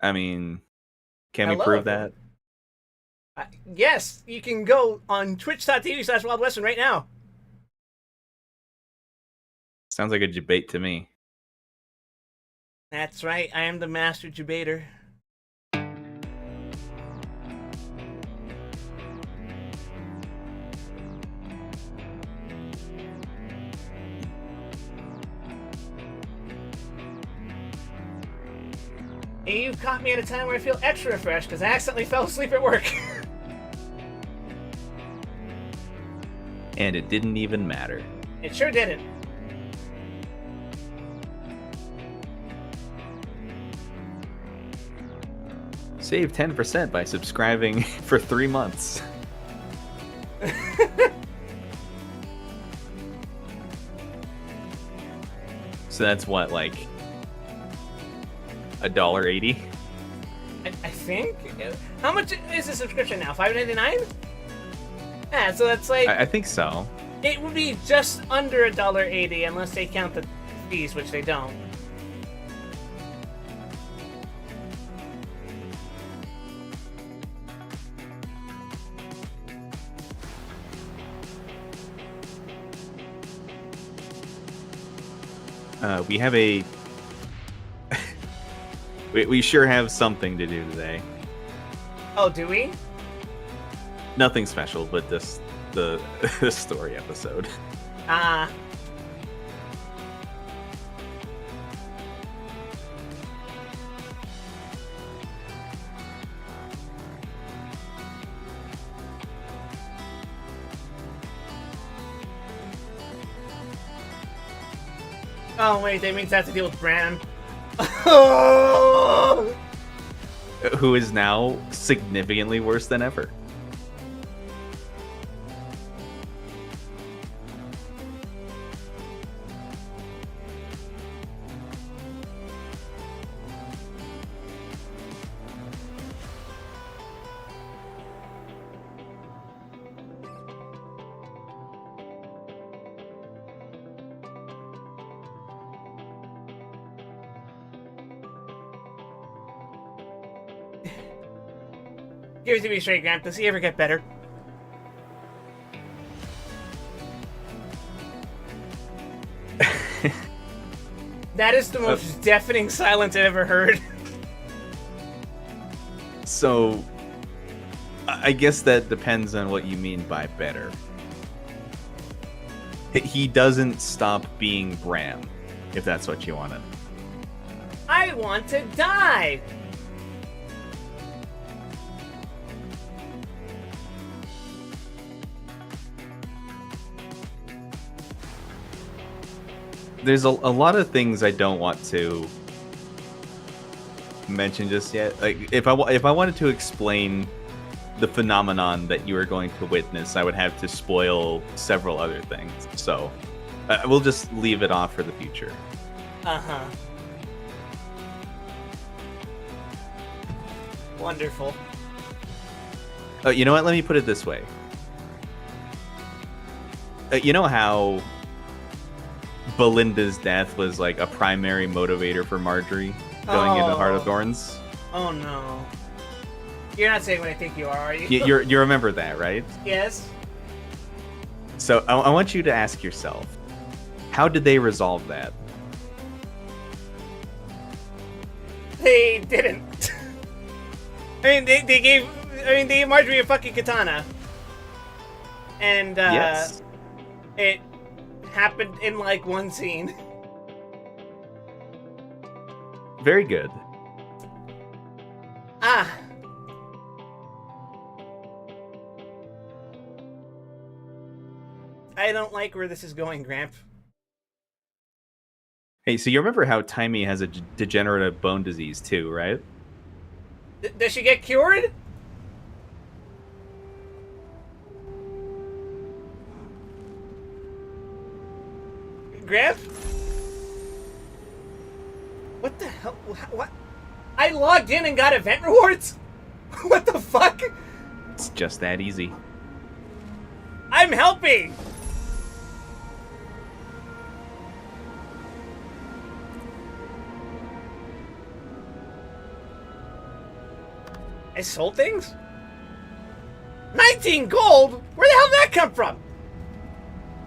I mean, can we Hello, prove everyone. that? Yes, you can go on twitch.tv/wildwestern right now. Sounds like a debate to me. That's right, I am the master debater. And you caught me at a time where I feel extra fresh because I accidentally fell asleep at work. And it didn't even matter. It sure didn't. Save 10% by subscribing for 3 months. So that's what, like $1.80? I think. How much is the subscription now? $5.99? Yeah, so that's like I think so. it would be just under $1.80 unless they count the fees, which they don't. We have a. we sure have something to do today. Oh, do we? Nothing special, but the story episode. Ah. Oh wait, that means I have to deal with Bran. Oh! Who is now significantly worse than ever. Give it to me straight, Grant. Does he ever get better? That is the most deafening silence I've ever heard. So, I guess that depends on what you mean by better. He doesn't stop being Bram, if that's what you wanted. I want to die! There's a lot of things I don't want to mention just yet. Like, if I wanted to explain the phenomenon that you are going to witness, I would have to spoil several other things. So, we'll just leave it off for the future. Uh-huh. Wonderful. You know what? Let me put it this way. You know how Belinda's death was like a primary motivator for Marjorie going into Heart of Thorns? Oh no. You're not saying what I think you are you? You remember that, right? Yes. So I want you to ask yourself, how did they resolve that? They didn't. I mean, they gave Marjorie a fucking katana. And, Yes. it happened in, like, one scene. Very good. Ah. I don't like where this is going, Gramp. Hey, so you remember how Timey has a degenerative bone disease too, right? Does she get cured? Gramp? What the hell? What? I logged in and got event rewards? What the fuck? It's just that easy. I'm helping! I sold things? 19 gold? Where the hell did that come from?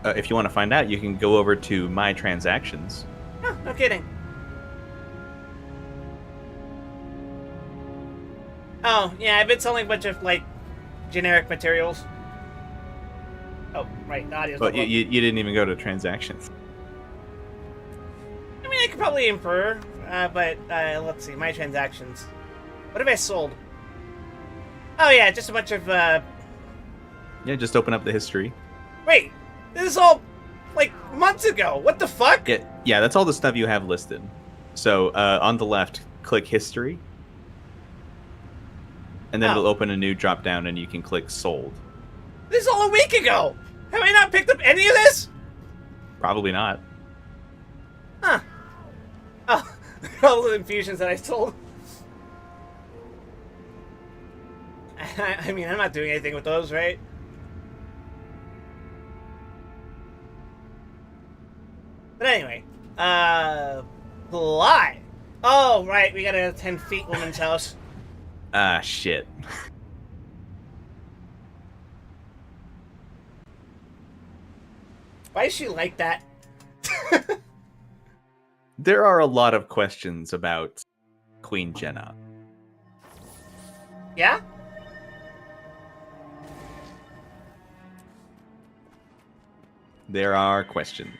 If you want to find out, you can go over to my transactions. Oh, no kidding. Oh, yeah, I've been selling a bunch of, like, generic materials. Oh, right, the audio's But not you didn't even go to transactions. I mean, I could probably infer, but let's see, my transactions. What have I sold? Oh, yeah, just a bunch of, Yeah, just open up the history. Wait, this is all, like, months ago. What the fuck? Yeah, that's all the stuff you have listed. So, on the left, click history. And then it'll open a new drop down and you can click sold. This is all a week ago! Have I not picked up any of this? Probably not. Huh. Oh, all the infusions that I sold. I mean, I'm not doing anything with those, right? But anyway, Bly. Oh, right, we got a 10 feet woman's house. Ah, shit. Why is she like that? There are a lot of questions about Queen Jenna. Yeah? There are questions.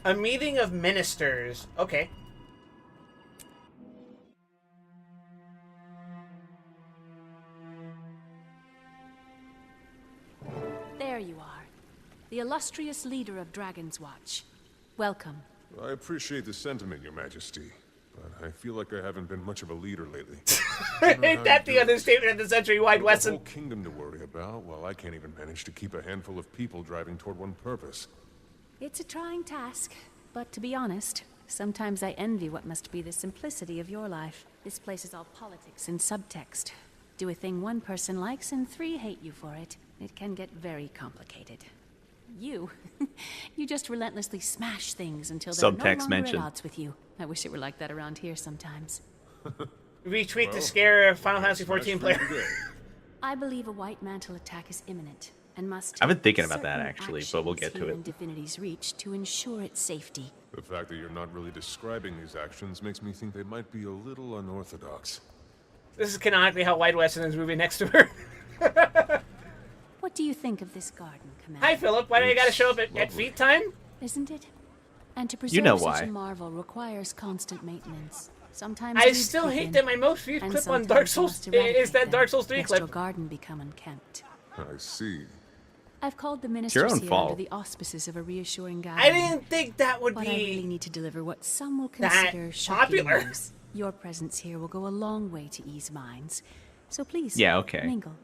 A meeting of ministers. Okay. There you are. The illustrious leader of Dragon's Watch. Welcome. I appreciate the sentiment, Your Majesty, but I feel like I haven't been much of a leader lately. Ain't that the understatement of the century-wide A Wesson? whole kingdom to worry about, while I can't even manage to keep a handful of people driving toward one purpose. It's a trying task, but to be honest, sometimes I envy what must be the simplicity of your life. This place is all politics and subtext. Do a thing one person likes and 3 hate you for it. It can get very complicated. You just relentlessly smash things until they're no Subtext longer mentioned. at odds with you. I wish it were like that around here sometimes. Retweet to scare a Final Fantasy Smash 14 free player. today. I believe a white mantle attack is imminent and must. I've been take thinking about that, certain actually, but we'll get actions to here it. in Divinity's Reach to ensure its safety. The fact that you're not really describing these actions makes me think they might be a little unorthodox. This is canonically how White Wesson is moving next to her. What do you think of this garden, Commander? Hi, Philip. Why do you gotta show up at Lovely. feet time? Isn't it? And to preserve You know such why. a marvel requires constant maintenance. Sometimes I weeds still creep hate in, that my most viewed and clip on sometimes Dark you Souls must is eradicate that them, Dark Souls 3 lest clip. your garden become unkempt. I see. I've called the your ministers own here fault. under the auspices of a reassuring guide. I didn't think that would But I really be. need to deliver what some will that consider shocking popular. news. Your presence here will go a long way to ease minds. So please, Yeah, okay. mingle.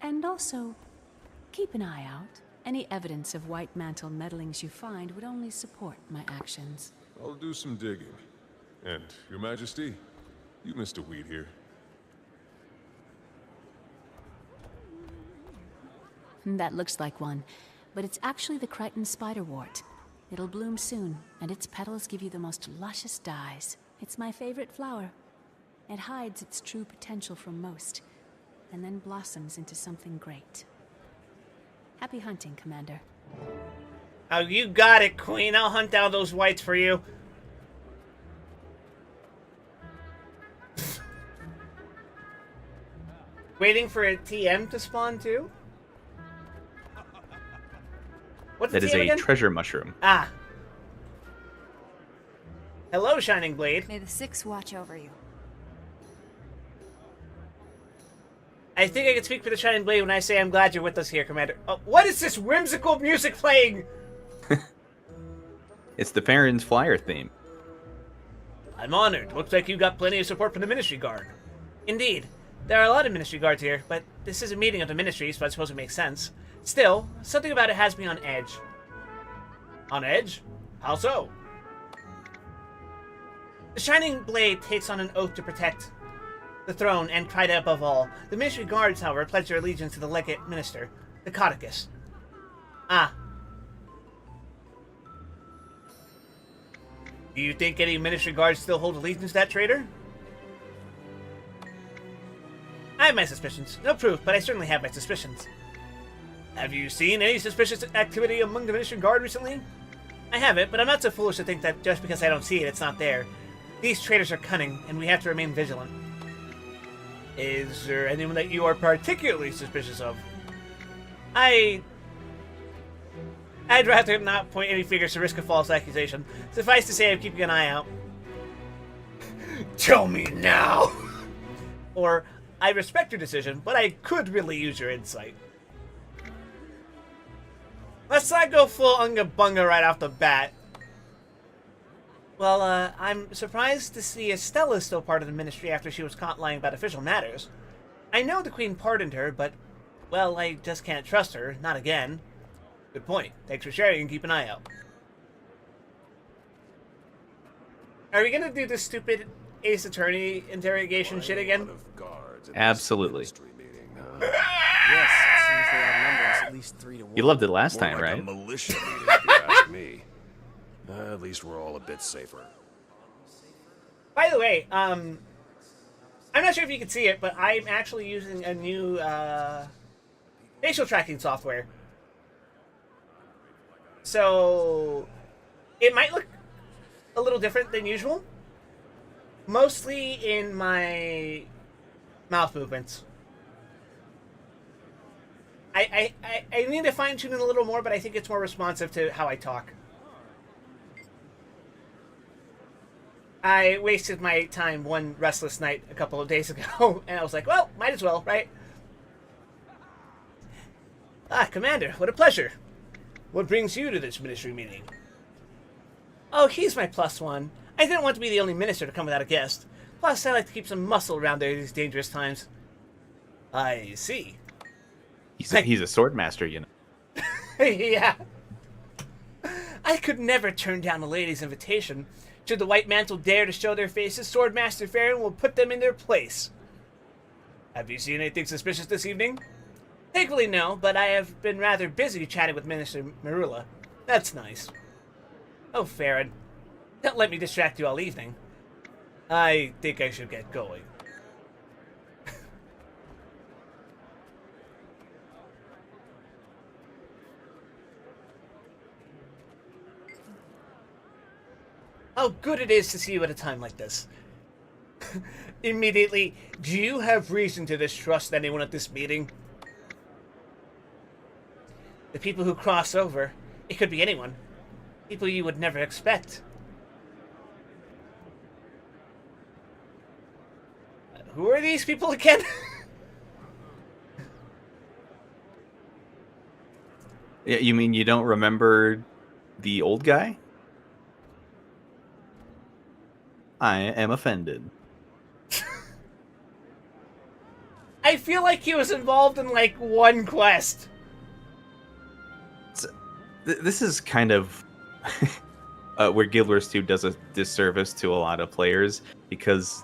And also, keep an eye out. Any evidence of White Mantle meddlings you find would only support my actions. I'll do some digging. And, Your Majesty, you missed a weed here. That looks like one, but it's actually the Crichton spiderwort. It'll bloom soon, and its petals give you the most luscious dyes. It's my favorite flower. It hides its true potential from most, and then blossoms into something great. Happy hunting, Commander. Oh, you got it, Queen. I'll hunt down those whites for you. Waiting for a TM to spawn too? What's That the is TM a again? treasure mushroom. Ah. Hello, Shining Blade. May the Six watch over you. I think I can speak for the Shining Blade when I say I'm glad you're with us here, Commander. What is this whimsical music playing? It's the Farron's Flyer theme. I'm honored. Looks like you got plenty of support from the Ministry Guard. Indeed. There are a lot of Ministry Guards here, but this is a meeting of the Ministry, so I suppose it makes sense. Still, something about it has me on edge. On edge? How so? The Shining Blade takes on an oath to protect the throne and Kryta above all. The Ministry Guards, however, pledge their allegiance to the Legate Minister, the Codicus. Ah. Do you think any Ministry Guards still hold allegiance to that traitor? I have my suspicions. No proof, but I certainly have my suspicions. Have you seen any suspicious activity among the Ministry Guard recently? I haven't, but I'm not so foolish to think that just because I don't see it, it's not there. These traitors are cunning, and we have to remain vigilant. Is there anyone that you are particularly suspicious of? I'd rather not point any fingers to risk a false accusation. Suffice to say, I'm keeping an eye out. Tell me now! Or, I respect your decision, but I could really use your insight. Let's not go full Unga Bunga right off the bat. Well, I'm surprised to see Estella still part of the Ministry after she was caught lying about official matters. I know the Queen pardoned her, but, well, I just can't trust her. Not again. Good point. Thanks for sharing and keep an eye out. Are we gonna do this stupid Ace Attorney interrogation shit again? Absolutely. Yes, it seems they outnumber us at least 3 to 1. You loved it last More time, like right? a militia meeting, if you ask me. At least we're all a bit safer. By the way, I'm not sure if you can see it, but I'm actually using a new facial tracking software. So it might look a little different than usual. Mostly in my mouth movements. I need to fine tune it a little more, but I think it's more responsive to how I talk. I wasted my time one restless night a couple of days ago, and I was like, well, might as well, right? Ah, Commander, what a pleasure. What brings you to this ministry meeting? Oh, he's my +1. I didn't want to be the only minister to come without a guest. Plus, I like to keep some muscle around there these dangerous times. I see. He's a sword master, you know. Yeah. I could never turn down a lady's invitation. Should the White Mantle dare to show their faces, Swordmaster Farron will put them in their place. Have you seen anything suspicious this evening? Thankfully, no, but I have been rather busy chatting with Minister Marula. That's nice. Oh, Farron, don't let me distract you all evening. I think I should get going. How good it is to see you at a time like this. Immediately, do you have reason to distrust anyone at this meeting? The people who cross over, it could be anyone. People you would never expect. Who are these people again? Yeah, you mean you don't remember the old guy? I am offended. I feel like he was involved in like one quest. This is kind of where Guild Wars 2 does a disservice to a lot of players, because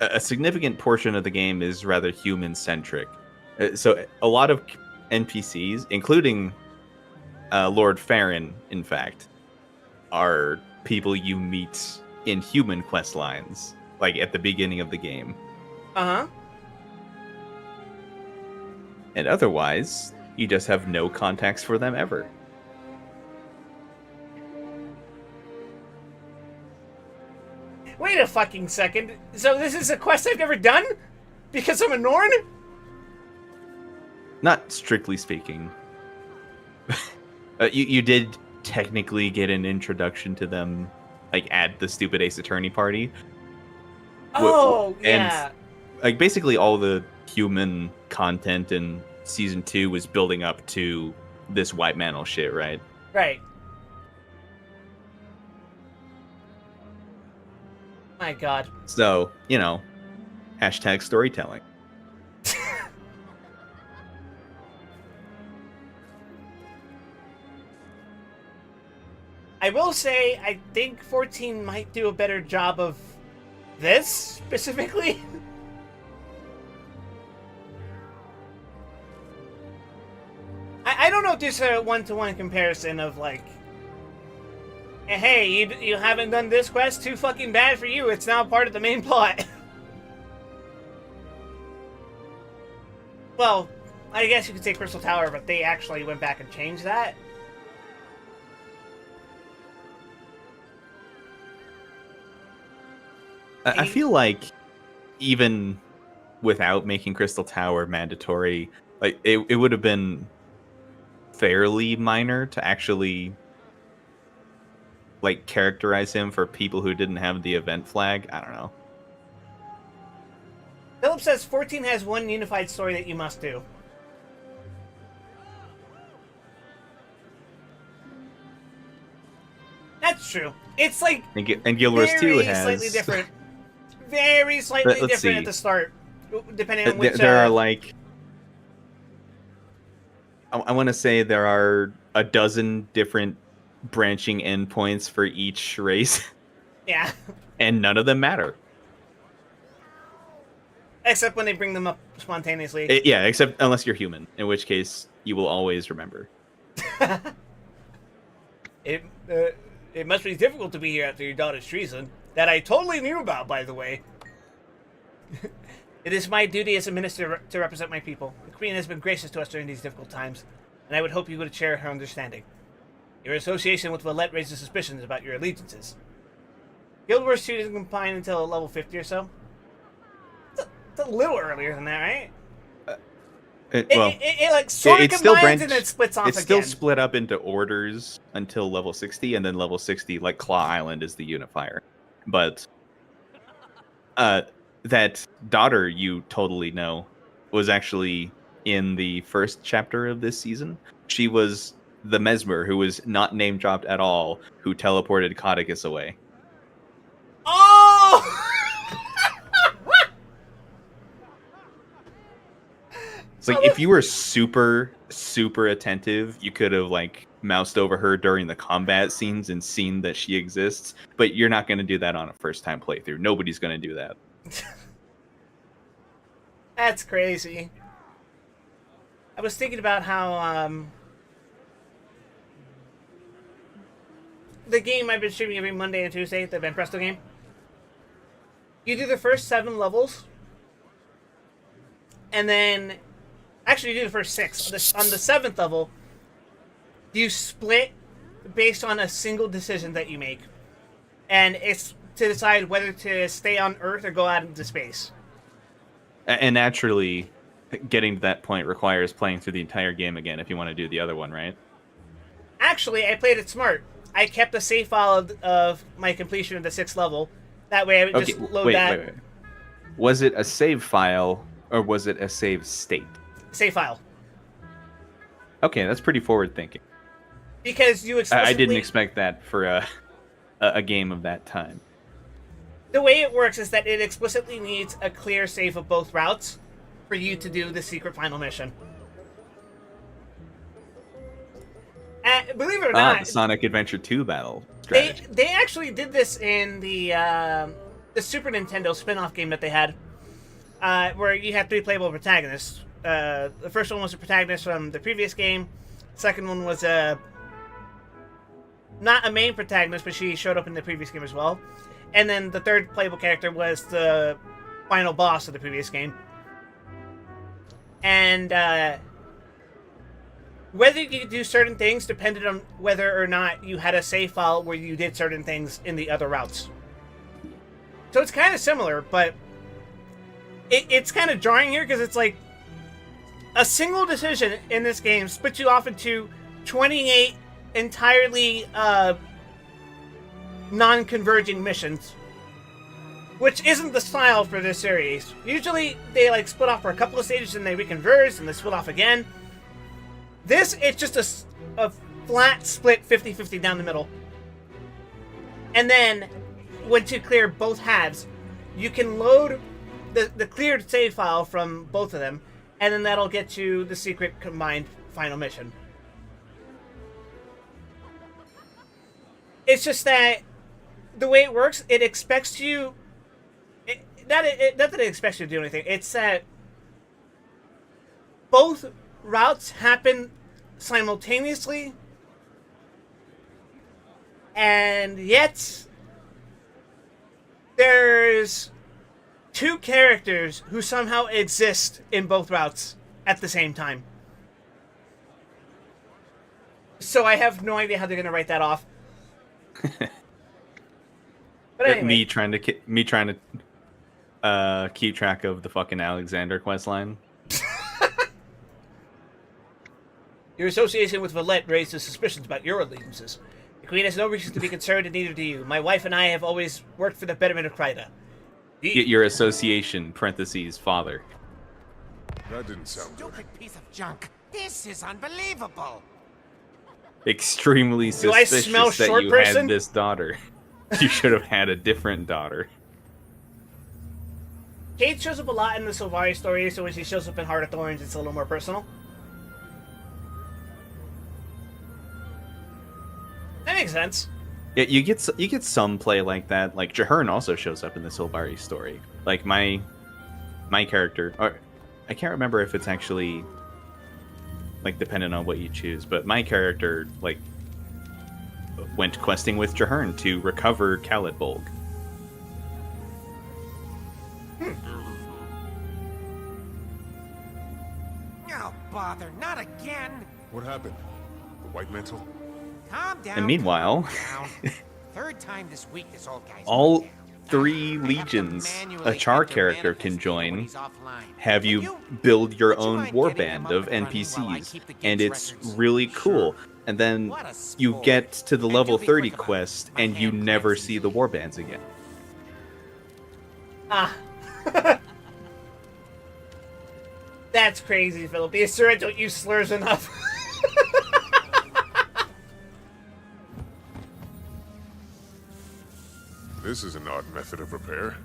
a significant portion of the game is rather human-centric. So a lot of NPCs, including Lord Farron, in fact, are people you meet in human quest lines, like at the beginning of the game. Uh-huh. And otherwise, you just have no context for them ever. Wait a fucking second. So this is a quest I've never done? Because I'm a Norn? Not strictly speaking. You did technically get an introduction to them, like at the stupid Ace Attorney party. Oh, And yeah. like basically all the human content in season 2 was building up to this White Mantle shit, right? Right. My god. So, you know, hashtag storytelling. I will say, I think 14 might do a better job of this, specifically. I don't know if there's a one-to-one comparison of, like, hey, you haven't done this quest? Too fucking bad for you. It's now part of the main plot. Well, I guess you could say Crystal Tower, but they actually went back and changed that. I feel like even without making Crystal Tower mandatory, like it would have been fairly minor to actually like characterize him for people who didn't have the event flag. I don't know. Philip says 14 has one unified story that you must do. That's true. It's like And Guild Wars 2 has slightly different. Very slightly Let's different see. at the start, depending on which. There are like I want to say there are a dozen different branching endpoints for each race, Yeah. and none of them matter. Except when they bring them up spontaneously. Yeah, except unless you're human, in which case you will always remember. It must be difficult to be here after your daughter's treason. That I totally knew about, by the way. It is my duty as a minister to represent my people. The Queen has been gracious to us during these difficult times, and I would hope you would share her understanding. Your association with Valette raises suspicions about your allegiances. Guild Wars 2 doesn't combine until level 50 or so. It's a little earlier than that, right? It like sort of combines and then splits off again. It's still split up into orders until level 60, and then level 60, like Claw Island, is the unifier. But that daughter you totally know was actually in the first chapter of this season. She was the Mesmer who was not name dropped at all, who teleported Codicus away. Oh! It's like if you were super attentive, you could have like moused over her during the combat scenes and seen that she exists, but you're not going to do that on a first time playthrough. Nobody's going to do that. That's crazy. I was thinking about how the game I've been streaming every Monday and Tuesday, the Ben Presto game. You do the first 7 levels, and then actually you do the first 6. On the 7th level, you split based on a single decision that you make, and it's to decide whether to stay on Earth or go out into space. And naturally, getting to that point requires playing through the entire game again if you want to do the other one, right? Actually, I played it smart. I kept a save file of my completion of the 6th level. That way I would just load that. Wait. Was it a save file or was it a save state? Save file. Okay, that's pretty forward thinking. Because you explicitly... I didn't expect that for a game of that time. The way it works is that it explicitly needs a clear save of both routes for you to do the secret final mission. Believe it or not, the Sonic Adventure 2 battle strategy. They actually did this in the Super Nintendo spin-off game that they had, where you had 3 playable protagonists. The first one was a protagonist from the previous game. The second one was not a main protagonist, but she showed up in the previous game as well. And then the third playable character was the final boss of the previous game. And whether you could do certain things depended on whether or not you had a save file where you did certain things in the other routes. So it's kind of similar, but it's kind of jarring here because it's like a single decision in this game splits you off into 28 entirely non-converging missions, which isn't the style for this series. Usually they like split off for a couple of stages and they reconverge and they split off again. This, it's just a flat split 50-50 down the middle. And then once you clear both halves, you can load the cleared save file from both of them, and then that'll get you the secret combined final mission. It's just that the way it works, it expects you... Not that it expects you to do anything. It's that both routes happen simultaneously, and yet there's 2 characters who somehow exist in both routes. at the same time. So I have no idea how they're gonna write that off. But anyway, Me trying to keep track of the fucking Alexander quest line. your association with Valette raises suspicions about your allegiances. The Queen has no reason to be concerned, and neither do you. My wife and I have always worked for the betterment of Kryta. Your association (parentheses father). That didn't sound good. Stupid piece of junk. This is unbelievable. Extremely Do I suspicious smell that short you person? had this daughter. You should have had a different daughter. Kate shows up a lot in the Sylvari story, so when she shows up in Heart of Thorns, it's a little more personal. That makes sense. Yeah, you get some play like that. Like Jahern also shows up in the Sylvari story. Like my character, or I can't remember if it's actually like dependent on what you choose, but my character like went questing with Jahern to recover Khalidbolg. Oh, bother, not again. What happened? The White Mantle? Calm down. And meanwhile, calm down. Third time this week this old guy's all gone down. 3 I have to legions manually a Char enter character can manifest when join. he's offline. Have Can you build your Would you own mind war getting him band up of and running while I NPCs, keep the and game's it's records? really cool. Sure. And then What a you sport. get to the And level do be 30 quick about it. quest, My and you hand never cramps see the war bands again. Ah. That's crazy, Philip. The Asura don't use slurs enough. This is an odd method of repair.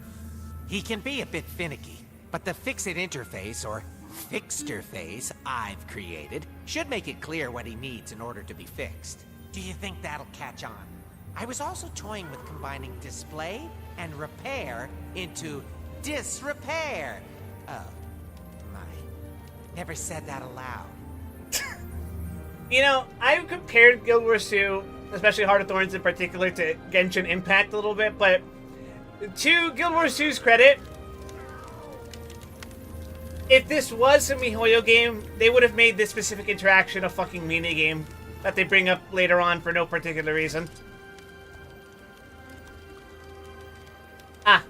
He can be a bit finicky, but the fix-it interface, or fixterface, I've created should make it clear what he needs in order to be fixed. Do you think that'll catch on? I was also toying with combining display and repair into disrepair. Oh, my. Never said that aloud. You know, I've compared Guild Wars 2, especially Heart of Thorns in particular, to Genshin Impact a little bit, but to Guild Wars 2's credit, if this was a MiHoYo game, they would have made this specific interaction a fucking minigame that they bring up later on for no particular reason. Ah.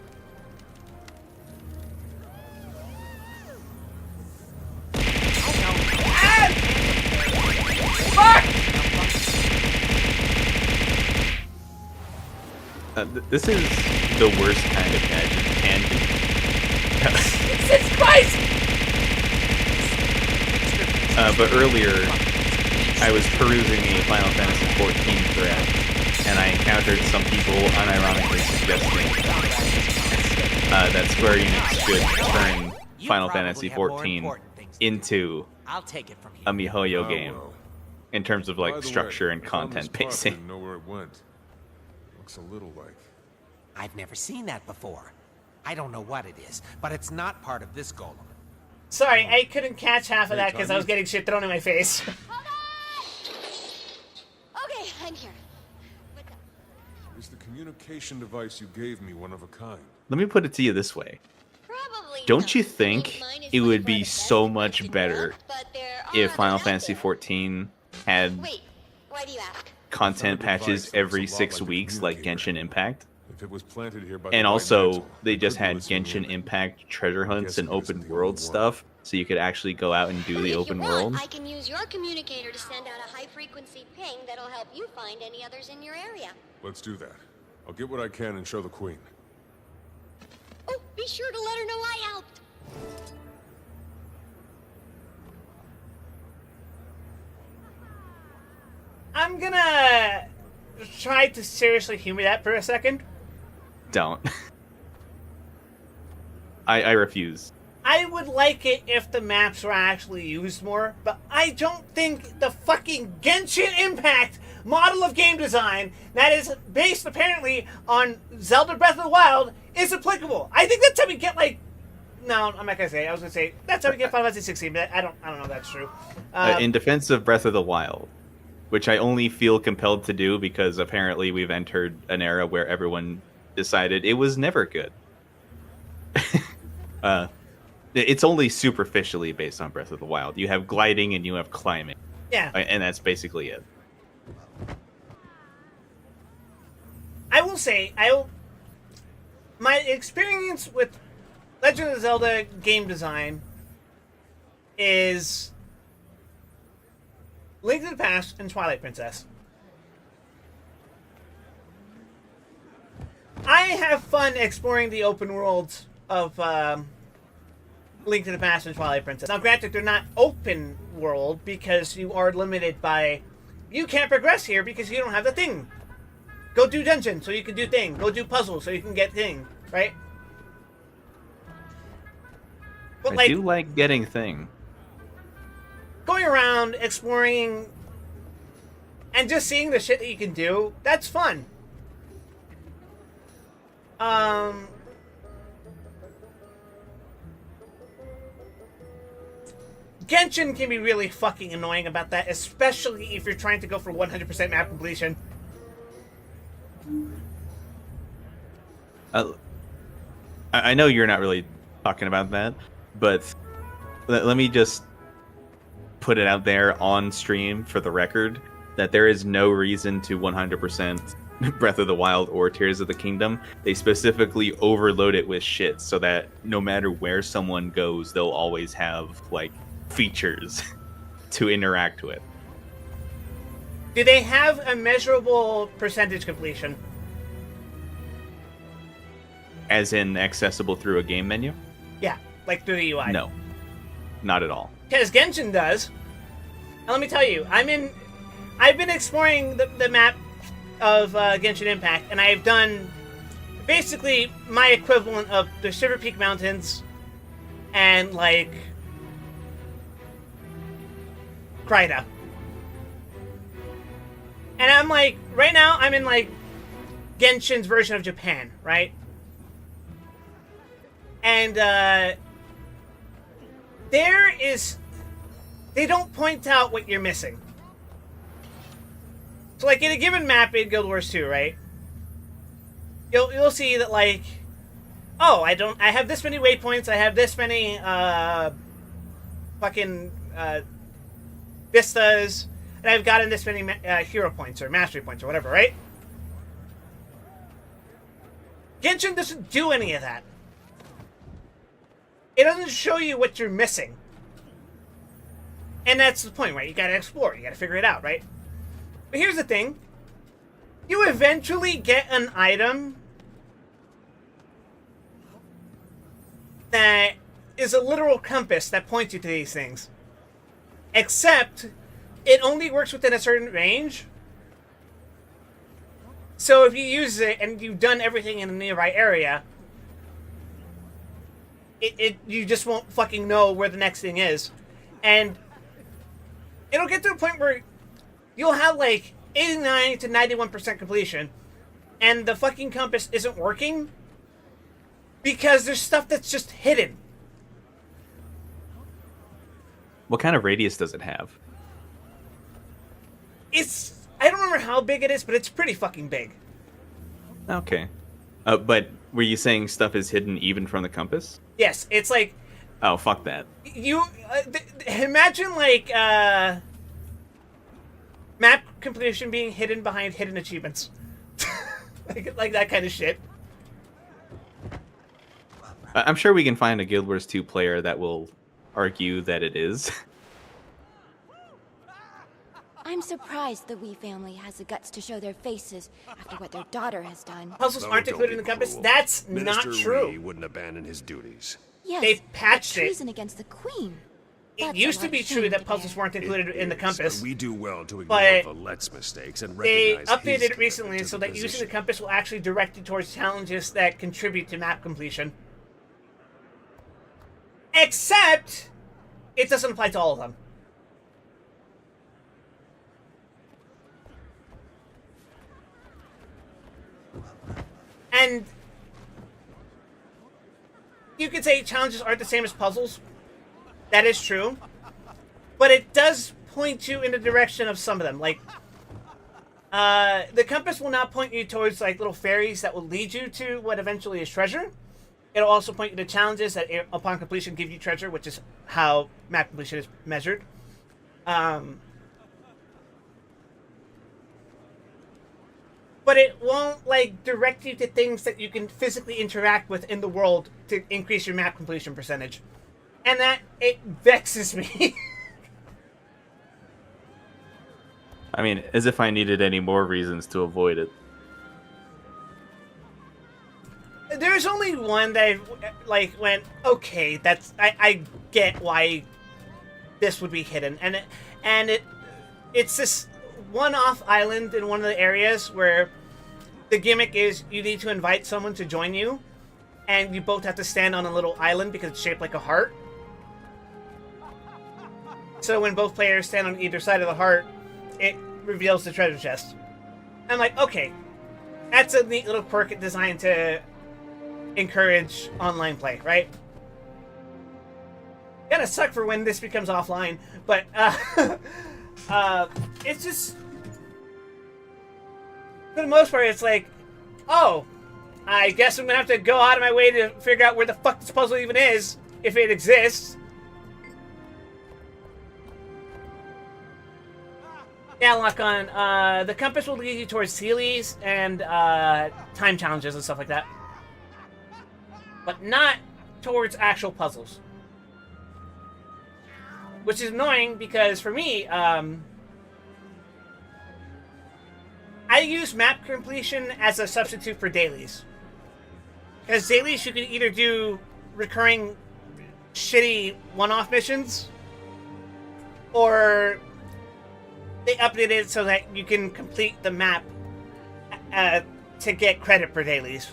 This is the worst kind of tangent. Jesus Christ! But earlier, I was perusing a Final Fantasy XIV thread, and I encountered some people unironically suggesting that Square Enix should turn Final Fantasy XIV into I'll take it from here. a MiHoYo Oh, game well. in terms of By like the structure way, and I found content this puff pacing. and know where it went. Looks a little like. I've never seen that before. I don't know what it is, but it's not part of this golem. Sorry, I couldn't catch half of Hey, that because I was Tanya? getting shit thrown in my face. Okay, I'm here. What's up? Is the communication device you gave me one of a kind? Let me put it to you this way. Probably Don't not. you I mean, think mine is it by would far be the best so one much in better Europe, but there are if Final others out Fantasy there. XIV had Wait, why do you ask? content Found a patches device that was every a lot 6 like a weeks like communicator. Genshin Impact? If it was planted here by And the White also, Mantle, they it just could be had listening Genshin in. Impact treasure hunts guess and it isn't open the world only one. stuff, so you could actually go out and do the If open you want, world. I can use your communicator to send out a high-frequency ping that'll help you find any others in your area. Let's do that. I'll get what I can and show the Queen. Oh, be sure to let her know I helped. I'm gonna try to seriously humor that for a second. Don't. I refuse. I would like it if the maps were actually used more, but I don't think the fucking Genshin Impact model of game design that is based apparently on Zelda Breath of the Wild is applicable. I think that's how we get like. No, I'm not gonna say it. I was gonna say that's how we get Final Fantasy 16, but I don't know if that's true. In defense of Breath of the Wild, which I only feel compelled to do because apparently we've entered an era where everyone decided it was never good. It's only superficially based on Breath of the Wild. You have gliding and you have climbing. Yeah. And that's basically it. I will say, my experience with Legend of Zelda game design is Link to the Past and Twilight Princess. I have fun exploring the open worlds of Link to the Past and Twilight Princess. Now, granted, they're not open world because you are limited by... You can't progress here because you don't have the thing. Go do dungeon so you can do thing. Go do puzzle so you can get thing, right? But I do like getting thing. Going around, exploring, and just seeing the shit that you can do, that's fun. Genshin can be really fucking annoying about that, especially if you're trying to go for 100% map completion. I know you're not really talking about that, but let me just put it out there on stream for the record that there is no reason to 100% Breath of the Wild or Tears of the Kingdom. They specifically overload it with shit so that no matter where someone goes, they'll always have, like, features to interact with. Do they have a measurable percentage completion? As in accessible through a game menu? Yeah, like through the UI. No, not at all. Because Genshin does. And let me tell you, I've been exploring the map of Genshin Impact, and I've done basically my equivalent of the Shiver Peak Mountains and, like, Kryda. And I'm like, right now, I'm in, like, Genshin's version of Japan, right? And, they don't point out what you're missing. So, like, in a given map in Guild Wars 2, right? You'll see that, like, oh, I have this many waypoints, I have this many, vistas, and I've gotten this many, hero points, or mastery points, or whatever, right? Genshin doesn't do any of that. It doesn't show you what you're missing. And that's the point, right? You gotta explore, you gotta figure it out, right? But here's the thing. You eventually get an item that is a literal compass that points you to these things. Except, it only works within a certain range. So if you use it and you've done everything in a nearby area, you just won't fucking know where the next thing is. And it'll get to a point where you'll have like 89 to 91% completion, and the fucking compass isn't working because there's stuff that's just hidden. What kind of radius does it have? I don't remember how big it is, but it's pretty fucking big. Okay. But were you saying stuff is hidden even from the compass? Yes, it's like... Oh, fuck that. You... imagine, like, map completion being hidden behind hidden achievements. like that kind of shit. I'm sure we can find a Guild Wars 2 player that will argue that it is. I'm surprised the Wee family has the guts to show their faces after what their daughter has done. Puzzles aren't included in the compass? Cruel. That's Minister not true. Ree wouldn't abandon his duties. Yes, They patched but it. treason against the queen. It That's used a to lot be of true shame that to puzzles bear. weren't included in the It compass. is, but we do well to But ignore Valette's mistakes and They recognize his updated it commitment recently to so the that using the position. compass will actually direct you towards challenges that contribute to map completion. Except, it doesn't apply to all of them. And you could say challenges aren't the same as puzzles. That is true. But it does point you in the direction of some of them. Like, the compass will not point you towards, like, little fairies that will lead you to what eventually is treasure. It'll also point you to challenges that, upon completion, give you treasure, which is how map completion is measured. But it won't, like, direct you to things that you can physically interact with in the world to increase your map completion percentage. And that, it vexes me. I mean, as if I needed any more reasons to avoid it. There's only one that I've, like, went, okay, that's, I get why this would be hidden. And it's this one-off island in one of the areas where the gimmick is you need to invite someone to join you, and you both have to stand on a little island because it's shaped like a heart. So when both players stand on either side of the heart, it reveals the treasure chest. I'm like, okay, that's a neat little quirk designed to encourage online play, right? Gonna suck for when this becomes offline, but it's just, for the most part, it's like, oh, I guess I'm gonna have to go out of my way to figure out where the fuck this puzzle even is, if it exists. Yeah, lock on. The compass will lead you towards Sealies and time challenges and stuff like that, but not towards actual puzzles. Which is annoying because for me, I use map completion as a substitute for dailies. Because dailies, you can either do recurring shitty one-off missions, or they updated it so that you can complete the map to get credit for dailies.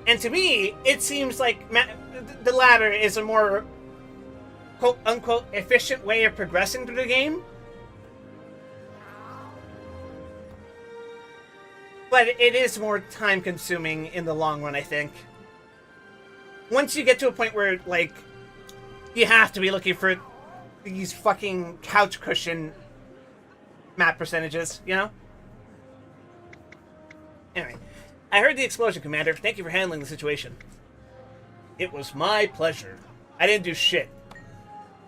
And to me, it seems like the latter is a more quote-unquote efficient way of progressing through the game. But it is more time-consuming in the long run, I think. Once you get to a point where, like, you have to be looking for these fucking couch cushion map percentages, you know? Anyway, I heard the explosion, Commander. Thank you for handling the situation. It was my pleasure. I didn't do shit.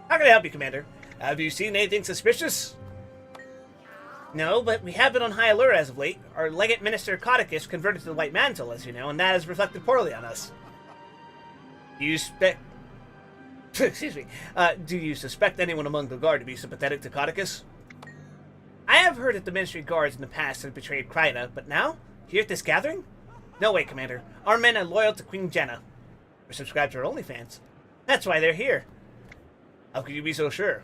How can I help you, Commander? Have you seen anything suspicious? No, but we have been on high alert as of late. Our legate minister Codicus converted to the White Mantle, as you know, and that has reflected poorly on us. Excuse me. Do you suspect anyone among the guard to be sympathetic to Codicus? I have heard that the ministry guards in the past have betrayed Kryta, but now? Here at this gathering? No way, Commander. Our men are loyal to Queen Jenna. We're subscribed to her OnlyFans. That's why they're here. How could you be so sure?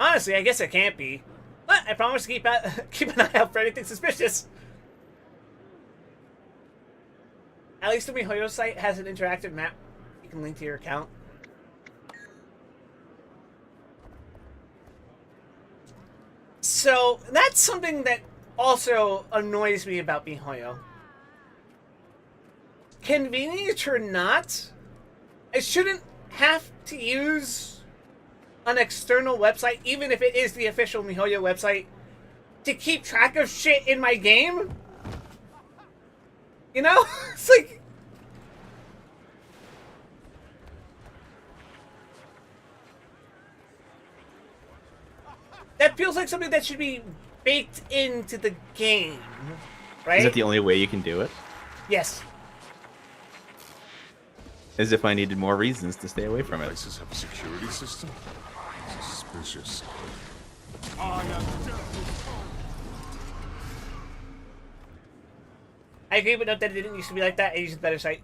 Honestly, I guess I can't be. But I promise to keep an eye out for anything suspicious. At least the MiHoYo site has an interactive map you can link to your account. So, that's something that also annoys me about MiHoYo. Convenient or not, I shouldn't have to use an external website, even if it is the official MiHoYo website, to keep track of shit in my game. You know? It's like... that feels like something that should be baked into the game, right? Is that the only way you can do it? Yes. As if I needed more reasons to stay away from it. Places have a security system? Suspicious. I agree, but note that it didn't used to be like that. It used a better site.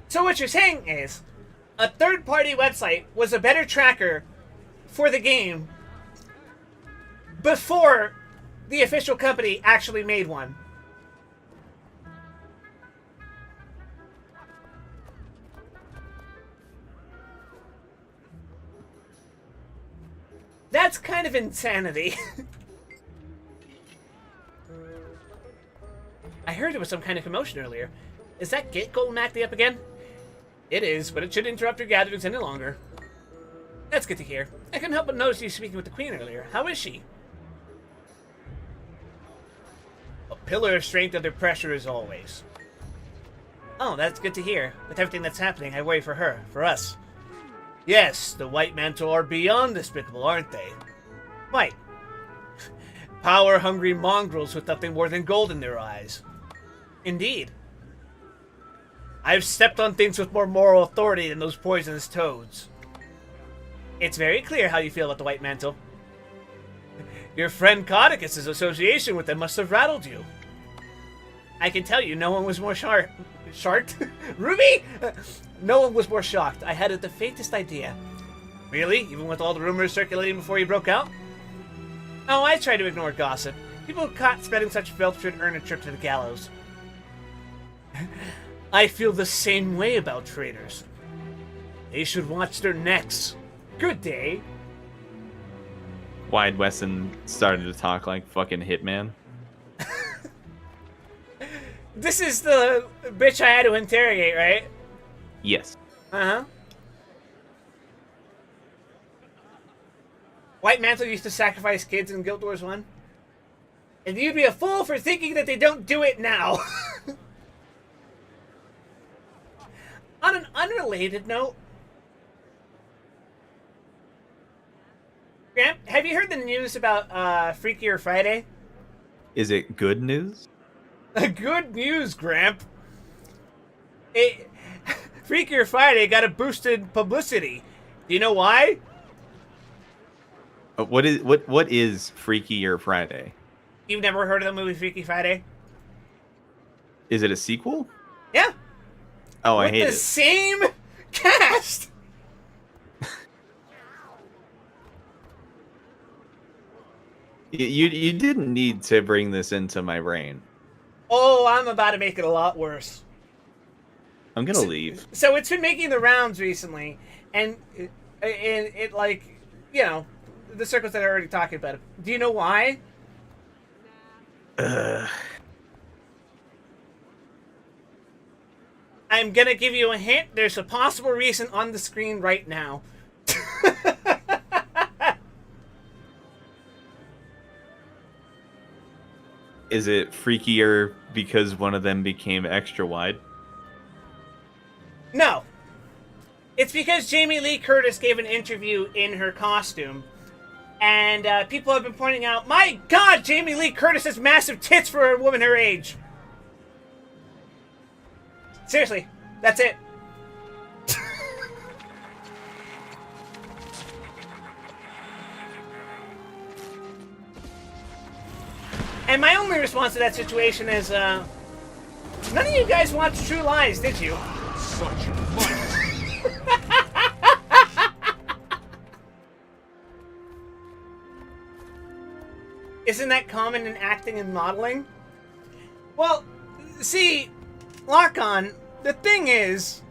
So what you're saying is, a third-party website was a better tracker for the game before the official company actually made one. That's kind of insanity. I heard there was some kind of commotion earlier. Is that gate golem acting up again? It is, but it shouldn't interrupt your gatherings any longer. That's good to hear. I couldn't help but notice you speaking with the queen earlier. How is she? A pillar of strength under pressure as always. Oh, that's good to hear. With everything that's happening, I worry for her, for us. Yes, the White Mantle are beyond despicable, aren't they? Right. Power-hungry mongrels with nothing more than gold in their eyes. Indeed. I've stepped on things with more moral authority than those poisonous toads. It's very clear how you feel about the White Mantle. Your friend Codicus's association with them must have rattled you. I can tell you, no one was more shocked? Ruby? No one was more shocked. I had the faintest idea. Really? Even with all the rumors circulating before you broke out? Oh, I try to ignore gossip. People caught spreading such filth should earn a trip to the gallows. I feel the same way about traitors. They should watch their necks. Good day. Wide Wesson started to talk like fucking Hitman. This is the bitch I had to interrogate, right? Yes. Uh-huh. White Mantle used to sacrifice kids in Guild Wars 1. And you'd be a fool for thinking that they don't do it now. On an unrelated note, Grant, have you heard the news about Freakier Friday? Is it good news? Good news, Gramp. Freakier Friday got a boosted publicity. Do you know why? What is Freakier Friday? You've never heard of the movie Freaky Friday? Is it a sequel? Yeah. Oh, I With hate the it. same cast. You didn't need to bring this into my brain. Oh, I'm about to make it a lot worse. I'm gonna leave. So it's been making the rounds recently, and it like, you know, the circles that are already talking about it. Do you know why? I'm gonna give you a hint. There's a possible reason on the screen right now. Is it freakier because one of them became extra wide? No. It's because Jamie Lee Curtis gave an interview in her costume. And people have been pointing out, my God, Jamie Lee Curtis has massive tits for a woman her age. Seriously, that's it. And my only response to that situation is, none of you guys watched True Lies, did you? Such might. Isn't that common in acting and modeling? Well, see, Lock-On, the thing is,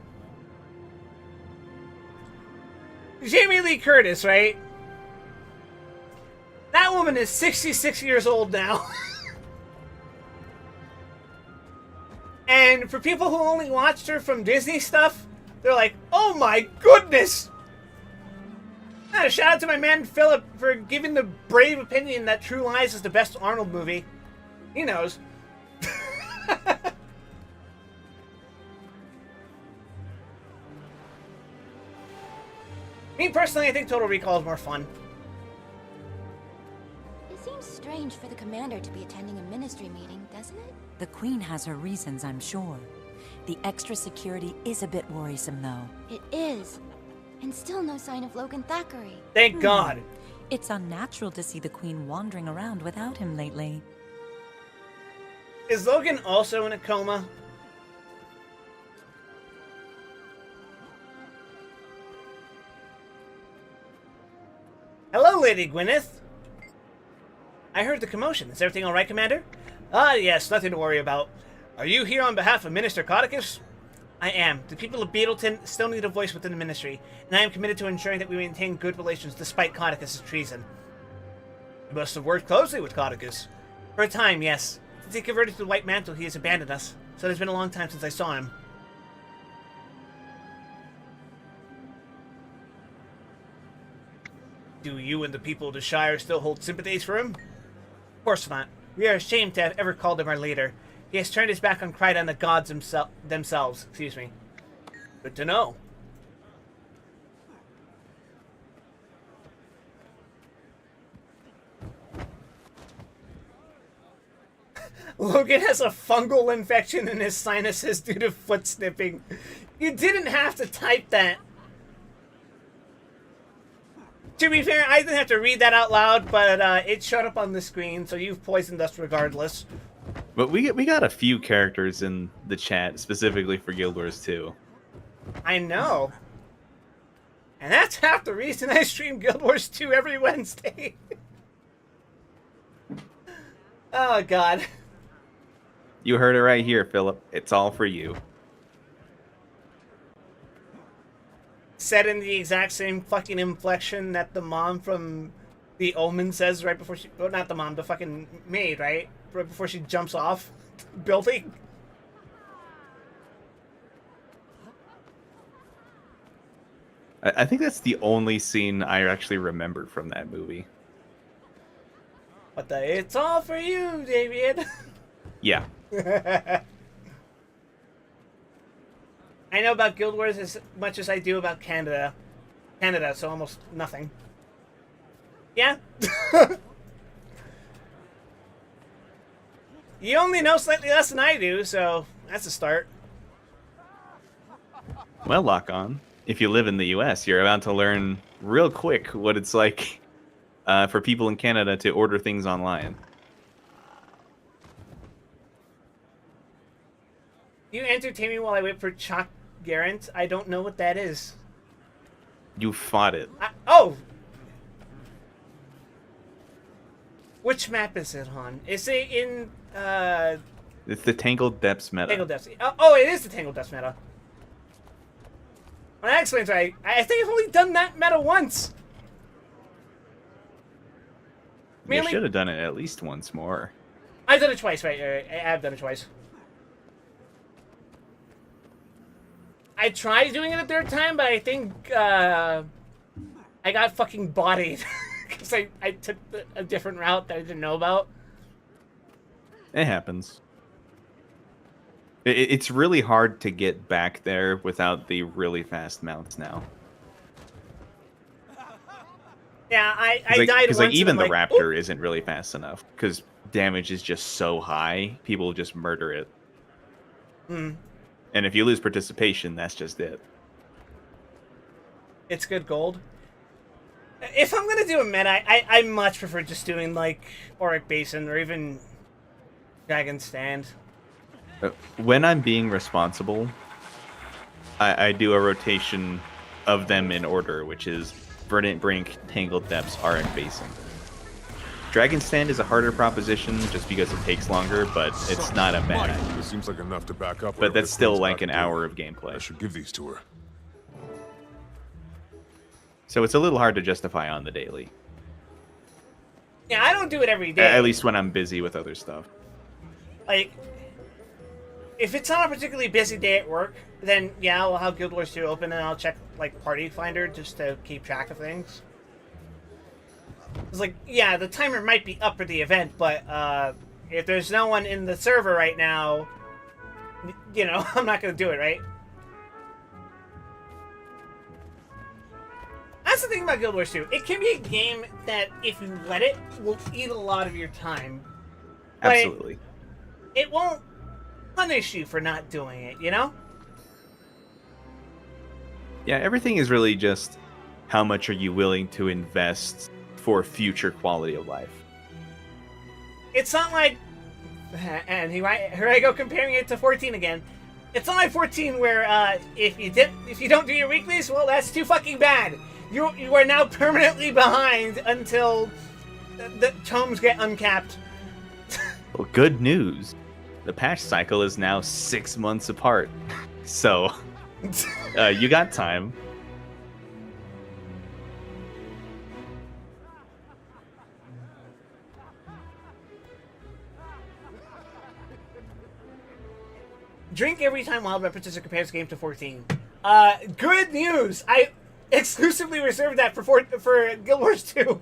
Jamie Lee Curtis, right? That woman is 66 years old now. And for people who only watched her from Disney stuff, they're like, oh my goodness! Shout out to my man Philip for giving the brave opinion that True Lies is the best Arnold movie. He knows. Me personally, I think Total Recall is more fun. It seems strange for the commander to be attending a ministry meeting, doesn't it? The Queen has her reasons, I'm sure. The extra security is a bit worrisome, though. It is. And still no sign of Logan Thackeray. Thank God. It's unnatural to see the Queen wandering around without him lately. Is Logan also in a coma? Hello, Lady Gwyneth. I heard the commotion. Is everything all right, Commander? Ah, yes, nothing to worry about. Are you here on behalf of Minister Codicus? I am. The people of Beetleton still need a voice within the ministry, and I am committed to ensuring that we maintain good relations despite Codicus' treason. You must have worked closely with Codicus. For a time, yes. Since he converted to the White Mantle, he has abandoned us, so it has been a long time since I saw him. Do you and the people of the Shire still hold sympathies for him? Of course not. We are ashamed to have ever called him our leader. He has turned his back on Kryta and the gods themselves. Excuse me. Good to know. Logan has a fungal infection in his sinuses due to foot snipping. You didn't have to type that. To be fair, I didn't have to read that out loud, but it showed up on the screen, so you've poisoned us regardless. But we got a few characters in the chat specifically for Guild Wars 2. I know. And that's half the reason I stream Guild Wars 2 every Wednesday. Oh, God. You heard it right here, Philip. It's all for you. Said in the exact same fucking inflection that the mom from The Omen says right before she... Well, not the mom, the fucking maid, right? Right before she jumps off the building. I think that's the only scene I actually remember from that movie. But it's all for you, David. Yeah. I know about Guild Wars as much as I do about Canada. So almost nothing. Yeah? You only know slightly less than I do, so that's a start. Well, lock on. If you live in the US, you're about to learn real quick what it's like for people in Canada to order things online. You entertain me while I wait for Chalk Garant. I don't know what that is. You fought it. Oh! Which map is it on? Is it in, It's the Tangled Depths meta. Tangled Depths. Oh, it is the Tangled Depths meta. Well, that explains why. I think I've only done that meta once. You should have done it at least once more. I've done it twice, right? I have done it twice. I tried doing it a third time, but I think I got fucking bodied because I took a different route that I didn't know about. It happens. It's really hard to get back there without the really fast mounts now. Yeah, I died once. Because like even the like, Raptor isn't really fast enough because damage is just so high. People just murder it. Hmm. And if you lose participation, that's just it. It's good gold. If I'm gonna do a meta, I much prefer just doing like Auric Basin or even Dragon Stand. When I'm being responsible, I do a rotation of them in order, which is Verdant Brink, Tangled Depths, Auric Basin. Dragon Stand is a harder proposition just because it takes longer, but it's not a bad idea. This seems like enough to back up. But that's still like an hour of gameplay. I should give these to her. So it's a little hard to justify on the daily. Yeah, I don't do it every day. At least when I'm busy with other stuff. Like, if it's on a particularly busy day at work, then yeah, I'll have Guild Wars 2 open and I'll check like Party Finder just to keep track of things. It's like, yeah, the timer might be up for the event, but if there's no one in the server right now, you know, I'm not going to do it, right? That's the thing about Guild Wars 2. It can be a game that, if you let it, will eat a lot of your time. Absolutely. It won't punish you for not doing it, you know? Yeah, everything is really just how much are you willing to invest for future quality of life. It's not like, and here I go comparing it to 14 again. It's not like 14 where if you don't do your weeklies, well, that's too fucking bad. You are now permanently behind until the tomes get uncapped. Well, good news. The patch cycle is now 6 months apart. So, you got time. Drink every time Wild References compares game to 14. Good news! I exclusively reserved that for Guild Wars 2.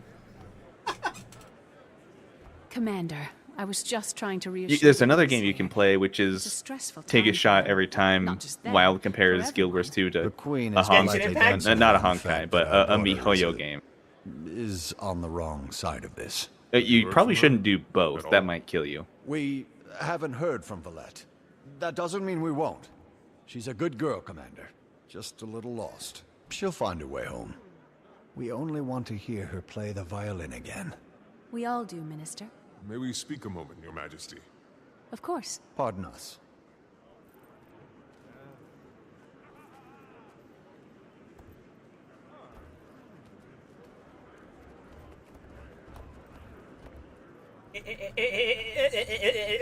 Commander, I was just trying to reassure There's you another this game you year. can play, which It's a is stressful take a time shot for them. every time Not just them, Wild compares for Guild Wars 2 to The Queen a is Honkai. Genshin politely Impact? dancing Not a around the Honkai, fact but that our a daughter MiHoYo game. is on the wrong side of this. You Heard probably from her shouldn't do both. at That all? might kill you. We haven't heard from Valette. That doesn't mean we won't. She's a good girl, Commander. Just a little lost. She'll find her way home. We only want to hear her play the violin again. We all do, Minister. May we speak a moment, Your Majesty? Of course. Pardon us.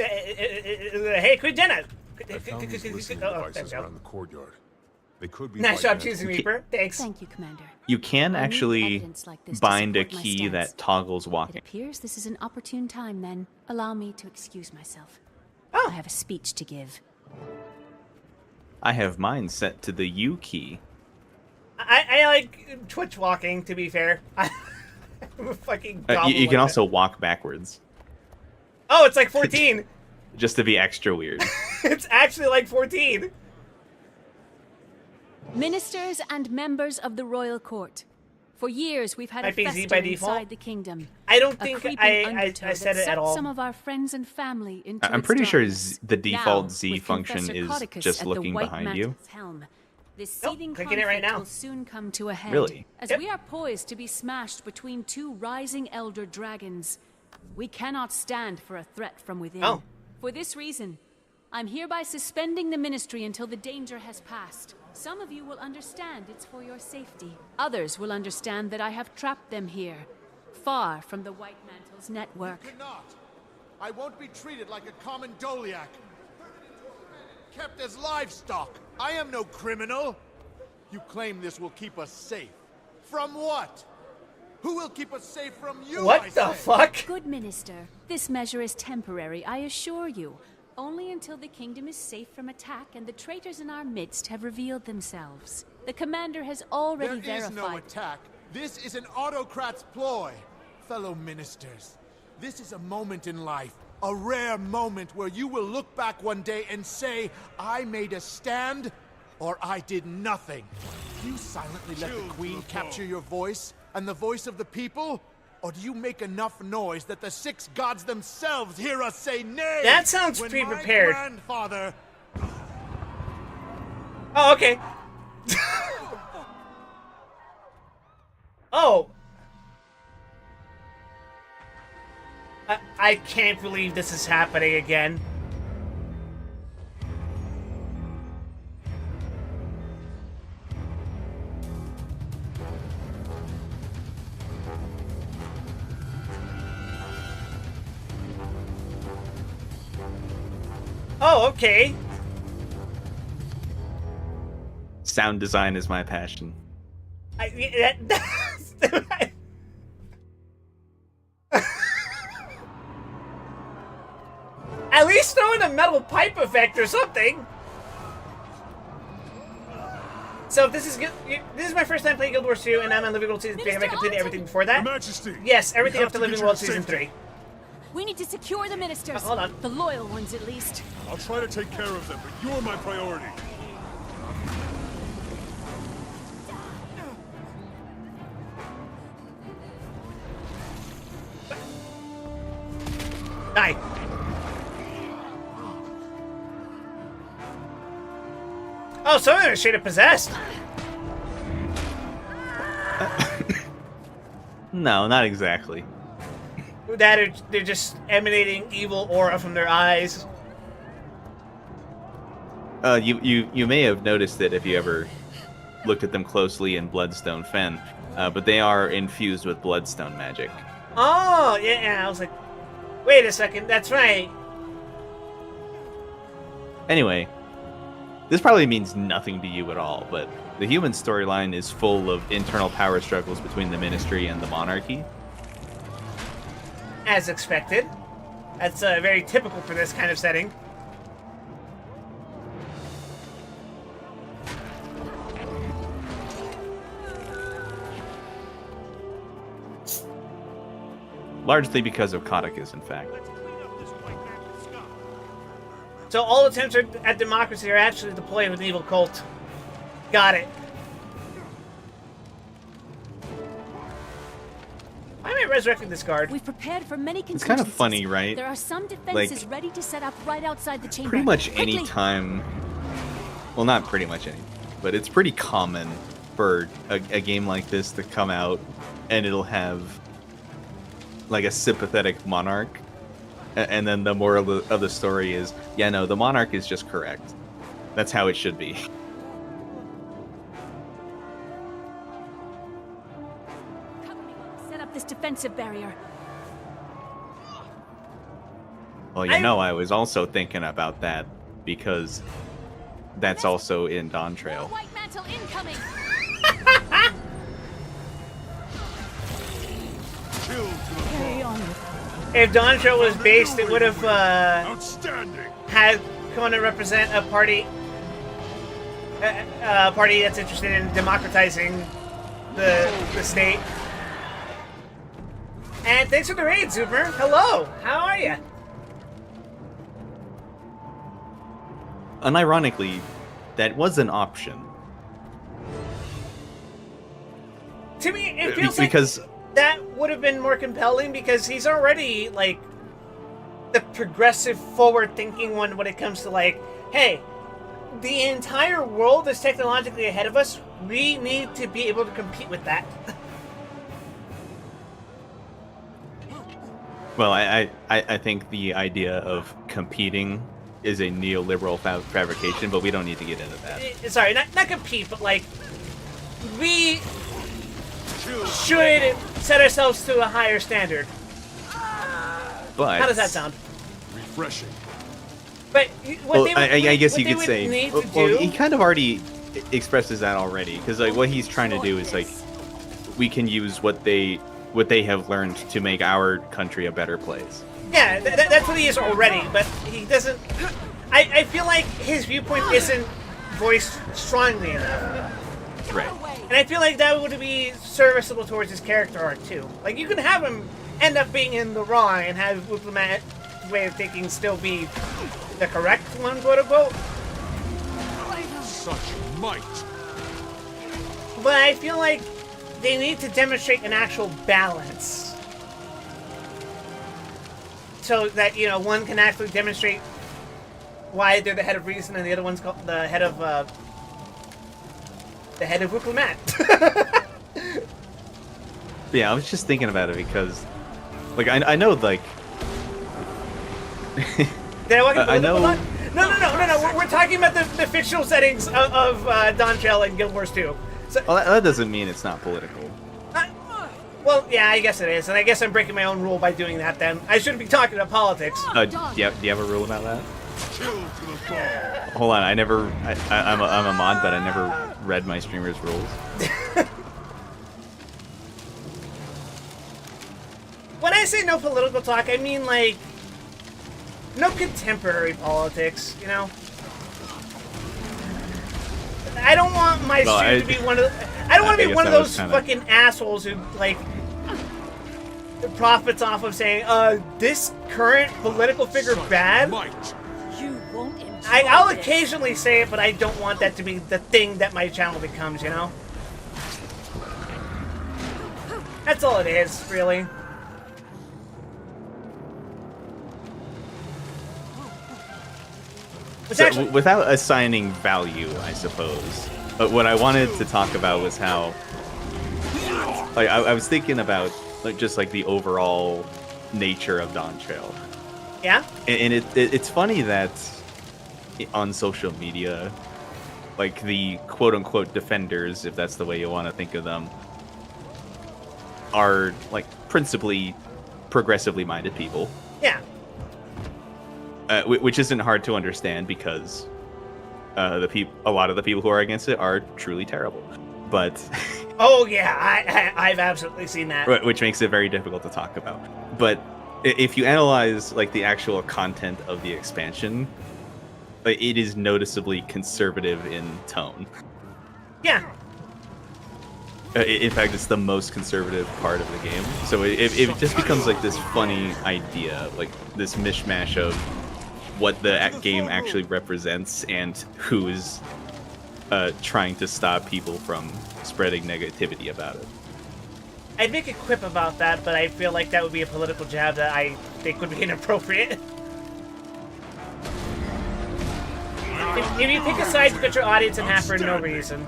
Hey, Queen Jenna! I found these listening Oh, there we devices go. around the courtyard. They could be Nice job vital. choosing Reaper. Thanks. Thank you, Commander. You can I need actually evidence like this to bind a support my key stance. that toggles It walking. appears this is an opportune time, then. Allow me to excuse myself. Oh. I have a speech to give. I have mine set to the U key. I like Twitch walking, to be fair. I'm a fucking You goblin can like also that. walk backwards, Oh, it's like 14. just to be extra weird. It's actually like 14. Ministers and members of the royal court. For years, we've had Might a be Z fester by default. inside the kingdom. I don't A think creeping I undertow said that it at sucked all. some of our friends and family into I'm its pretty sure darkness. the default Now, Z with function Confessor is Codicus just at the looking White behind you. Mantle's helm, this Nope, seething clicking it right conflict now. will soon come to a head. Really? As Yep. we are poised to be smashed between two rising elder dragons, we cannot stand for a threat from within. Oh. For this reason, I'm hereby suspending the ministry until the danger has passed. Some of you will understand it's for your safety. Others will understand that I have trapped them here, far from the White Mantle's network. Cannot. I won't be treated like a common Doliac. Kept as livestock. I am no criminal. You claim this will keep us safe. From what? Who will keep us safe from you, What I the say? fuck? Good minister, this measure is temporary, I assure you. Only until the kingdom is safe from attack and the traitors in our midst have revealed themselves. The commander has already There is verified. no attack. This is an autocrat's ploy. Fellow ministers, this is a moment in life, a rare moment where you will look back one day and say, I made a stand, or I did nothing. Do you silently let the Queen capture your voice, and the voice of the people? Or do you make enough noise that the six gods themselves hear us say nay? That sounds when pre-prepared. My grandfather... Oh, okay. Oh. I can't believe this is happening again. Oh, okay. Sound design is my passion. At least throw in a metal pipe effect or something. So if this is my first time playing Guild Wars 2, and I'm on Living World Season 3. Have I completed everything before that? Your Majesty! Yes, everything we up have to to Living get World you to Season safety. 3. We need to secure the ministers. Hold on. The loyal ones, at least. I'll try to take care of them, but you're my priority. Die. Oh, some of them are straight up possessed. No, not exactly. That they're just emanating evil aura from their eyes. You may have noticed it if you ever looked at them closely in Bloodstone Fen, but they are infused with Bloodstone magic. Oh, yeah, I was like, wait a second, that's right. Anyway, this probably means nothing to you at all, but the human storyline is full of internal power struggles between the Ministry and the Monarchy. As expected. That's very typical for this kind of setting. Largely because of Codicus, in fact. So all attempts at democracy are actually the ploy of an evil cult. Got it. Why am I resurrecting this guard? We've prepared for many It's kind of contingencies. funny, right? There are some defenses Like, ready to set up right outside the chamber. Pretty much Quickly. any time. Well, not pretty much any, but it's pretty common for a game like this to come out, and it'll have like a sympathetic monarch, and then the moral of the story is, yeah, no, the monarch is just correct. That's how it should be. Cover me while I set up this defensive barrier. Well, you know, I was also thinking about that because that's also in Dawn Trail. White mantle incoming. Carry on with If Dawn Trail was based, it would have Outstanding. had Kona represent a party that's interested in democratizing the state. And thanks for the raid, Super. Hello, how are you? Unironically, that was an option. To me, it feels because like that would have been more compelling because he's already like the progressive, forward-thinking one when it comes to like, hey, the entire world is technologically ahead of us. We need to be able to compete with that. Well, I think the idea of competing is a neoliberal fabrication, but we don't need to get into that. Sorry, not compete, but like we should set ourselves to a higher standard. But How does that sound? Refreshing. But well, I guess you could say. Need to Well, do, he kind of already expresses that already, because like what he's trying to do is like we can use what they have learned to make our country a better place. yeah, that's what he is already. But he doesn't. I feel like his viewpoint isn't voiced strongly enough. Right. And I feel like that would be serviceable towards his character arc too. Like you can have him end up being in the wrong and have Diplomat's way of thinking still be the correct one, quote unquote. Such might. But I feel like they need to demonstrate an actual balance. So that, you know, one can actually demonstrate why they're the head of reason and the other one's called the head of Diplomat. Yeah, I was just thinking about it because, like, I know, like, Did I walk I know. No. We're talking about the fictional settings of Dawn Trail and Guild Wars 2. So, well, that doesn't mean it's not political. well, yeah, I guess it is, and I guess I'm breaking my own rule by doing that. Then I shouldn't be talking about politics. Do you have a rule about that? Chill to the bone. Hold on, I'm a mod, but I never read my streamer's rules. When I say no political talk, I mean like no contemporary politics. You know, I don't want my stream to be one of. I don't want to be one of those fucking assholes who like profits off of saying, this current political figure bad. You won't enjoy I'll this. occasionally say it, but I don't want that to be the thing that my channel becomes, you know? That's all it is, really. So, without assigning value, I suppose. But what I wanted to talk about was how, like, I was thinking about like just like the overall nature of Dawn Trail. Yeah? And it's funny that on social media, like the quote-unquote defenders, if that's the way you want to think of them, are like principally progressively minded people. Yeah. Which isn't hard to understand because a lot of the people who are against it are truly terrible. But oh yeah, I've absolutely seen that. Which makes it very difficult to talk about. But if you analyze like the actual content of the expansion, it is noticeably conservative in tone. Yeah. In fact, it's the most conservative part of the game. So it just becomes like this funny idea, like this mishmash of what the game actually represents and who's trying to stop people from spreading negativity about it. I'd make a quip about that, but I feel like that would be a political jab that I think would be inappropriate. If you pick a side to put your audience in half for no reason.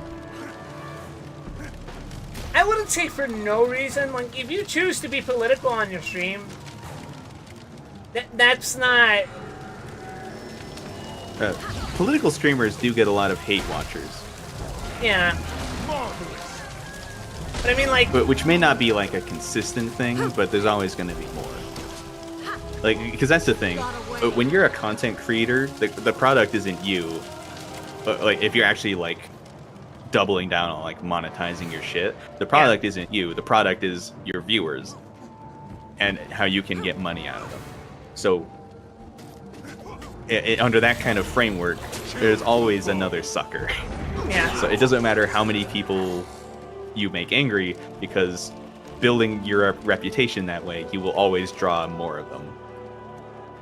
I wouldn't say for no reason. Like, if you choose to be political on your stream, that's not... Political streamers do get a lot of hate watchers. Yeah. But I mean, like... Which may not be, like, a consistent thing, but there's always going to be more. Like, because that's the thing. When you're a content creator, the product isn't you. Like, if you're actually, like, doubling down on, like, monetizing your shit, the product isn't you. The product is your viewers. And how you can get money out of them. So, under that kind of framework, there's always another sucker. Yeah. So it doesn't matter how many people you make angry, because building your reputation that way, you will always draw more of them.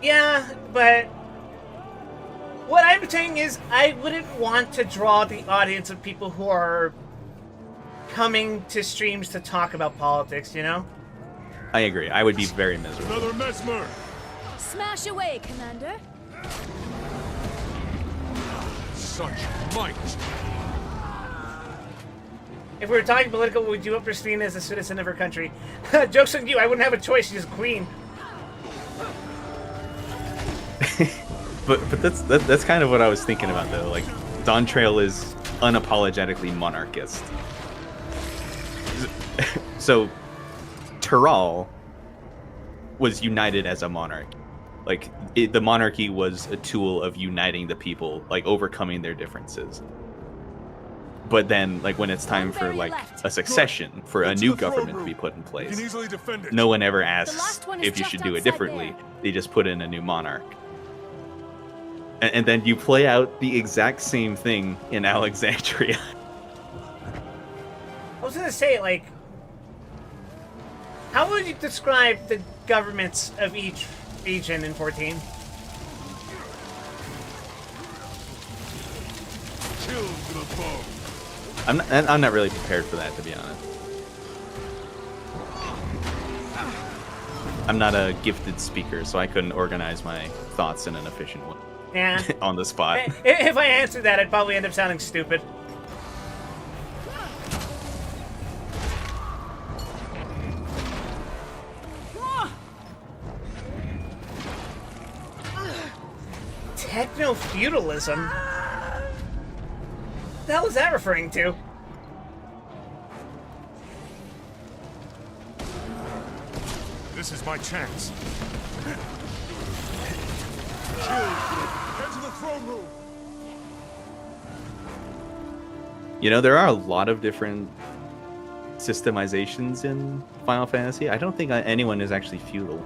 Yeah, but what I'm saying is I wouldn't want to draw the audience of people who are coming to streams to talk about politics, you know? I agree. I would be very miserable. Another mesmer! Smash away, Commander. Such might! If we were talking political, would you up Christine as a citizen of her country? Joke's on you, I wouldn't have a choice, she's queen. but that's kind of what I was thinking about, though. Like, Dawn Trail is unapologetically monarchist. So, Tural was united as a monarch. Like, the monarchy was a tool of uniting the people, like, overcoming their differences. But then, like, when it's time for, like, a succession, for a new government to be put in place, no one ever asks if you should do it differently. They just put in a new monarch. And then you play out the exact same thing in Alexandria. I was gonna say, like, how would you describe the governments of each region in 14? I'm not really prepared for that, to be honest. I'm not a gifted speaker, so I couldn't organize my thoughts in an efficient way. Yeah. On the spot. If I answered that, I'd probably end up sounding stupid. Techno-feudalism? What the hell is that referring to? This is my chance. Head to the throne room. You know, there are a lot of different systemizations in Final Fantasy. I don't think anyone is actually feudal.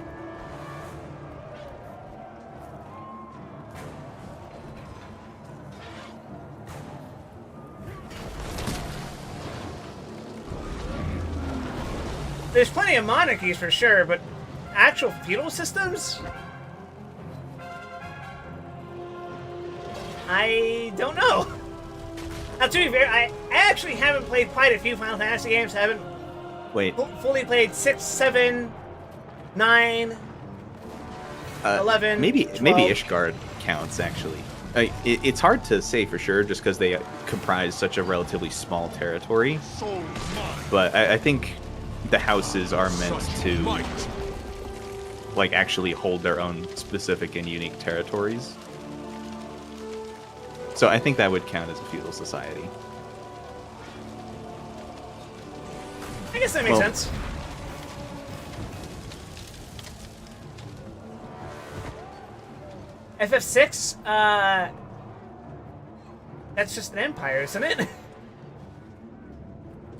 There's plenty of monarchies for sure, but actual feudal systems? I don't know. Now, to be fair, I actually haven't played quite a few Final Fantasy games. I haven't fully played 6, 7, 9, 11, maybe 12. Maybe Ishgard counts, actually. It's hard to say for sure, just because they comprise such a relatively small territory. But I think the houses are meant to, like, actually hold their own specific and unique territories. So I think that would count as a feudal society. I guess that makes sense. FF6, that's just an empire, isn't it? This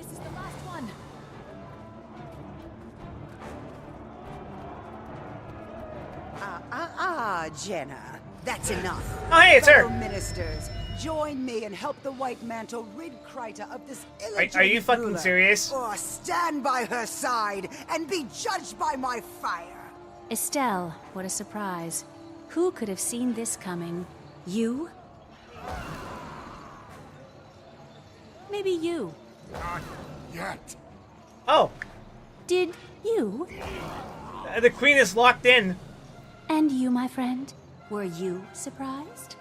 is the last one. Jenna. That's enough. Oh, hey, it's her. Fellow ministers, join me and help the White Mantle rid Kryta of this illegitimate Are you fucking ruler, serious? Or stand by her side and be judged by my fire. Estelle, what a surprise. Who could have seen this coming? You? Maybe you. Not yet. Oh, Did you? the queen is locked in. And you, my friend? Were you surprised?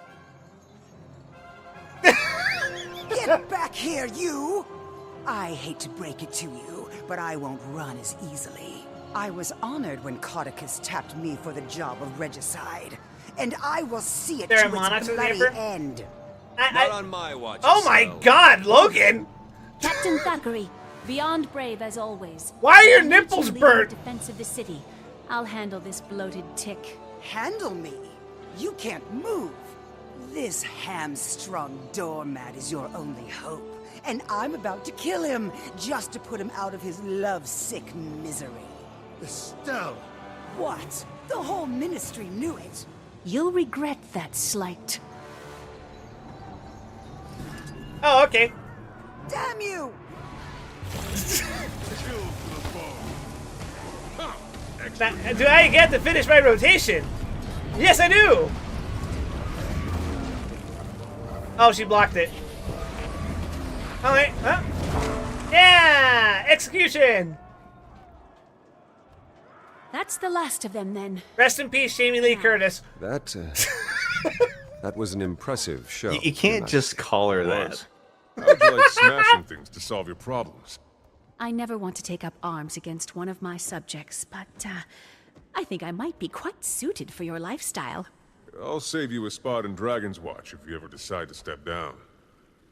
Get back here, you! I hate to break it to you, but I won't run as easily. I was honored when Codicus tapped me for the job of regicide, and I will see it There are to its monarchs in the bloody Emperor? end. Not on my watch. Oh my so. God, Logan! Captain Thackeray, beyond brave as always. Why are your I need nipples you leading burnt? the defense of the city. I'll handle this bloated tick. Handle me? You can't move. This hamstrung doormat is your only hope, and I'm about to kill him just to put him out of his lovesick misery. Estelle! What? The whole ministry knew it. You'll regret that slight. Oh, okay. Damn you! Now, do I get to finish my rotation? Yes, I do! Oh, she blocked it. Alright, huh? Yeah! Execution! That's the last of them, then. Rest in peace, Jamie Lee Curtis. That, that was an impressive show. You can't just call her that. How'd you like smashing things to solve your problems? I never want to take up arms against one of my subjects, but I think I might be quite suited for your lifestyle. I'll save you a spot in Dragon's Watch if you ever decide to step down.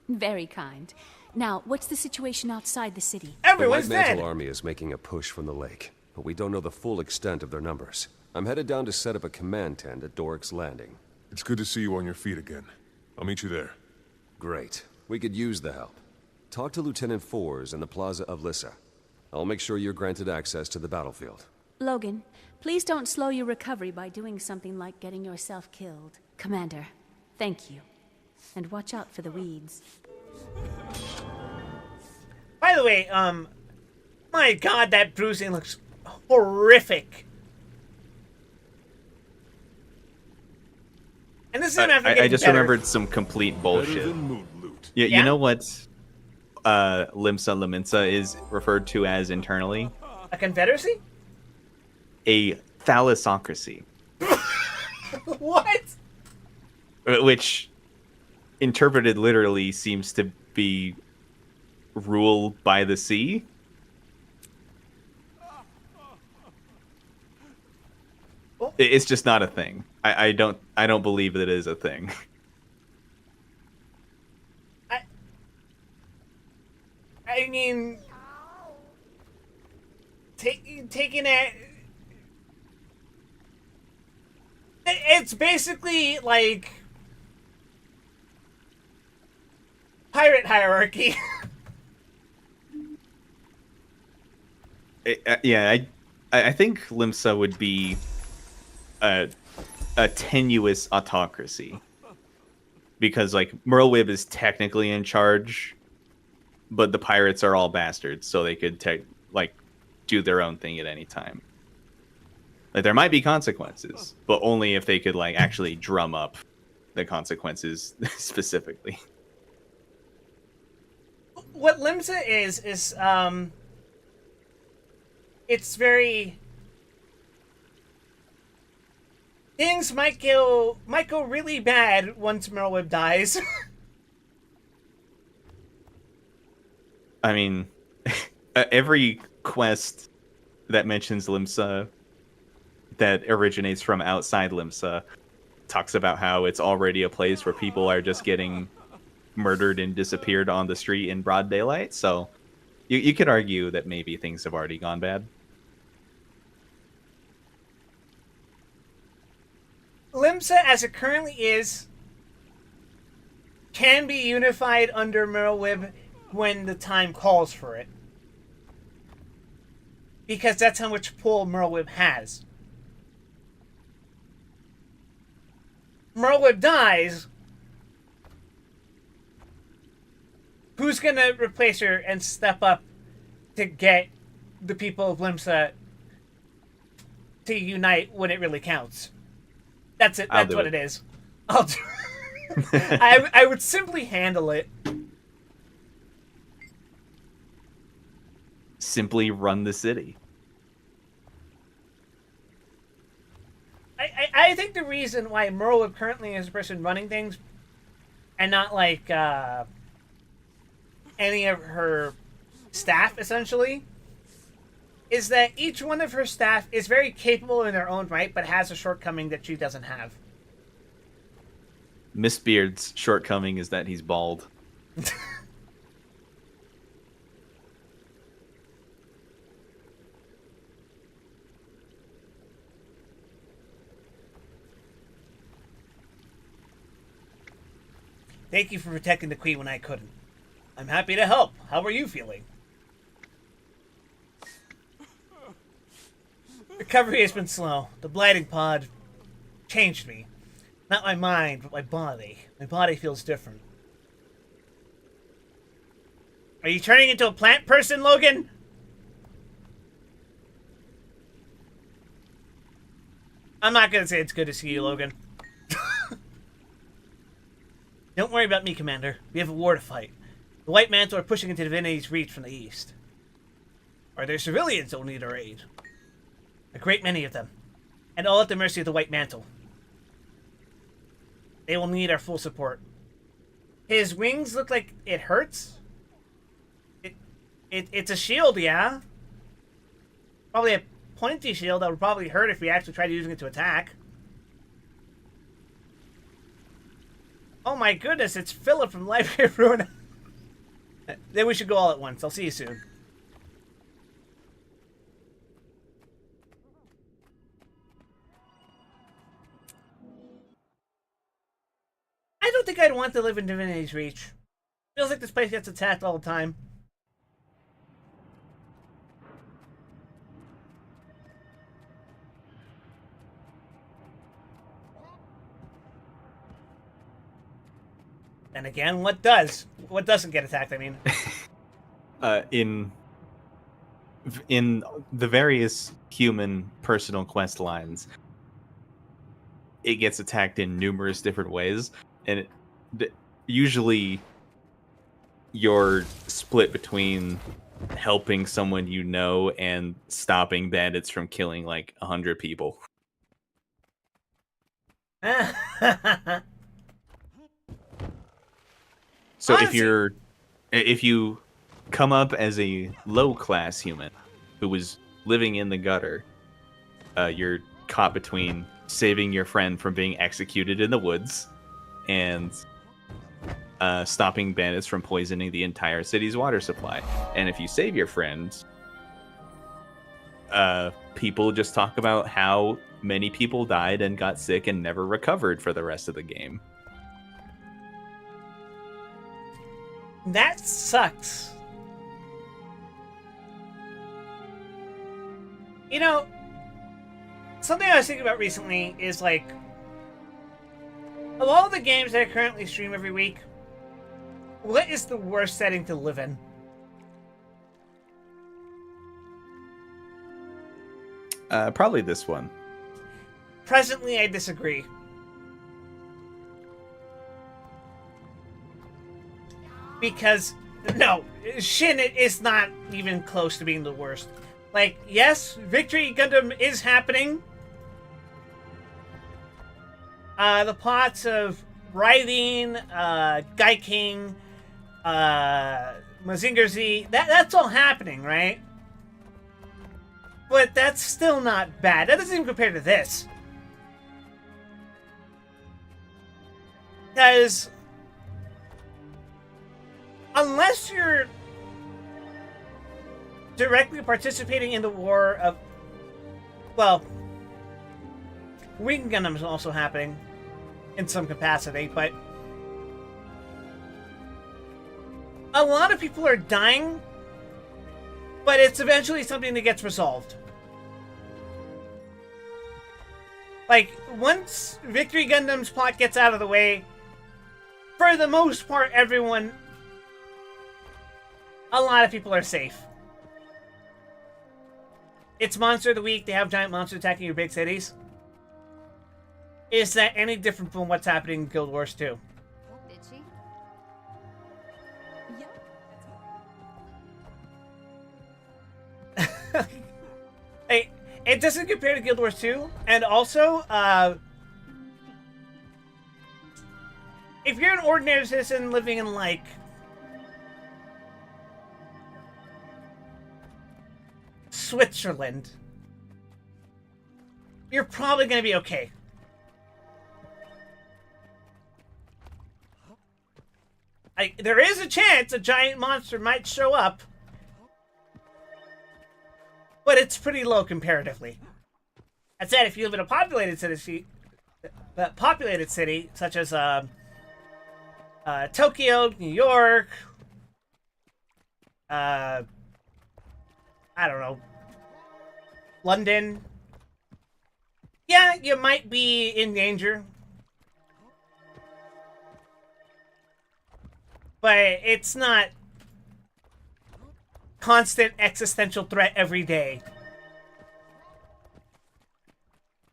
Very kind. Now, what's the situation outside the city? Everyone's the White dead! Mantle Army is making a push from the lake, but we don't know the full extent of their numbers. I'm headed down to set up a command tent at Doric's Landing. It's good to see you on your feet again. I'll meet you there. Great. We could use the help. Talk to Lieutenant Fours in the Plaza of Lissa. I'll make sure you're granted access to the battlefield. Logan, please don't slow your recovery by doing something like getting yourself killed. Commander, thank you. And watch out for the weeds. By the way, my God, that bruising looks horrific. And this is after I getting just better. remembered some complete bullshit. Yeah, Yeah? you know what Limsa Laminsa is referred to as internally? A confederacy? A thalassocracy. What? Which, interpreted literally, seems to be ruled by the sea. It's just not a thing. I don't believe that it is a thing. I mean, taking it. It's basically like pirate hierarchy. Yeah, I think Limsa would be a tenuous autocracy, because like Merlwyb is technically in charge, but the pirates are all bastards, so they could do their own thing at any time. Like there might be consequences, but only if they could like actually drum up the consequences specifically. What Limsa is it's very. Things might go really bad once Merlwyb dies. I mean, every quest that mentions Limsa that originates from outside Limsa talks about how it's already a place where people are just getting murdered and disappeared on the street in broad daylight. So you could argue that maybe things have already gone bad. Limsa, as it currently is, can be unified under Merlwyb when the time calls for it. Because that's how much pull Merlwyb has. Merlwyb dies, who's gonna replace her and step up to get the people of Limsa to unite when it really counts? That's it. I'll That's do what it. it is. I'll do. I would simply handle it. Simply run the city. I think the reason why Merle currently is the person running things, and not like any of her staff, essentially, is that each one of her staff is very capable in their own right, but has a shortcoming that she doesn't have. Miss Beard's shortcoming is that he's bald. Thank you for protecting the queen when I couldn't. I'm happy to help. How are you feeling? Recovery has been slow. The blighting pod changed me. Not my mind, but my body. My body feels different. Are you turning into a plant person, Logan? I'm not gonna say it's good to see you, Logan. Don't worry about me, Commander. We have a war to fight. The White Mantle are pushing into Divinity's Reach from the east. Are there civilians that will need our aid? A great many of them. And all at the mercy of the White Mantle. They will need our full support. His wings look like it hurts? It's a shield, yeah? Probably a pointy shield that would probably hurt if we actually tried using it to attack. Oh my goodness, it's Philip from Library of Ruin. Then we should go all at once. I'll see you soon. I don't think I'd want to live in Divinity's Reach. Feels like this place gets attacked all the time. And again, what does? What doesn't get attacked, I mean? In the various human personal quest lines, it gets attacked in numerous different ways, and usually you're split between helping someone you know and stopping bandits from killing like 100 people. So Honestly, if you come up as a low class human who was living in the gutter, you're caught between saving your friend from being executed in the woods and stopping bandits from poisoning the entire city's water supply. And if you save your friend, people just talk about how many people died and got sick and never recovered for the rest of the game. that sucks. You know, something I was thinking about recently is like, of all the games that I currently stream every week, what is the worst setting to live in? Probably this one. Presently, I disagree. Because, no, Shin is not even close to being the worst. Like, yes, Victory Gundam is happening. The plots of Writhing, Gaiking, Mazinger Z, that's all happening, right? But that's still not bad. That doesn't even compare to this. Because unless you're directly participating in the war of, well, Wing Gundam is also happening in some capacity, but a lot of people are dying, but it's eventually something that gets resolved. Like, once Victory Gundam's plot gets out of the way, for the most part, everyone, a lot of people are safe. It's Monster of the Week, they have giant monsters attacking your big cities. Is that any different from what's happening in Guild Wars 2? Did she? Hey, it doesn't compare to Guild Wars 2, and also, if you're an ordinary citizen living in, like, Switzerland, you're probably gonna be okay. There is a chance a giant monster might show up, but it's pretty low comparatively. That said, if you live in a populated city such as Tokyo, New York, I don't know, London, yeah, you might be in danger. But it's not constant existential threat every day.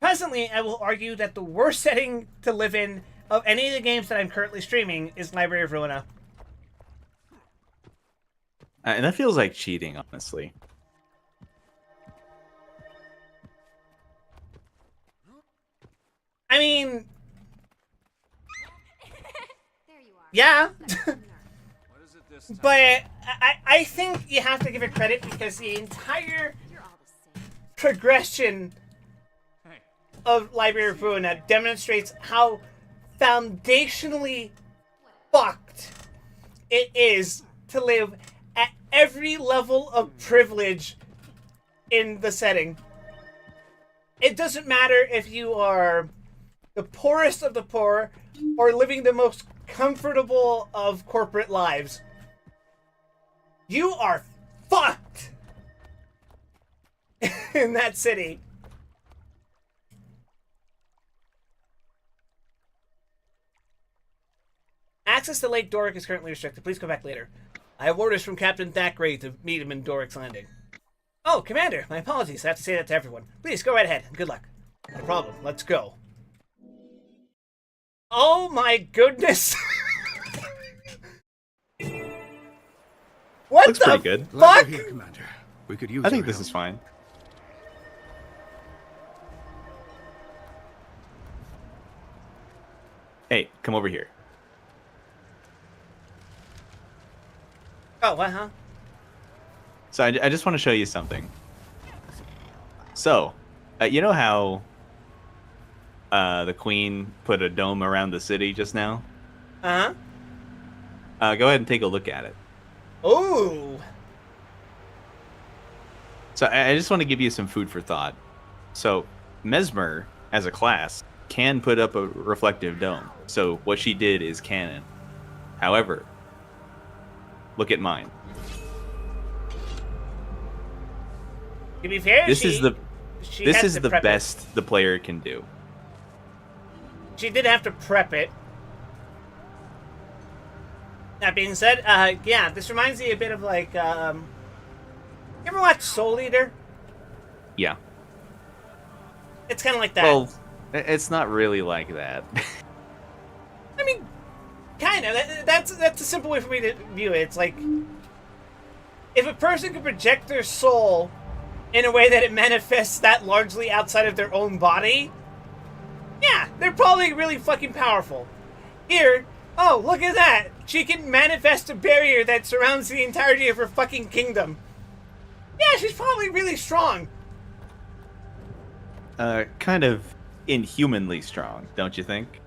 Presently, I will argue that the worst setting to live in of any of the games that I'm currently streaming is Library of Ruina. And that feels like cheating, honestly. I mean, yeah. But I think you have to give it credit because the entire progression of Library of Ruina demonstrates how foundationally fucked it is to live at every level of privilege in the setting. It doesn't matter if you are the poorest of the poor or living the most comfortable of corporate lives. You are fucked in that city. Access to Lake Doric is currently restricted. Please come back later. I have orders from Captain Thackeray to meet him in Doric's Landing. Oh, Commander, my apologies. I have to say that to everyone. Please, go right ahead. Good luck. No problem. Let's go. Oh my goodness. What Looks the pretty good. fuck? Here, Commander. We could use I think your this is fine. Hey, come over here. Oh, what, huh? So I just want to show you something. So, you know how the Queen put a dome around the city just now? Uh-huh. Go ahead and take a look at it. Ooh. So I just want to give you some food for thought. So Mesmer, as a class, can put up a reflective dome. So what she did is canon. However, look at mine. To be fair, This she is the prep it. best the player can do. She did have to prep it. That being said, yeah, this reminds me a bit of like, you ever watch Soul Eater? Yeah. It's kind of like that. Well, it's not really like that. I mean, kind of. That's a simple way for me to view it. It's like, if a person could project their soul in a way that it manifests that largely outside of their own body, yeah, they're probably really fucking powerful. Here, oh, look at that. She can manifest a barrier that surrounds the entirety of her fucking kingdom. Yeah, she's probably really strong. Kind of inhumanly strong, don't you think?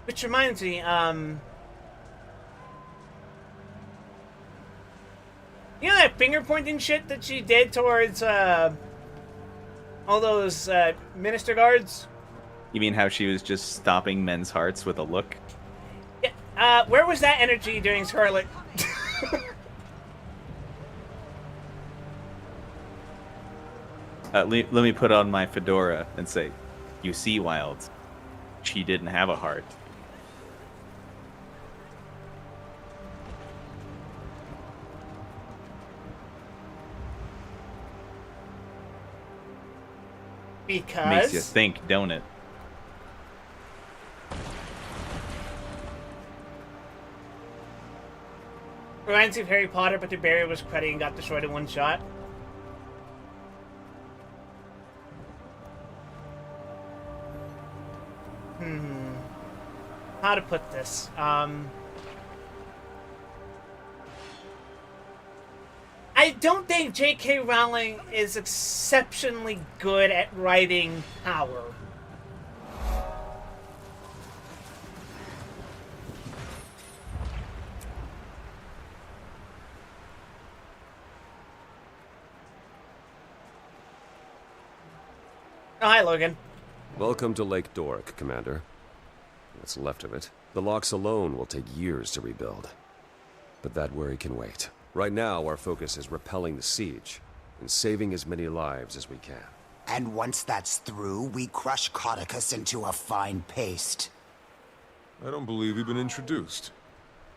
Which reminds me, you know that finger pointing shit that she did towards, all those, minister guards? You mean how she was just stopping men's hearts with a look? Yeah, where was that energy during Scarlet? Let me put on my fedora and say, you see, Wilds, she didn't have a heart. Because? Makes you think, don't it? Reminds you of Harry Potter, but the barrier was cruddy and got destroyed in one shot. How to put this? I don't think J.K. Rowling is exceptionally good at writing power. Oh, hi, Logan. Welcome to Lake Doric, Commander. What's left of it. The locks alone will take years to rebuild. But that worry can wait. Right now, our focus is repelling the siege and saving as many lives as we can. And once that's through, we crush Codicus into a fine paste. I don't believe you've been introduced.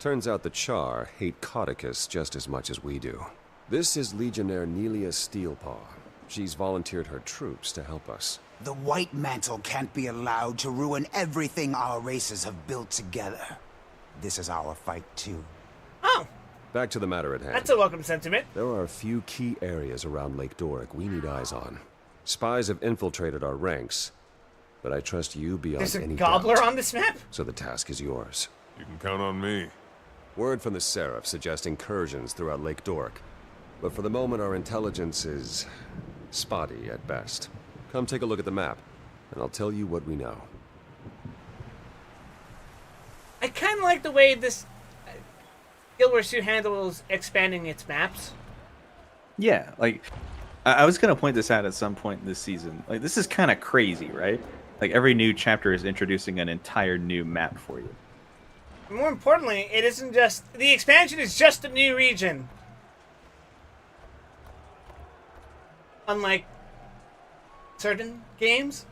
Turns out the Char hate Codicus just as much as we do. This is Legionnaire Nelia Steelpaw. She's volunteered her troops to help us. The White Mantle can't be allowed to ruin everything our races have built together. This is our fight, too. Oh! Back to the matter at hand. That's a welcome sentiment. There are a few key areas around Lake Doric we need eyes on. Spies have infiltrated our ranks, but I trust you beyond There's a any gobbler doubt. on this map? So the task is yours. You can count on me. Word from the Seraph suggests incursions throughout Lake Doric. But for the moment, our intelligence is spotty at best. Come take a look at the map, and I'll tell you what we know. I kind of like the way this Guild Wars 2 handles expanding its maps. Yeah, like, I was going to point this out at some point in this season. Like, this is kind of crazy, right? Like, every new chapter is introducing an entire new map for you. More importantly, it isn't just... The expansion is just a new region. Unlike certain games.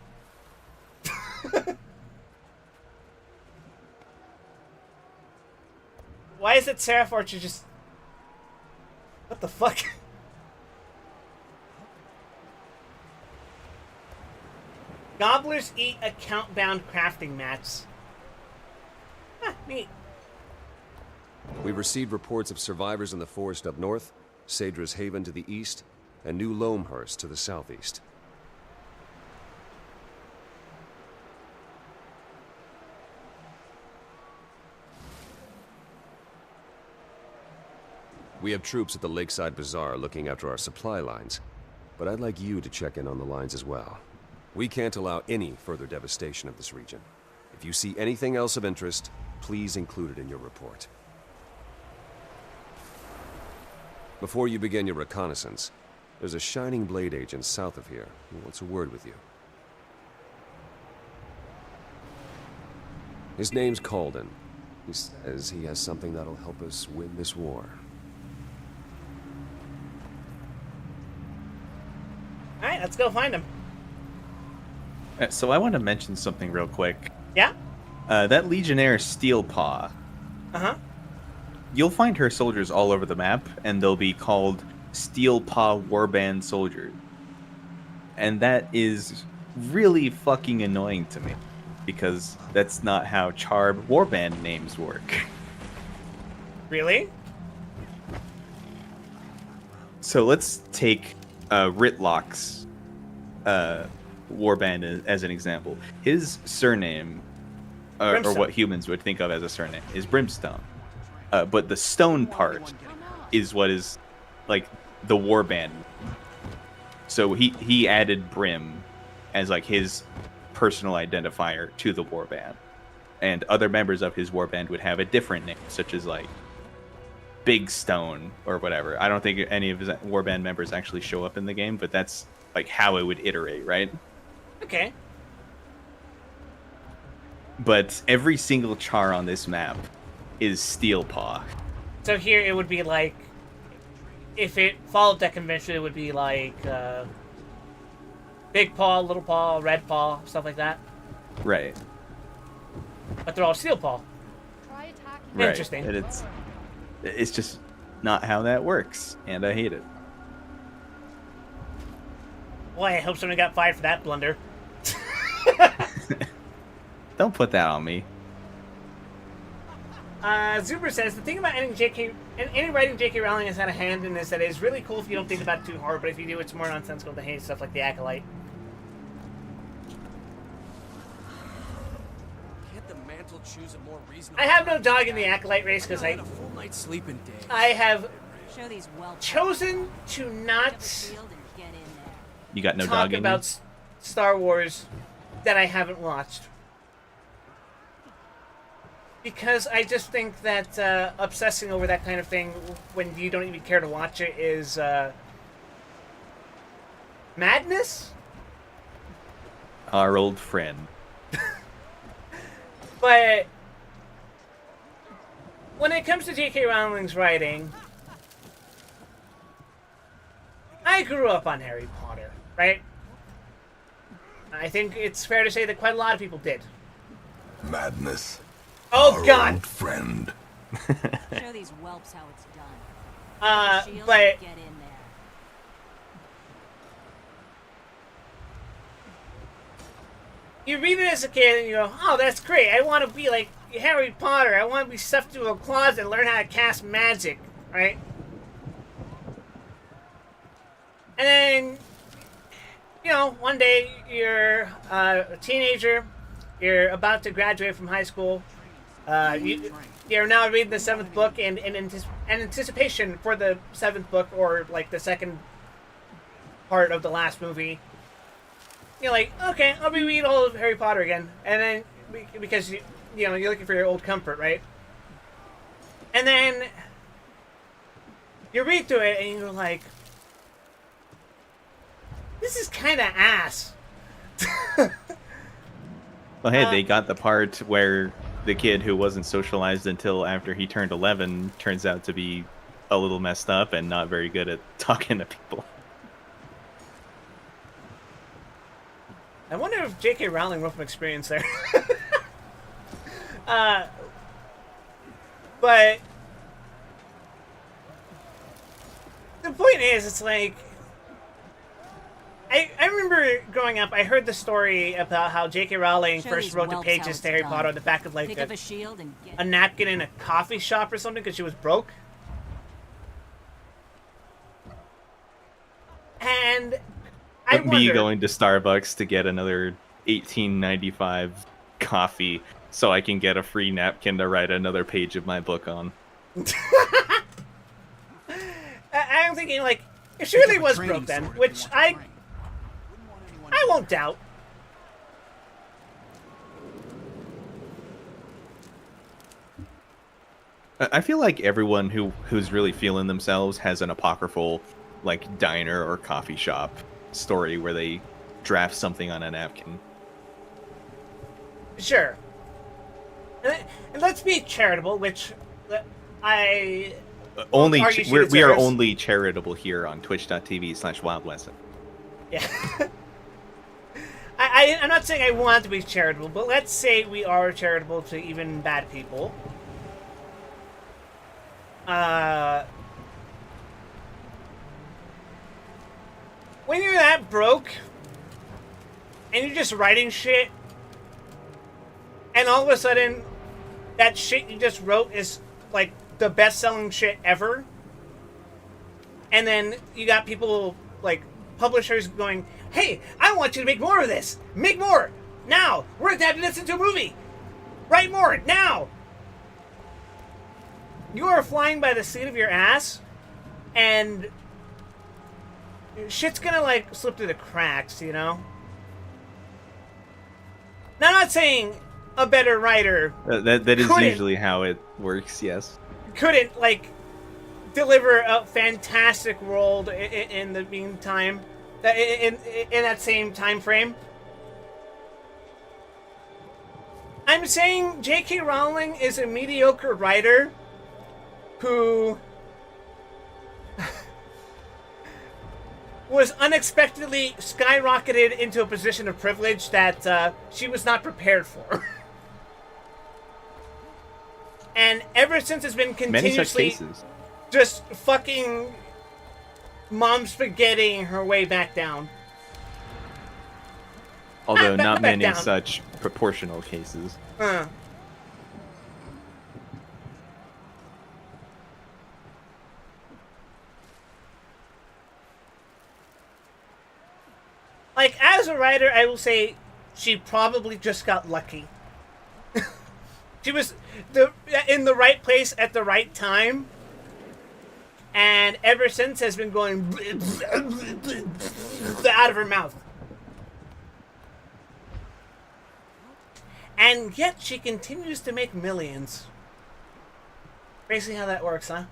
Why is it Seraph Archer just... What the fuck? Gobblers eat account-bound crafting mats. Huh, neat. We've received reports of survivors in the forest up north, Sadra's Haven to the east, and New Loamhurst to the southeast. We have troops at the Lakeside Bazaar looking after our supply lines, but I'd like you to check in on the lines as well. We can't allow any further devastation of this region. If you see anything else of interest, please include it in your report. Before you begin your reconnaissance, there's a Shining Blade agent south of here who wants a word with you. His name's Calden. He says he has something that'll help us win this war. Alright, let's go find him. So I want to mention something real quick. Yeah? That Legionnaire Steelpaw. Uh-huh. You'll find her soldiers all over the map, and they'll be called Steelpaw Warband soldiers. And that is really fucking annoying to me, because that's not how Charb Warband names work. Really? So let's take Ritlock's Warband as an example. His surname, or what humans would think of as a surname, is Brimstone. But the stone part is what is like the Warband. So he added Brim as like his personal identifier to the Warband. And other members of his Warband would have a different name, such as like Big Stone or whatever. I don't think any of his Warband members actually show up in the game, but that's like how it would iterate, right? Okay. But every single char on this map is Steelpaw. So here it would be like, if it followed that convention, it would be like Big Paw, Little Paw, Red Paw, stuff like that. Right. But they're all Steel Paw. Right. Interesting. And it's just not how that works, and I hate it. Boy, I hope someone got fired for that blunder. Don't put that on me. Zuber says, the thing about any writing J.K. Rowling has had a hand in is that it's really cool if you don't think about it too hard, but if you do, it's more nonsensical to hate stuff like The Acolyte. Can't the mantle choose a more reasonable... I have no dog in the Acolyte race because a full night's sleep in day. I have chosen to not You got no talk dog in about you? Star Wars that I haven't watched. Because I just think that obsessing over that kind of thing when you don't even care to watch it is madness. Our old friend. But when it comes to J.K. Rowling's writing, I grew up on Harry Potter, right? I think it's fair to say that quite a lot of people did. Madness. Oh, Our God! old friend. Show these whelps how it's done. But... Get in there. You read it as a kid and you go, oh, that's great. I want to be like Harry Potter. I want to be stuffed into a closet and learn how to cast magic, right? And then, you know, one day you're a teenager. You're about to graduate from high school. You're now reading the 7th book and in anticipation for the 7th book, or like the second part of the last movie. You're like, okay, I'll be reading all of Harry Potter again, and then because you know you're looking for your old comfort, right? And then you read through it and you're like, this is kind of ass. Well, hey, they got the part where the kid who wasn't socialized until after he turned 11 turns out to be a little messed up and not very good at talking to people. I wonder if J.K. Rowling wrote from experience there. But the point is, it's like, I remember growing up, I heard the story about how J.K. Rowling first wrote the pages to Harry Potter on the back of like a napkin in a coffee shop or something because she was broke. And I Me wondered, going to Starbucks to get another $18.95 coffee so I can get a free napkin to write another page of my book on. I'm thinking, like, if she really was broke then, which I won't doubt. I feel like everyone who's really feeling themselves has an apocryphal, like, diner or coffee shop story where they draft something on a napkin. Sure. And let's be charitable, which I Only argue she we are deserves. only charitable here on twitch.tv/wildwest. Yeah. I'm not saying I want to be charitable, but let's say we are charitable to even bad people. When you're that broke, and you're just writing shit, and all of a sudden, that shit you just wrote is, like, the best-selling shit ever, and then you got people, like, publishers going, hey, I want you to make more of this! Make more! Now! We're adapting this into a movie! Write more! Now! You are flying by the seat of your ass, and shit's gonna, like, slip through the cracks, you know? Now, I'm not saying a better writer That is usually how it works, yes. couldn't, like, deliver a fantastic world in the meantime, in that same time frame. I'm saying J.K. Rowling is a mediocre writer who was unexpectedly skyrocketed into a position of privilege that she was not prepared for. And ever since it's been Many such continuously cases. just fucking mom spaghettiing her way back down. Although Back- not back many down. such proportional cases. Like, as a writer, I will say she probably just got lucky. She was in the right place at the right time, and ever since has been going out of her mouth. And yet she continues to make millions. Crazy how that works, huh?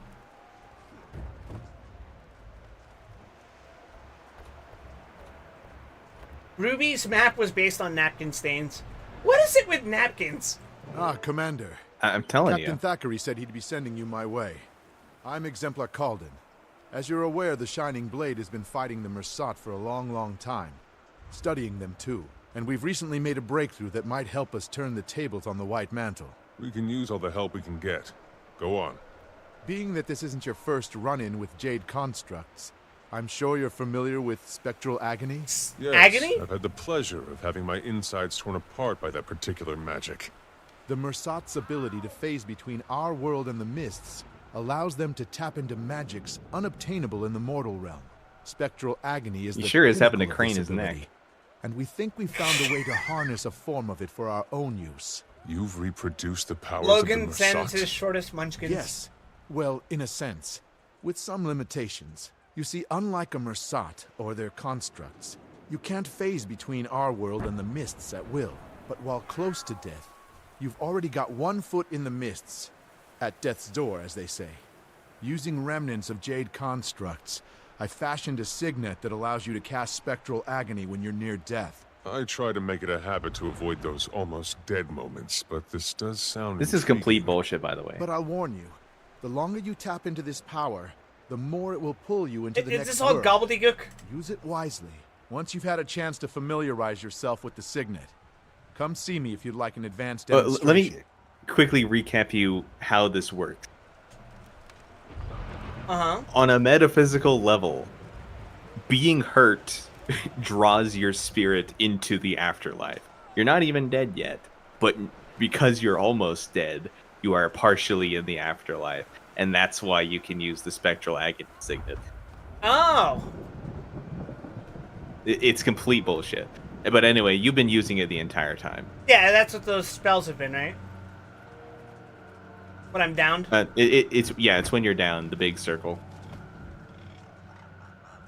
Ruby's map was based on napkin stains. What is it with napkins? Ah, Commander. I'm telling Captain you. Thackeray said he'd be sending you my way. I'm Exemplar Calden. As you're aware, the Shining Blade has been fighting the Mersat for a long, long time. Studying them, too. And we've recently made a breakthrough that might help us turn the tables on the White Mantle. We can use all the help we can get. Go on. Being that this isn't your first run-in with Jade constructs, I'm sure you're familiar with Spectral Agony? Yes, Agony? I've had the pleasure of having my insides torn apart by that particular magic. The Mersat's ability to phase between our world and the Mists allows them to tap into magics unobtainable in the mortal realm. Spectral Agony is He the sure is having to pinnacle of crane this his ability, neck. and we think we've found a way to harness a form of it for our own use. You've reproduced the powers Logan of the sends Mersat. his shortest munchkins. Yes. Well, in a sense. With some limitations. You see, unlike a Mersat or their constructs, you can't phase between our world and the Mists at will. But while close to death, you've already got one foot in the Mists. At death's door, as they say. Using remnants of Jade constructs, I fashioned a signet that allows you to cast Spectral Agony when you're near death. I try to make it a habit to avoid those almost dead moments, but this does sound This is intriguing. complete bullshit, by the way. But I'll warn you, the longer you tap into this power, the more it will pull you into the Is next this all world. gobbledygook? Use it wisely, once you've had a chance to familiarize yourself with the signet. Come see me if you'd like an advanced demonstration. Let me quickly recap you how this works. On a metaphysical level, being hurt draws your spirit into the afterlife. You're not even dead yet, but because you're almost dead, you are partially in the afterlife, and that's why you can use the Spectral Agony signet. Oh! It's complete bullshit. But anyway, you've been using it the entire time. Yeah, that's what those spells have been, right? When I'm downed? It's when you're down, the big circle.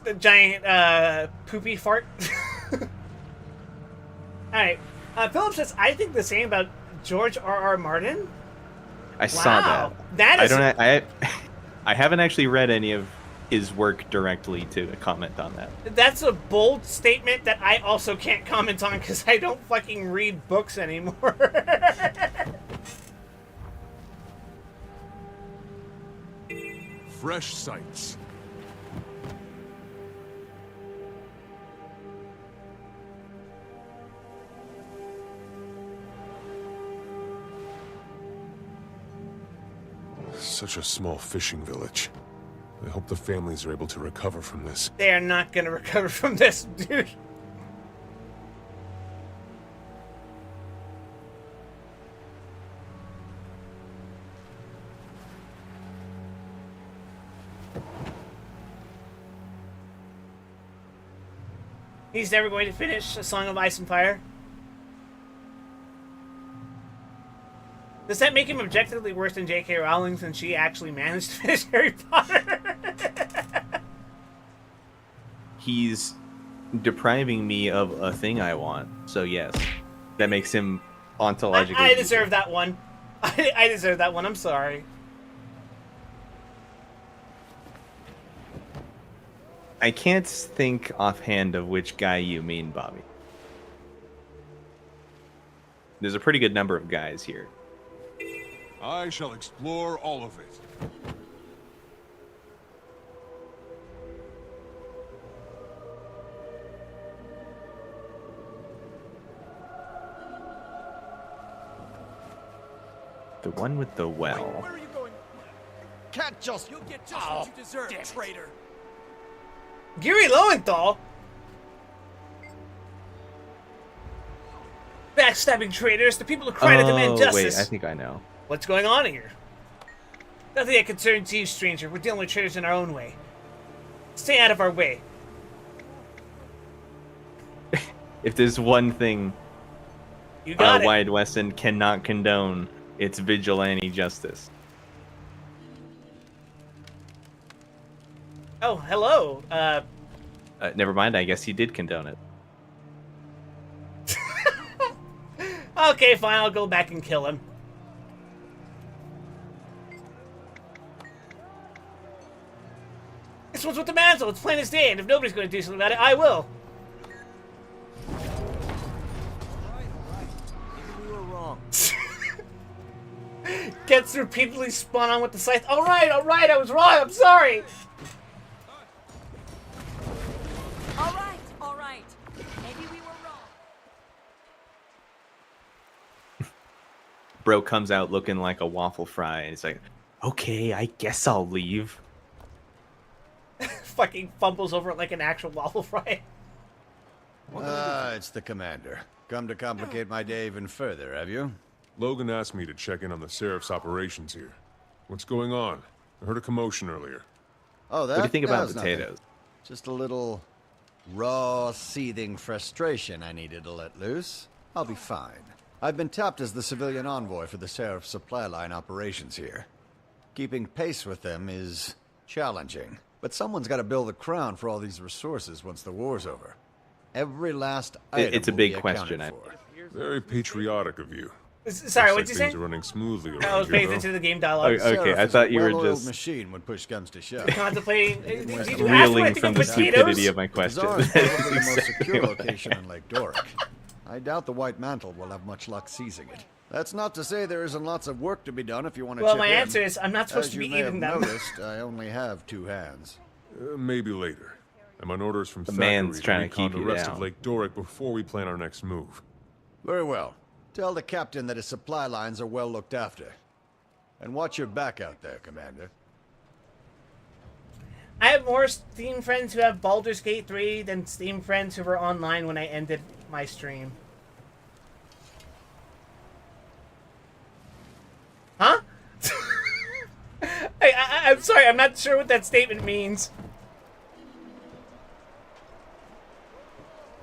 The giant, poopy fart. Alright. Philip says, I think the same about George R.R. Martin. I saw Wow, that. that is- I haven't actually read any of his work directly to comment on that. That's a bold statement that I also can't comment on because I don't fucking read books anymore. Fresh sights. Such a small fishing village. I hope the families are able to recover from this. They are not going to recover from this, dude. He's never going to finish A Song of Ice and Fire. Does that make him objectively worse than J.K. Rowling since she actually managed to finish Harry Potter? He's depriving me of a thing I want. So yes, that makes him ontologically. I deserve that one. I deserve that one. I'm sorry. I can't think offhand of which guy you mean, Bobby. There's a pretty good number of guys here. I shall explore all of it. The one with the well. Where are you going? Can't just... You'll get just what you deserve, traitor. Gary Lowenthal? backstabbing traitors, the people who cry to demand justice. Wait, I think I know. What's going on here? Nothing that concerns you, stranger. We're dealing with traitors in our own way. Stay out of our way. If there's one thing You got it. Wyatt Weston cannot condone, it's vigilante justice. Oh, hello. Never mind, I guess he did condone it. Okay, fine. I'll go back and kill him. This one's with the mantle. It's plain as day, and if nobody's going to do something about it, I will. Maybe we were wrong. Gets repeatedly spun on with the scythe. All right, I was wrong. I'm sorry. All right. Maybe we were wrong. Bro comes out looking like a waffle fry, and he's like, okay, I guess I'll leave. Fucking fumbles over it like an actual waffle fry. It's the commander. Come to complicate my day even further, have you? Logan asked me to check in on the Seraph's operations here. What's going on? I heard a commotion earlier. Oh, that? What do you think about was nothing. potatoes? Just a little raw, seething frustration I needed to let loose. I'll be fine. I've been tapped as the civilian envoy for the Seraph supply line operations here. Keeping pace with them is challenging, but someone's got to build the crown for all these resources once the war's over. Every last item It's a will big be question. accounted for. Very patriotic of you. Sorry, Looks what'd you like say? things are running smoothly around I was here, paying though. attention to the game dialogue. Okay, I thought you were just machine when push comes to shove. Contemplating. Did you ask me reeling what I from think the of potatoes? stupidity of my question. Bazaar is probably the most secure location in Lake Doric. I doubt the White Mantle will have much luck seizing it. That's not to say there isn't lots of work to be done if you want to Well, chip my in. answer is I'm not supposed As to be you may have eating them. noticed, I only have 2 hands. Maybe later. I'm on orders from The Thackeray man's trying to recon keep the you rest down. of Lake Doric before we plan our next move. Very well. Tell the captain that his supply lines are well looked after. And watch your back out there, Commander. I have more Steam friends who have Baldur's Gate 3 than Steam friends who were online when I ended my stream. Huh? I'm sorry, I'm not sure what that statement means.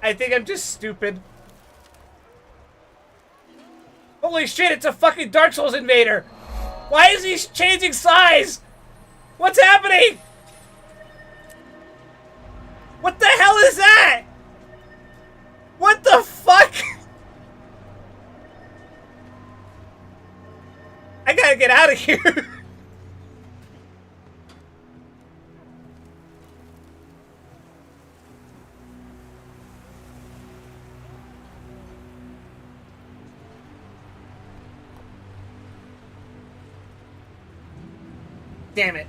I think I'm just stupid. Holy shit, it's a fucking Dark Souls invader! Why is he changing size? What's happening? What the hell is that? What the fuck? I gotta get out of here. Damn it.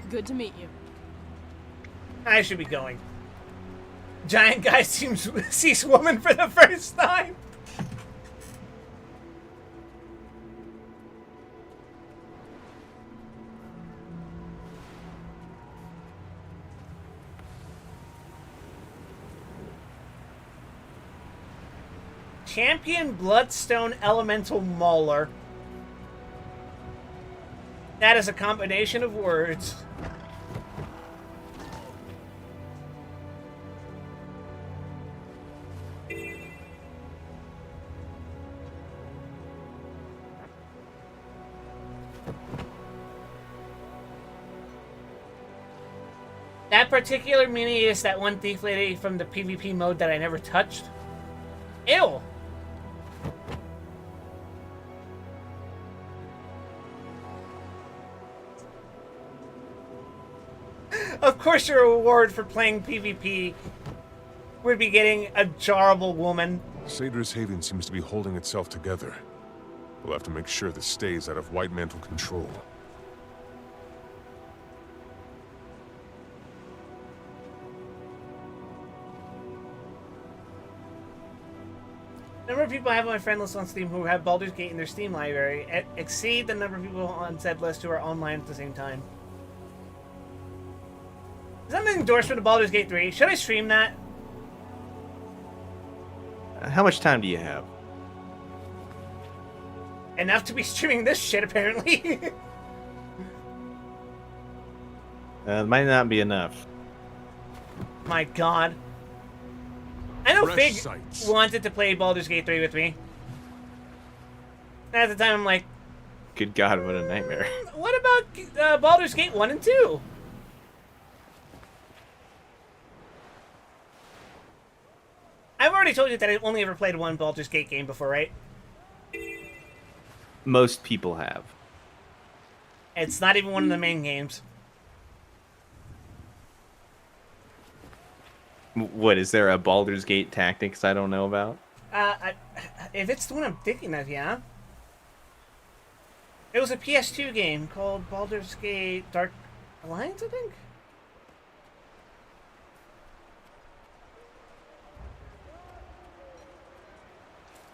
Good to meet you. I should be going. Giant guy sees woman for the first time. Champion Bloodstone Elemental Mauler. That is a combination of words. That particular mini is that one thief lady from the PvP mode that I never touched. Ew! Of course your reward for playing PvP would be getting a jarable woman. Sadra's Haven seems to be holding itself together. We'll have to make sure this stays out of White Mantle control. The number of people I have on my friend list on Steam who have Baldur's Gate in their Steam library exceed the number of people on said list who are online at the same time. Is that an endorsement of Baldur's Gate 3? Should I stream that? How much time do you have? Enough to be streaming this shit, apparently. Might not be enough. My god. I know Fresh Fig sights. wanted to play Baldur's Gate 3 with me. At the time, I'm like, Good God, what a nightmare. what about Baldur's Gate 1 and 2? I've already told you that I only ever played one Baldur's Gate game before, right? Most people have. It's not even one of the main games. What, is there a Baldur's Gate Tactics I don't know about? If it's the one I'm thinking of, yeah. It was a PS2 game called Baldur's Gate Dark Alliance, I think?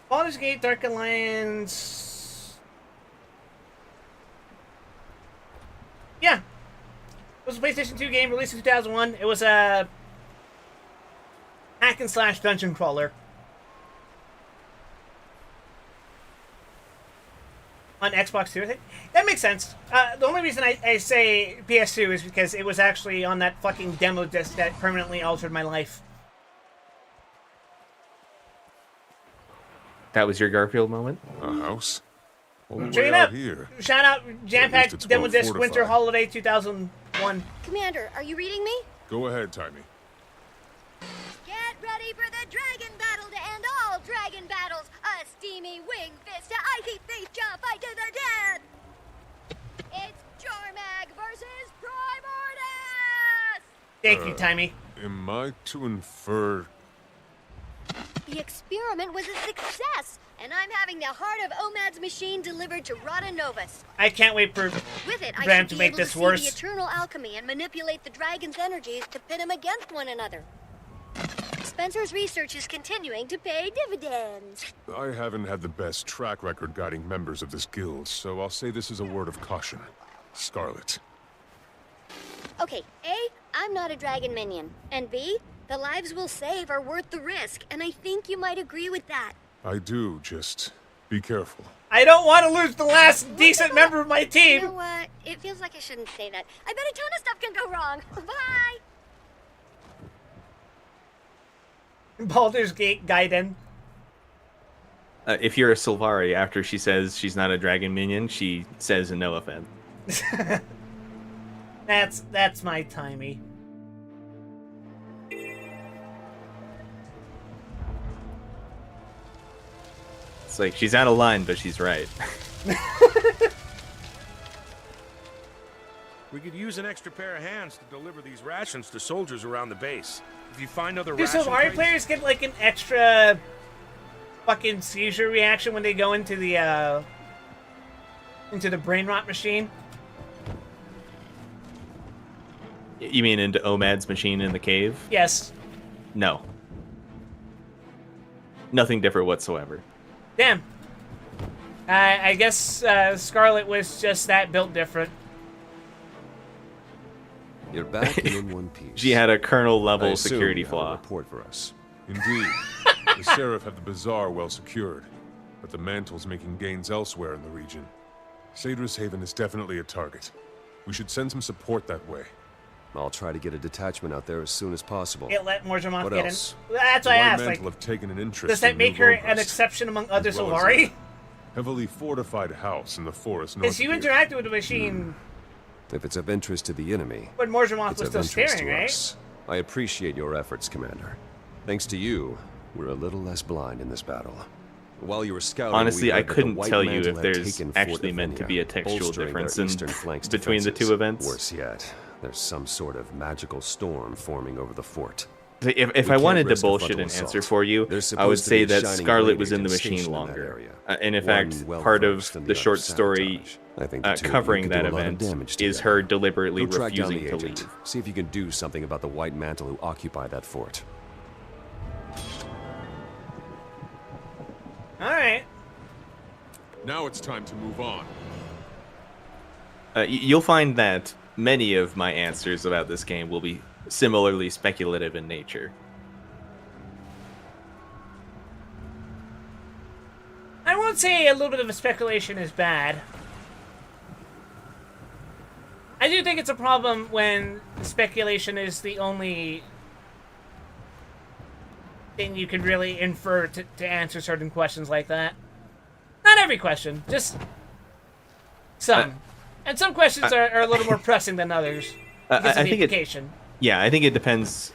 Baldur's Gate Dark Alliance... Yeah. It was a PlayStation 2 game released in 2001. It was a hack and slash dungeon crawler. On Xbox 2, I think. That makes sense. The only reason I say PS2 is because it was actually on that fucking demo disc that permanently altered my life. That was your Garfield moment? A house? All the Check way it out out. here. Shout out Jam At least Pack it's Demo well Disc Winter fortified. Holiday 2001. Commander, are you reading me? Go ahead, Timey. Get ready for the dragon battle to end all dragon battles. A steamy wing fist to icy face jump fight to the death. It's Jormag versus Primordus. Thank you, Timey. Am I to infer... The experiment was a success, and I'm having the heart of Omad's machine delivered to Rada Novus. I can't wait for With it, I Bram should to be make able this to see worse. the eternal alchemy and manipulate the dragon's energies to pit them against one another. Spencer's research is continuing to pay dividends. I haven't had the best track record guiding members of this guild, so I'll say this is a word of caution. Scarlet. Okay, A, I'm not a dragon minion, and B, the lives we'll save are worth the risk, and I think you might agree with that. I do, just be careful. I don't want to lose the last decent member of my team. You know what? It feels like I shouldn't say that. I bet a ton of stuff can go wrong. Bye! Baldur's Gate Gaiden. If you're a Sylvari, after she says she's not a dragon minion, she says no offense. That's my Timey. It's like, she's out of line, but she's right. We could use an extra pair of hands to deliver these rations to soldiers around the base. If you find other Do ration Sylvari crates- players get like an extra fucking seizure reaction when they go into the brain rot machine? You mean into Omad's machine in the cave? Yes. No. Nothing different whatsoever. Damn. I guess Scarlet was just that built different. You're back and in one piece. She had a colonel I level assume security you have a flaw. report for us. Indeed. The Seraph have the bazaar well secured, but the Mantle's making gains elsewhere in the region. Sadra's Haven is definitely a target. We should send some support that way. I'll try to get a detachment out there as soon as possible. It let Morjamoth What get else? in. That's why I The White asked. Mantle Like, have taken an interest does that in make New her an Logos, exception among other as well as Sylvari? a heavily fortified house in the forest north Because you of here. interacted with the machine If it's of interest to the enemy, when Morjamoth it's was of still interest staring, to right? us. I appreciate your efforts, Commander. Thanks to you, we're a little less blind in this battle. While you were scouting, Honestly, we I heard that the couldn't White tell you Mantle if had there's taken actually Fort meant to be a textual bolstering their difference in eastern flank's between the defenses. two events. Worse yet, there's some sort of magical storm forming over the fort. If We I can't wanted to risk a bullshit frontal an answer assault. for you, There's I would supposed to say be a that shining Scarlet blade was in the agent machine stationed in that longer. area. And in One fact, well part of versed in the the short art of story sabotage. I think the two of you covering could that do a lot of event damage is together. her deliberately Go track down refusing the to agent. leave. See if you can do something about the White Mantle who occupy that fort. Alright. Now it's time to move on. You'll find that many of my answers about this game will be similarly speculative in nature. I won't say a little bit of a speculation is bad. I do think it's a problem when speculation is the only thing you can really infer to answer certain questions like that. Not every question, just some. And some questions are a little more pressing than others because of the implication. I think it depends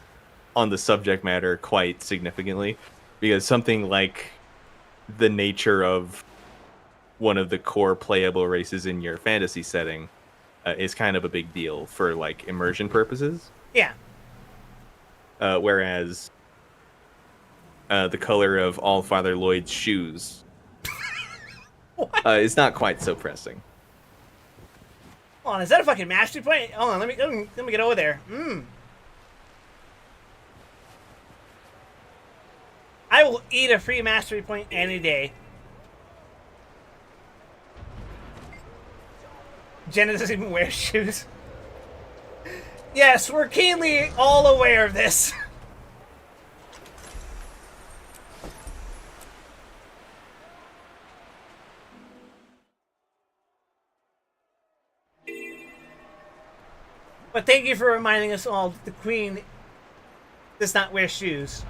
on the subject matter quite significantly, because something like the nature of one of the core playable races in your fantasy setting is kind of a big deal for like immersion purposes. Yeah. Whereas the color of Allfather Lloyd's shoes is not quite so pressing. Hold on, is that a fucking mastery point? Hold on, let me get over there. I will eat a free mastery point any day. Jenna doesn't even wear shoes. Yes, we're keenly all aware of this. But thank you for reminding us all that the Queen does not wear shoes.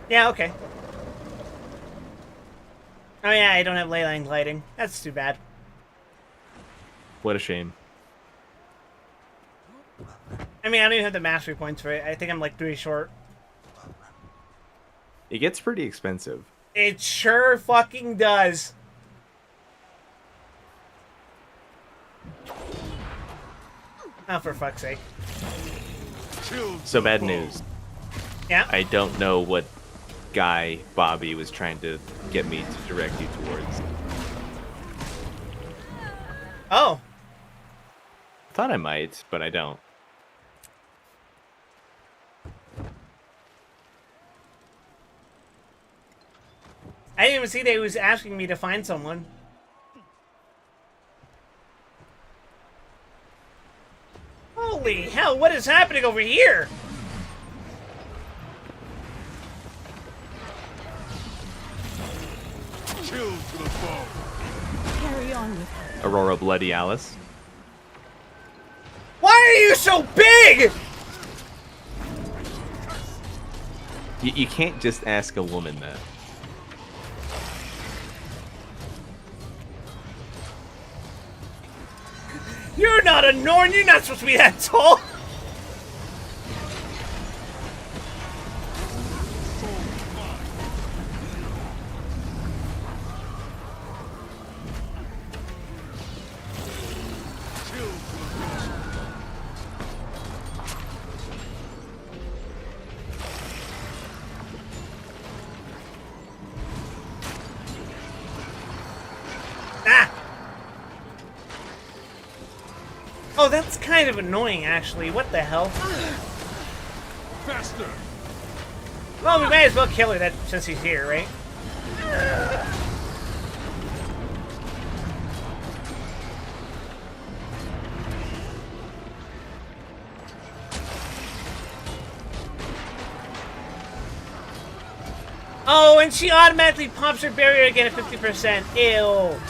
Yeah, okay. Oh yeah, I don't have ley line gliding. That's too bad. What a shame. I mean, I don't even have the mastery points for it. I think I'm like 3 short. It gets pretty expensive. It sure fucking does. Oh, for fuck's sake. So bad news. Yeah? I don't know what guy Bobby was trying to get me to direct you towards. Oh. Thought I might, but I don't. I didn't even see that he was asking me to find someone. Holy hell, what is happening over here? Chill to the bone. Carry on with Aurora Bloody Alice. Why are you so big? You can't just ask a woman that. You're not a Norn, you're not supposed to be that tall. Oh, that's kind of annoying, actually. What the hell? Faster. Well, we might as well kill her since he's here, right? Oh, and she automatically pops her barrier again at 50%. Ew.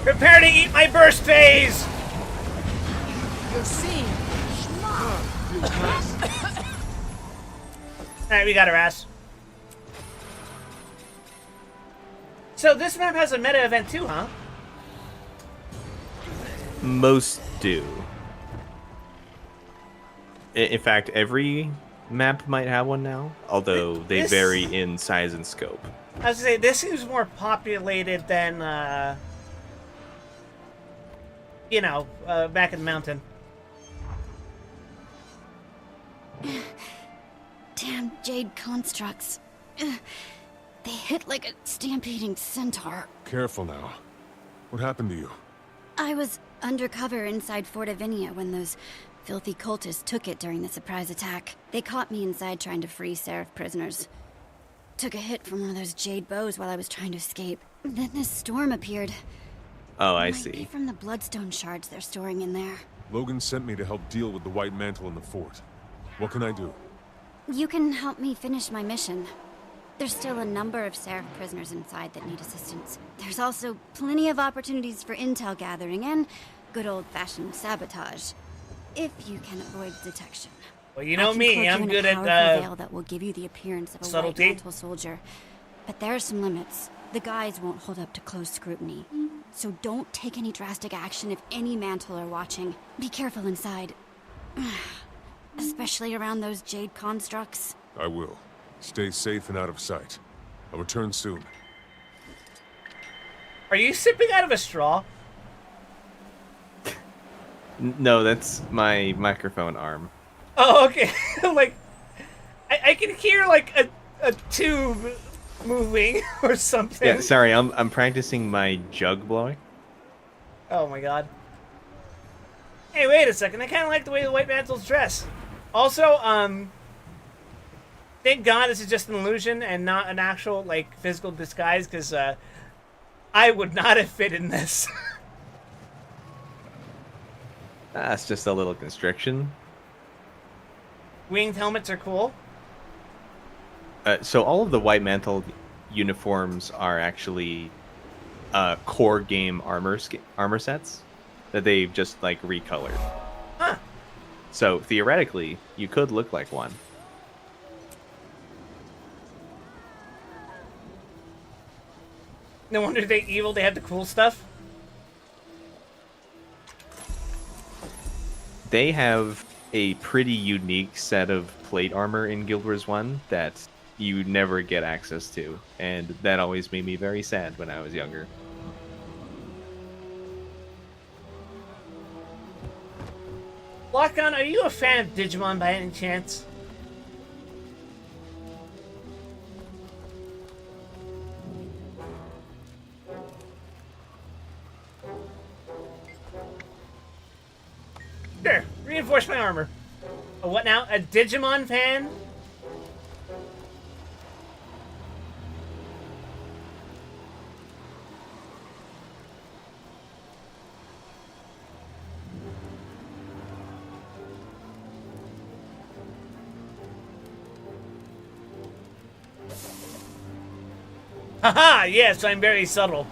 Prepare to eat my burst phase! You're seeing. Alright, we got her ass. So this map has a meta event too, huh? Most do. In fact, every map might have one now, although they vary in size and scope. I was gonna say, this seems more populated than, you know, back in the mountain. Damn jade constructs. They hit like a stampeding centaur. Careful now. What happened to you? I was undercover inside Fort Avinia when those filthy cultists took it during the surprise attack. They caught me inside trying to free Seraph prisoners. took a hit from one of those jade bows while I was trying to escape. Then this storm appeared. Oh, I Might be see. from the bloodstone shards they're storing in there. Logan sent me to help deal with the White Mantle in the fort. What can I do? You can help me finish my mission. There's still a number of Seraph prisoners inside that need assistance. There's also plenty of opportunities for intel gathering and good old-fashioned sabotage, if you can avoid detection. Well, you know I can me, cloak you I'm in a good at powerful veil that will give you the appearance of a subtlety. White Mantle soldier. But there are some limits. The guise won't hold up to close scrutiny. So don't take any drastic action if any Mantle are watching. Be careful inside. Especially around those jade constructs. I will. Stay safe and out of sight. I'll return soon. Are you sipping out of a straw? No, that's my microphone arm. Oh, okay. Like, I can hear like a tube moving or something. Yeah, sorry, I'm practicing my jug blowing. Oh my god. Hey, wait a second. I kind of like the way the White Mantle's dressed. Also, thank God this is just an illusion and not an actual, like, physical disguise, because, I would not have fit in this. That's just a little constriction. Winged helmets are cool. So all of the White Mantle uniforms are actually core game armor sets that they've just, like, recolored. Huh. So theoretically, you could look like one. No wonder they're evil. They have the cool stuff. They have a pretty unique set of plate armor in Guild Wars 1 that you never get access to, and that always made me very sad when I was younger. Lock-on, are you a fan of Digimon by any chance? Sure, reinforce my armor. A what now? A Digimon fan? Haha, yes, I'm very subtle.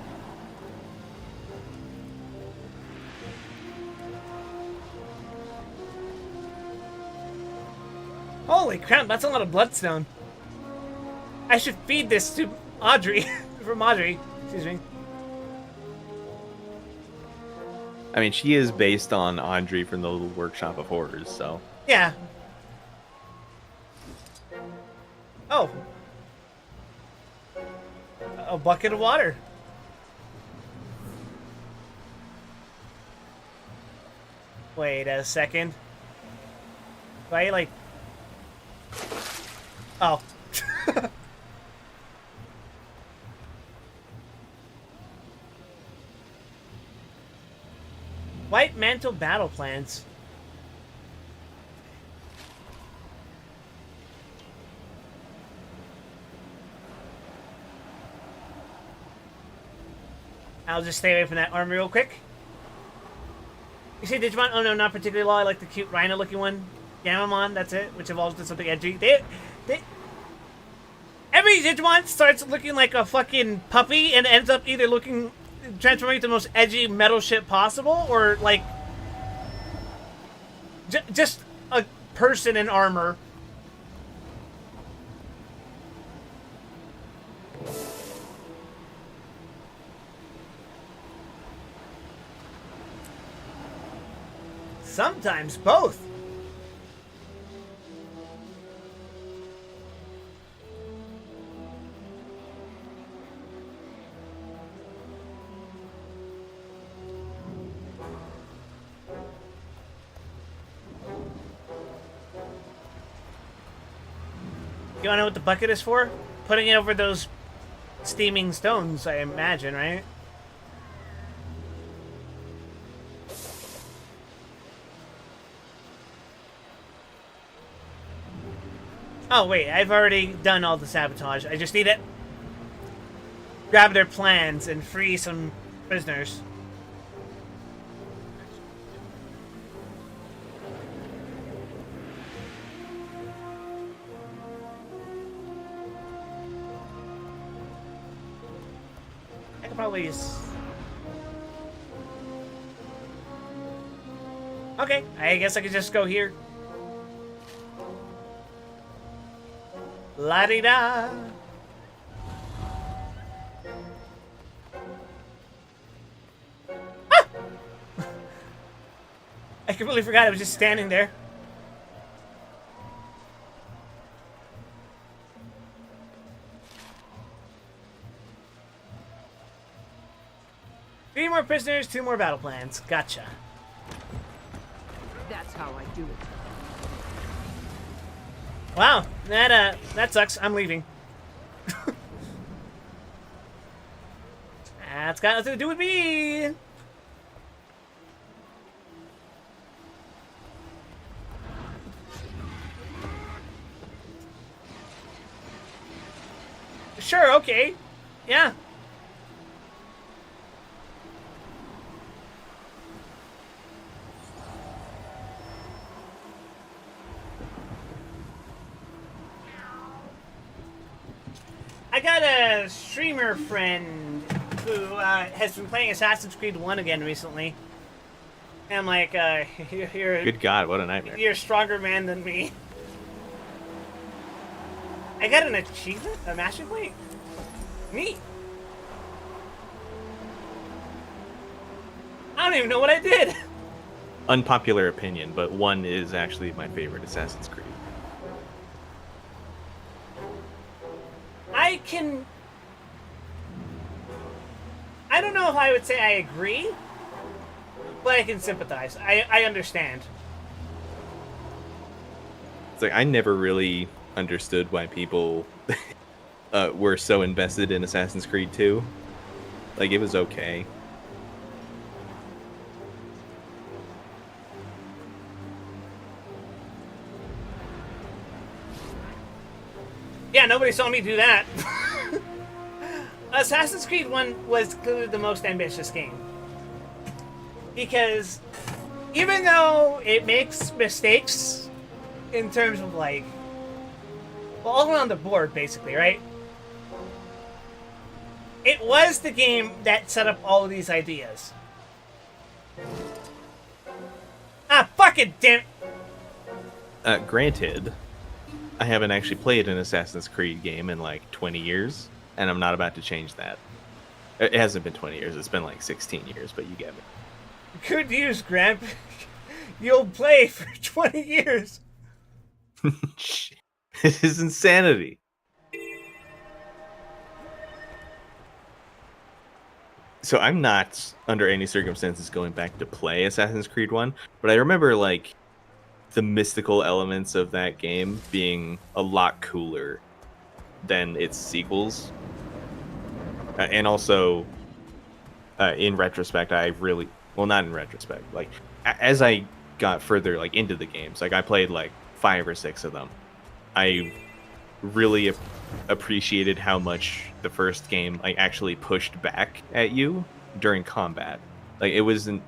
Holy crap, that's a lot of bloodstone. I should feed this to Audrey. From Audrey, excuse me. I mean, she is based on Andre from the Little Workshop of Horrors, so... Yeah. Oh. A bucket of water. Wait a second. Do I, like... Oh. White Mantle battle plans. I'll just stay away from that armor real quick. You see Digimon? Oh no, not particularly low. I like the cute rhino looking one. Gamamon, that's it, which evolves to something edgy. Every Digimon starts looking like a fucking puppy and ends up either transforming into the most edgy metal shit possible, or like just a person in armor. Sometimes both. You wanna know what the bucket is for? Putting it over those steaming stones, I imagine, right? Oh, wait, I've already done all the sabotage. I just need to grab their plans and free some prisoners. I could probably use... Okay, I guess I could just go here. La-di-da! Ah! I completely forgot I was just standing there. Three more prisoners, 2 more battle plans. Gotcha. That's how I do it. Wow, that sucks. I'm leaving. That's got nothing to do with me. Sure, okay. Yeah. I got a streamer friend who has been playing Assassin's Creed 1 again recently. And I'm like, you're Good God, what a nightmare. You're a stronger man than me. I got an achievement? A master point? Neat. I don't even know what I did. Unpopular opinion, but 1 is actually my favorite Assassin's Creed. I don't know if I would say I agree, but I can sympathize. I understand. It's like I never really understood why people were so invested in Assassin's Creed 2. Like, it was okay. Yeah, nobody saw me do that. Assassin's Creed 1 was clearly the most ambitious game. Because even though it makes mistakes in terms of, like, well, all around the board, basically, right? It was the game that set up all of these ideas. Ah, fucking damn it! Granted, I haven't actually played an Assassin's Creed game in like 20 years, and I'm not about to change that. It hasn't been 20 years, it's been like 16 years, but you get me. Good news, Gramp. You'll play for 20 years. This is insanity. So I'm not, under any circumstances, going back to play Assassin's Creed 1, but I remember, like, the mystical elements of that game being a lot cooler than its sequels. And also, in retrospect, I really... Well, not in retrospect. Like, as I got further, like, into the games, like, I played, like, 5 or 6 of them. I really appreciated how much the first game, like, actually pushed back at you during combat. Like, it wasn't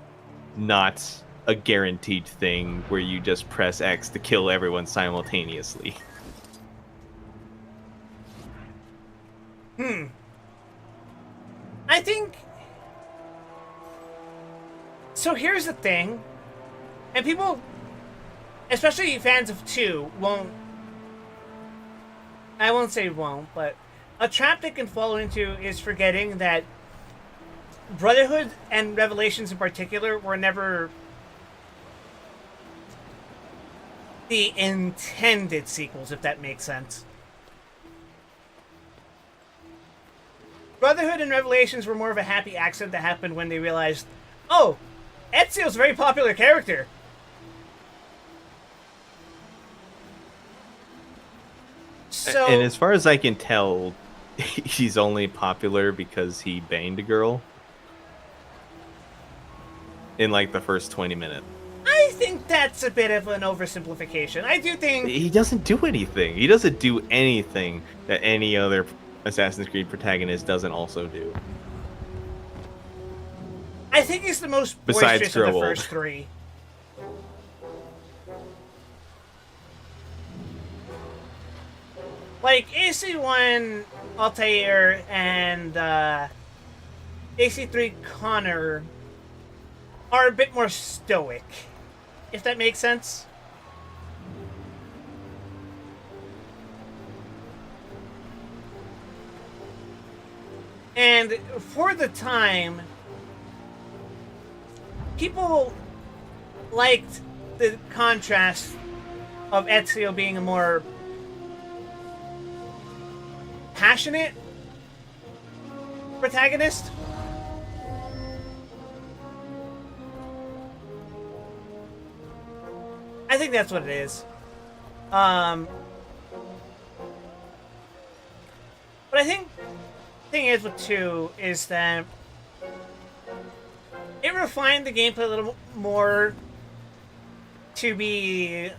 not a guaranteed thing where you just press X to kill everyone simultaneously. I think... So here's the thing. And people, especially fans of 2, won't... I won't say won't, but a trap they can fall into is forgetting that Brotherhood and Revelations in particular were never the intended sequels, if that makes sense. Brotherhood and Revelations were more of a happy accident that happened when they realized, oh, Ezio's a very popular character. So, and as far as I can tell, he's only popular because he banged a girl in like the first 20 minutes. I think that's a bit of an oversimplification. I do think He doesn't do anything. He doesn't do anything that any other Assassin's Creed protagonist doesn't also do. I think he's the most Besides boisterous of grow the old. first three. Like, AC1 Altair and AC3 Connor are a bit more stoic, if that makes sense. And for the time, people liked the contrast of Ezio being a more passionate protagonist. I think that's what it is. But I think the thing is with 2 is that it refined the gameplay a little more to be,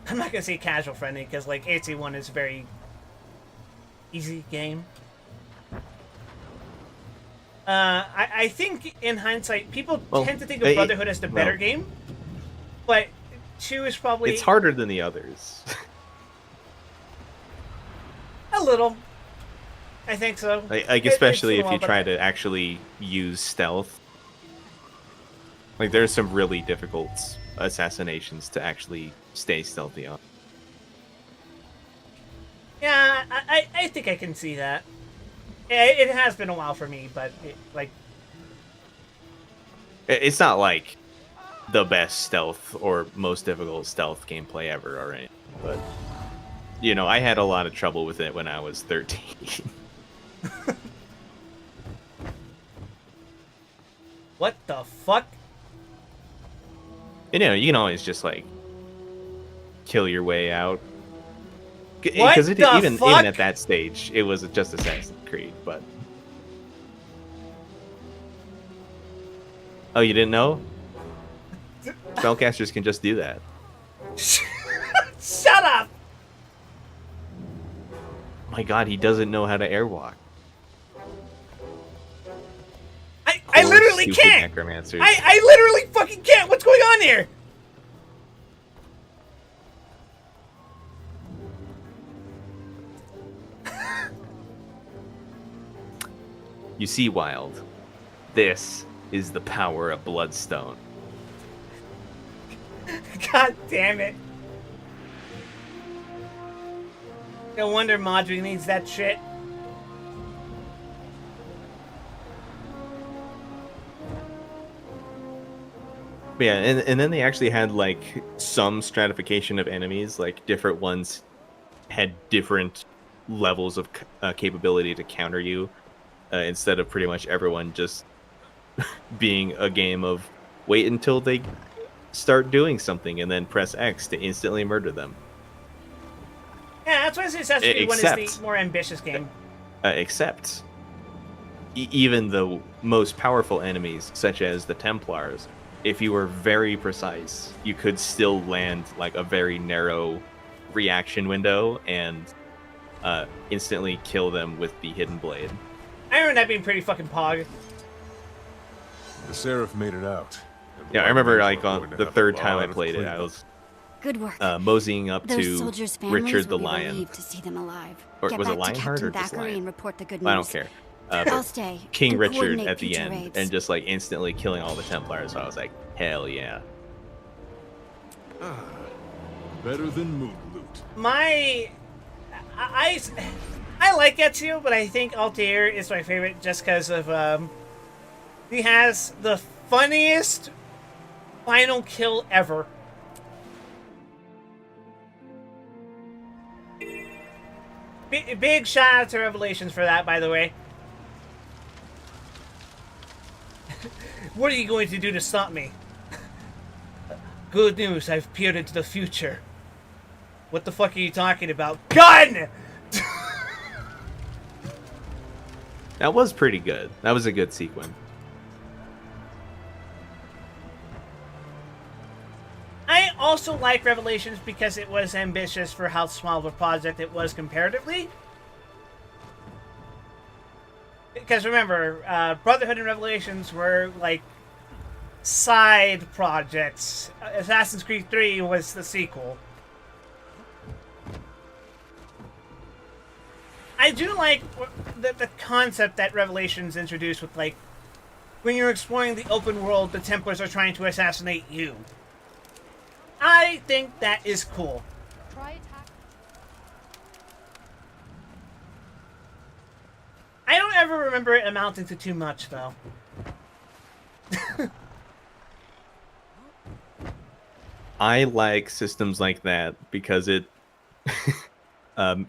I'm not gonna say casual friendly, because like AC1 is a very easy game. I think in hindsight, people tend to think of Brotherhood as the better game, but 2 is probably... It's harder than the others. A little. I think so. Like especially if you try to actually use stealth. Like there's some really difficult assassinations to actually stay stealthy on. Yeah, I think I can see that. It has been a while for me, but it's not like the best stealth or most difficult stealth gameplay ever or anything, but you know, I had a lot of trouble with it when I was 13. What the fuck? You know, you can always just like kill your way out. What Because the even fuck? at that stage, it was just Assassin's Creed. But oh, you didn't know? Spellcasters can just do that. Shut up! My God, he doesn't know how to airwalk. I literally Stupid can't. Necromancers. I literally fucking can't. What's going on here? You see, Wild, this is the power of Bloodstone. God damn it. No wonder Madri needs that shit. Yeah, and then they actually had like some stratification of enemies, like different ones had different levels of capability to counter you, instead of pretty much everyone just being a game of wait until they start doing something and then press X to instantly murder them. Yeah, that's why Assassin's Creed 1 is the more ambitious game. Except even the most powerful enemies, such as the Templars, if you were very precise, you could still land like a very narrow reaction window and instantly kill them with the hidden blade. I remember that being pretty fucking pog. The Seraph made it out. Yeah, I remember like on the third time I played it, I was Good work. moseying up Those to soldiers' families Richard the will be Lion. relieved to see them alive. Or Get was it back to Lionheart or Captain just Thackeray Lion? and report the good I news. don't care. I'll stay. King to Richard coordinate at the future end, raids. and just like instantly killing all the Templars. So I was like, hell yeah. Better than moon loot. I like Ezio, but I think Altair is my favorite just because of he has the funniest final kill ever. Big shout out to Revelations for that, by the way. What are you going to do to stop me? Good news, I've peered into the future. What the fuck are you talking about? Gun! That was pretty good. That was a good sequence. also like Revelations because it was ambitious for how small of a project it was comparatively. Because remember, Brotherhood and Revelations were like side projects. Assassin's Creed 3 was the sequel. I do like the concept that Revelations introduced with, like, when you're exploring the open world, the Templars are trying to assassinate you. I think that is cool. I don't ever remember it amounting to too much, though. I like systems like that because it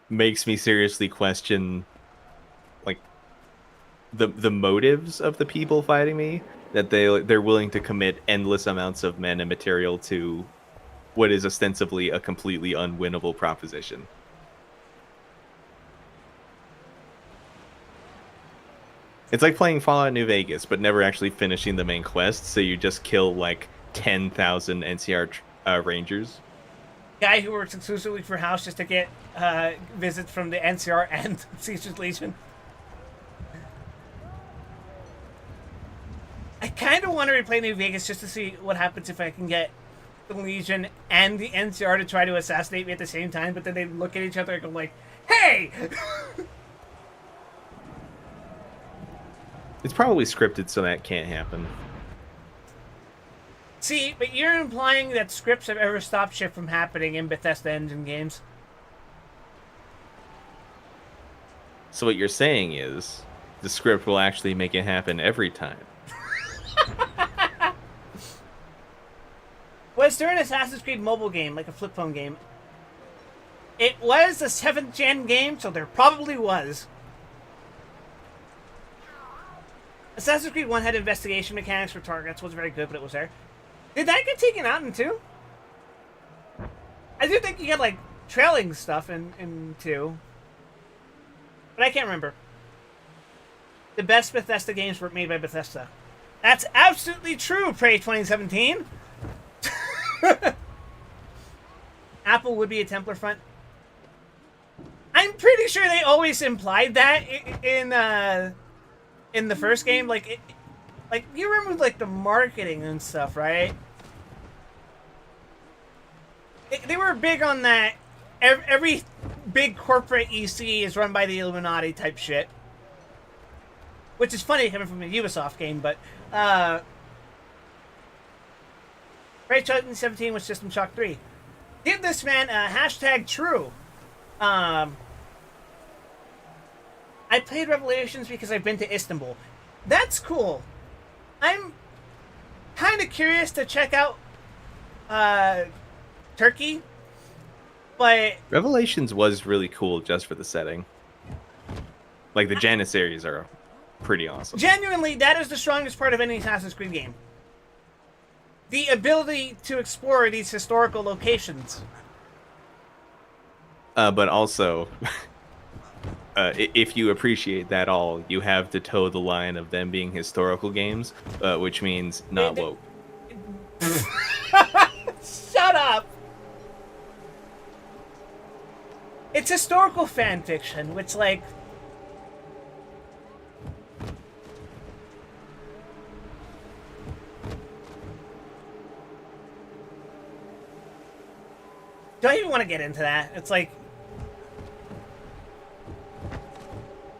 makes me seriously question, like, the motives of the people fighting me. That they're willing to commit endless amounts of men and material to what is ostensibly a completely unwinnable proposition. It's like playing Fallout New Vegas, but never actually finishing the main quest, so you just kill, like, 10,000 NCR Rangers. Guy who works exclusively for House just to get visits from the NCR and Caesar's Legion. I kind of want to replay New Vegas just to see what happens if I can get the Legion and the NCR to try to assassinate me at the same time, but then they look at each other and go like, hey! It's probably scripted, so that can't happen. See, but you're implying that scripts have ever stopped shit from happening in Bethesda engine games. So what you're saying is, the script will actually make it happen every time. Was there an Assassin's Creed mobile game, like a flip phone game? It was a 7th gen game, so there probably was. Assassin's Creed 1 had investigation mechanics for targets, wasn't very good, but it was there. Did that get taken out in 2? I do think you get, like, trailing stuff in 2. But I can't remember. The best Bethesda games were made by Bethesda. That's absolutely true, Prey 2017. Apple would be a Templar front. I'm pretty sure they always implied that in the first game. Like, you remember, like, the marketing and stuff, right? They were big on that. Every big corporate EC is run by the Illuminati type shit. Which is funny coming from a Ubisoft game, but Prey 2017 was System Shock 3. Give this man a hashtag true. I played Revelations because I've been to Istanbul. That's cool. I'm kind of curious to check out Turkey, but Revelations was really cool just for the setting. Like, the Janissaries are pretty awesome. Genuinely, that is the strongest part of any Assassin's Creed game. The ability to explore these historical locations. But also, if you appreciate that all, you have to toe the line of them being historical games, which means not woke. Shut up! It's historical fan fiction, which, like... Don't even want to get into that. It's like...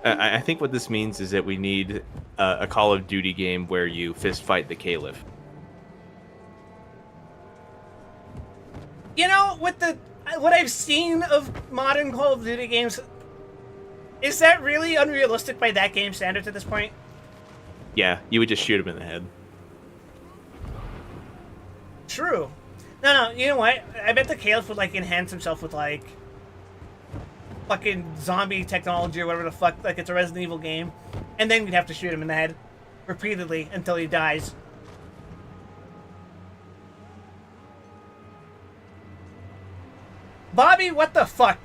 I think what this means is that we need a Call of Duty game where you fist fight the Caliph. You know, with what I've seen of modern Call of Duty games, is that really unrealistic by that game standards at this point? Yeah, you would just shoot him in the head. True. No, you know what? I bet the Caliph would, like, enhance himself with, like, fucking zombie technology or whatever the fuck, like it's a Resident Evil game. And then we'd have to shoot him in the head repeatedly until he dies. Bobby, what the fuck?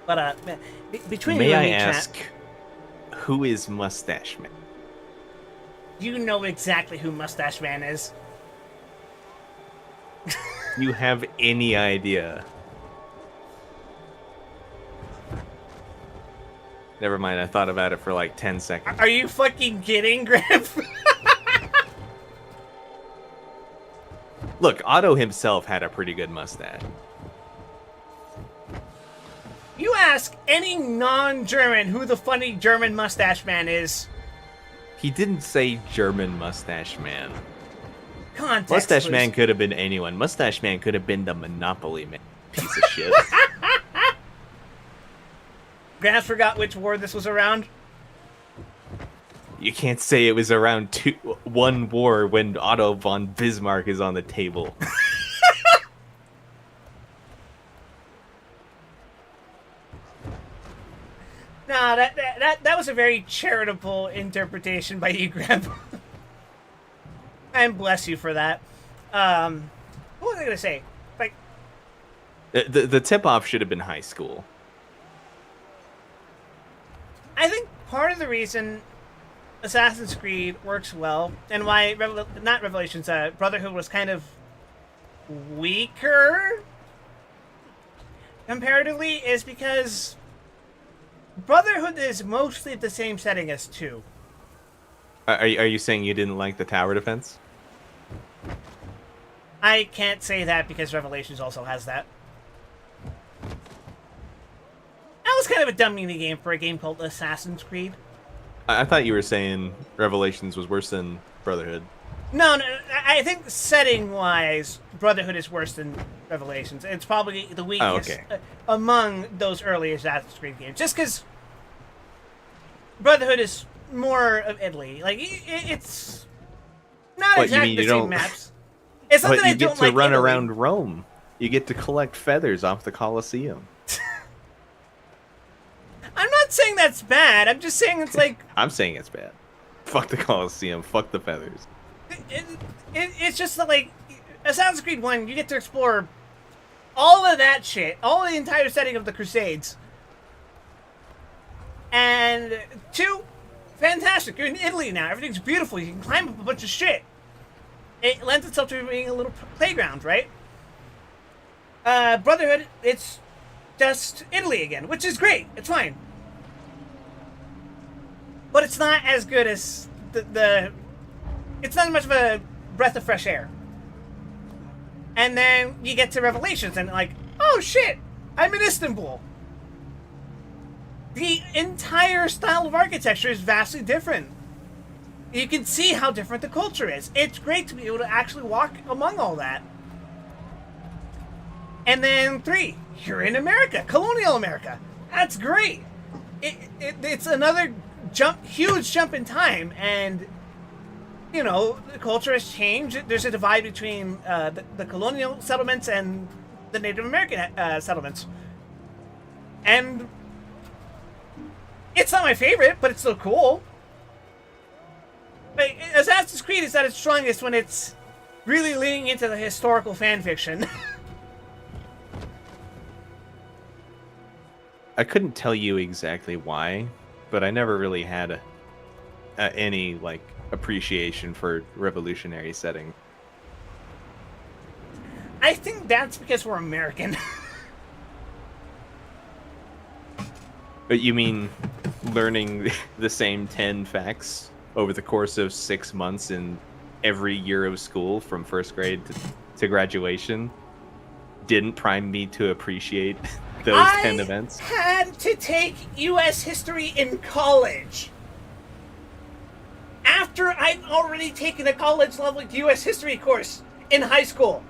But, man, between May you and I me, ask, chat, who is Mustache Man? You know exactly who Mustache Man is. You have any idea? Never mind, I thought about it for like 10 seconds. Are you fucking kidding, Griff? Look, Otto himself had a pretty good mustache. You ask any non-German who the funny German Mustache Man is. He didn't say German Mustache Man. Context, Mustache please. Man could have been anyone. Mustache Man could have been the Monopoly Man. Piece of shit. Grant forgot which war this was around. You can't say it was around one war when Otto von Bismarck is on the table. No, that was a very charitable interpretation by you, Grandpa. And bless you for that. What was I gonna say? Like, the tip-off should have been high school. I think part of the reason Assassin's Creed works well, and why Brotherhood was kind of weaker comparatively, is because Brotherhood is mostly the same setting as 2. Are you saying you didn't like the tower defense? I can't say that because Revelations also has that. That was kind of a dumb mini game for a game called Assassin's Creed. I thought you were saying Revelations was worse than Brotherhood. No, I think setting-wise, Brotherhood is worse than Revelations. It's probably the weakest among those early Assassin's Creed games. Just because Brotherhood is more of Italy. Like, it's not exactly the same maps. It's not that I don't like you get to run Italy. around Rome. You get to collect feathers off the Colosseum. I'm not saying that's bad. I'm just saying it's like... I'm saying it's bad. Fuck the Colosseum. Fuck the feathers. It's just that, like, Assassin's Creed 1, you get to explore all of that shit, all the entire setting of the Crusades. And 2, fantastic. You're in Italy now. Everything's beautiful. You can climb up a bunch of shit. It lends itself to being a little playground, right? Brotherhood, it's just Italy again, which is great. It's fine. But it's not as good as the it's not much of a breath of fresh air. And then you get to Revelations and like, oh shit, I'm in Istanbul. The entire style of architecture is vastly different. You can see how different the culture is. It's great to be able to actually walk among all that. And then 3, you're in America, colonial America. That's great. It's another huge jump in time, and you know, the culture has changed. There's a divide between the colonial settlements and the Native American settlements. And it's not my favorite, but it's still cool. Like, Assassin's Creed is at its strongest when it's really leaning into the historical fan fiction. I couldn't tell you exactly why, but I never really had any, like, appreciation for revolutionary setting. I think that's because we're American. But you mean learning the same 10 facts over the course of 6 months in every year of school from first grade to graduation didn't prime me to appreciate those 10 events? I had to take U.S. history in college. After I'd already taken a college-level U.S. history course in high school.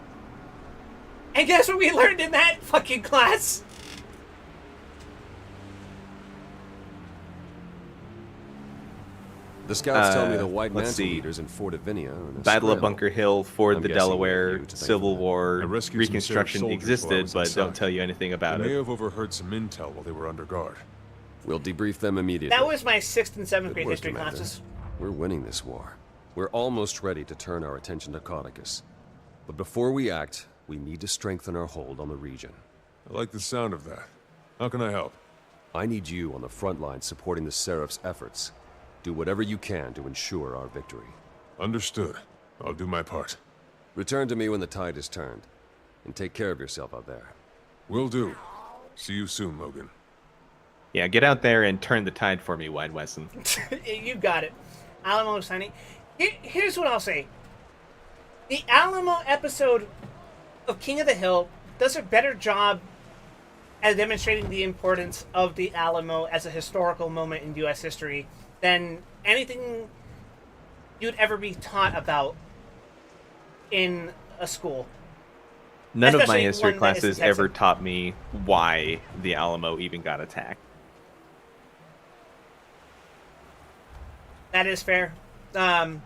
And guess what we learned in that fucking class? The scouts tell me the White let's Mantle see. leaders in Fort Avinia are in a Battle of scramble. Bunker Hill, Ford I'm the guessing Delaware, you to thank Civil for that. War, I rescued some Reconstruction Serb soldiers while I existed, was but inside. don't tell you anything about They may it. have overheard some intel while they were under guard. We'll debrief them immediately. That was my 6th and 7th Good grade work, history Commander. classes. We're winning this war. We're almost ready to turn our attention to Caucasus. But before we act, we need to strengthen our hold on the region. I like the sound of that. How can I help? I need you on the front line supporting the Seraph's efforts. Do whatever you can to ensure our victory. Understood. I'll do my part. Return to me when the tide is turned. And take care of yourself out there. Will do. See you soon, Logan. Yeah, get out there and turn the tide for me, Wide Wesson. You got it. Alamo Sunny. Here's what I'll say. The Alamo episode of King of the Hill does a better job at demonstrating the importance of the Alamo as a historical moment in U.S. history than anything you'd ever be taught about in a school. None of my Especially history one that isn't classes ever Texan. taught me why the Alamo even got attacked. That is fair. That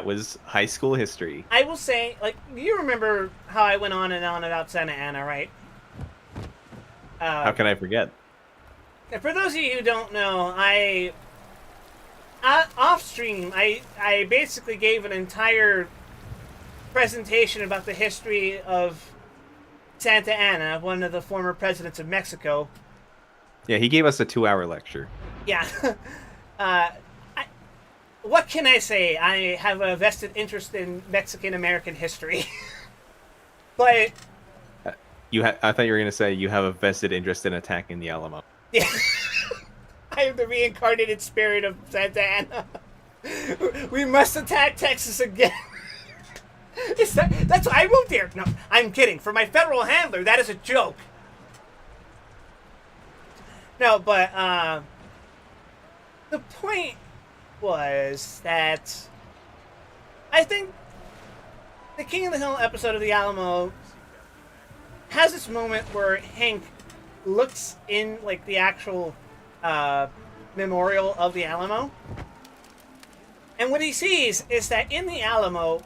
was high school history. I will say, like, you remember how I went on and on about Santa Ana, right? How can I forget? For those of you who don't know, off stream, I basically gave an entire presentation about the history of Santa Ana, one of the former presidents of Mexico. Yeah, he gave us a 2-hour lecture. Yeah. What can I say? I have a vested interest in Mexican-American history. But... I thought you were going to say you have a vested interest in attacking the Alamo. Yeah. I am the reincarnated spirit of Santa Ana. We must attack Texas again. That's why I moved here. No, I'm kidding. For my federal handler, that is a joke. No, but the point was that I think the King of the Hill episode of the Alamo has this moment where Hank looks in like the actual memorial of the Alamo, and what he sees is that in the Alamo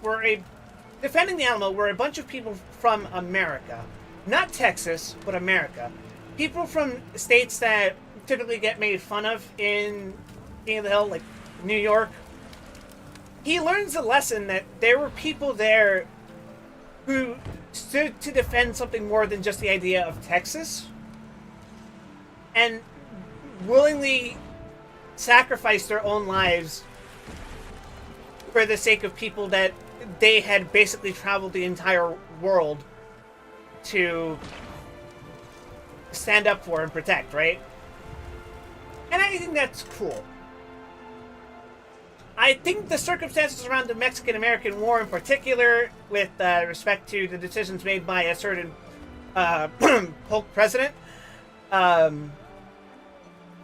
defending the Alamo were a bunch of people from America, not Texas, but America. People from states that typically get made fun of in King of the Hill, like New York. He learns the lesson that there were people there who stood to defend something more than just the idea of Texas, and willingly sacrificed their own lives for the sake of people that they had basically traveled the entire world to stand up for and protect, right? And I think that's cool. I think the circumstances around the Mexican-American War in particular, with respect to the decisions made by a certain Polk president, are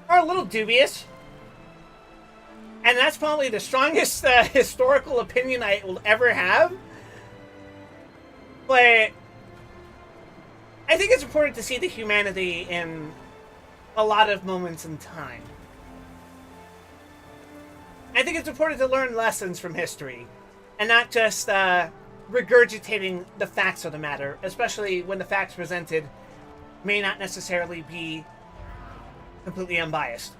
a little dubious. And that's probably the strongest historical opinion I will ever have. But I think it's important to see the humanity in a lot of moments in time. I think it's important to learn lessons from history and not just regurgitating the facts of the matter, especially when the facts presented may not necessarily be completely unbiased.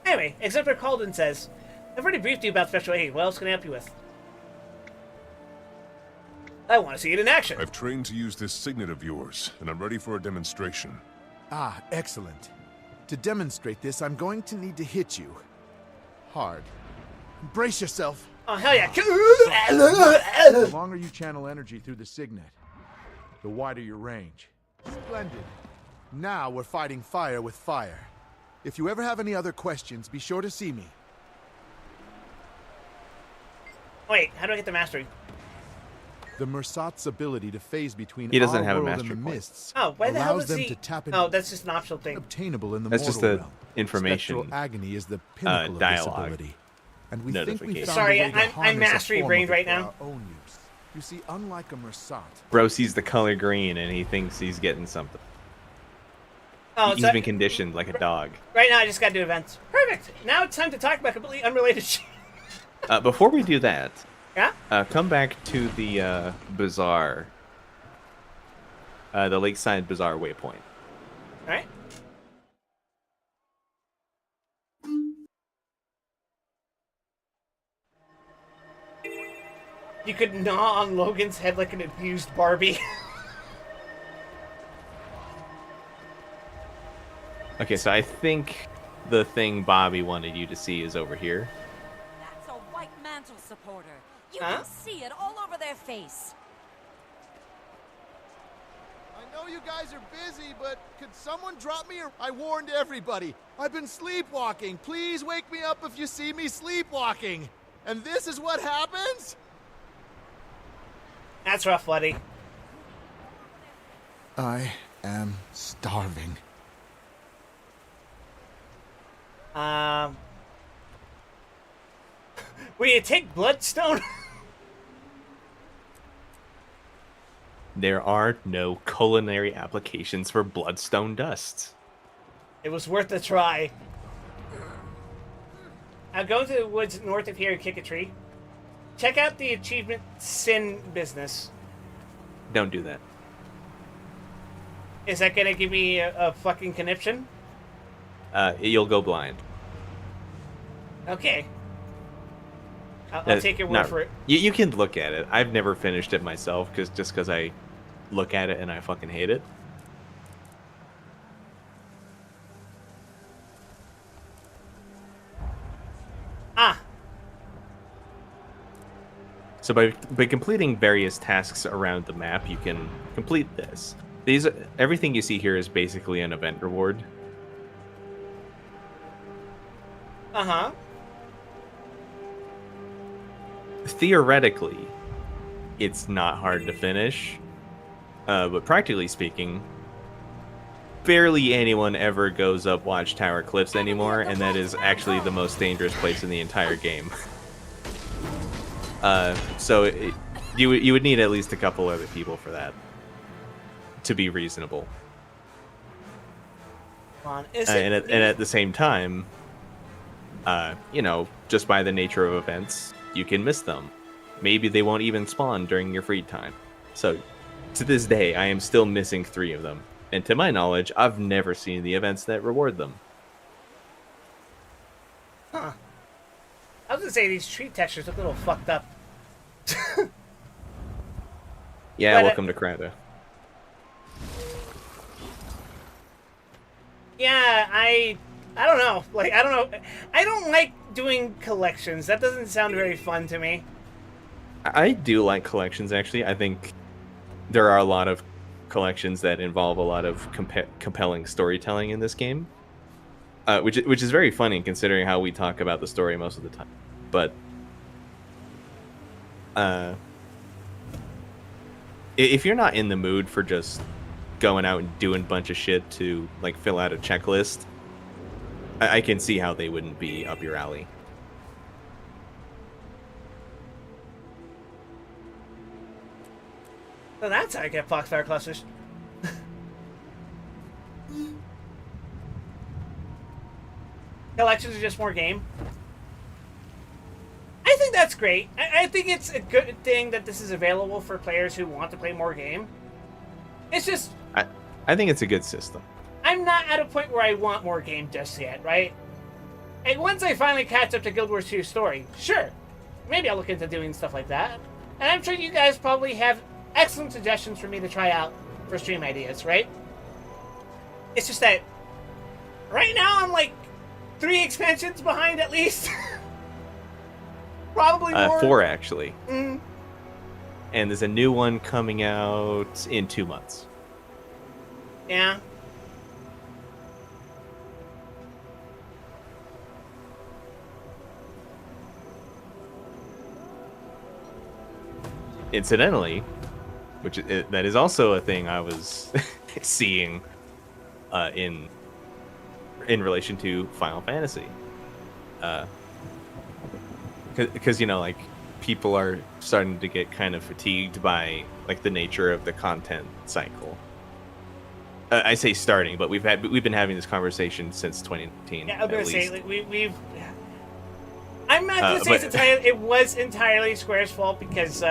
Anyway, Exemplar Calden says, I've already briefed you about special aid. What else can I help you with? I want to see it in action. I've trained to use this signet of yours, and I'm ready for a demonstration. Ah, excellent. To demonstrate this, I'm going to need to hit you. Hard. Brace yourself. Oh, hell yeah. The longer you channel energy through the signet, the wider your range. Splendid. Now we're fighting fire with fire. If you ever have any other questions, be sure to see me. Wait, how do I get the mastery? The Mersat's ability to phase between He doesn't our have a world mastery and the point. mists Oh, why the hell allows does them he... to tap into Oh, that's just an optional thing. obtainable in the That's mortal just the realm. information, Spectral agony is the pinnacle of this dialogue ability. And we think we notification. found Sorry, a way to I'm harness a mastery form brained of it right for now. our own use. You see, unlike a Mersat, Bro sees the color green and he thinks he's getting something. Oh, He's so been conditioned like a dog. right now I just gotta do events. Perfect! Now it's time to talk about completely unrelated shit. Before we do that, Yeah? come back to the bazaar. The Lakeside Bazaar waypoint. Alright. You could gnaw on Logan's head like an abused Barbie. Okay, so I think the thing Bobby wanted you to see is over here. That's a white mantle supporter. You Huh? can see it all over their face. I know you guys are busy, but could someone drop me I warned everybody. I've been sleepwalking. Please wake me up if you see me sleepwalking. And this is what happens? That's rough, buddy. I am starving. Will you take Bloodstone? There are no culinary applications for bloodstone dust. It was worth a try. I'll go to the woods north of here and kick a tree. Check out the achievement Sin business. Don't do that. Is that gonna give me a fucking conniption? You'll go blind. Okay. I'll take your word for it. You can look at it. I've never finished it myself because I look at it and I fucking hate it. Ah. So by completing various tasks around the map, you can complete this. Everything you see here is basically an event reward. Uh-huh. Theoretically, it's not hard to finish, but practically speaking, barely anyone ever goes up Watchtower Cliffs anymore, and that is actually the most dangerous place in the entire game. You would need at least a couple other people for that to be reasonable. Come on, And at the same time, just by the nature of events, you can miss them. Maybe they won't even spawn during your free time. So, to this day, I am still missing 3 of them. And to my knowledge, I've never seen the events that reward them. Huh. I was gonna say these tree textures look a little fucked up. Yeah, But, welcome to Crowder. Yeah, I don't know. Like, I don't know. I don't like doing collections. That doesn't sound very fun to me. I do like collections, actually. I think there are a lot of collections that involve a lot of compelling storytelling in this game, which is very funny considering how we talk about the story most of the time. But if you're not in the mood for just going out and doing a bunch of shit to like fill out a checklist, I can see how they wouldn't be up your alley. So that's how I get Foxfire clusters. Collections are just more game. I think that's great. I think it's a good thing that this is available for players who want to play more game. It's just... I think it's a good system. I'm not at a point where I want more game just yet, right? And once I finally catch up to Guild Wars 2's story, sure, maybe I'll look into doing stuff like that. And I'm sure you guys probably have excellent suggestions for me to try out for stream ideas, right? It's just that right now I'm like 3 expansions behind at least. Probably more. 4 actually. Mm. And there's a new one coming out in 2 months. Yeah. Incidentally, that is also a thing I was seeing in relation to Final Fantasy, because like people are starting to get kind of fatigued by like the nature of the content cycle. I say starting, but we've been having this conversation since 2019. Yeah, I was gonna at say least. like we've. I'm not gonna say it was entirely Square's fault because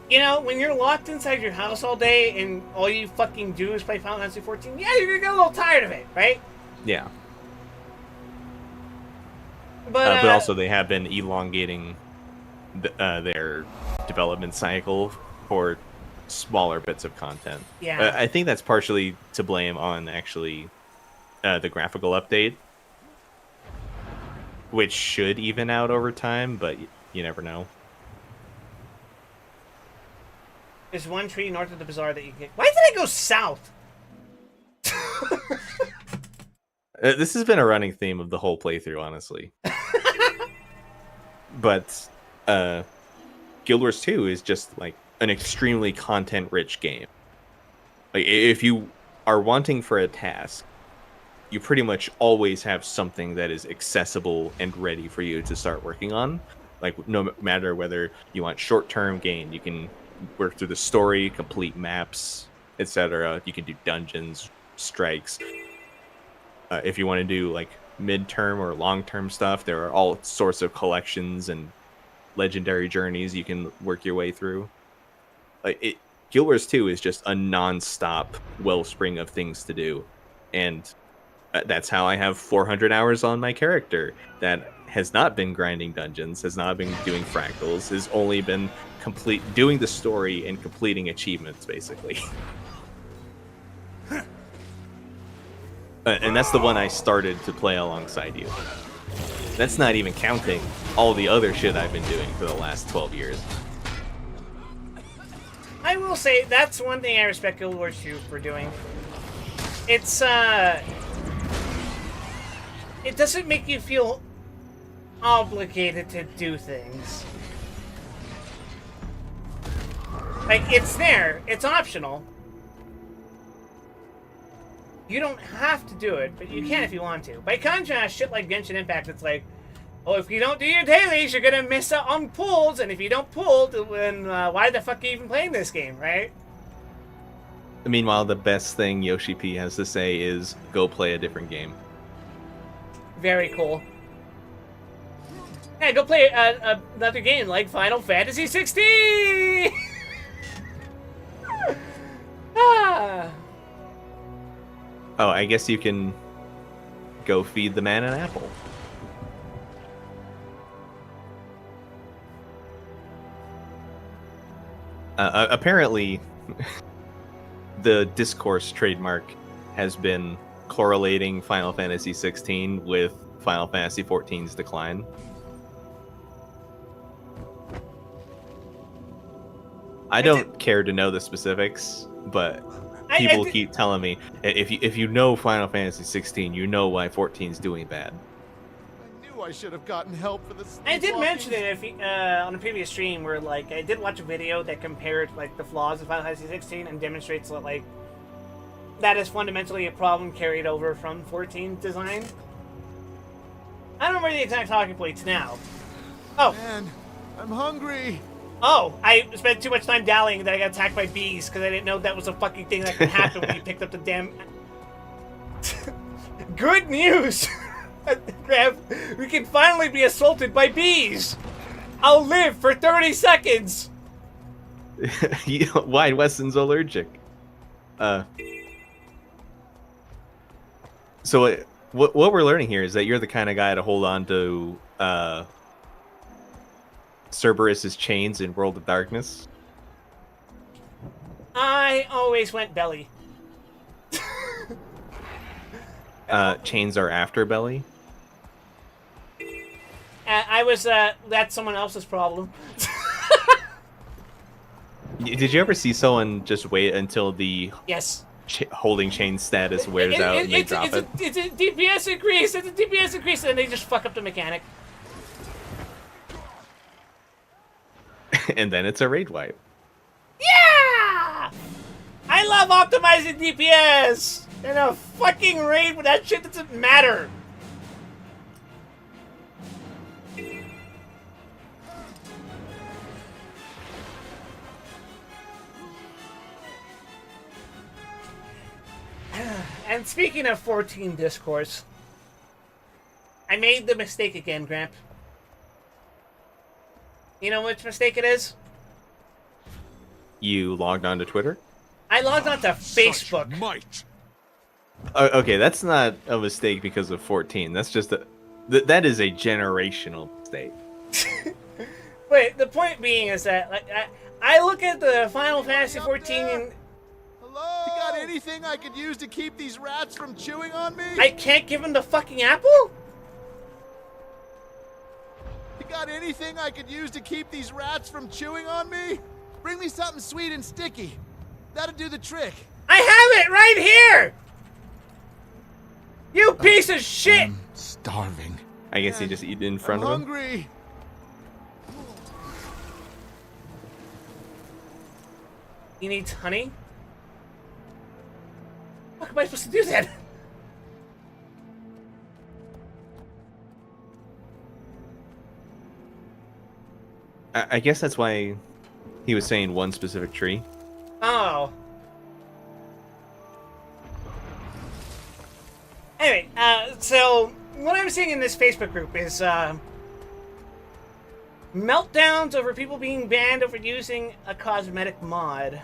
when you're locked inside your house all day and all you fucking do is play Final Fantasy 14, yeah, you're gonna get a little tired of it, right? Yeah. But also they have been elongating their development cycle for smaller bits of content. Yeah. I think that's partially to blame on actually the graphical update, which should even out over time, but you never know. There's one tree north of the bazaar that you can... Why did I go south? This has been a running theme of the whole playthrough, honestly. But Guild Wars 2 is just like an extremely content-rich game. Like, if you are wanting for a task, you pretty much always have something that is accessible and ready for you to start working on. Like, no matter whether you want short-term gain, you can work through the story, complete maps, etc. You can do dungeons, strikes. If you want to do like mid-term or long-term stuff, there are all sorts of collections and legendary journeys you can work your way through. Guild Wars 2 is just a non-stop wellspring of things to do, and that's how I have 400 hours on my character that has not been grinding dungeons, has not been doing fractals, has only been doing the story and completing achievements, basically. And that's the one I started to play alongside you. That's not even counting all the other shit I've been doing for the last 12 years. I will say, that's one thing I respect Guild Wars 2 for doing. It's, it doesn't make you feel obligated to do things. Like, it's there. It's optional. You don't have to do it, but you can if you want to. By contrast, shit like Genshin Impact, it's like, oh, if you don't do your dailies, you're gonna miss out on pulls, and if you don't pull, then why the fuck are you even playing this game, right? Meanwhile, the best thing Yoshi P has to say is, go play a different game. Very cool. Yeah, go play another game like Final Fantasy 16! Ah. Oh, I guess you can go feed the man an apple. Apparently, the Discourse trademark has been correlating Final Fantasy 16 with Final Fantasy 14's decline. I don't care to know the specifics, but people keep telling me, if you know Final Fantasy 16, you know why 14's doing bad. I knew I should have gotten help for this. I did mention it on a previous stream where, like, I did watch a video that compared, like, the flaws of Final Fantasy 16 and demonstrates that, like, that is fundamentally a problem carried over from 14's design. I don't remember the exact talking points now. Oh. Man, I'm hungry. Oh, I spent too much time dallying that I got attacked by bees because I didn't know that was a fucking thing that could happen when you picked up the damn... Good news! Graham, we can finally be assaulted by bees! I'll live for 30 seconds! Why? Weston's allergic. So what we're learning here is that you're the kind of guy to hold on to Cerberus's chains in World of Darkness. I always went belly. Chains are after belly. I was, that's someone else's problem. Did you ever see someone just wait until the holding chain status wears out and they drop it? It's a DPS increase! It's a DPS increase! And they just fuck up the mechanic. And then it's a raid wipe. Yeah! I love optimizing DPS! In a fucking raid where that shit doesn't matter! And speaking of 14 Discourse, I made the mistake again, Gramp. You know which mistake it is? You logged on to Twitter? I logged on to Facebook. Okay, that's not a mistake because of 14. That's just that is a generational mistake. Wait, the point being is that, like, I look at the Final Fantasy 14 and... Hello? anything I could use to keep these rats from chewing on me? I can't give him the fucking apple? You got anything I could use to keep these rats from chewing on me? Bring me something sweet and sticky. That'll do the trick. I have it right here! You piece of shit! I'm starving. I guess he just eat in front I'm of him. hungry. He needs honey? How am I supposed to do that? I guess that's why he was saying one specific tree. Oh. Anyway, so what I'm seeing in this Facebook group is meltdowns over people being banned over using a cosmetic mod.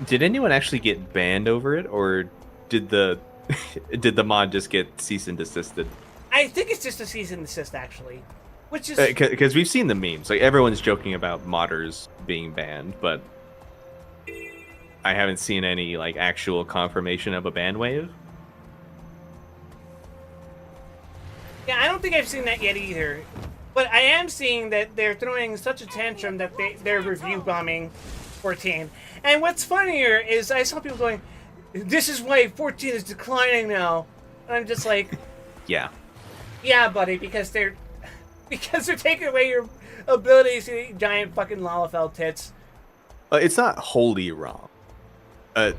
Did anyone actually get banned over it, or did the did the mod just get cease and desisted? I think it's just a cease and desist, actually. Which is... Because we've seen the memes. Like, everyone's joking about modders being banned, but I haven't seen any, like, actual confirmation of a ban wave. Yeah, I don't think I've seen that yet either. But I am seeing that they're throwing such a tantrum that they're review bombing 14. And what's funnier is I saw people going, this is why 14 is declining now. And I'm just like... Yeah. Yeah, buddy, because they're taking away your ability to eat giant fucking Lalafell tits. It's not wholly wrong.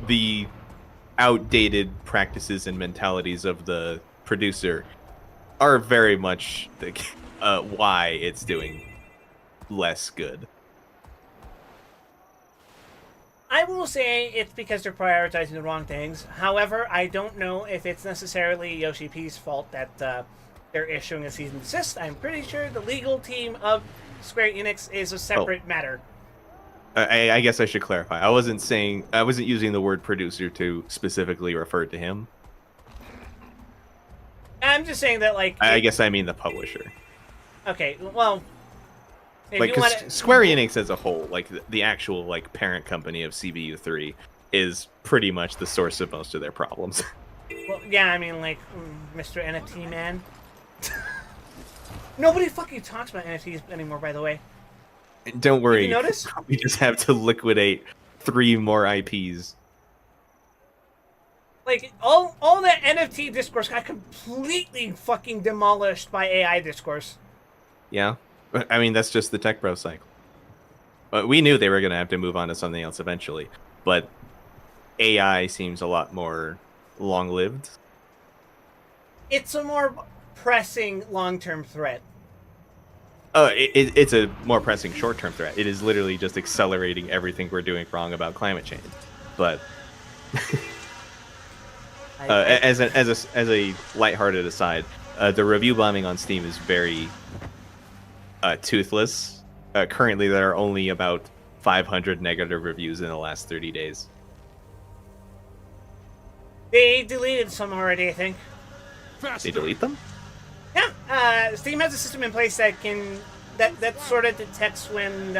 The outdated practices and mentalities of the producer are very much why it's doing less good. I will say it's because they're prioritizing the wrong things. However, I don't know if it's necessarily Yoshi P's fault that they're issuing a cease and desist. I'm pretty sure the legal team of Square Enix is a separate matter. I guess I should clarify. I wasn't using the word producer to specifically refer to him. I'm just saying that, like... I guess I mean the publisher. Okay, well... Like, because Square Enix as a whole, like, the actual, like, parent company of CBU3 is pretty much the source of most of their problems. Well, yeah, I mean, like, Mr. NFT Man. Nobody fucking talks about NFTs anymore, by the way. Don't worry. Did you notice? We just have to liquidate 3 more IPs. Like, all that NFT discourse got completely fucking demolished by AI discourse. Yeah. I mean, that's just the tech bro cycle. We knew they were going to have to move on to something else eventually, but AI seems a lot more long-lived. It's a more pressing long-term threat. It's a more pressing short-term threat. It is literally just accelerating everything we're doing wrong about climate change. But as a lighthearted aside, the review bombing on Steam is very toothless. Currently, there are only about 500 negative reviews in the last 30 days. They deleted some already, I think. They delete them? Yeah, Steam has a system in place that that sort of detects when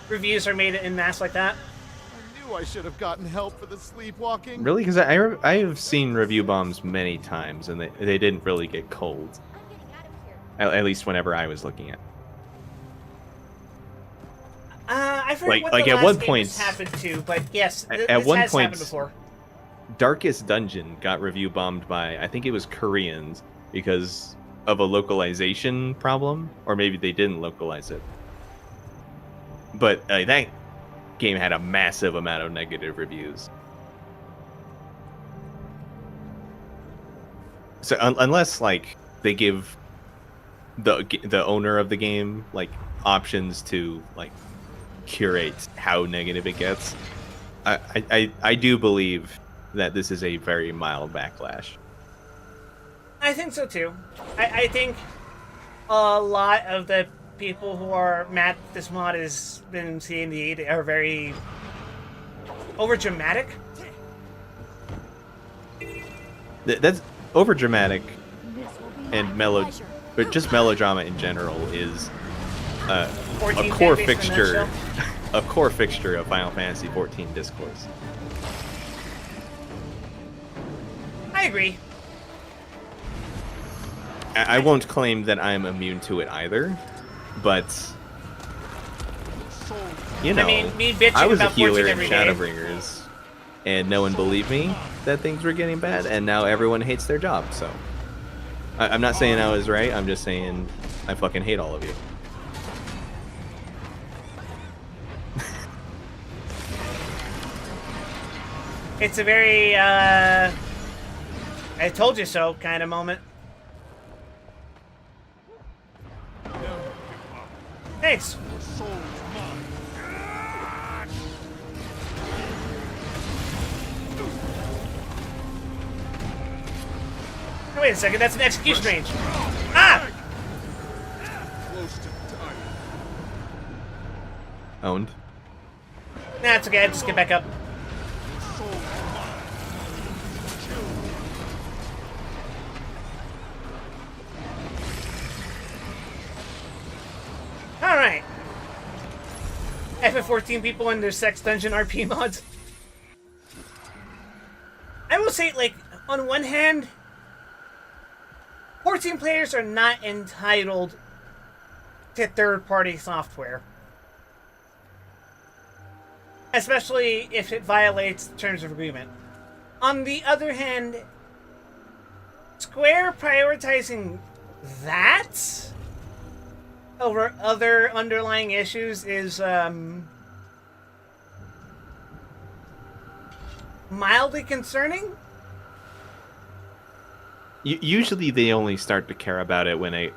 reviews are made en masse like that. I knew I should have gotten help for the sleepwalking. Really? Because I have seen review bombs many times, and they didn't really get cold. At least whenever I was looking at. I forget what like the at last one game point, this happened to, but yes, at one has point, happened before. Darkest Dungeon got review bombed by, I think it was Koreans, because of a localization problem, or maybe they didn't localize it. But that game had a massive amount of negative reviews. So unless like they give the owner of the game like options to like curate how negative it gets, I do believe that this is a very mild backlash. I think so too. I think a lot of the people who are mad that this mod has been CND'd are very overdramatic. That's overdramatic and but just melodrama in general is a core fixture. a core fixture of Final Fantasy XIV discourse. I agree. I won't claim that I'm immune to it either, but you know, I mean, me bitching I was a about 14 healer in every day. Shadowbringers, and no one believed me that things were getting bad, and now everyone hates their job. So I'm not saying I was right. I'm just saying I fucking hate all of you. It's a very, I told you so kind of moment. Thanks. Oh, wait a second, that's an execution range. Ah! Owned. Nah, it's okay, I'll just get back up. Alright. FF14 people and their sex dungeon RP mods. I will say, like, on one hand, 14 players are not entitled to third-party software. Especially if it violates the terms of agreement. On the other hand, Square prioritizing that over other underlying issues is mildly concerning. Usually they only start to care about it when it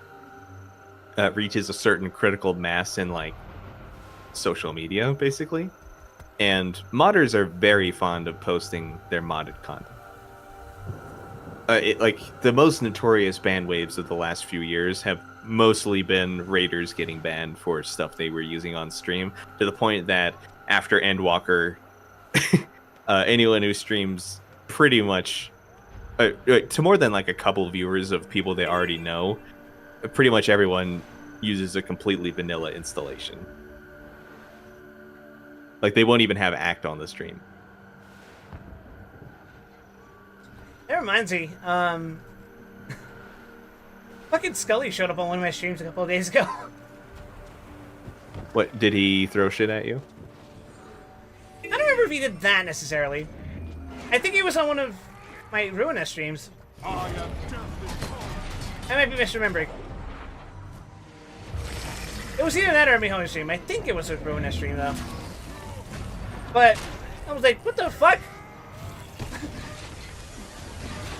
reaches a certain critical mass in like social media, basically. And modders are very fond of posting their modded content. Like the most notorious ban waves of the last few years have mostly been raiders getting banned for stuff they were using on stream, to the point that after Endwalker, anyone who streams pretty much to more than like a couple viewers of people they already know, pretty much everyone uses a completely vanilla installation. Like they won't even have Act on the stream. That reminds me, fucking Scully showed up on one of my streams a couple of days ago. What, did he throw shit at you? I don't remember if he did that necessarily. I think he was on one of my Ruinous streams. I might be misremembering. It was either that or a Mihoyo stream. I think it was a Ruinous stream though. But I was like, what the fuck?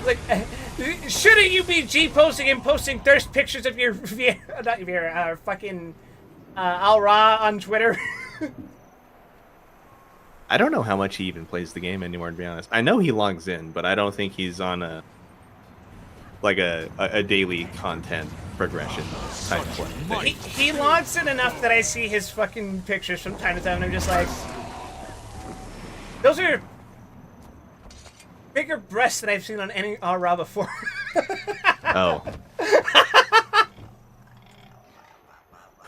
Like, shouldn't you be G-posting and posting thirst pictures of your, not your, fucking, Al-Ra on Twitter? I don't know how much he even plays the game anymore, to be honest. I know he logs in, but I don't think he's on a daily content progression type thing. He logs in enough that I see his fucking pictures from time to time, and I'm just like, those are bigger breasts than I've seen on any Al-Ra before. Oh.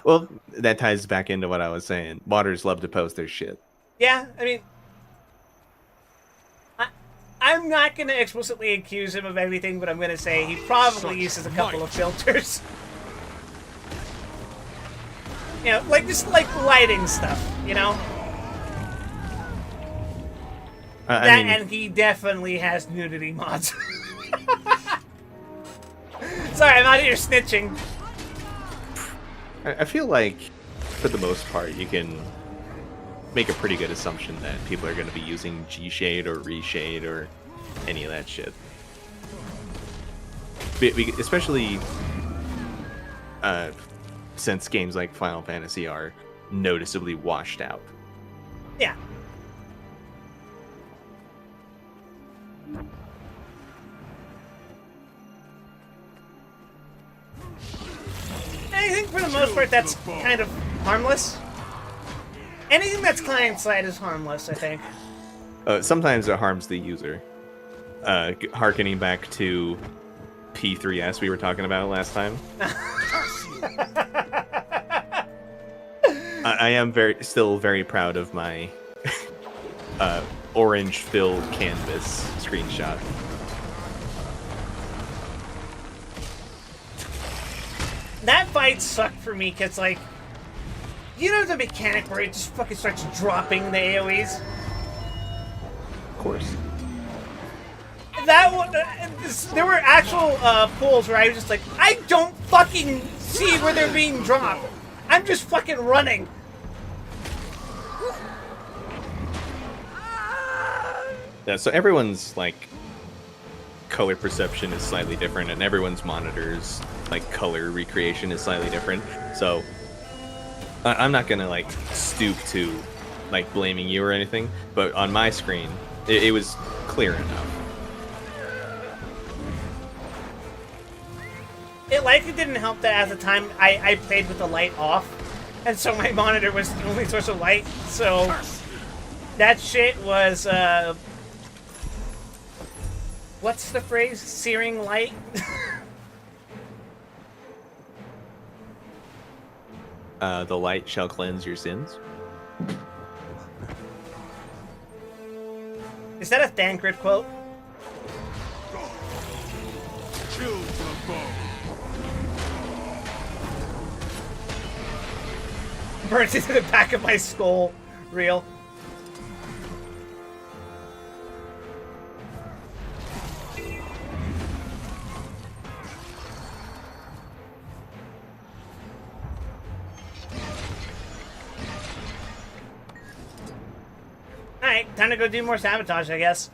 Well, that ties back into what I was saying. Modders love to post their shit. Yeah, I mean, I'm not going to explicitly accuse him of anything, but I'm going to say he probably uses a couple of filters. You know, like just like lighting stuff, you know? I mean, and he definitely has nudity mods. Sorry, I'm out here snitching. I feel like, for the most part, you can make a pretty good assumption that people are going to be using G-Shade or Reshade or any of that shit. Especially since games like Final Fantasy are noticeably washed out. Yeah. I think for the most part that's kind of harmless. Anything that's client-side is harmless, I think. Sometimes it harms the user. Harkening back to P3S we were talking about last time. I am still very proud of my orange-filled canvas screenshot. That fight sucked for me, because, like, you know the mechanic where it just fucking starts dropping the AoEs? Of course. That one, there were actual pulls where I was just like, I don't fucking see where they're being dropped. I'm just fucking running. Yeah, so everyone's, like, color perception is slightly different, and everyone's monitors, like, color recreation is slightly different. So, I'm not gonna, like, stoop to, like, blaming you or anything, but on my screen, it was clear enough. It likely didn't help that at the time I played with the light off, and so my monitor was the only source of light, so that shit was, what's the phrase? Searing light? The light shall cleanse your sins. Is that a Thancred quote? Burns into the back of my skull. Real. Alright, time to go do more sabotage, I guess.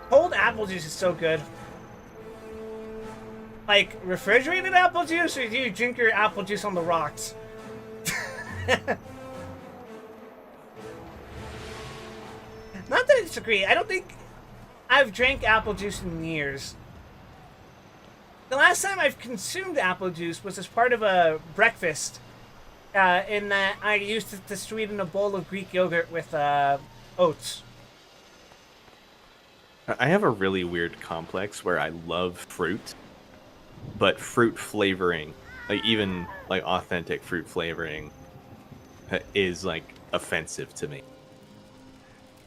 Cold apple juice is so good. Like, refrigerated apple juice, or do you drink your apple juice on the rocks? Not that I disagree. I don't think I've drank apple juice in years. The last time I've consumed apple juice was as part of a breakfast, in that I used it to sweeten a bowl of Greek yogurt with oats. I have a really weird complex where I love fruit, but fruit flavoring, like even like authentic fruit flavoring, is like offensive to me.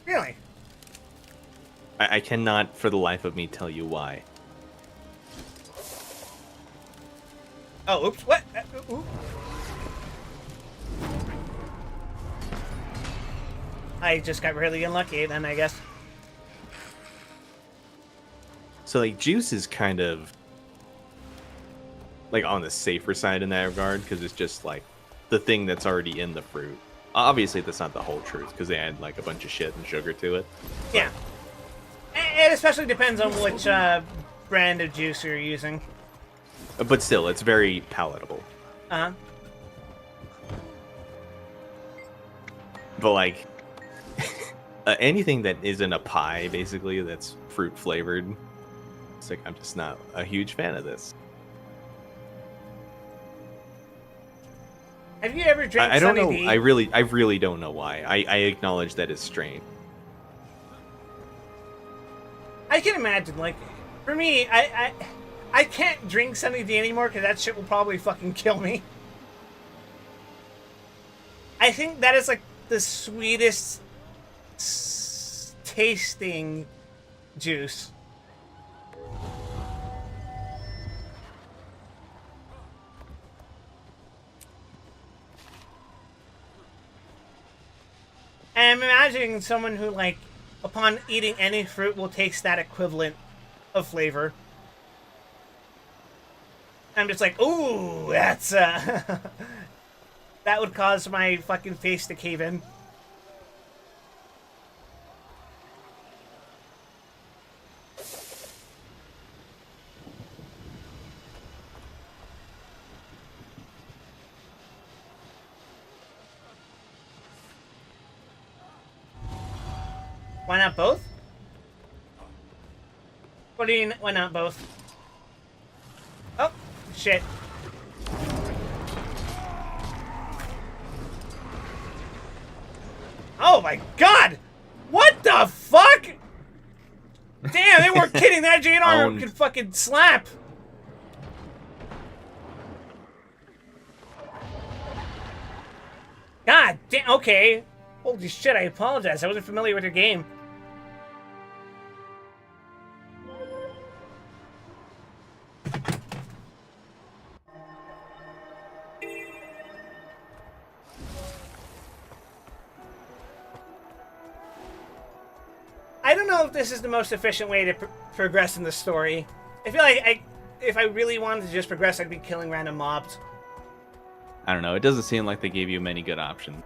Really? I cannot for the life of me tell you why. Oh, oops, what? Oops. I just got really unlucky then, I guess. So like juice is kind of like on the safer side in that regard, because it's just like the thing that's already in the fruit. Obviously that's not the whole truth, because they add like a bunch of shit and sugar to it. Yeah. It especially depends on which brand of juice you're using. But still, it's very palatable. Uh-huh. But like anything that isn't a pie, basically, that's fruit flavored, it's like I'm just not a huge fan of this. Have you ever drank I don't Sunny know. D? I really don't know why. I acknowledge that it's strange. I can imagine, like, for me, I can't drink Sunny D anymore because that shit will probably fucking kill me. I think that is like the sweetest tasting juice. And I'm imagining someone who, like, upon eating any fruit will taste that equivalent of flavor. I'm just like, ooh, that's, that would cause my fucking face to cave in. Why not both? What do you mean, why not both? Oh, shit. Oh my god! What the fuck? Damn, they weren't kidding. That Jade armor could fucking slap. God damn, okay. Holy shit, I apologize. I wasn't familiar with your game. I don't know if this is the most efficient way to progress in the story. I feel like if I really wanted to just progress, I'd be killing random mobs. I don't know. It doesn't seem like they gave you many good options.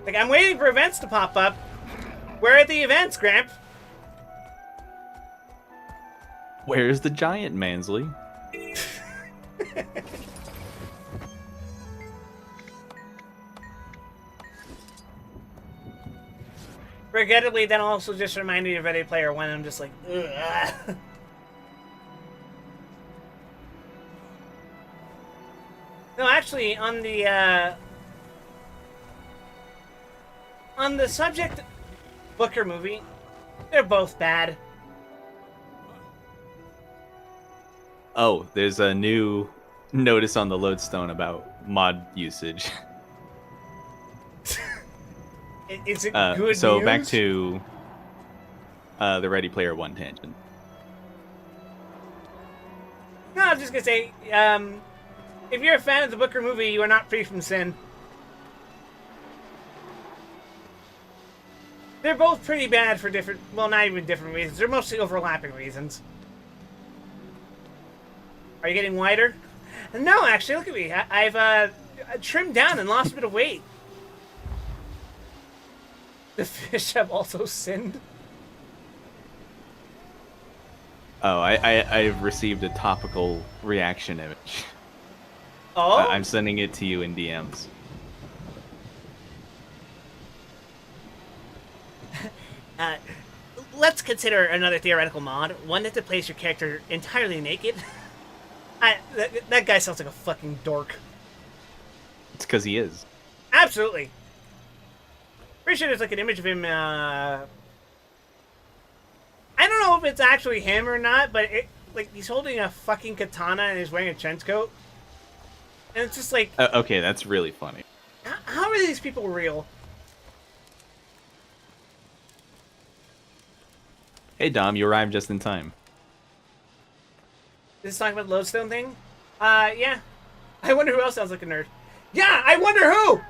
Like, I'm waiting for events to pop up. Where are the events, Gramp? Where's the giant, Mansley? Regrettably, that also just reminded me of Ready Player One. I'm just like, ugh. No, actually, on the subject Booker movie, they're both bad. Oh, there's a new notice on the lodestone about mod usage. Is it good So news? back to the Ready Player One tangent. No, I was just gonna say, if you're a fan of the Booker movie, you are not free from sin. They're both pretty bad for different, well, not even different reasons. They're mostly overlapping reasons. Are you getting wider? No, actually, look at me. I've trimmed down and lost a bit of weight. The fish have also sinned. Oh, I've received a topical reaction image. Oh? I'm sending it to you in DMs. Let's consider another theoretical mod, one that plays your character entirely naked. That guy sounds like a fucking dork. It's because he is. Absolutely. Pretty sure there's like an image of him, I don't know if it's actually him or not, but like he's holding a fucking katana and he's wearing a trench coat. And it's just like... Okay, that's really funny. How are these people real? Hey Dom, you arrived just in time. Is this talking about the lodestone thing? Yeah. I wonder who else sounds like a nerd. Yeah, I wonder who!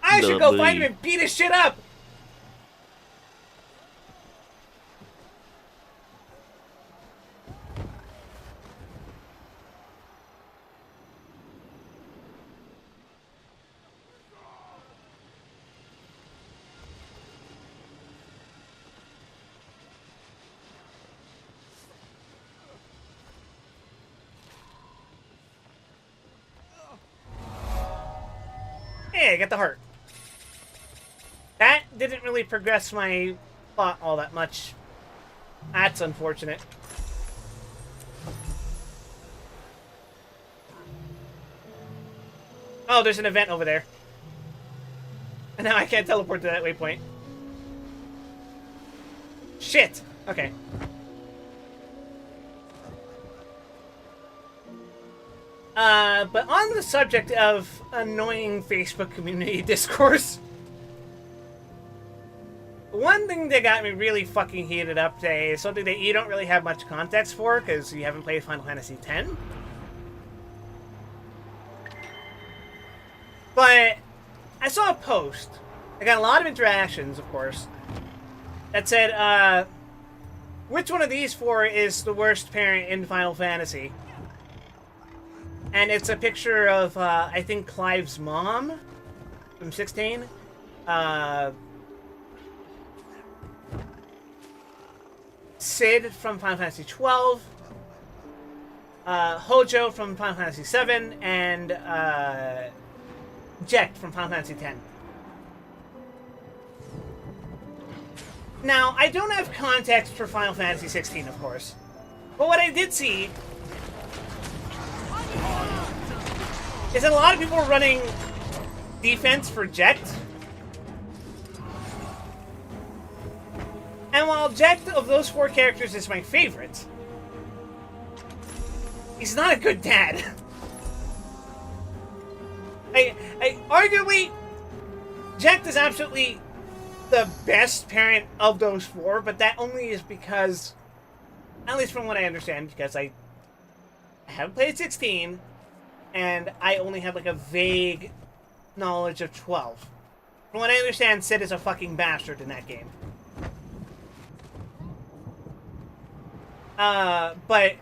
I should go find him and beat his shit up! Hey, I got the heart. That didn't really progress my plot all that much. That's unfortunate. Oh, there's an event over there. And now I can't teleport to that waypoint. Shit! Okay. But on the subject of annoying Facebook community discourse, one thing that got me really fucking heated up today is something that you don't really have much context for because you haven't played Final Fantasy X. But I saw a post. I got a lot of interactions, of course, that said, which one of these four is the worst parent in Final Fantasy? And it's a picture of, I think, Clive's mom from 16. Sid from Final Fantasy 12. Hojo from Final Fantasy 7. And Jekt from Final Fantasy 10. Now, I don't have context for Final Fantasy 16, of course. But what I did see is that a lot of people are running defense for Jekt. And while Jekt of those four characters is my favorite, he's not a good dad. Arguably, Jack is absolutely the best parent of those four, but that only is because, at least from what I understand, because I haven't played 16, and I only have like a vague knowledge of 12. From what I understand, Sid is a fucking bastard in that game. But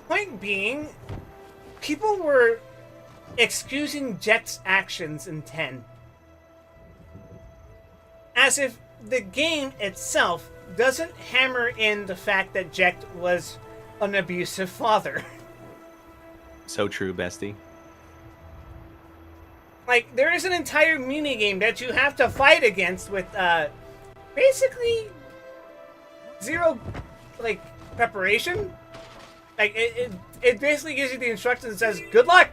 point being, people were excusing Jet's actions in 10. As if the game itself doesn't hammer in the fact that Jet was an abusive father. So true, bestie. Like, there is an entire minigame that you have to fight against with, basically zero, like, preparation. Like, it basically gives you the instructions and says, good luck!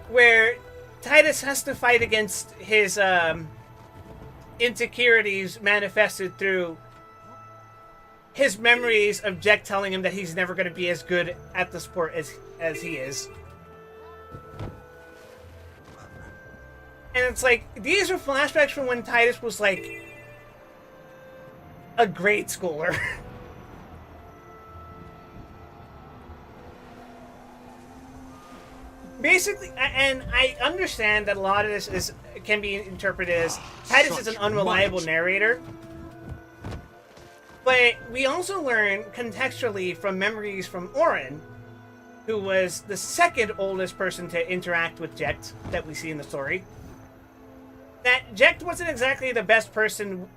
Where Titus has to fight against his, insecurities manifested through his memories of Jack telling him that he's never going to be as good at the sport as he is. And it's like, these are flashbacks from when Titus was like a grade schooler. Basically, and I understand that a lot of this can be interpreted as Titus is an unreliable narrator. But we also learn contextually from memories from Orin, who was the second oldest person to interact with Jecht that we see in the story, that Jecht wasn't exactly the best person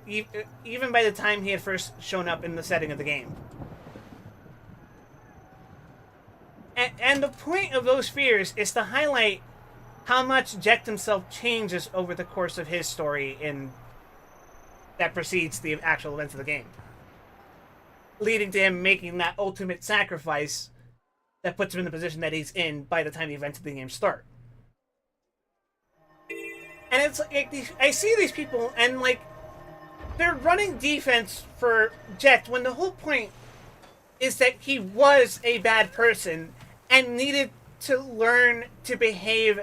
even by the time he had first shown up in the setting of the game. And the point of those fears is to highlight how much Jecht himself changes over the course of his story that precedes the actual events of the game, leading to him making that ultimate sacrifice that puts him in the position that he's in by the time the events of the game start. And it's like I see these people and like they're running defense for Jecht when the whole point is that he was a bad person and needed to learn to behave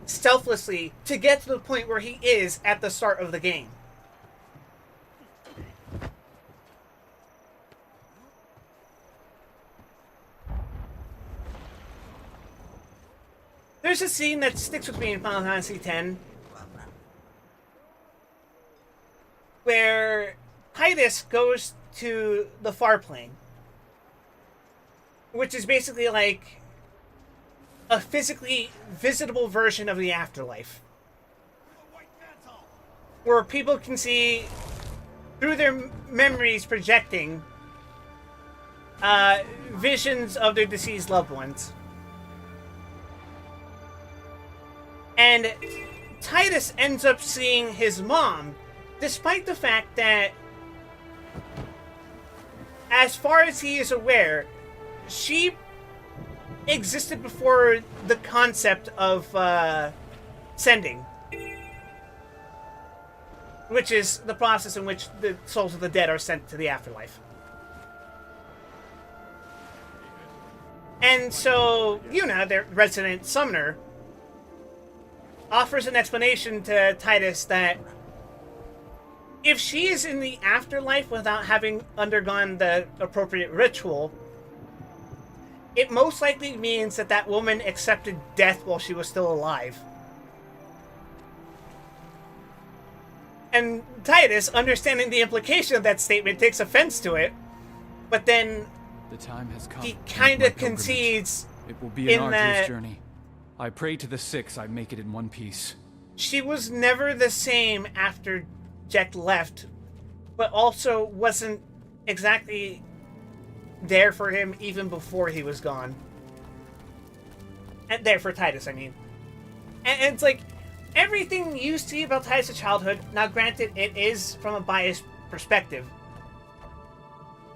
selflessly to get to the point where he is at the start of the game. There's a scene that sticks with me in Final Fantasy X where Titus goes to the far plane, which is basically like a physically visitable version of the afterlife, where people can see through their memories projecting visions of their deceased loved ones. And Titus ends up seeing his mom, despite the fact that, as far as he is aware, she existed before the concept of sending, which is the process in which the souls of the dead are sent to the afterlife. And so Yuna, their resident summoner, offers an explanation to Titus that if she is in the afterlife without having undergone the appropriate ritual, it most likely means that that woman accepted death while she was still alive. And Titus, understanding the implication of that statement, takes offense to it, but then the time has come. He kind of concedes. It will be an arduous journey. I pray to the Six I make it in one piece. She was never the same after Jecht left, but also wasn't exactly there for him even before he was gone. And there for Titus, I mean. And it's like, everything you see about Titus' childhood, now granted, it is from a biased perspective,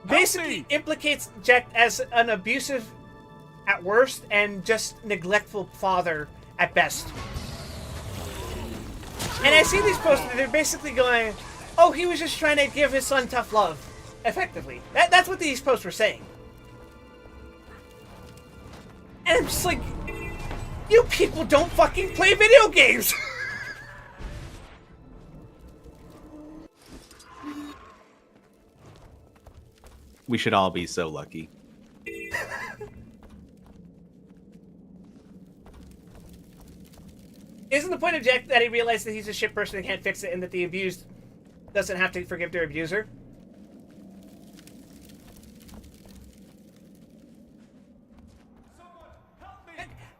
basically implicates Jecht as an abusive at worst and just neglectful father at best. And I see these posts, they're basically going, oh, he was just trying to give his son tough love. Effectively. That's what these posts were saying. And I'm just like, You people don't fucking play video games! We should all be so lucky. Isn't the point of Jack that he realized that he's a shit person and can't fix it, and that the abused doesn't have to forgive their abuser?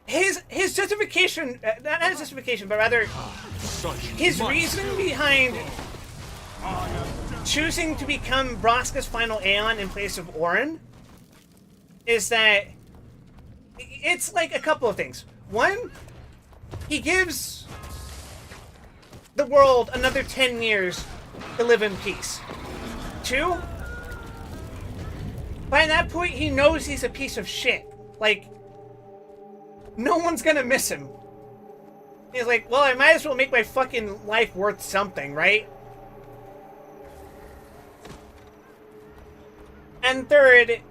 His justification, not his justification, but rather his reasoning behind choosing to become Braska's final Aeon in place of Orin is that it's like a couple of things. One, he gives the world another 10 years to live in peace. Two, by that point, he knows he's a piece of shit. Like, no one's gonna miss him. He's like, well, I might as well make my fucking life worth something, right? And third,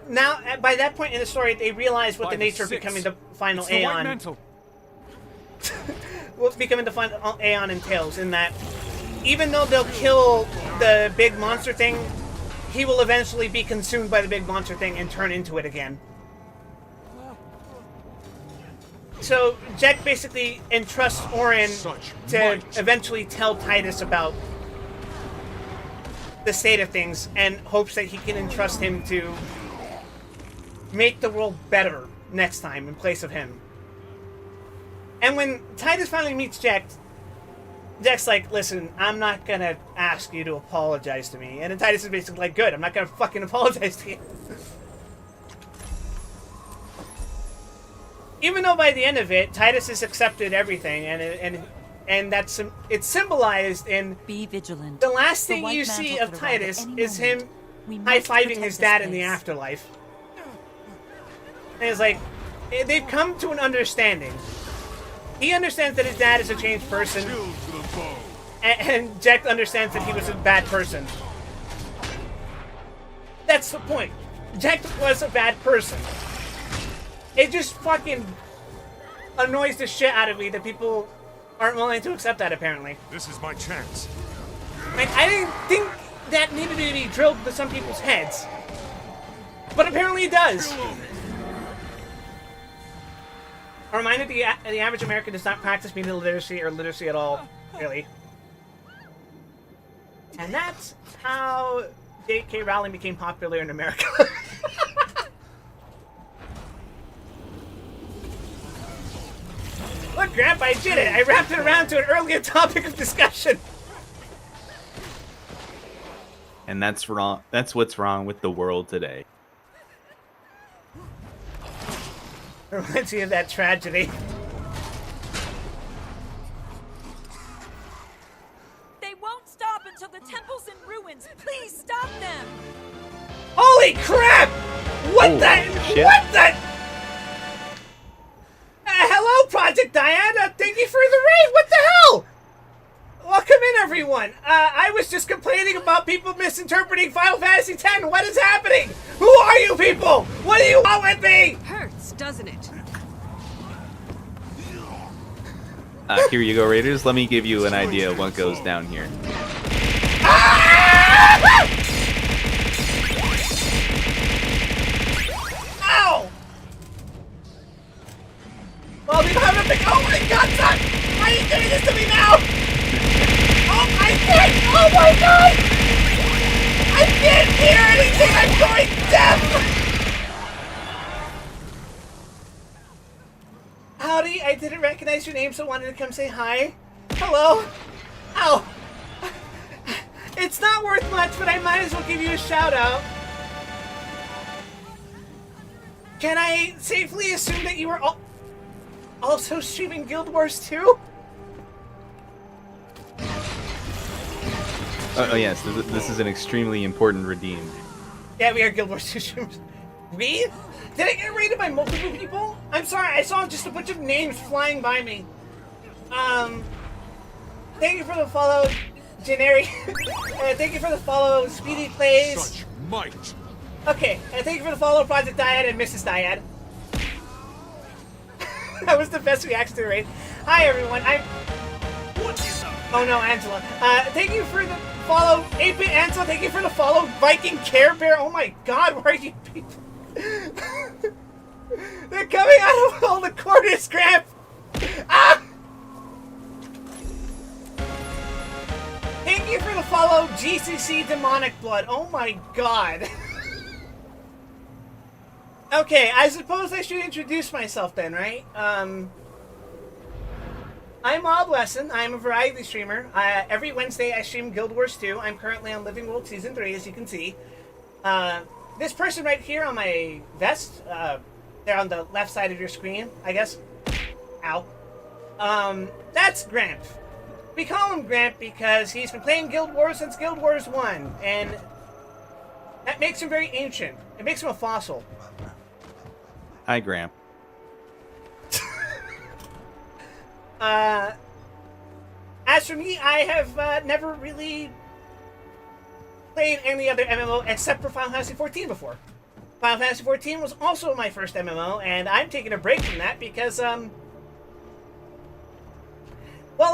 now, by that point in the story, they realize what the nature of becoming the final Aeon... what becoming the final Aeon entails, in that even though they'll kill the big monster thing, he will eventually be consumed by the big monster thing and turn into it again. So, Jack basically entrusts Orin to eventually tell Titus about the state of things, and hopes that he can entrust him to make the world better next time in place of him. And when Titus finally meets Jack, Jack's like, listen, I'm not gonna ask you to apologize to me. And then Titus is basically like, good, I'm not gonna fucking apologize to you. Even though by the end of it, Titus has accepted everything, and that's it's symbolized in be vigilant. The last thing you see of Titus is him high-fiving his dad in the afterlife. And it's like, they've come to an understanding. He understands that his dad is a changed person, and Jack understands that he was a bad person. That's the point. Jack was a bad person. It just fucking annoys the shit out of me that people aren't willing to accept that, apparently. This is my chance. Like, I didn't think that needed to be drilled into some people's heads. But apparently it does. A reminder that the average American does not practice media literacy or literacy at all, really. And that's how J.K. Rowling became popular in America. Look, Grandpa, I did it! I wrapped it around to an earlier topic of discussion! And that's wrong. That's what's wrong with the world today. It reminds me of that tragedy. They won't stop until the temple's in ruins. Please stop them! Holy crap! What the? Shit. What the? Hello, Project Diana! Thank you for the raid! What the hell? Welcome in, everyone! I was just complaining about people misinterpreting Final Fantasy X. What is happening? Who are you people? What do you want with me? Hurts, doesn't it? Here you go, Raiders. Let me give you an idea of what goes down here. Ow! Well, we don't have nothing. Oh my god, son! Why are you doing this to me now? Oh my god! Oh my god! I can't hear anything! I'm going deaf! Howdy, I didn't recognize your name, so wanted to come say hi. Hello? Ow! It's not worth much, but I might as well give you a shout out. Can I safely assume that you were also streaming Guild Wars 2? Oh yes, this is an extremely important redeem. Yeah, we are Guild Wars 2 streamers. We? Did I get raided by multiple people? I'm sorry, I saw just a bunch of names flying by me. Thank you for the follow, Generic. Thank you for the follow, Speedy Plays. Such might. Okay, and thank you for the follow, Project Dyad and Mrs. Dyad. That was the best reaction to the raid. Hi, everyone. Oh, no, Angela. Thank you for the follow. 8-Bit Angela, thank you for the follow. Viking Care Bear. Oh, my God. Where are you people? They're coming out of all the corners, Graham. Ah! Thank you for the follow, GCC Demonic Blood. Oh, my God. Okay, I suppose I should introduce myself then, right? I'm LWS3. I'm a variety streamer. Every Wednesday I stream Guild Wars 2. I'm currently on Living World Season 3, as you can see. This person right here on my vest, they're on the left side of your screen, I guess. Ow. That's Gramp. We call him Gramp because he's been playing Guild Wars since Guild Wars 1, and that makes him very ancient. It makes him a fossil. Hi, Gramp. As for me, I have never really played any other MMO except for Final Fantasy XIV before. Final Fantasy XIV was also my first MMO, and I'm taking a break from that because, well,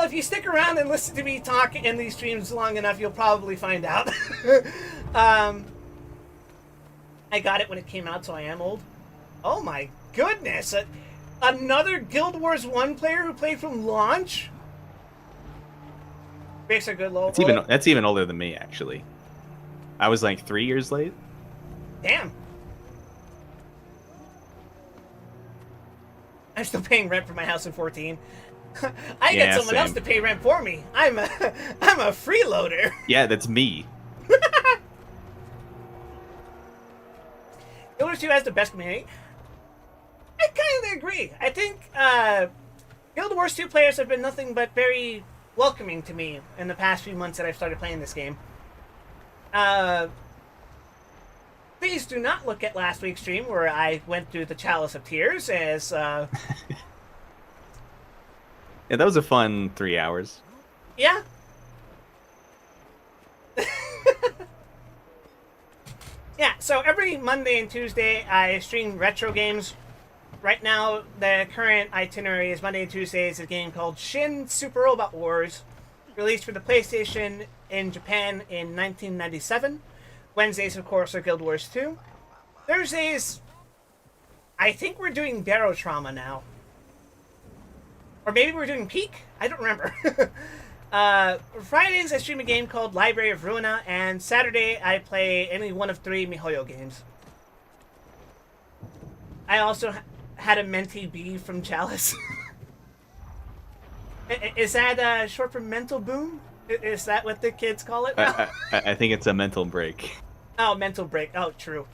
if you stick around and listen to me talk in these streams long enough, you'll probably find out. I got it when it came out, so I am old. Oh my goodness! Another Guild Wars 1 player who played from launch? Makes a good low. That's even older than me, actually. I was like 3 years late. Damn. I'm still paying rent for my house in 14. I get someone else to pay rent for me. I'm a freeloader. Yeah, that's me. Guild Wars 2 has the best community. I kind of agree. I think Guild Wars 2 players have been nothing but very welcoming to me in the past few months that I've started playing this game. Please do not look at last week's stream where I went through the Chalice of Tears as... Yeah, that was a fun 3 hours. Yeah. Yeah, so every Monday and Tuesday I stream retro games. Right now, the current itinerary is Monday and Tuesdays, a game called Shin Super Robot Wars, released for the PlayStation in Japan in 1997. Wednesdays, of course, are Guild Wars 2. Thursdays, I think we're doing Barotrauma now. Or maybe we're doing Peak? I don't remember. Fridays, I stream a game called Library of Ruina, and Saturday, I play any one of 3 MiHoYo games. I also had a Mentee B from Chalice. Is that short for mental boom? Is that what the kids call it now? I think it's a mental break. Oh, mental break. Oh, true.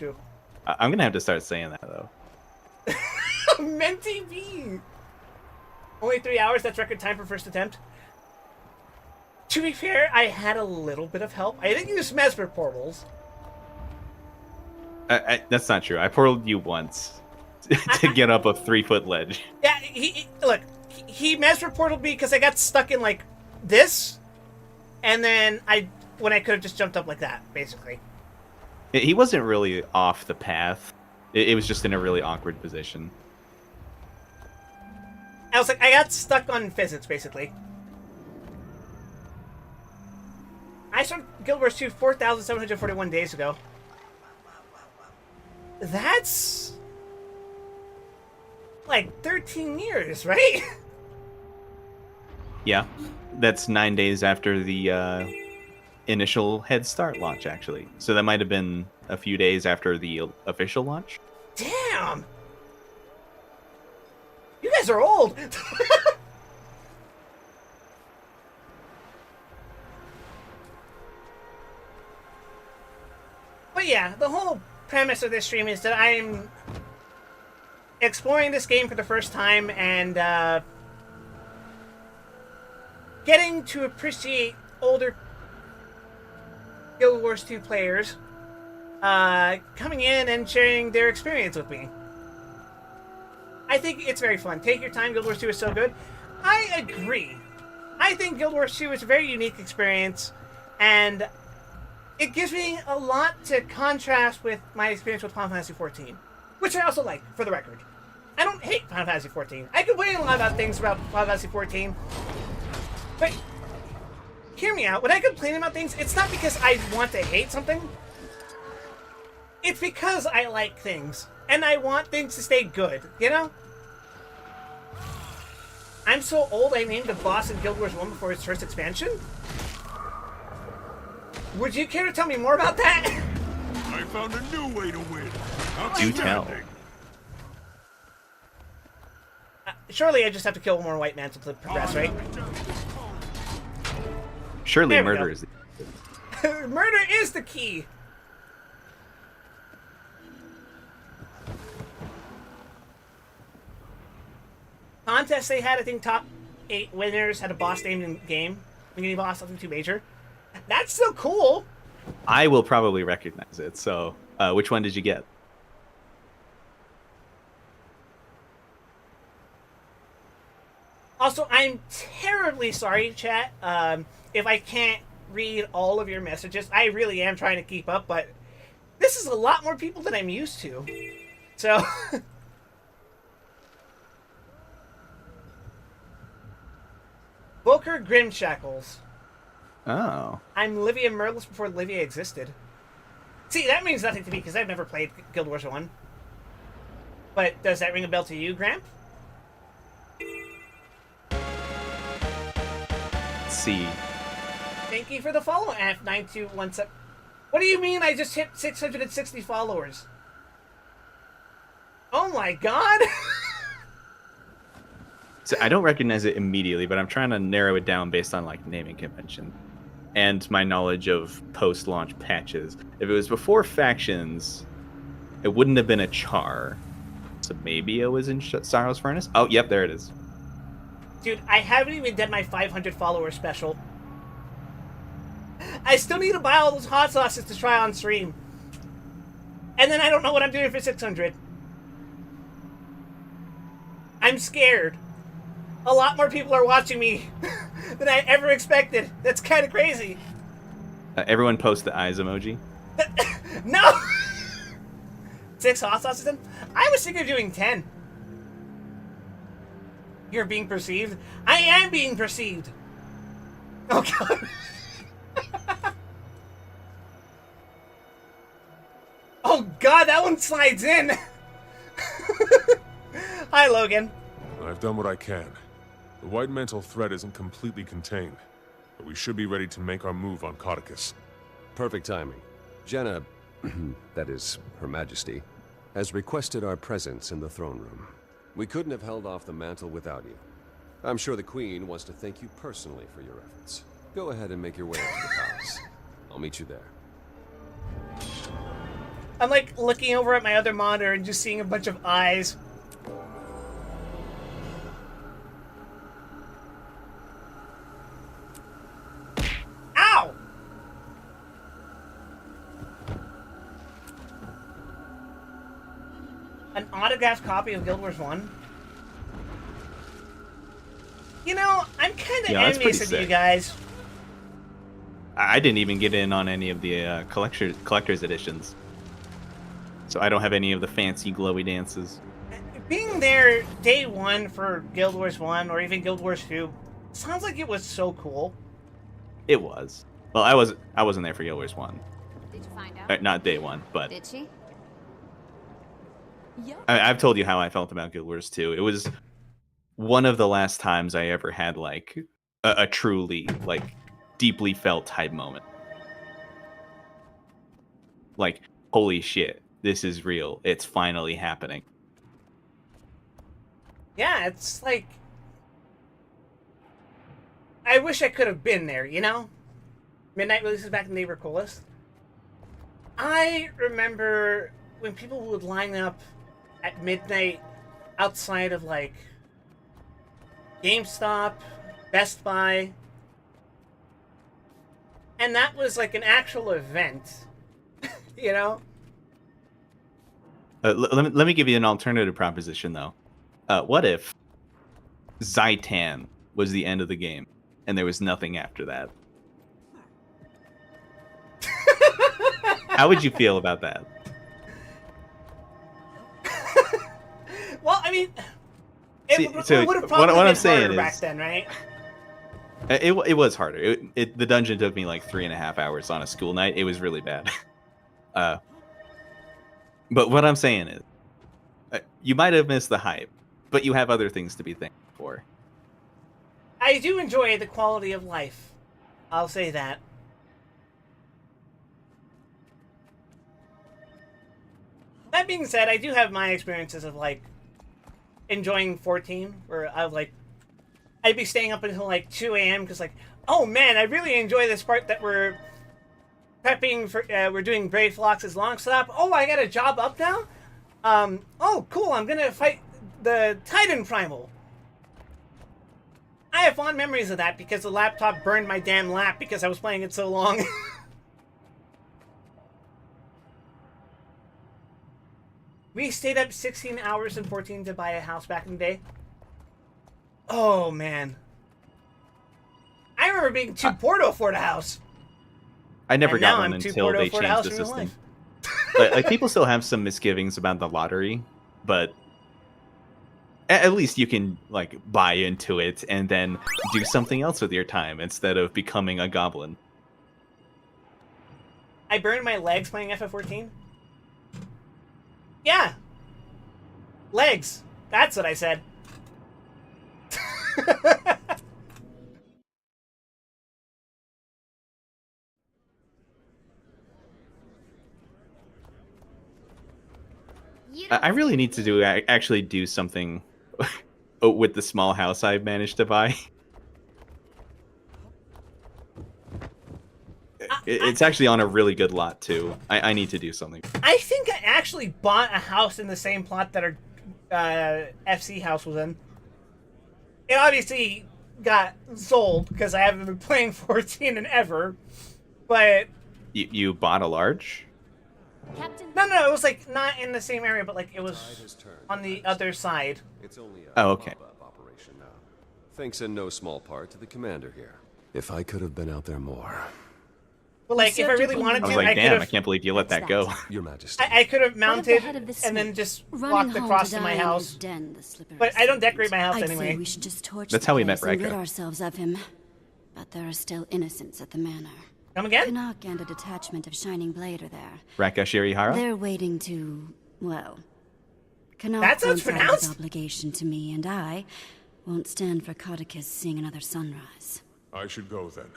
I'm gonna have to start saying that, though. Mentee B! Only 3 hours, that's record time for first attempt. To be fair, I had a little bit of help. I didn't use Mesmer portals. That's not true. I portaled you once to get up a 3-foot ledge. Yeah, he Mesmer portaled me because I got stuck in, like, this. And then when I could have just jumped up like that, basically. He wasn't really off the path. It was just in a really awkward position. I was like, I got stuck on physics, basically. I started Guild Wars 2 4,741 days ago. That's... like 13 years, right? Yeah. That's 9 days after the initial Head Start launch, actually. So that might have been a few days after the official launch. Damn! You guys are old! But yeah, the whole premise of this stream is that I'm exploring this game for the first time and getting to appreciate older Guild Wars 2 players coming in and sharing their experience with me. I think it's very fun. Take your time, Guild Wars 2 is so good. I agree. I think Guild Wars 2 is a very unique experience, and it gives me a lot to contrast with my experience with Final Fantasy XIV, which I also like, for the record. I don't hate Final Fantasy 14. I complain a lot about things about Final Fantasy 14. But hear me out. When I complain about things, it's not because I want to hate something. It's because I like things. And I want things to stay good, you know? I'm so old I named a boss in Guild Wars 1 before its first expansion? Would you care to tell me more about that? I found a new way to win. Do tell. Surely I just have to kill one more white mantle to progress, right? Surely There we murder go. is the Murder is the key. Contest they had, I think top 8 winners had a boss named in game. Mini boss, nothing too major. That's so cool. I will probably recognize it. So, which one did you get? Also, I'm terribly sorry, chat, if I can't read all of your messages. I really am trying to keep up, but this is a lot more people than I'm used to. So... Booker Grimshackles. Oh. I'm Livia Merlis before Livia existed. See, that means nothing to me because I've never played Guild Wars 1. But does that ring a bell to you, Gramp? Let's see. Thank you for the follow, AF9217. What do you mean I just hit 660 followers? Oh my god! So I don't recognize it immediately, but I'm trying to narrow it down based on like naming convention and my knowledge of post-launch patches. If it was before factions, it wouldn't have been a char. So maybe it was in Sorrow's Furnace. Oh, yep, there it is. Dude, I haven't even done my 500 follower special. I still need to buy all those hot sauces to try on stream. And then I don't know what I'm doing for 600. I'm scared. A lot more people are watching me than I ever expected. That's kind of crazy. Everyone post the eyes emoji. No! 6 hot sauces then? I was thinking of doing 10. You're being perceived? I am being perceived! Oh god. Oh god, that one slides in! Hi, Logan. I've done what I can. The White Mantle threat isn't completely contained, but we should be ready to make our move on Codicus. Perfect timing. Jenna, that is, Her Majesty, has requested our presence in the throne room. We couldn't have held off the mantle without you. I'm sure the Queen wants to thank you personally for your efforts. Go ahead and make your way up to the palace. I'll meet you there. I'm like looking over at my other monitor and just seeing a bunch of eyes. Ow! An autographed copy of Guild Wars 1? You know, I'm kind of envious of you guys. I didn't even get in on any of the collector's editions. So I don't have any of the fancy glowy dances. Being there day one for Guild Wars 1 or even Guild Wars 2 sounds like it was so cool. It was. Well, I wasn't there for Guild Wars 1. Did you find out? Not day one, but Did she? Yeah. I've told you how I felt about Guild Wars 2. It was one of the last times I ever had like a truly like deeply felt hype moment. Like, holy shit, this is real. It's finally happening. Yeah, it's like... I wish I could have been there, you know? Midnight releases back when they were coolest. I remember when people would line up at midnight outside of, like, GameStop, Best Buy. And that was, like, an actual event. You know? Let me give you an alternative proposition, though. What if Zaitan was the end of the game, and there was nothing after that? How would you feel about that? Well, I I mean, See, it would have probably what been I'm saying harder back is- then, right? It was harder. The dungeon took me like 3.5 hours on a school night. It was really bad. But what I'm saying is, you might have missed the hype, but you have other things to be thankful for. I do enjoy the quality of life. I'll say that. That being said, I do have my experiences of like enjoying 14, where I'd be staying up until like 2 a.m. because like, oh man, I really enjoy this part that we're prepping for. We're doing Brave Flox's long slap. Oh, I got a job up now. Oh, cool. I'm gonna fight the Titan Primal. I have fond memories of that because the laptop burned my damn lap because I was playing it so long. We stayed up 16 hours in 14 to buy a house back in the day. Oh, man. I remember being too poor to afford a house. I never And got now one I'm too until poor to they afford a changed house the in real system. life. Like people still have some misgivings about the lottery, but at least you can like buy into it and then do something else with your time instead of becoming a goblin. I burned my legs playing FF14. Yeah. Legs. That's what I said. I really need to actually do something with the small house I managed to buy. It's actually on a really good lot too. I need to do something. I think I actually bought a house in the same plot that our FC house was in. It obviously got sold because I haven't been playing 14 in ever. But You bought a large? no, it was like not in the same area, but like it was on the other side. It's only a Oh, okay. pop-up operation now. Thanks in no small part to the commander here. If I could have been out there more. But like, if I really wanted I to, was like, I damn, could I can't believe you let that go. Your Majesty. I could have What of the mounted head of the and then snake? just Running walked home across to to my die in house. his den, the slippery But I don't serpent. decorate my house I'd anyway. say we should just torch That's the how we met place and rid Reka. ourselves of him. But there are still innocents at the manor. Come again? Canuck and a detachment of Shining Blade are there. Raka Shirihara? They're waiting to, well, Canuck That sounds won't satisfy his pronounced. obligation to me, and I won't stand for Codicus seeing another sunrise. I should go then,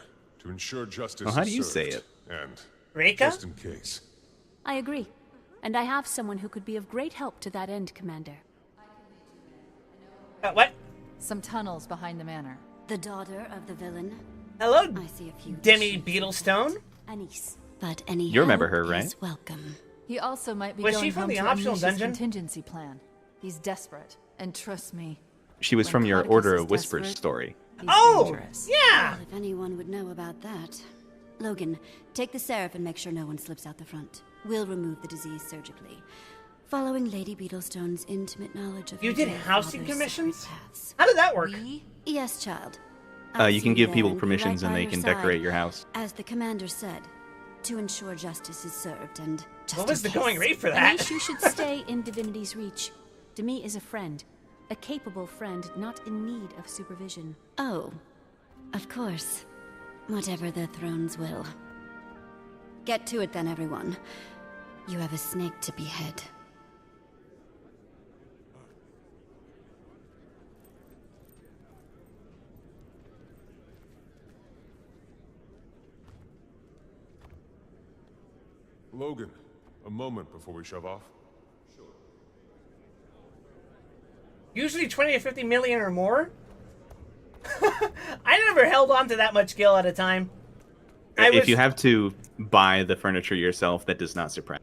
to ensure justice Well, how is do you say served. it? And Reka? just in case. I agree. And I have someone who could be of great help to that end, Commander. What? Some tunnels behind the manor. The daughter of the villain. Hello, I see a few Demi issues. Beetlestone? Anise. But any You remember help her, right? is welcome. He also might be Was going she from home the to optional unleash his dungeon? contingency plan. He's desperate, and trust me, She was When from your Codicus Order is of Whispers desperate, story. he's Oh, dangerous. yeah. Well, if anyone would know about that. Logan, take the Seraph and make sure no one slips out the front. We'll remove the disease surgically. Following Lady Beetlestone's intimate knowledge of You her did dead housing father's commissions? secret paths. How did that work? Yes, child. You I'll can see give there people and be permissions right and by they your can side. decorate your house. As the commander said, to ensure justice is served and just What was in the going case. rate for Anish, that? you should stay in Divinity's reach. Demi is a friend. A capable friend, not in need of supervision. Oh, of course. Whatever the thrones will. Get to it then, everyone. You have a snake to behead. Logan, a moment before we shove off. Usually 20 or 50 million or more? I never held on to that much gil at a time. If you have to buy the furniture yourself, that does not surprise.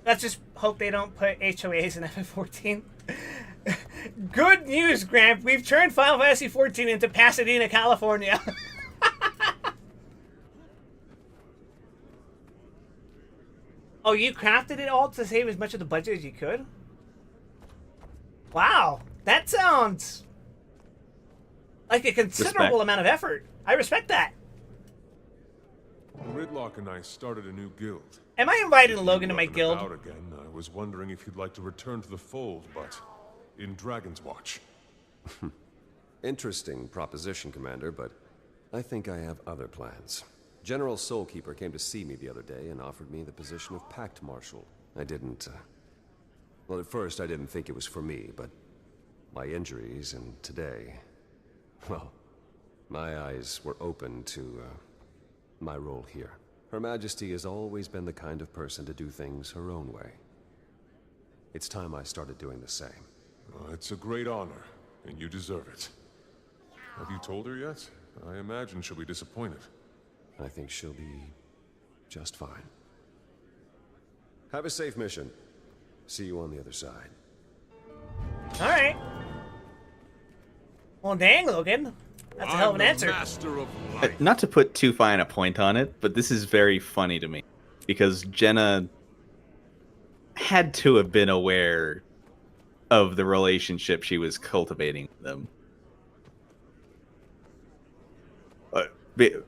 Let's just hope they don't put HOAs in FF14. Good news, Gramp. We've turned Final Fantasy XIV into Pasadena, California. Oh, you crafted it all to save as much of the budget as you could? Wow. That sounds like a considerable Respect. amount of effort. I respect that. Gridlock and I started a new guild. Am I inviting Logan to my guild? Out again. I was wondering if you'd like to return to the fold, but in Dragon's Watch. Interesting proposition, Commander, but I think I have other plans. General Soulkeeper came to see me the other day and offered me the position of Pact Marshal. I didn't, well, at first I didn't think it was for me, but my injuries and today, well, my eyes were open to, my role here. Her Majesty has always been the kind of person to do things her own way. It's time I started doing the same. It's a great honor, and you deserve it. Have you told her yet? I imagine she'll be disappointed. I think she'll be just fine. Have a safe mission. See you on the other side. Alright. Well, dang, Logan. That's a hell of an answer. Not to put too fine a point on it, but this is very funny to me. Because Jenna had to have been aware of the relationship she was cultivating with them.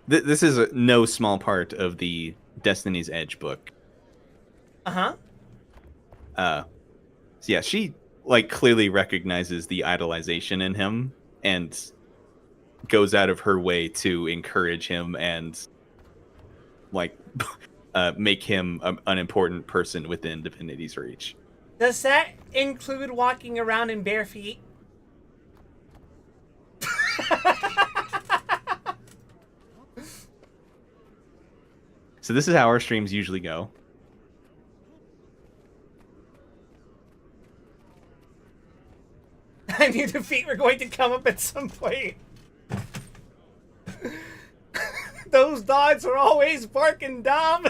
This is no small part of the Destiny's Edge book. Uh-huh. So yeah, she like clearly recognizes the idolization in him and goes out of her way to encourage him and like make him an important person within Divinity's reach. Does that include walking around in bare feet? So this is how our streams usually go. I knew the feet were going to come up at some point. Those dogs are always barking dumb.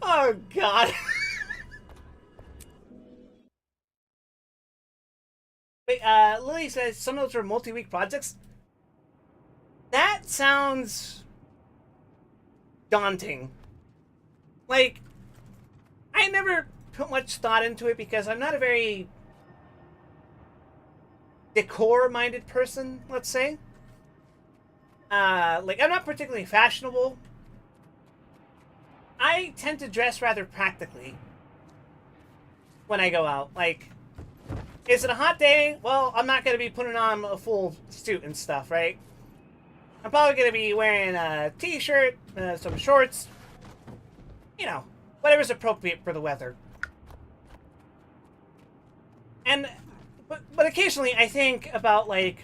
Oh, God. Wait, Lily says some of those are multi-week projects. That sounds daunting. Like, I never put much thought into it because I'm not a very decor-minded person, let's say. Like, I'm not particularly fashionable. I tend to dress rather practically when I go out. Like, is it a hot day? Well, I'm not going to be putting on a full suit and stuff, right? I'm probably going to be wearing a t-shirt, some shorts, you know, whatever's appropriate for the weather. And, but occasionally I think about, like,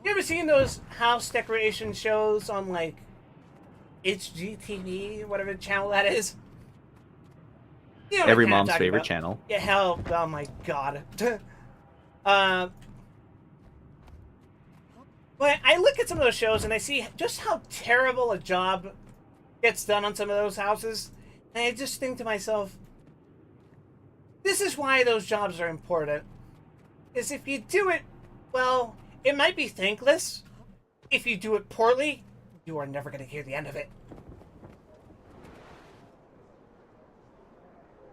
you ever seen those house decoration shows on, like, HGTV, whatever channel that is? You know Every mom's favorite channel. Yeah, hell, oh my God. But I look at some of those shows and I see just how terrible a job gets done on some of those houses. And I just think to myself, this is why those jobs are important. Is if you do it well, it might be thankless. If you do it poorly, you are never going to hear the end of it.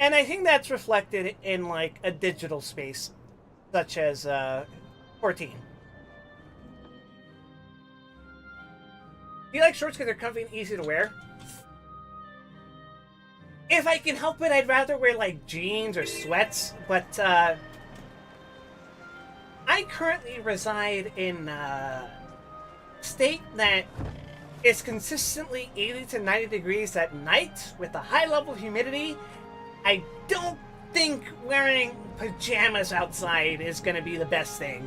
And I think that's reflected in, like, a digital space, such as 14. Do you like shorts because they're comfy and easy to wear? If I can help it, I'd rather wear, like, jeans or sweats, but, I currently reside in a state that is consistently 80 to 90 degrees at night with a high level of humidity. I don't think wearing pajamas outside is going to be the best thing.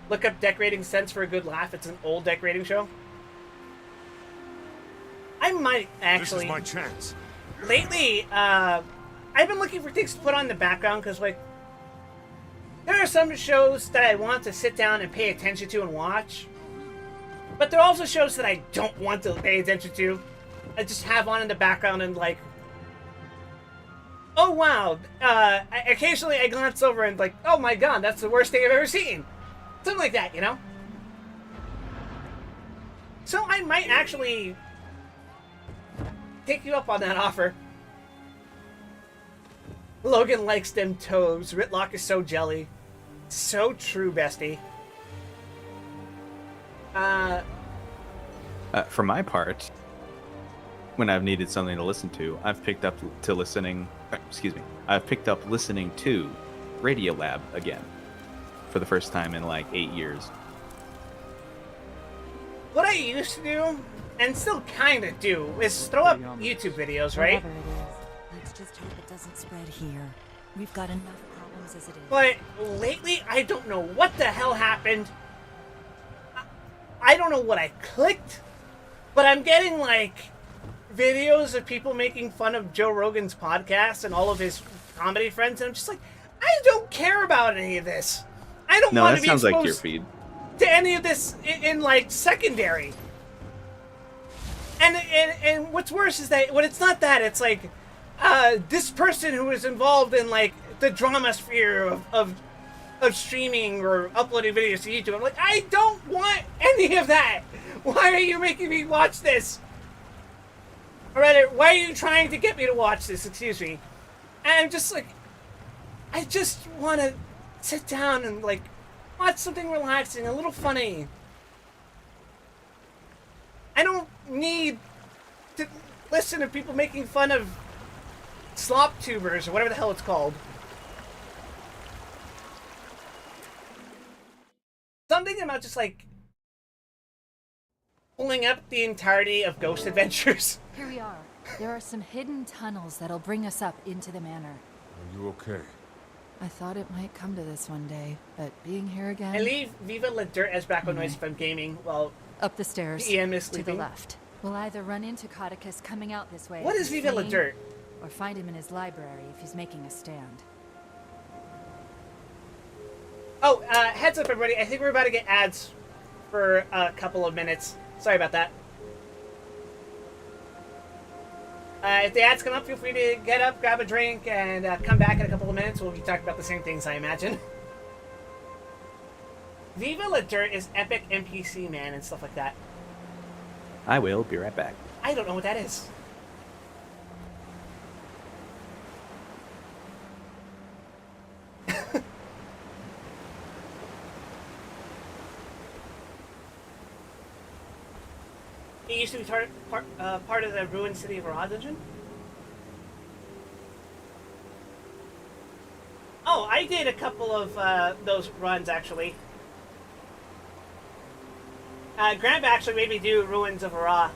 Look up Decorating Sense for a good laugh. It's an old decorating show. I might actually... This is my chance. Lately, I've been looking for things to put on the background because, like, there are some shows that I want to sit down and pay attention to and watch. But there are also shows that I don't want to pay attention to. I just have on in the background and, like, oh, wow. Occasionally I glance over and, like, oh my God, that's the worst thing I've ever seen. Something like that, you know? So I might actually take you up on that offer. Logan likes them toes. Ritlock is so jelly. So true, bestie. For my part, when I've needed something to listen to, I've picked up listening to Radiolab again for the first time in like 8 years. What I used to do, and still kind of do, is throw up YouTube videos, right? Whatever it is, let's just hope it doesn't spread here. We've got enough problems as it is. But lately, I don't know what the hell happened. I don't know what I clicked, but I'm getting like videos of people making fun of Joe Rogan's podcast and all of his comedy friends, and I'm just like, I don't care about any of this. I don't want to be sounds exposed like your feed. to any of this in like secondary. And what's worse is that when it's not that, it's like this person who is involved in like the drama sphere of streaming or uploading videos to YouTube. I'm like, I don't want any of that. Why are you making me watch this? Or rather, why are you trying to get me to watch this? Excuse me. And I'm just like, I just want to sit down and like watch something relaxing, a little funny. I don't need to listen to people making fun of slop tubers or whatever the hell it's called. Something about just like pulling up the entirety of Ghost Adventures. Here we are. There are some hidden tunnels that'll bring us up into the manor. Are you okay? I thought it might come to this one day, but being here again... I leave Viva La Dirt as background noise if I'm gaming while up the stairs EM is to sleeping. the left. We'll either run into Codicus coming out this way. What is Viva La Dirt? Or find him in his library if he's making a stand. Oh, heads up everybody, I think we're about to get ads for a couple of minutes. Sorry about that. If the ads come up, feel free to get up, grab a drink, and come back in a couple of minutes. We'll be talking about the same things, I imagine. Viva La Dirt is epic NPC, man, and stuff like that. I will be right back. I don't know what that is. It used to be part of the ruined city of Ra dungeon? Oh, I did a couple of those runs, actually. Grant actually made me do Ruins of Ra.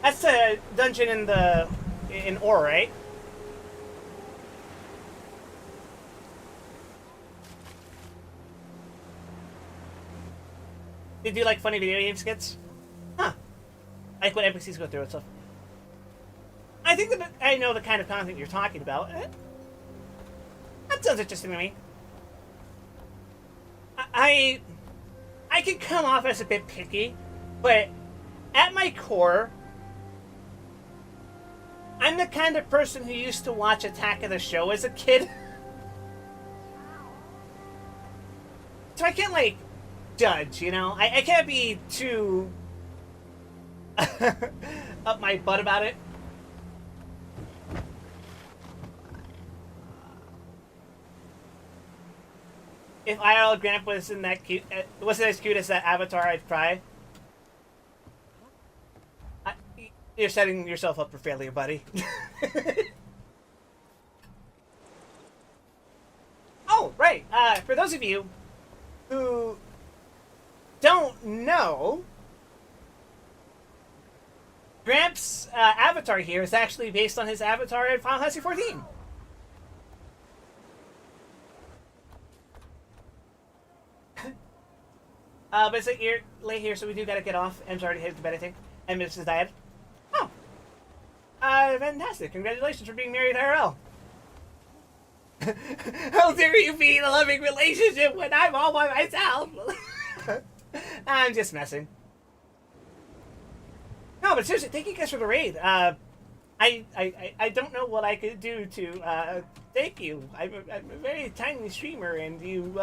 That's the dungeon in Ore, right? Did you like funny video game skits? Huh. I like what NPCs go through and stuff. I think that I know the kind of content you're talking about. That sounds interesting to me. I can come off as a bit picky, but at my core, I'm the kind of person who used to watch Attack of the Show as a kid. So I can't, like, judge, you know? I can't be too up my butt about it. If IRL Grant wasn't that cute, wasn't as cute as that avatar, I'd cry. You're setting yourself up for failure, buddy. Oh, right. For those of you who don't know, Gramps' avatar here is actually based on his avatar in Final Fantasy XIV. But it's like late here, so we do gotta get off. Em's already headed to bed, I think. And Mrs. Dad. Oh. Fantastic. Congratulations for being married IRL. How dare you be in a loving relationship when I'm all by myself? I'm just messing. No, but seriously, thank you guys for the raid. I don't know what I could do to thank you. I'm a very tiny streamer, and you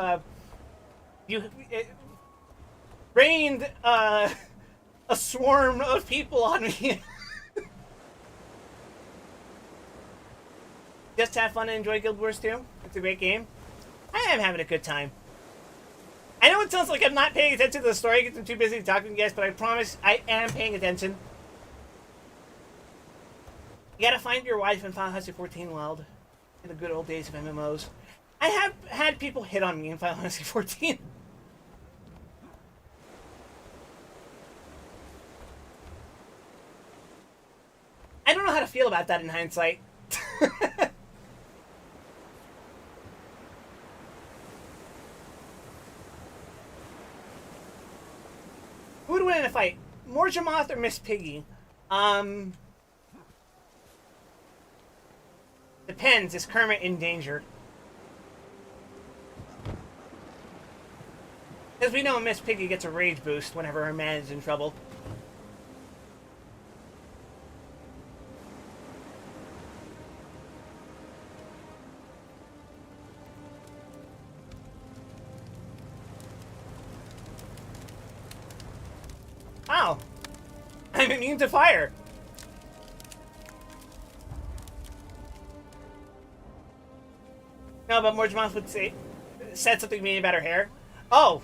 rained a swarm of people on me. just have fun and enjoy Guild Wars 2. It's a great game. I am having a good time. I know it sounds like I'm not paying attention to the story because I'm too busy talking to you guys, but I promise I am paying attention. You gotta find your wife in Final Fantasy 14 Wild. In the good old days of MMOs. I have had people hit on me in Final Fantasy 14. I don't know how to feel about that in hindsight. Who would win in a fight? Morjamoth or Miss Piggy? Depends. Is Kermit in danger? Because we know Miss Piggy gets a rage boost whenever her man is in trouble. Wow. I'm immune to fire. No, but Morjamoth would said something to me about her hair. Oh.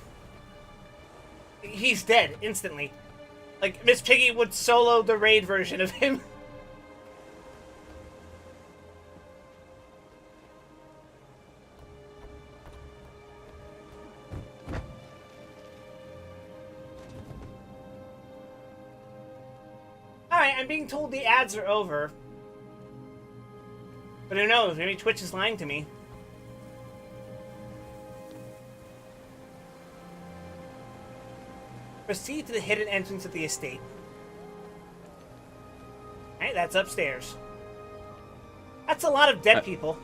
He's dead instantly. Like, Miss Piggy would solo the raid version of him. Alright, I'm being told the ads are over. But who knows? Maybe Twitch is lying to me. Proceed to the hidden entrance of the estate. Alright, that's upstairs. That's a lot of dead people.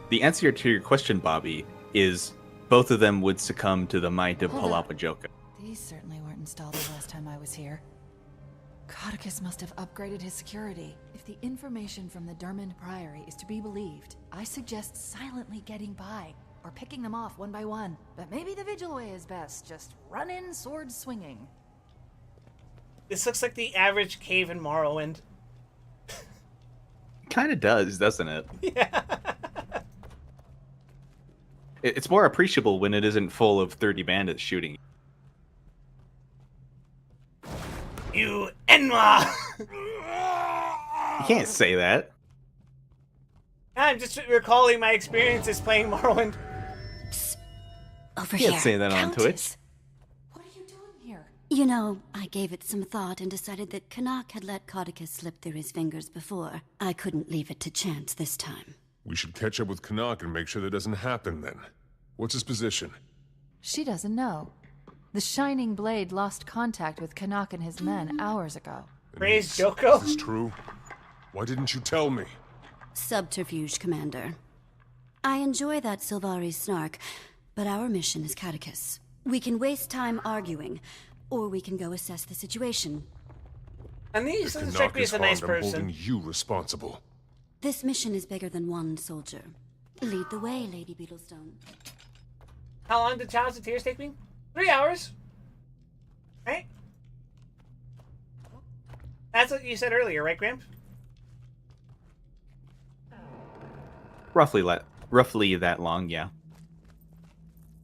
The answer to your question, Bobby, is both of them would succumb to the might of Palapajoka. These certainly weren't installed the last time I was here. Codicus must have upgraded his security. If the information from the Dermond Priory is to be believed, I suggest silently getting by, or picking them off one by one. But maybe the Vigil way is best. Just run in, sword swinging. This looks like the average cave in Morrowind. Kind of does, doesn't it? Yeah. It's more appreciable when it isn't full of 30 bandits shooting. You Enma! You can't say that. I'm just recalling my experiences playing Morrowind. Over You can't here. say that on Countess. Twitch. You know, I gave it some thought and decided that Canuck had let Codicus slip through his fingers before. I couldn't leave it to chance this time. We should catch up with Canuck and make sure that doesn't happen then. What's his position? She doesn't know. The Shining Blade lost contact with Canuck and his men hours ago. Praise Joko. Is this true? Why didn't you tell me? Subterfuge, Commander. I enjoy that Sylvari's snark, but our mission is Catechus. We can waste time arguing, or we can go assess the situation. And these If doesn't strike Canuck me is as a nice harmed, I'm person. holding you responsible. This mission is bigger than one soldier. Lead the way, Lady Beetlestone. How long did Chalice of Tears take me? 3 hours. Right? That's what you said earlier, right, Gramp? Roughly that long, yeah.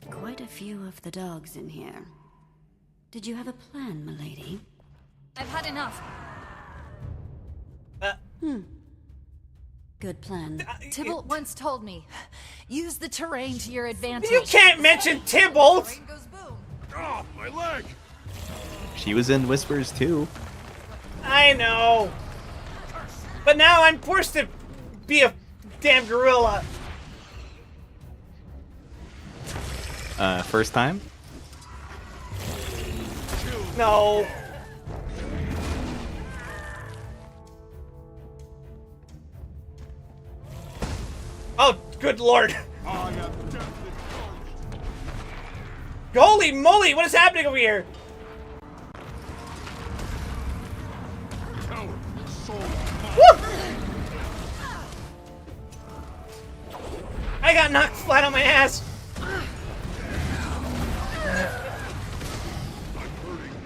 Quite a few of the dogs in here. Did you have a plan, milady? I've had enough. Good plan. Tybalt once told me, use the terrain to your advantage. You can't mention Tybalt! Oh, my leg! She was in Whispers too. I know. But now I'm forced to be a damn gorilla. First time? No. Oh, good lord. Holy moly, what is happening over here? Woo! I got knocked flat on my ass.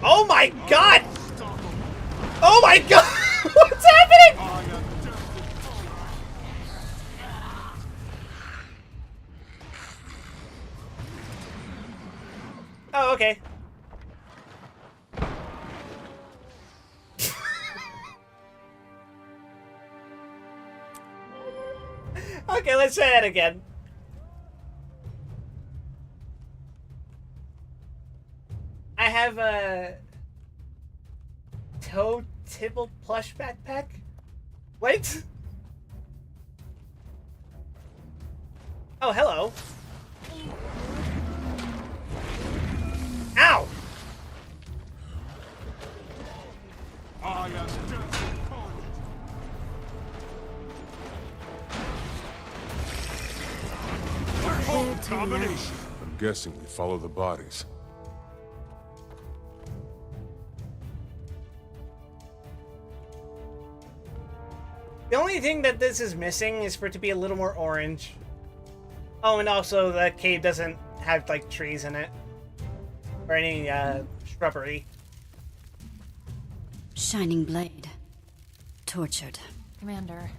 Oh my god! Oh my god! What's happening? Okay, let's try that again. I have a toe tipple plush backpack. What? Oh, hello. Ow! I am Domination. I'm guessing we follow the bodies. The only thing that this is missing is for it to be a little more orange. Oh, and also the cave doesn't have, like, trees in it. Or any, shrubbery. Shining blade. Tortured. Commander,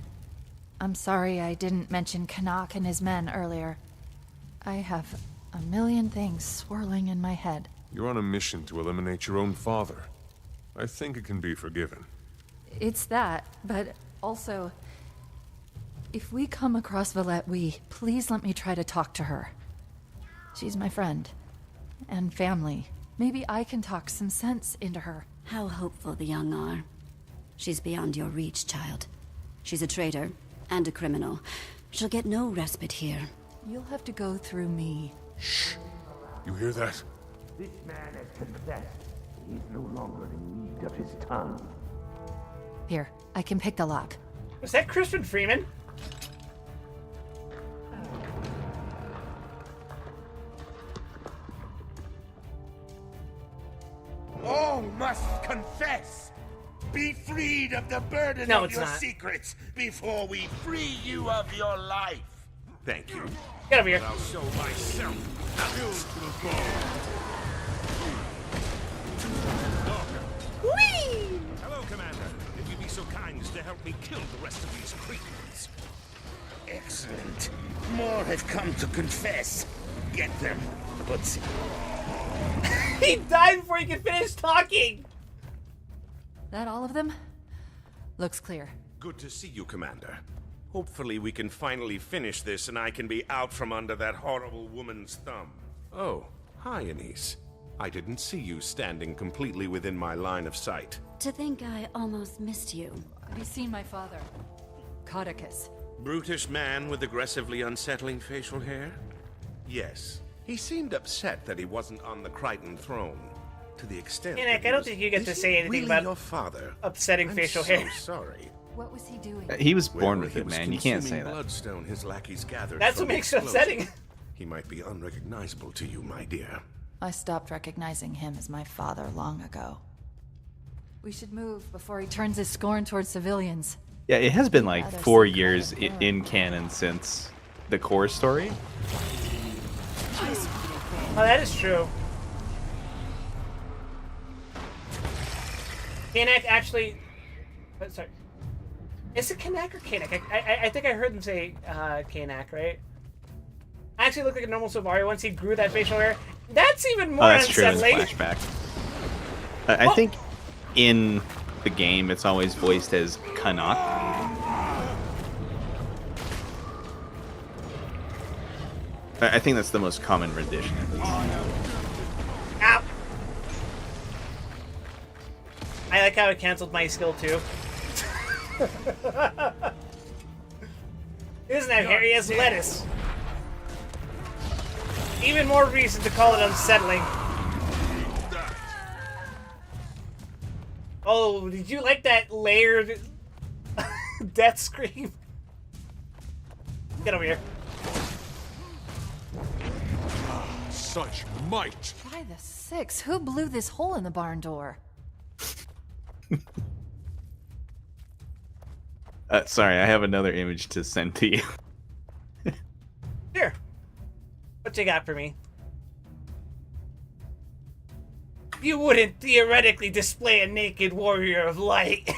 I'm sorry I didn't mention Kanak and his men earlier. I have a million things swirling in my head. You're on a mission to eliminate your own father. I think it can be forgiven. It's that, but also, if we come across Valette, please let me try to talk to her. She's my friend. And family. Maybe I can talk some sense into her. How hopeful the young are. She's beyond your reach, child. She's a traitor and a criminal. She'll get no respite here. You'll have to go through me. Shh. You hear that? This man has confessed. He's no longer in need of his tongue. Here, I can pick the lock. Was that Crispin Freeman? All must confess. Be freed of the burden No, of it's your not. secrets before we free you of your life. Thank you. Get over here. I'll show myself. Whee! Hello, Commander. If you'd be so kind as to help me kill the rest of these creatures. Excellent. More have come to confess. Get them. But He died before he could finish talking! That all of them? Looks clear. Good to see you, Commander. Hopefully we can finally finish this and I can be out from under that horrible woman's thumb. Oh, hi, Anise. I didn't see you standing completely within my line of sight. To think I almost missed you. Have you seen my father? Codicus. Brutish man with aggressively unsettling facial hair? Yes. He seemed upset that he wasn't on the Crichton throne. To the extent Nick, I don't think you get to say anything really about your father? upsetting I'm facial so hair. Sorry. What was he doing? He was born Well, with he it, was man. You can't say consuming that. bloodstone his lackeys gathered. That's from what makes the it upsetting. explosion. He might be unrecognizable to you, my dear. I stopped recognizing him as my father long ago. We should move before he turns his scorn towards civilians. Yeah, it has been like Rather 4 see years Codicus. in canon since the core story. Oh, that is true. Kanak actually... oh, sorry. Is it Kanak or Kanak? I think I heard them say Kanak, right? I actually looked like a normal Sylvari once he grew that facial hair. That's even more Oh, that's true in the unsettling. flashback. I think in the game it's always voiced as Kanak. I think that's the most common rendition, at least. Ow! I like how it canceled my skill too. He doesn't have hair, he has lettuce. Even more reason to call it unsettling. Oh, did you like that layered death scream? Get over here. Such might! By the six, who blew this hole in the barn door? Sorry, I have another image to send to you. Here. What you got for me? You wouldn't theoretically display a naked warrior of light.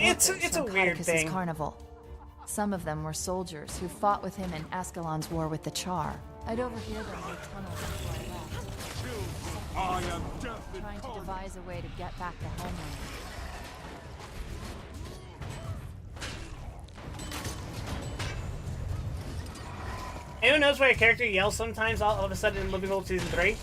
it's workers a from weird Codicus's thing. carnival. Some of them were soldiers who fought with him in Ascalon's war with the Char. I'd overhear them make tunnels before I left. Trying to devise a way to get back to homeland. Anyone knows why a character yells sometimes all of a sudden in Living World Season 3?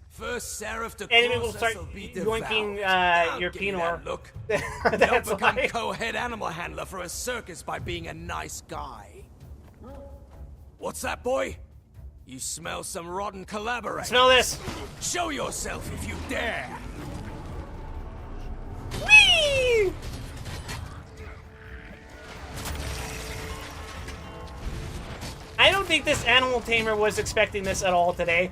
First Seraph to enemy will cross start us will be yoinking devoured. your Give me penor. that look. That's Don't become why. co-head animal handler for a circus by being a nice guy. What's that, boy? You smell some rotten collaborator. Smell this. Show yourself if you dare. Whee! I don't think this animal tamer was expecting this at all today.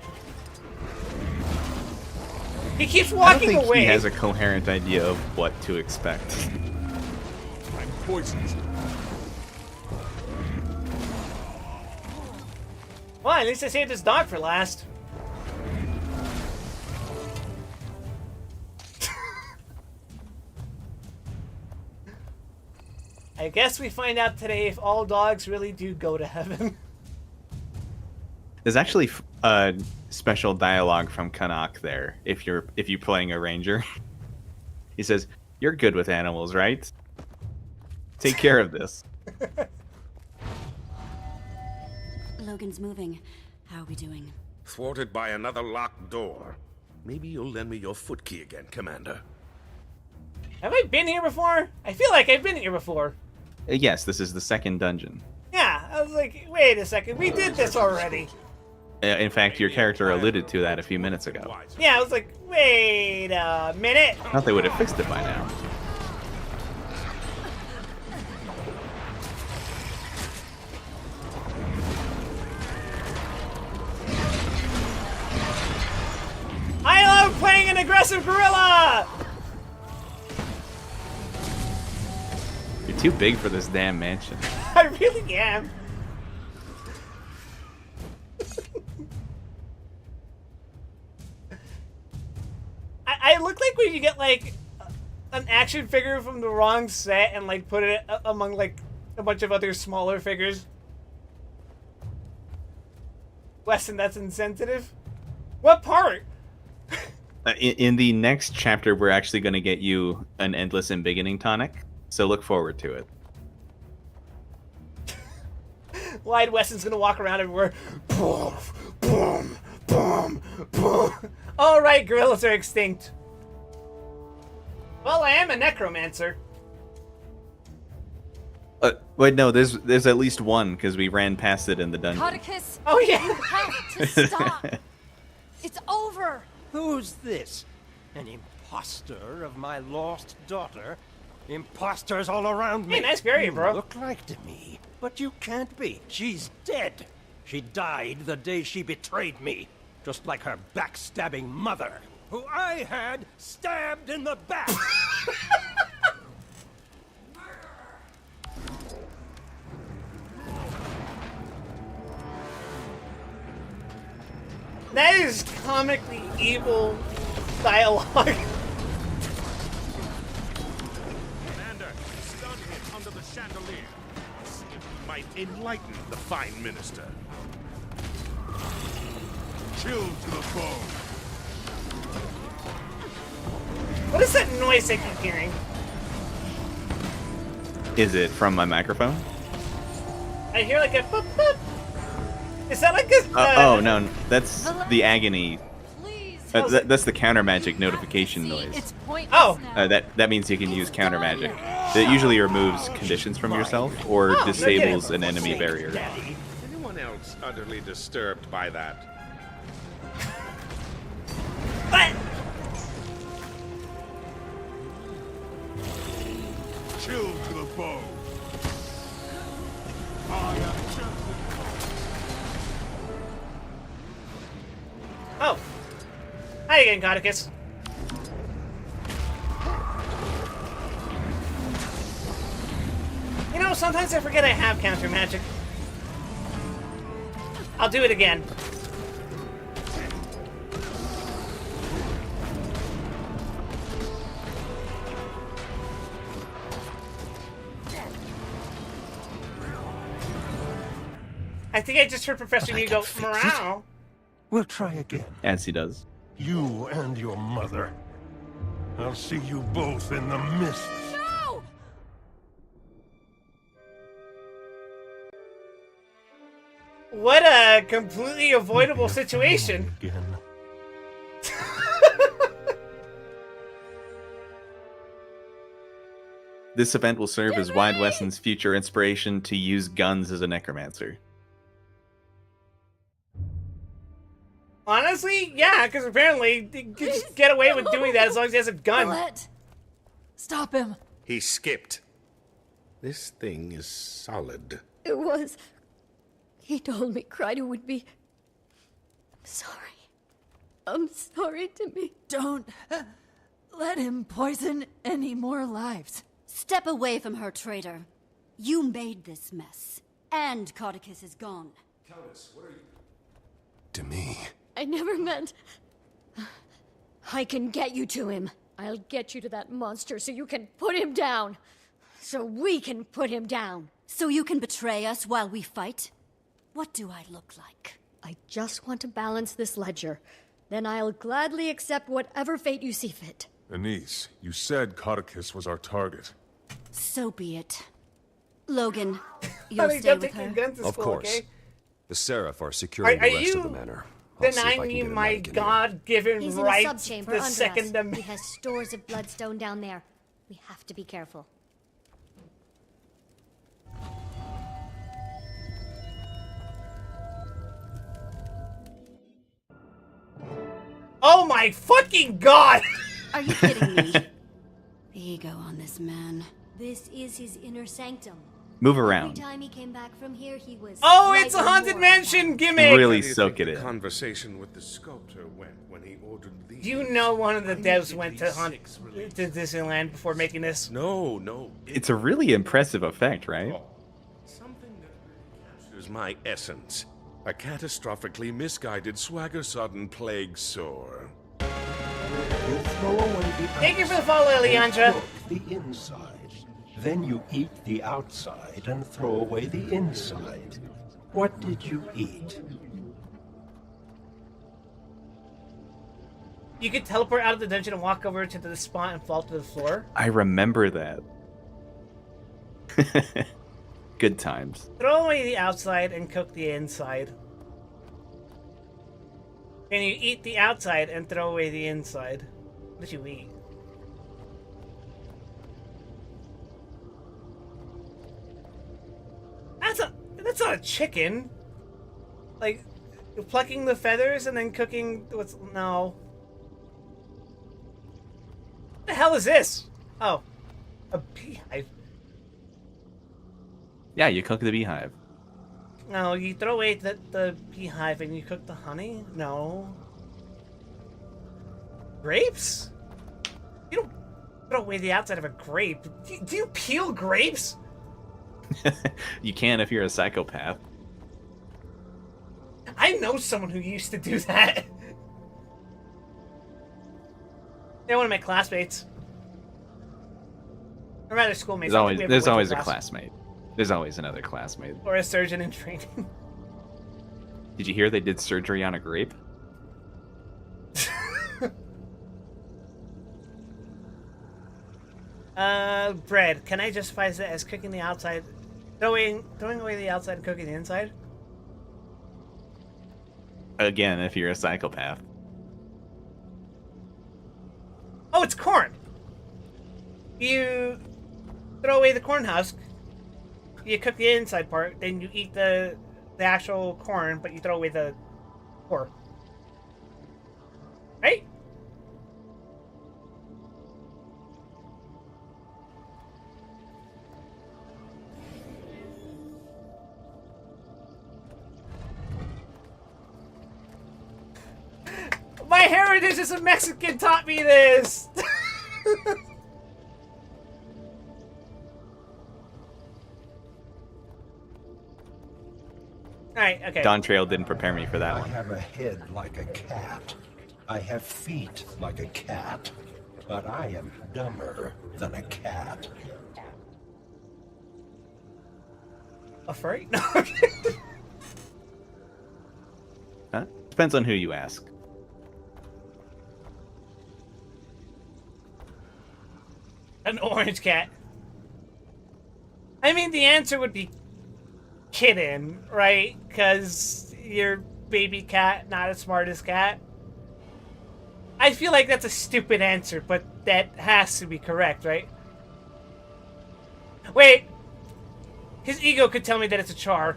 He keeps I don't walking think away. he has a coherent idea of what to expect. I'm poisoned. Well, at least I saved his dog for last. I guess we find out today if all dogs really do go to heaven. There's actually special dialogue from Kanak there. If you're playing a ranger, he says, "You're good with animals, right? Take care of this." Logan's moving. How are we doing? Thwarted by another locked door. Maybe you'll lend me your foot key again, Commander. Have I been here before? I feel like I've been here before. Yes, this is the second dungeon. Yeah, I was like, wait a second, we did this already. In fact, your character alluded to that a few minutes ago. Yeah, I was like, wait a minute. I thought they would have fixed it by now. I love playing an aggressive gorilla! You're too big for this damn mansion. I really am. I look like when you get like an action figure from the wrong set and like put it among like a bunch of other smaller figures. Weston, that's insensitive. What part? In the next chapter, we're actually going to get you an endless embiggening tonic, so look forward to it. Wide Weston's gonna walk around everywhere. Boom, boom, boom, boom. All right, gorillas are extinct. Well, I am a necromancer. Wait, no, there's at least one because we ran past it in the dungeon. Codicus! Oh yeah. You have to stop. It's over. Who's this? An imposter of my lost daughter? Imposters all around me. Hey, nice barrier, bro. You look like to me, but you can't be. She's dead. She died the day she betrayed me, just like her backstabbing mother, who I had stabbed in the back. That is comically evil dialogue. Commander, stun him under the chandelier. See if he might enlighten the fine minister. Chill to the bone. What is that noise I keep hearing? Is it from my microphone? I hear like a boop boop. Is that like a? Oh no, that's the agony. That's the counter magic notification noise. Oh. That means you can use counter magic. It usually removes conditions from yourself or disables an enemy barrier. Anyone else utterly disturbed by that? What? Chill to the bone. Oh. Hi again, Codicus. You know, sometimes I forget I have counter magic. I'll do it again. think I just heard Professor Yu go, meow. We'll try again. As he does. You and your mother. I'll see you both in the mists. No! What a completely avoidable situation. Again. This event will serve as Wide Weston's future inspiration to use guns as a necromancer. Honestly, yeah, because apparently he can just get away with doing that as long as he has a gun. Colette, stop him. He skipped. This thing is solid. It was. He told me Kryder would be sorry. I'm sorry, Timmy. Don't let him poison any more lives. Step away from her, traitor. You made this mess. And Codicus is gone. Countess, what are you... To me. I never meant... I can get you to him. I'll get you to that monster so you can put him down. So we can put him down. So you can betray us while we fight? What do I look like? I just want to balance this ledger. Then I'll gladly accept whatever fate you see fit. Anise, you said Codicus was our target. So be it. Logan, you'll stay with her? Of course. The Seraph are securing the rest of the manor. I'll see if I can Denying me get a my medic in here. God-given He's in a rights subchamber the under second us. He has stores of bloodstone down there. We have to be careful. Oh my fucking god! Are you kidding me? Ego on this man. This is his inner sanctum. Move around. Every time he came back from here, he was. Oh, it's a haunted mansion gimmick! Really soak it in. Conversation with the sculptor went when he ordered these. You know one of the devs went to Disneyland before making this? No. It's a really impressive effect, right? Something that captures my essence. A catastrophically misguided, swagger-sodden plague sore. You throw away the Thank you for the follow, Leandra. the inside. Then you eat the outside and throw away the inside. What did you eat? You could teleport out of the dungeon and walk over to the spot and fall to the floor. I remember that. Good times. Throw away the outside and cook the inside. And you eat the outside and throw away the inside. What did you eat? That's not a chicken. Like, plucking the feathers and then cooking what's... No. What the hell is this? Oh. A beehive. Yeah, you cook the beehive. No, you throw away the beehive and you cook the honey? No. Grapes? You don't throw away the outside of a grape. Do you peel grapes? You can if you're a psychopath. I know someone who used to do that. They're one of my classmates. Or rather, schoolmates. There's always a classmate. There's always another classmate. Or a surgeon in training. Did you hear they did surgery on a grape? Bread. Can I justify that as cooking the outside, throwing away the outside and cooking the inside? Again, if you're a psychopath. Oh, it's corn. You throw away the corn husk. You cook the inside part, then you eat the actual corn, but you throw away the core. Right? My heritage as a Mexican taught me this! Alright, okay. Dawn Trail didn't prepare me for that I one. have a head like a cat. I have feet like a cat. But I am dumber than a cat. A furry? No. Depends on who you ask. An orange cat. I mean, the answer would be kitten, right? Because you're baby cat, not as smart as cat. I feel like that's a stupid answer, but that has to be correct, right? Wait! His ego could tell me that it's a char.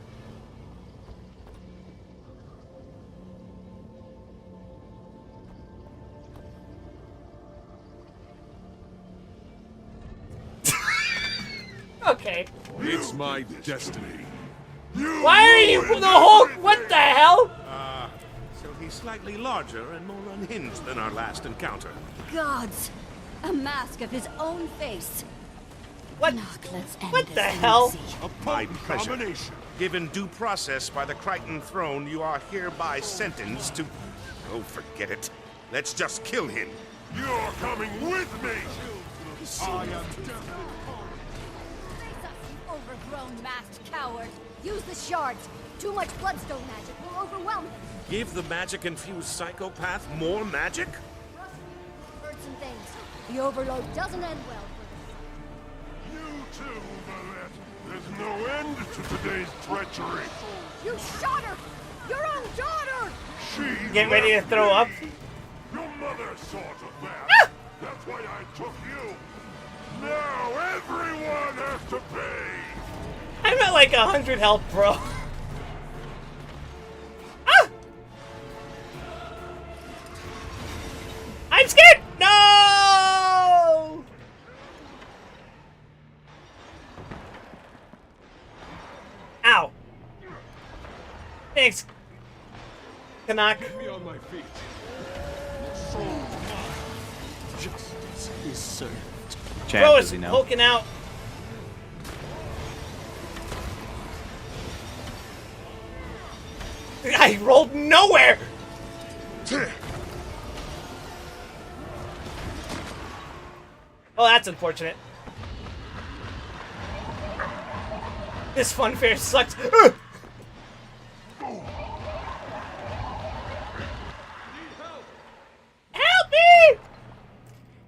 Okay. It's my destiny. Why are you the Hulk? What the hell? So he's slightly larger and more unhinged than our last encounter. Gods! A mask of his own face. What? Let's end What this the hell? My pleasure. Given due process by the Crichton throne, you are hereby sentenced to... Oh, forget it. Let's just kill him. You're coming with me! I am Overgrown masked coward. Use the shards. Too much bloodstone magic will overwhelm him. Give the magic-infused psychopath more magic? Heard some things. The overload doesn't end well for You too, Valette. There's no end to today's treachery. you. You shot her! Your own daughter! She Get ready to throw up. Your mother saw to that. That's why I took you. Now everyone has to pay. I'm at like 100 health, bro. Ah! I'm scared! No! Ow. Thanks, Kanak. Get me on my feet. Your soul is mine. Justice is served. Champ, Bro does is he know? poking out. I rolled nowhere! Oh, that's unfortunate. This funfair sucks. Ugh! Help me!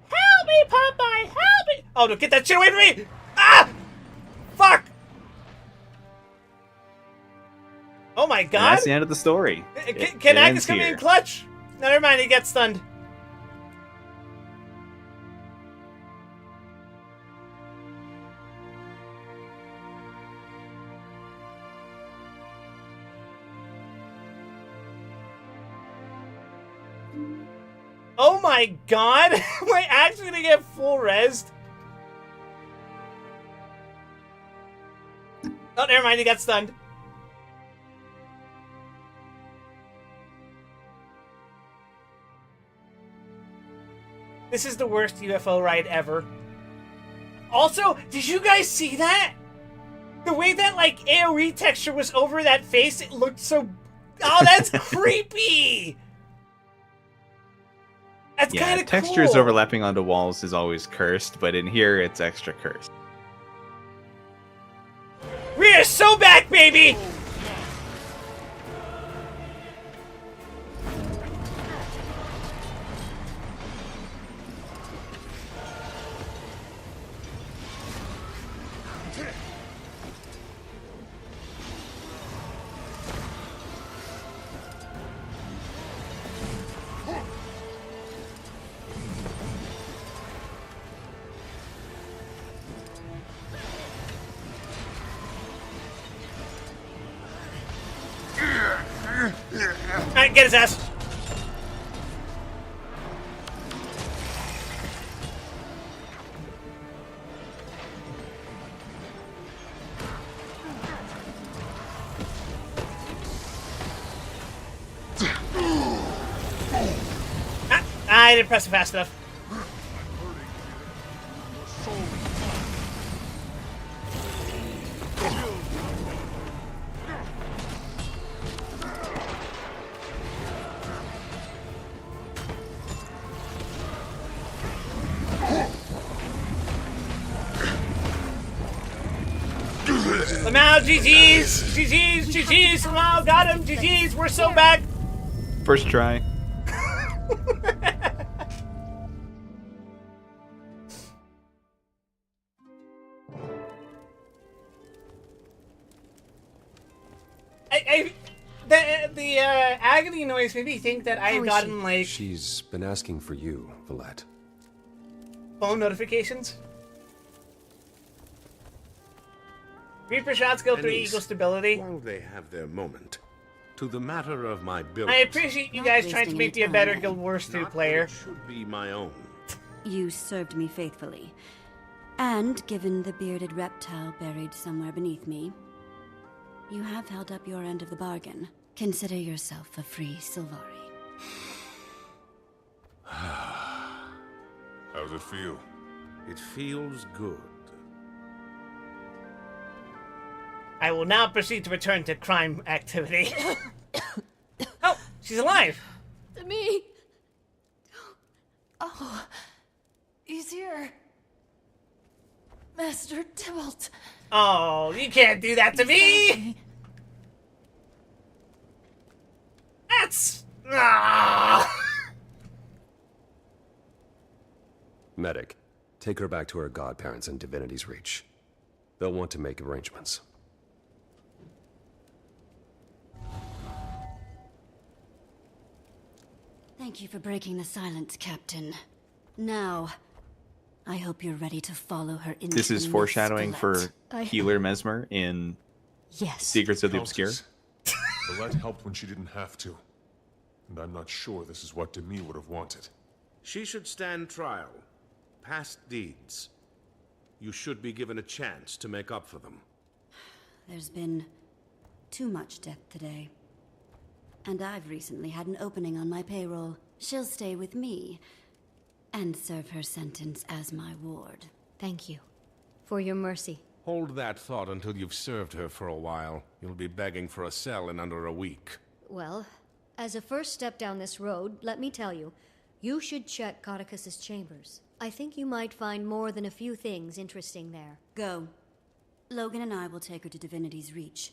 Help me, Popeye! Help me! Oh, no, get that shit away from me! Ah! Fuck! Oh my god! And that's the end of the story. Can It Agnes ends come here. in clutch? No, never mind, he gets stunned. Oh my god! Am I actually gonna get full res? Oh, never mind, he got stunned. This is the worst UFO ride ever. Also, did you guys see that? The way that, like, AoE texture was over that face, it looked so... Oh, that's creepy! That's kind of textures cool. overlapping onto walls is always cursed, but in here it's extra cursed. We are so back, baby! Alright, get his ass. I didn't press it fast enough. Lamau, GG's! GG's! GG's! Lamau got him! GG's! We're so back! First try. The agony noise made me think that I had gotten, like... She's been asking for you, Valette. Phone notifications. Reaper shot skill 3 Anise, equals stability. While they have their moment, to the matter of my build. I appreciate you guys trying to make me a better Guild Wars 2 player. Should be my own. You served me faithfully. And given the bearded reptile buried somewhere beneath me, you have held up your end of the bargain. Consider yourself a free Sylvari. How's it feel? It feels good. I will now proceed to return to crime activity. Oh, she's alive! To me. Oh, he's here. Master Tybalt. Oh, you can't do that to me! That's... Medic, take her back to her godparents in Divinity's Reach. They'll want to make arrangements. Thank you for breaking the silence, Captain. Now, I hope you're ready to follow her into This is the foreshadowing for Mescalet. Healer Mesmer in Secrets of the Obscure. Valette helped when she didn't have to. And I'm not sure this is what Demi would have wanted. She should stand trial. Past deeds. You should be given a chance to make up for them. There's been too much death today. And I've recently had an opening on my payroll. She'll stay with me and serve her sentence as my ward. Thank you for your mercy. Hold that thought until you've served her for a while. You'll be begging for a cell in under a week. Well, as a first step down this road, let me tell you, you should check Codicus's chambers. I think you might find more than a few things interesting there. Go. Logan and I will take her to Divinity's Reach.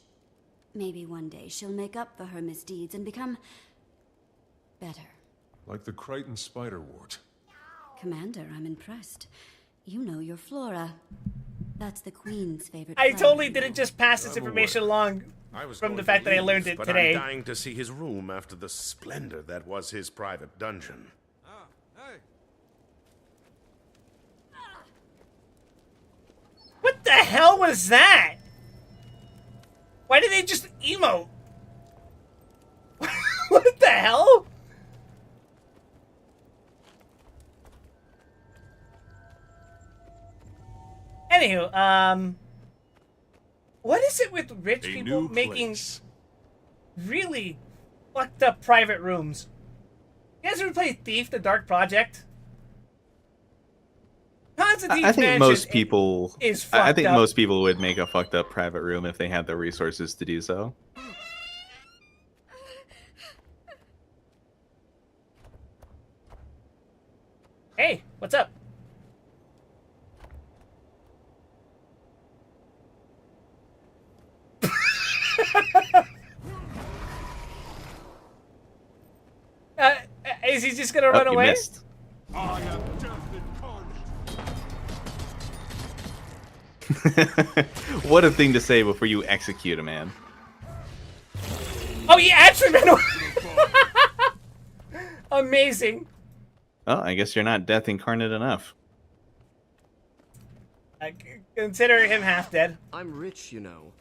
Maybe one day she'll make up for her misdeeds and become better. Like the Crichton Spider Wart. Commander, I'm impressed. You know your flora. That's the Queen's favorite I flower. totally didn't just pass this information along from the fact that I learned it but today. I'm dying to see his room after the splendor that was his private dungeon. What the hell was that? Why did they just emote? What the hell? Anywho, what is it with rich people making really fucked up private rooms? You guys ever play Thief: The Dark Project? I think most people. is I fucked think up. most people would make a fucked up private room if they had the resources to do so. Hey, what's up? Is he just gonna run you away? missed. What a thing to say before you execute a man. Oh, he actually ran away! Amazing. Oh, I guess you're not death incarnate enough. I consider him half dead. I'm rich, you know.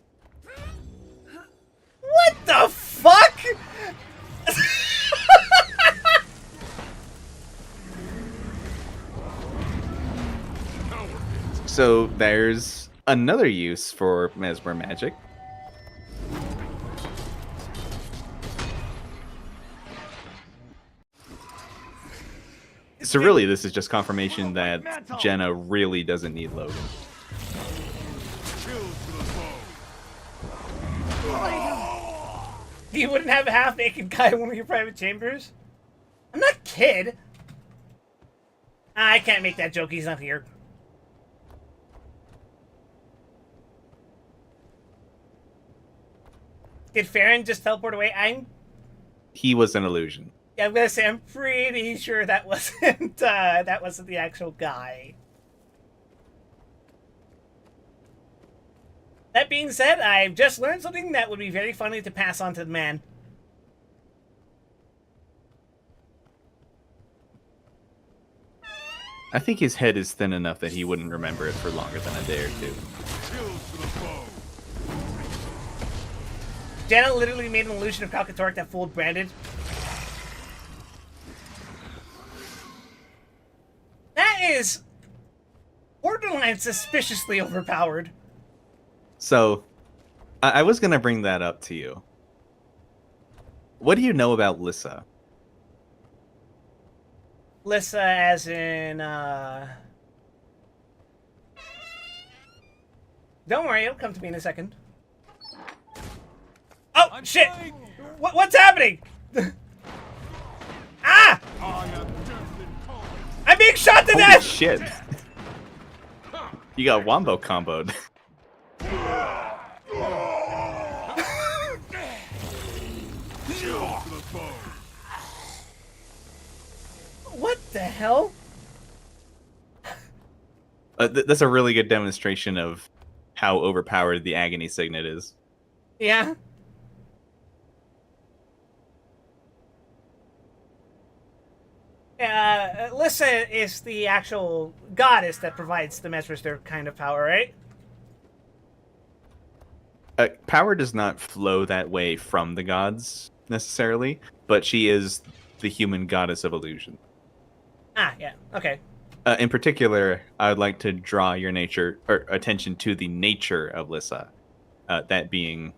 What the fuck? So there's another use for Mesmer magic. So really, this is just confirmation that Jenna really doesn't need Logan. You wouldn't have a half-naked guy in one of your private chambers? I'm not kid. I can't make that joke. He's not here. Did Farron just teleport away? he was an illusion. Yeah, I'm gonna say I'm pretty sure that wasn't the actual guy. That being said, I've just learned something that would be very funny to pass on to the man. I think his head is thin enough that he wouldn't remember it for longer than a day or two. Janet literally made an illusion of Kalkatork that fooled Brandon. That is borderline suspiciously overpowered. So, I was going to bring that up to you. What do you know about Lissa? Lissa as in, Don't worry, it'll come to me in a second. Oh, shit! What's happening? Ah! I'm being shot to Holy death! Shit. You got wombo comboed. What the hell? That's a really good demonstration of how overpowered the agony signet is. Yeah. Lissa is the actual goddess that provides the Mesrister kind of power, right? Power does not flow that way from the gods, necessarily, but she is the human goddess of illusion. Ah, yeah, okay. In particular, I would like to draw your attention to the nature of Lissa. That being,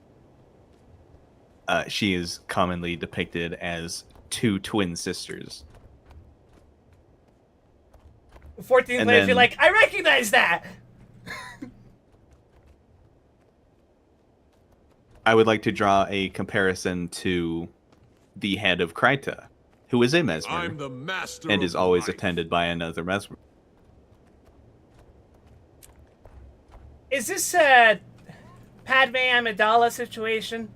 she is commonly depicted as two twin sisters. 14 And players, you're then- like, I recognize that! I would like to draw a comparison to the head of Kryta, who is a mesmer I'm the master and of is always life. attended by another mesmer. Is this a Padme Amidala situation?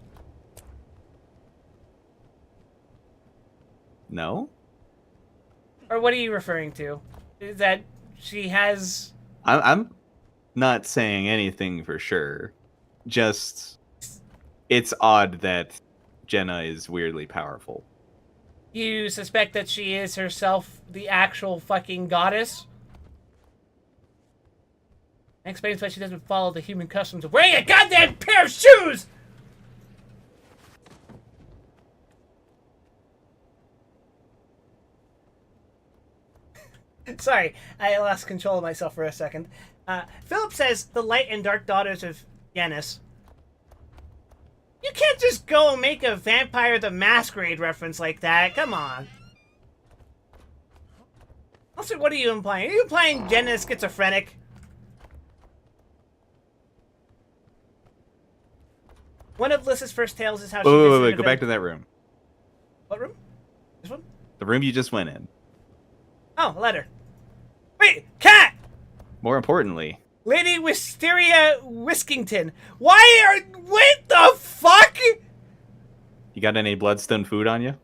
No? Or what are you referring to? Is that she has... I'm not saying anything for sure. Just, it's odd that Jenna is weirdly powerful. You suspect that she is herself the actual fucking goddess? That explains why she doesn't follow the human customs of wearing a goddamn pair of shoes! Sorry, I lost control of myself for a second. Philip says the light and dark daughters of Yanis. You can't just go and make a Vampire the Masquerade reference like that. Come on. Also, what are you implying? Are you implying Jen is schizophrenic? One of Lissa's first tales is how she... Wait, go back to that room. What room? This one? The room you just went in. Oh, a letter. Wait, cat! More importantly, Lady Wisteria Whiskington. Why are... What the fuck? you got any bloodstone food on you?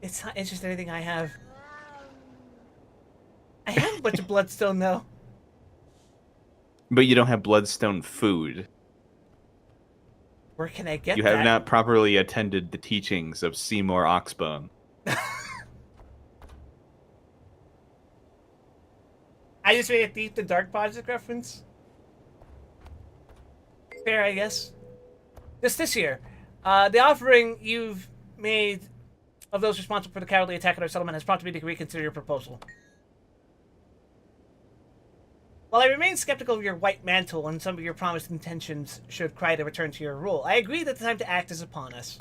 It's not just anything I have. I have a bunch of bloodstone, though. But you don't have bloodstone food. Where can I get You that? have not properly attended the teachings of Seymour Oxbone. I just made a Deep the Dark Project reference. Fair, I guess. This year, the offering you've made of those responsible for the cowardly attack on our settlement has prompted me to reconsider your proposal. While I remain skeptical of your white mantle and some of your promised intentions should Kryta return to your rule, I agree that the time to act is upon us.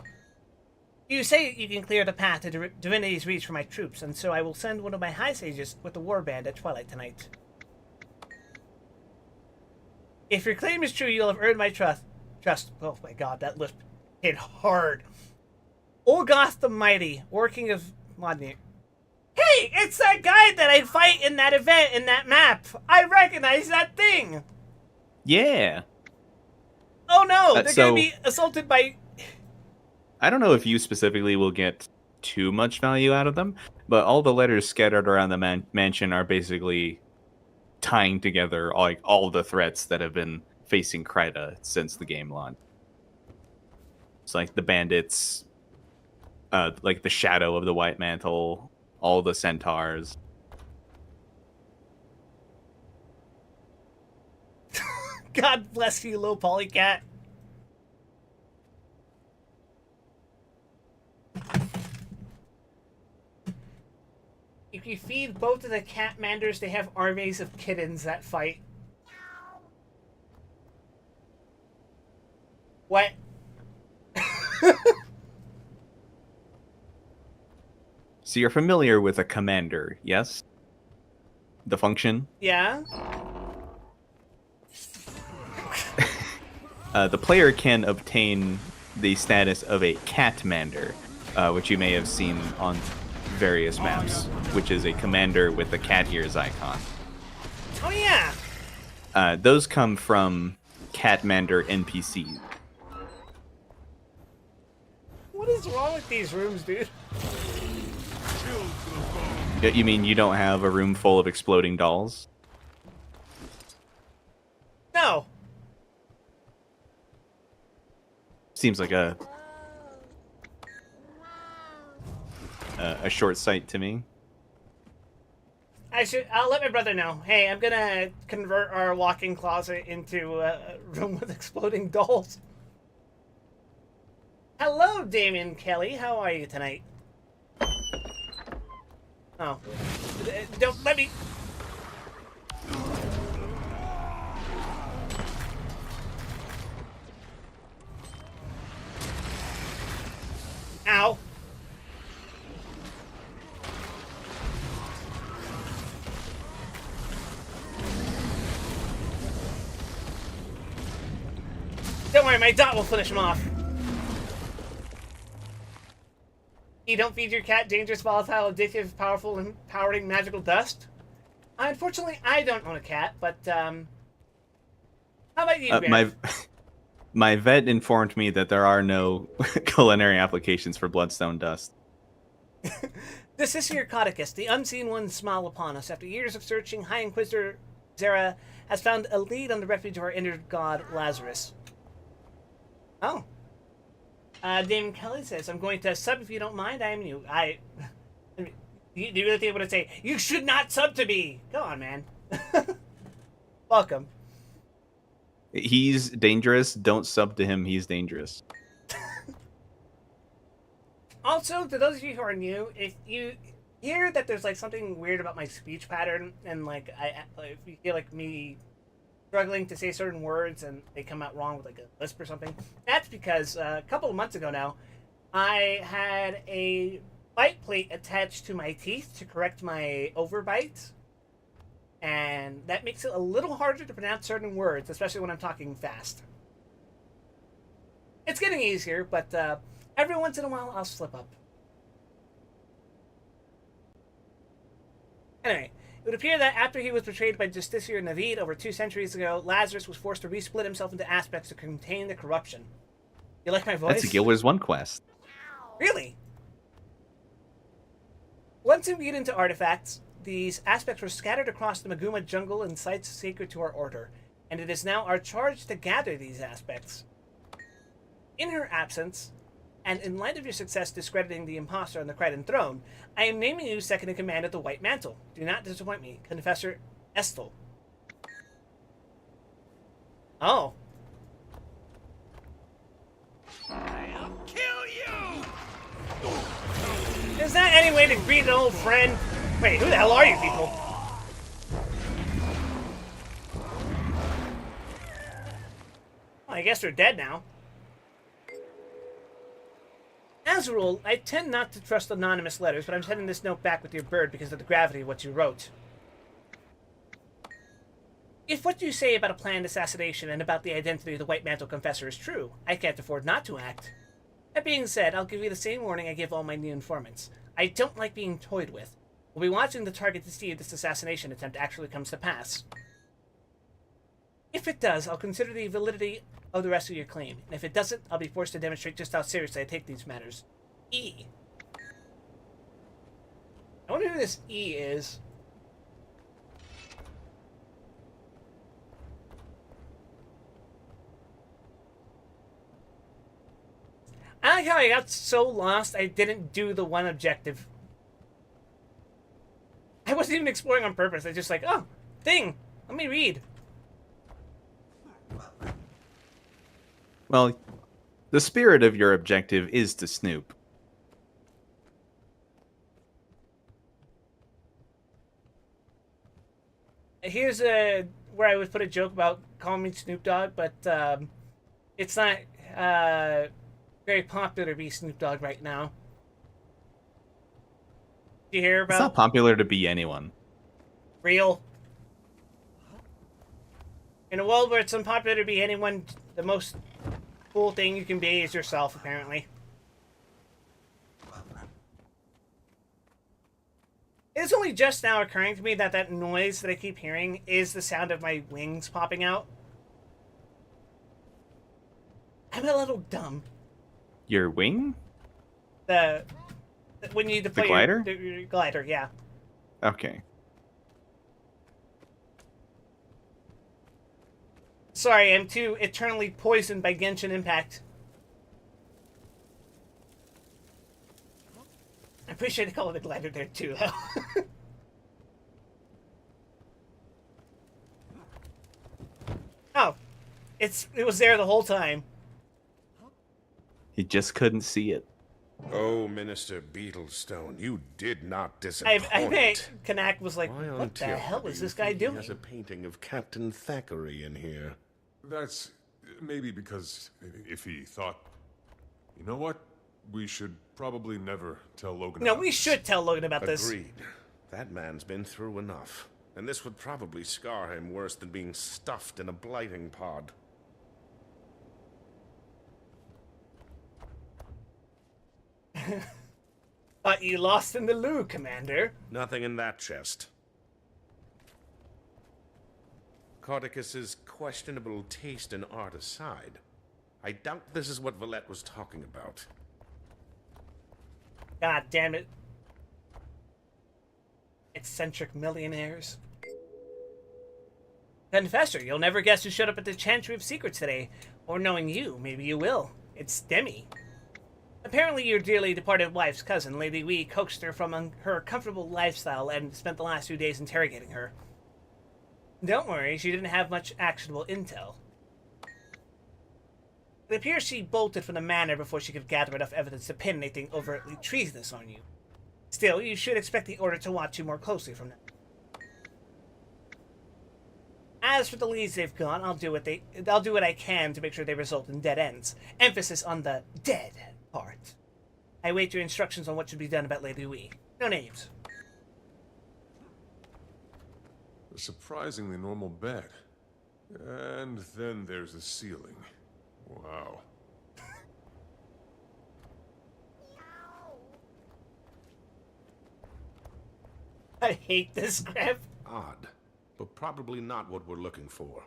You say you can clear the path to Divinity's Reach for my troops, and so I will send one of my high sages with the warband at twilight tonight. If your claim is true, you'll have earned my trust. Oh my god, that lisp hit hard. Olgoth the Mighty, working of Modnir. Hey, it's that guy that I fight in that event in that map. I recognize that thing. Yeah. Oh no, they're so- gonna be assaulted by. I don't know if you specifically will get too much value out of them, but all the letters scattered around the mansion are basically tying together all the threats that have been facing Kryta since the game launched. It's like the bandits, like the shadow of the White Mantle, all the centaurs. God bless you, low polycat. If you feed both of the Catmanders, they have armies of kittens that fight. What? So you're familiar with a commander, yes? The function? Yeah? The player can obtain the status of a Catmander, which you may have seen on various maps, which is a commander with the cat ears icon. Oh yeah! Those come from Catmander NPCs. What is wrong with these rooms, dude? You mean you don't have a room full of exploding dolls? No. Seems like a short sight to me. I'll let my brother know. Hey, I'm gonna convert our walk-in closet into a room with exploding dolls. Hello, Damien Kelly. How are you tonight? Oh. Don't let me... Ow. Don't worry, my dot will finish him off. You don't feed your cat dangerous, volatile, addictive, powerful, empowering magical dust? Unfortunately, I don't own a cat, but, how about you, Barry? My vet informed me that there are no culinary applications for bloodstone dust. The Sisir Codicus, the unseen one, smile upon us. After years of searching, High Inquisitor Zera has found a lead on the refuge of our injured god, Lazarus. Oh. Damon Kelly says, I'm going to sub if you don't mind. I am new. Do you really think I'm going to say, you should not sub to me? Go on, man. Welcome. He's dangerous. Don't sub to him. He's dangerous. Also, to those of you who are new, if you hear that there's like something weird about my speech pattern, and like if you feel like me struggling to say certain words and they come out wrong with like a lisp or something, that's because a couple of months ago now, I had a bite plate attached to my teeth to correct my overbite. And that makes it a little harder to pronounce certain words, especially when I'm talking fast. It's getting easier, but every once in a while I'll slip up. Anyway, it would appear that after he was betrayed by Justiciar Navid over 2 centuries ago, Lazarus was forced to resplit himself into aspects to contain the corruption. You like my voice? That's a Guild Wars 1 quest. Really? Once imbued into artifacts, these aspects were scattered across the Maguma jungle in sites sacred to our order, and it is now our charge to gather these aspects. In her absence, and in light of your success discrediting the imposter on the Krytan throne, I am naming you second in command of the White Mantle. Do not disappoint me, Confessor Estel. Oh. I'll kill you! Is that any way to greet an old friend? Wait, who the hell are you people? Well, I guess they're dead now. As a rule, I tend not to trust anonymous letters, but I'm sending this note back with your bird because of the gravity of what you wrote. If what you say about a planned assassination and about the identity of the White Mantle Confessor is true, I can't afford not to act. That being said, I'll give you the same warning I give all my new informants. I don't like being toyed with. We'll be watching the target to see if this assassination attempt actually comes to pass. If it does, I'll consider the validity of the rest of your claim, and if it doesn't, I'll be forced to demonstrate just how seriously I take these matters. E. I wonder who this E is. I like how I got so lost I didn't do the one objective. I wasn't even exploring on purpose. I just like, oh, thing. Let me read. Well, the spirit of your objective is to snoop. Here's where I would put a joke about calling me Snoop Dogg, but it's not very popular to be Snoop Dogg right now. Did you hear about? It's not popular to be anyone. Real. In a world where it's unpopular to be anyone, the most cool thing you can be is yourself, apparently. It's only just now occurring to me that that noise that I keep hearing is the sound of my wings popping out. I'm a little dumb. Your wing? When you deploy the glider? Your glider, yeah. Okay. Sorry, I'm too eternally poisoned by Genshin Impact. I'm pretty sure they call it a glider there too, though. Oh, it was there the whole time. He just couldn't see it. Oh, Minister Beetlestone, you did not disappoint. I think Kanak was like, Why on what the Tyr hell do is you this guy think he doing? has a painting of Captain Thackeray in here. That's maybe because if he thought, you know what, we should probably never tell Logan. No, about we this. should tell Logan about this. Agreed. That man's been through enough. And this would probably scar him worse than being stuffed in a blighting pod. Thought you lost in the loo, Commander. Nothing in that chest. Cordicus's questionable taste in art aside, I doubt this is what Valette was talking about. God damn it. Eccentric millionaires. Confessor, you'll never guess who showed up at the Chantry of Secrets today. Or knowing you, maybe you will. It's Demi. Apparently your dearly departed wife's cousin, Lady Wee, coaxed her from her comfortable lifestyle and spent the last few days interrogating her. Don't worry, she didn't have much actionable intel. It appears she bolted from the manor before she could gather enough evidence to pin anything overtly treasonous on you. Still, you should expect the Order to watch you more closely from now. As for the leads they've gone, I'll do what I can to make sure they result in dead ends. Emphasis on the dead part. I wait your instructions on what should be done about Lady Wee. No names. A surprisingly normal bed. And then there's the ceiling. Wow. I hate this graph. Odd, but probably not what we're looking for.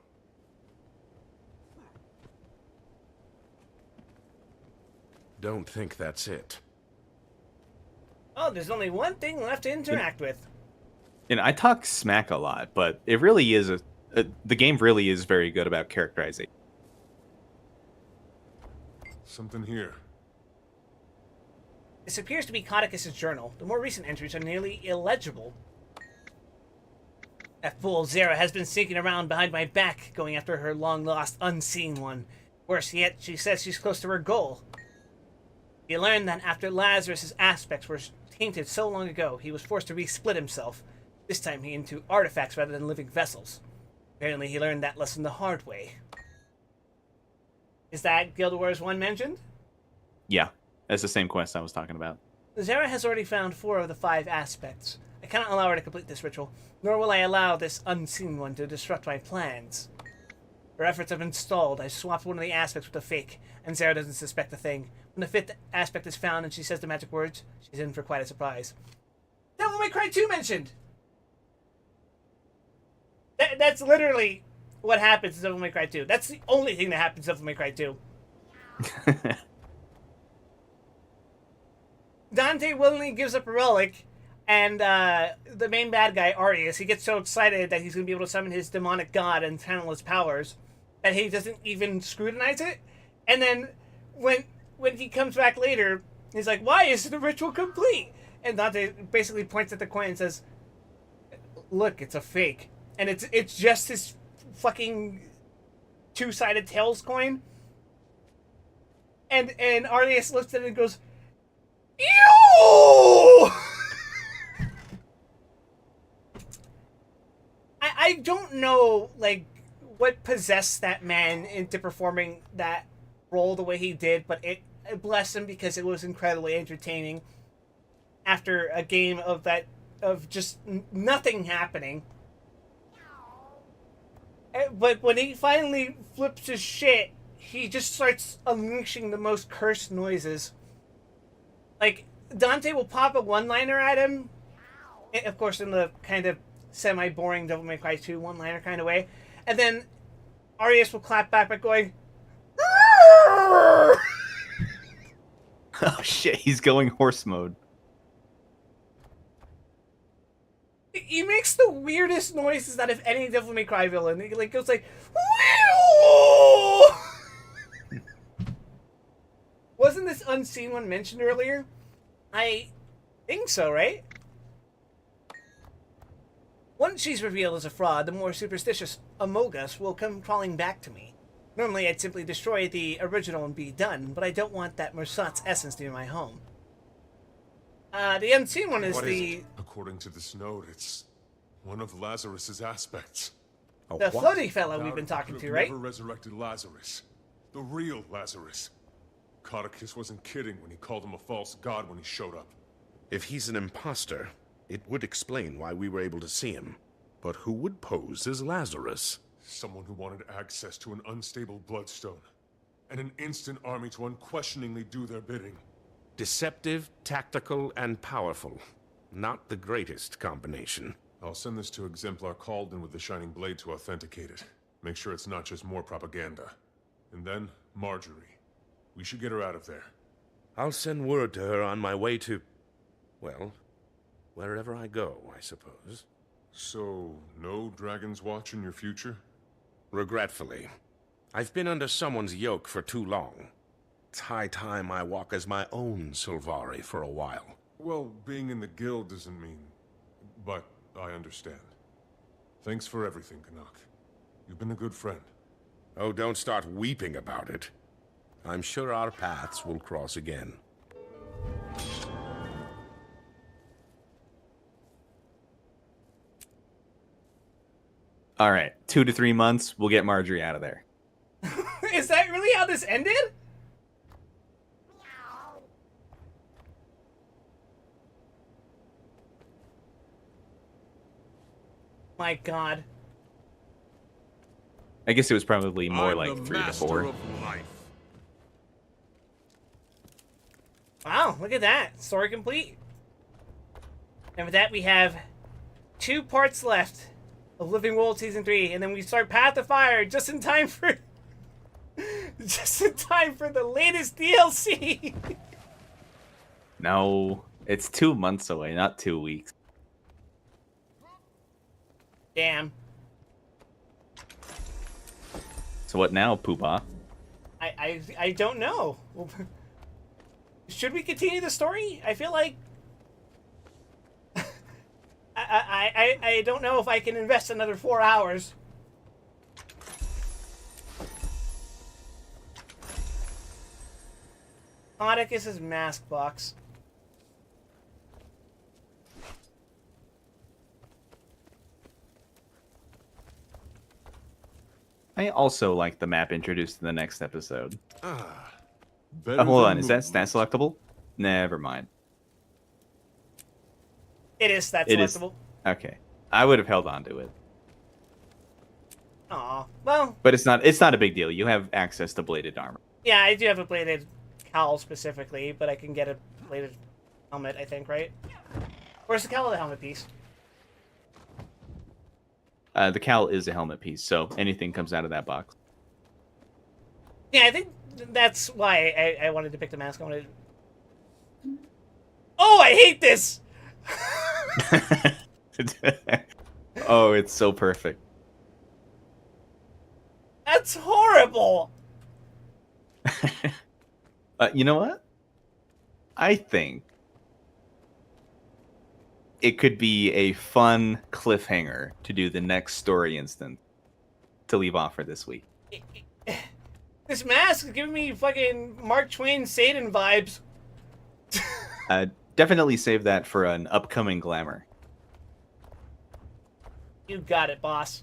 Don't think that's it. Oh, there's only one thing left to interact with. And I talk smack a lot, but it really is the game really is very good about characterizing. Something here. This appears to be Codicus's journal. The more recent entries are nearly illegible. That fool Zara has been sneaking around behind my back, going after her long-lost unseen one. Worse yet, she says she's close to her goal. He learned that after Lazarus's aspects were tainted so long ago, he was forced to resplit himself, this time into artifacts rather than living vessels. Apparently he learned that lesson the hard way. Is that Guild Wars 1 mentioned? Yeah, that's the same quest I was talking about. Zara has already found 4 of the 5 aspects. I cannot allow her to complete this ritual, nor will I allow this unseen one to disrupt my plans. Her efforts have been stalled. I swapped one of the aspects with a fake, and Zara doesn't suspect a thing. When the 5th aspect is found and she says the magic words, she's in for quite a surprise. Devil May Cry 2 mentioned! That's literally what happens in Devil May Cry 2. That's the only thing that happens in Devil May Cry 2. Dante willingly gives up a relic, and the main bad guy, Arius, he gets so excited that he's going to be able to summon his demonic god and channel his powers that he doesn't even scrutinize it. And then when he comes back later, he's like, why isn't the ritual complete? And Dante basically points at the coin and says, look, it's a fake. And it's just his fucking two-sided tails coin. And Arius looks at it and goes, ew! I don't know, like, what possessed that man into performing that role the way he did, but it blessed him because it was incredibly entertaining after a game of just nothing happening. But when he finally flips his shit, he just starts unleashing the most cursed noises. Like, Dante will pop a one-liner at him, of course in the kind of semi-boring Devil May Cry 2 one-liner kind of way, and then Arius will clap back by going, Oh shit, he's going horse mode. He makes the weirdest noises out of any Devil May Cry villain. He like goes like, wasn't this unseen one mentioned earlier? I think so, right? Once she's revealed as a fraud, the more superstitious among us will come crawling back to me. Normally, I'd simply destroy the original and be done, but I don't want that Mersat's essence near my home. The unseen one is What the... is it? According to this note, it's one of Lazarus's aspects. The floaty fellow we've been talking to, right? Never resurrected Lazarus. The real Lazarus. Codicus wasn't kidding when he called him a false god when he showed up. If he's an imposter, it would explain why we were able to see him. But who would pose as Lazarus? Someone who wanted access to an unstable bloodstone. And an instant army to unquestioningly do their bidding. Deceptive, tactical, and powerful. Not the greatest combination. I'll send this to Exemplar Calden with the Shining Blade to authenticate it. Make sure it's not just more propaganda. And then, Marjorie. We should get her out of there. I'll send word to her on my way to... well, wherever I go, I suppose. So, no Dragon's Watch in your future? Regretfully. I've been under someone's yoke for too long. It's high time I walk as my own Sylvari for a while. Well, being in the guild doesn't mean... but I understand. Thanks for everything, Canuck. You've been a good friend. Oh, don't start weeping about it. I'm sure our paths will cross again. All right, 2 to 3 months, we'll get Marjorie out of there. Is that really how this ended? My God. I guess it was probably more like 3 to 4. Wow, look at that. Story complete. And with that, we have 2 parts left of Living World Season 3. And then we start Path of Fire just in time for... just in time for the latest DLC. No, it's 2 months away, not 2 weeks. Damn. So what now, Poobah? I don't know. Should we continue the story? I feel like... I don't know if I can invest another 4 hours. Codicus's mask box. I also like the map introduced in the next episode. Better Hold than on, is that stat selectable? Never mind. It is that It is. selectable. Okay, I would have held on to it, Aw, well, but it's not a big deal. You have access to bladed armor. yeah, I do have a bladed cowl specifically, but I can get a bladed helmet, I think, right? Where's the cowl of the helmet piece? The cowl is a helmet piece, so anything comes out of that box. Yeah, I think that's why I wanted to pick the mask. I wanted. Oh, I hate this. Oh, it's so perfect. That's horrible. You know what? I think it could be a fun cliffhanger to do the next story instant to leave off for this week. This mask is giving me fucking Mark Twain Satan vibes. Definitely save that for an upcoming glamour. You got it, boss.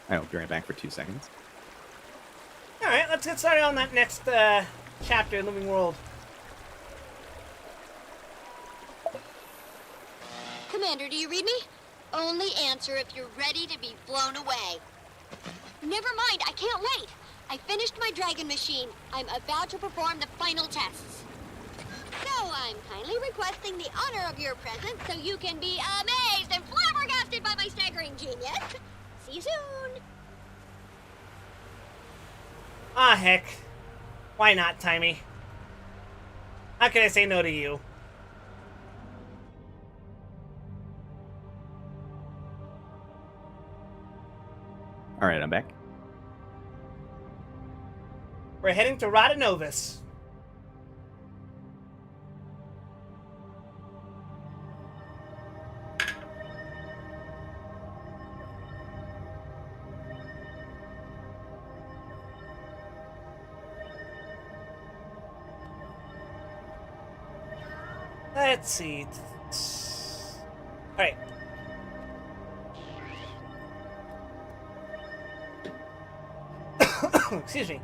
I will be right back for 2 seconds. Alright, let's get started on that next chapter in Living World. Commander, do you read me? Only answer if you're ready to be blown away. Never mind, I can't wait. I finished my dragon machine. I'm about to perform the final tests. So I'm kindly requesting the honor of your presence so you can be amazed and flabbergasted by my staggering genius. See you soon. Ah, heck. Why not, Timey? How can I say no to you? Alright, I'm back. We're heading to Rodanovis. Let's see. Alright. Excuse me.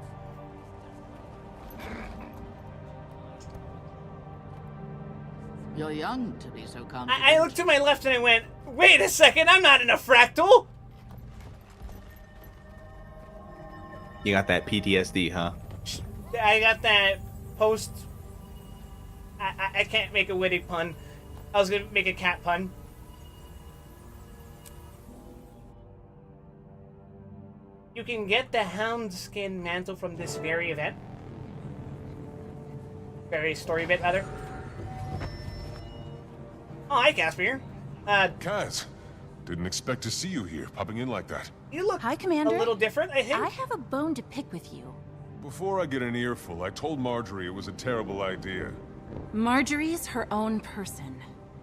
You're young to be so confident. I looked to my left and I went, wait a second, I'm not in a fractal! You got that PTSD, huh? I got that post... I can't make a witty pun. I was gonna make a cat pun. You can get the Houndskin mantle from this very event. Very story bit, rather. Oh, hi, Caspier. Kaz, didn't expect to see you here, popping in like that. You look Hi, Commander. a little different, I think. I have a bone to pick with you. Before I get an earful, I told Marjorie it was a terrible idea. Marjorie's her own person,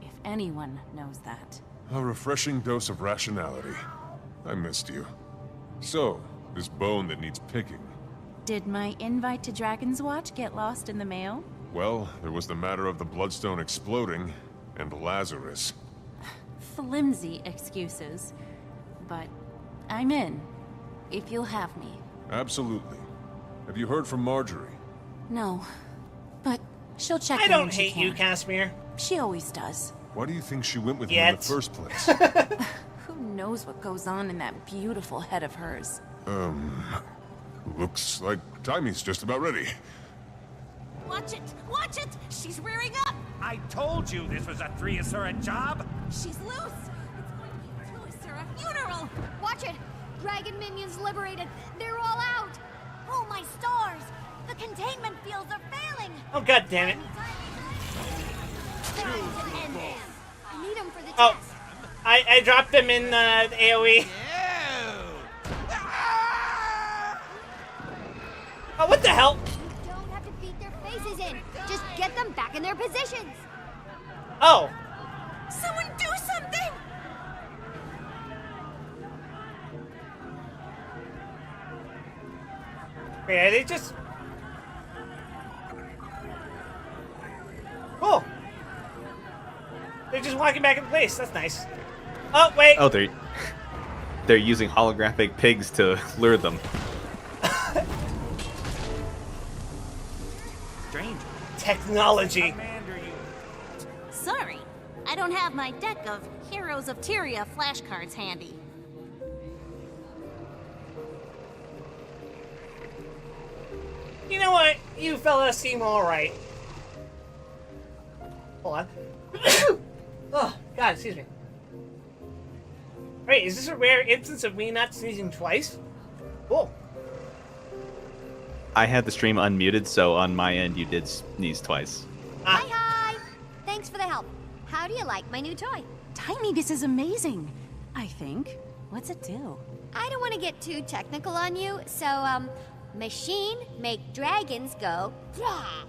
if anyone knows that. A refreshing dose of rationality. I missed you. So, this bone that needs picking. Did my invite to Dragon's Watch get lost in the mail? Well, there was the matter of the Bloodstone exploding, and Lazarus. Flimsy excuses. But I'm in, if you'll have me. Absolutely. Have you heard from Marjorie? No, but she'll check I in don't when she hate you, can. Casimir. She always does. Why do you think she went with me in the first place? Who knows what goes on in that beautiful head of hers? Looks like Timey's just about ready. Watch it! Watch it! She's rearing up! I told you this was a Triasurra job! She's loose! It's going to be a Triasurra funeral! Watch it! Dragon minions liberated. They're all out. Oh, my stars! The containment fields are failing. Oh, god damn it. Time to end this. I need them for the Oh, test. I dropped them in the AoE. Oh, what the hell? You don't have to beat their faces in. Just get them back in their positions. Oh. Someone do something! Yeah, they just... Cool. They're just walking back in place. That's nice. Oh, wait. Oh, they're using holographic pigs to lure them. Strange. Technology. Sorry, I don't have my deck of Heroes of Tyria flashcards handy. You know what? You fellas seem alright. Hold on. Oh, God, excuse me. Wait, is this a rare instance of me not sneezing twice? Cool. I had the stream unmuted, so on my end you did sneeze twice. Hi! Thanks for the help. How do you like my new toy? Tiny, this is amazing. I think. What's it do? I don't want to get too technical on you, so, machine make dragons go, Rah!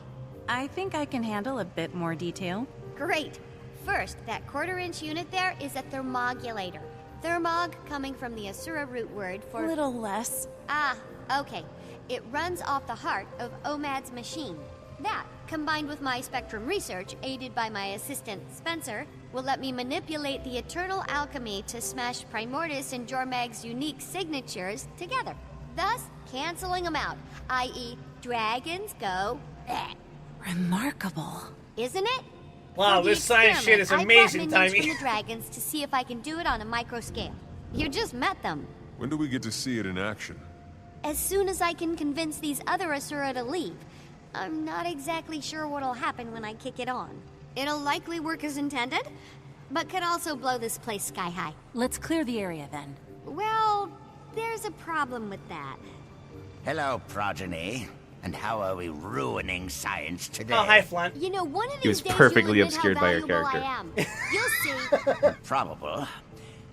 I think I can handle a bit more detail. Great. First, that quarter-inch unit there is a thermogulator. Thermog coming from the Asura root word for... A little less. Ah, okay. It runs off the heart of Omad's machine. That, combined with my spectrum research, aided by my assistant, Spencer, will let me manipulate the eternal alchemy to smash Primordus and Jormag's unique signatures together, thus canceling them out, i.e. dragons go bleh. Remarkable. Isn't it? Wow, For the this science shit is experiment, amazing, I brought minions Timey. from the dragons to see if I can do it on a micro scale. You just met them. When do we get to see it in action? As soon as I can convince these other Asura to leave. I'm not exactly sure what'll happen when I kick it on. It'll likely work as intended, but could also blow this place sky high. Let's clear the area then. Well, there's a problem with that. Hello, progeny. And how are we ruining science today? Oh, hi, Flint. You know, one of He these was days perfectly you'll admit obscured how by your valuable character. I am. You'll see. Probable.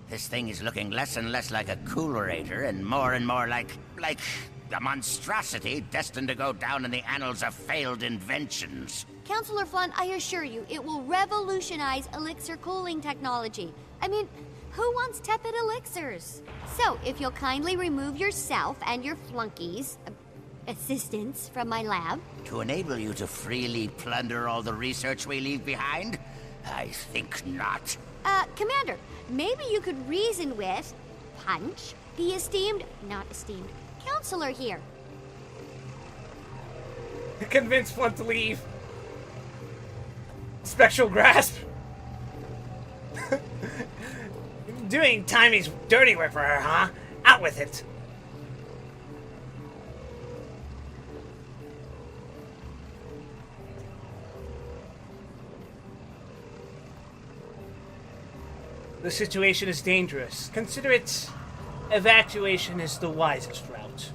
This thing is looking less and less like a coolerator and more like a monstrosity destined to go down in the annals of failed inventions. Counselor Flunn, I assure you, it will revolutionize elixir cooling technology. I mean, who wants tepid elixirs? So, if you'll kindly remove yourself and your flunkies, assistants from my lab. To enable you to freely plunder all the research we leave behind? I think not. Commander, maybe you could reason with Punch, the not esteemed, counselor here. Convince Flint to leave. Spectral grasp. Doing Timey's dirty work for her, huh? Out with it. The situation is dangerous. Consider it evacuation is the wisest route.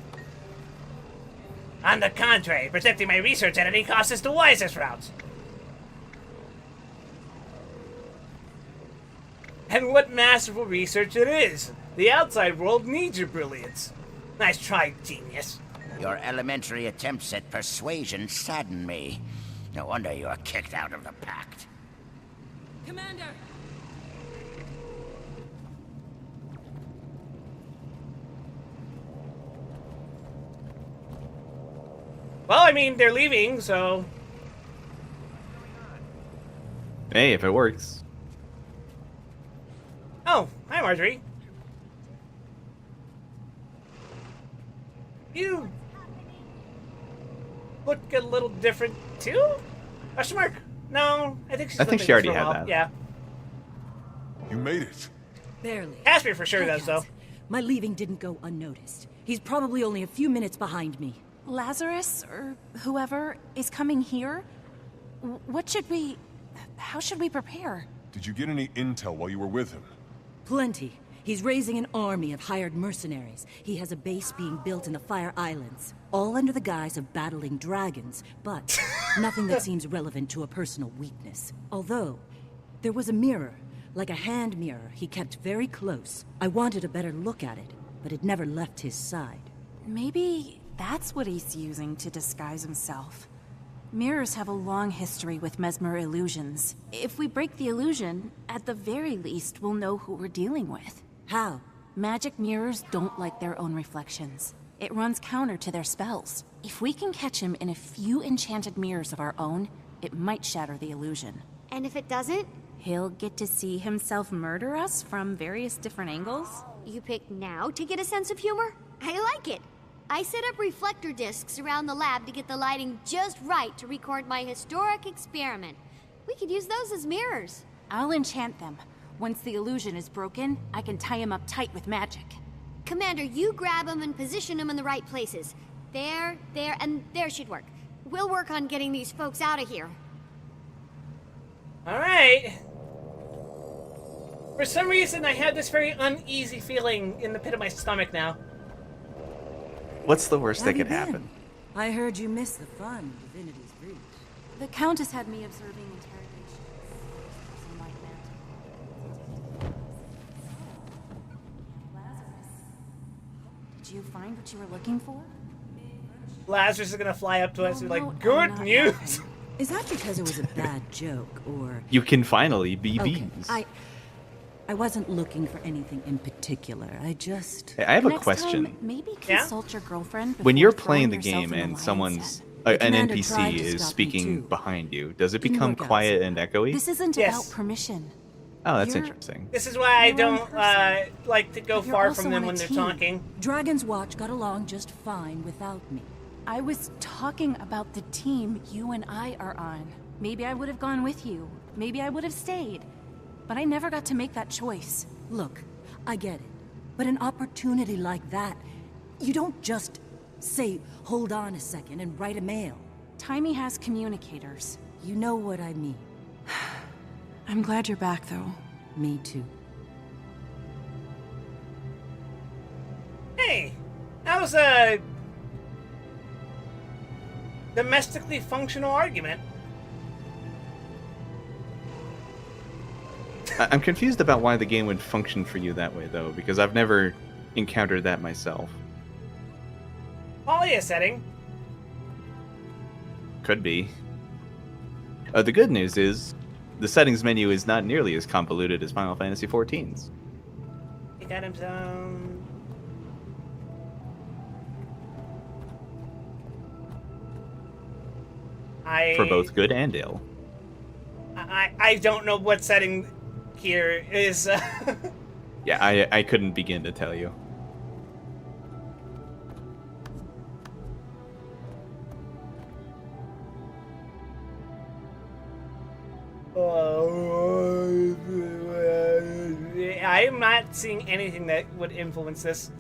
On the contrary, protecting my research at any cost is the wisest route. And what masterful research it is! The outside world needs your brilliance. Nice try, genius. Your elementary attempts at persuasion sadden me. No wonder you are kicked out of the pact. Commander! Well, I mean, they're leaving, so... Hey, if it works. Oh, hi, Marjorie. You look a little different, too? Question mark? No, I think she's I think living she already this for a had while. that. Yeah. You made it. Barely. Casper for sure I does, though. guess. My leaving didn't go unnoticed. He's probably only a few minutes behind me. Lazarus, or whoever, is coming here? How should we prepare? Did you get any intel while you were with him? Plenty. He's raising an army of hired mercenaries. He has a base being built in the Fire Islands, all under the guise of battling dragons, but nothing that seems relevant to a personal weakness. Although, there was a mirror, like a hand mirror he kept very close. I wanted a better look at it, but it never left his side. Maybe that's what he's using to disguise himself. Mirrors have a long history with mesmer illusions. If we break the illusion, at the very least, we'll know who we're dealing with. How? Magic mirrors don't like their own reflections. It runs counter to their spells. If we can catch him in a few enchanted mirrors of our own, it might shatter the illusion. And if it doesn't? He'll get to see himself murder us from various different angles? You pick now to get a sense of humor? I like it. I set up reflector discs around the lab to get the lighting just right to record my historic experiment. We could use those as mirrors. I'll enchant them. Once the illusion is broken, I can tie him up tight with magic. Commander, you grab them and position them in the right places. There, and there should work. We'll work on getting these folks out of here. Alright. For some reason, I have this very uneasy feeling in the pit of my stomach now. What's the worst How that have you could been? happen? I heard you missed the fun of Divinity's Reach. The Countess had me observing interrogations. Some white mantle. Lazarus. Did you find what you were looking for? Lazarus is gonna fly up to us and be no, like, I'm good not news! Is that because it was a bad joke, or... You can finally be Okay, bees. I wasn't looking for anything in particular. I just... Hey, I have a Next question. time, maybe consult your girlfriend When before you're throwing playing the yourself game in the and lion's someone's den. an commander NPC tried to is stop me speaking too. behind you, does it Didn't become work out. quiet and echoey? This isn't Yes. about permission. Oh, that's You're- interesting. This is why I You're one don't person. like to go But you're far also from them on a when they're team. talking. Dragon's Watch got along just fine without me. I was talking about the team you and I are on. Maybe I would have gone with you. Maybe I would have stayed. But I never got to make that choice. Look, I get it. But an opportunity like that, you don't just say, hold on a second and write a mail. Timey has communicators. You know what I mean. I'm glad you're back, though. Me too. Hey, that was a domestically functional argument. I'm confused about why the game would function for you that way, though, because I've never encountered that myself. Probably a setting. Could be. The good news is, the settings menu is not nearly as convoluted as Final Fantasy XIV's. He got him some. For both good and ill. I don't know what setting here is. Yeah, I couldn't begin to tell you. I am not seeing anything that would influence this.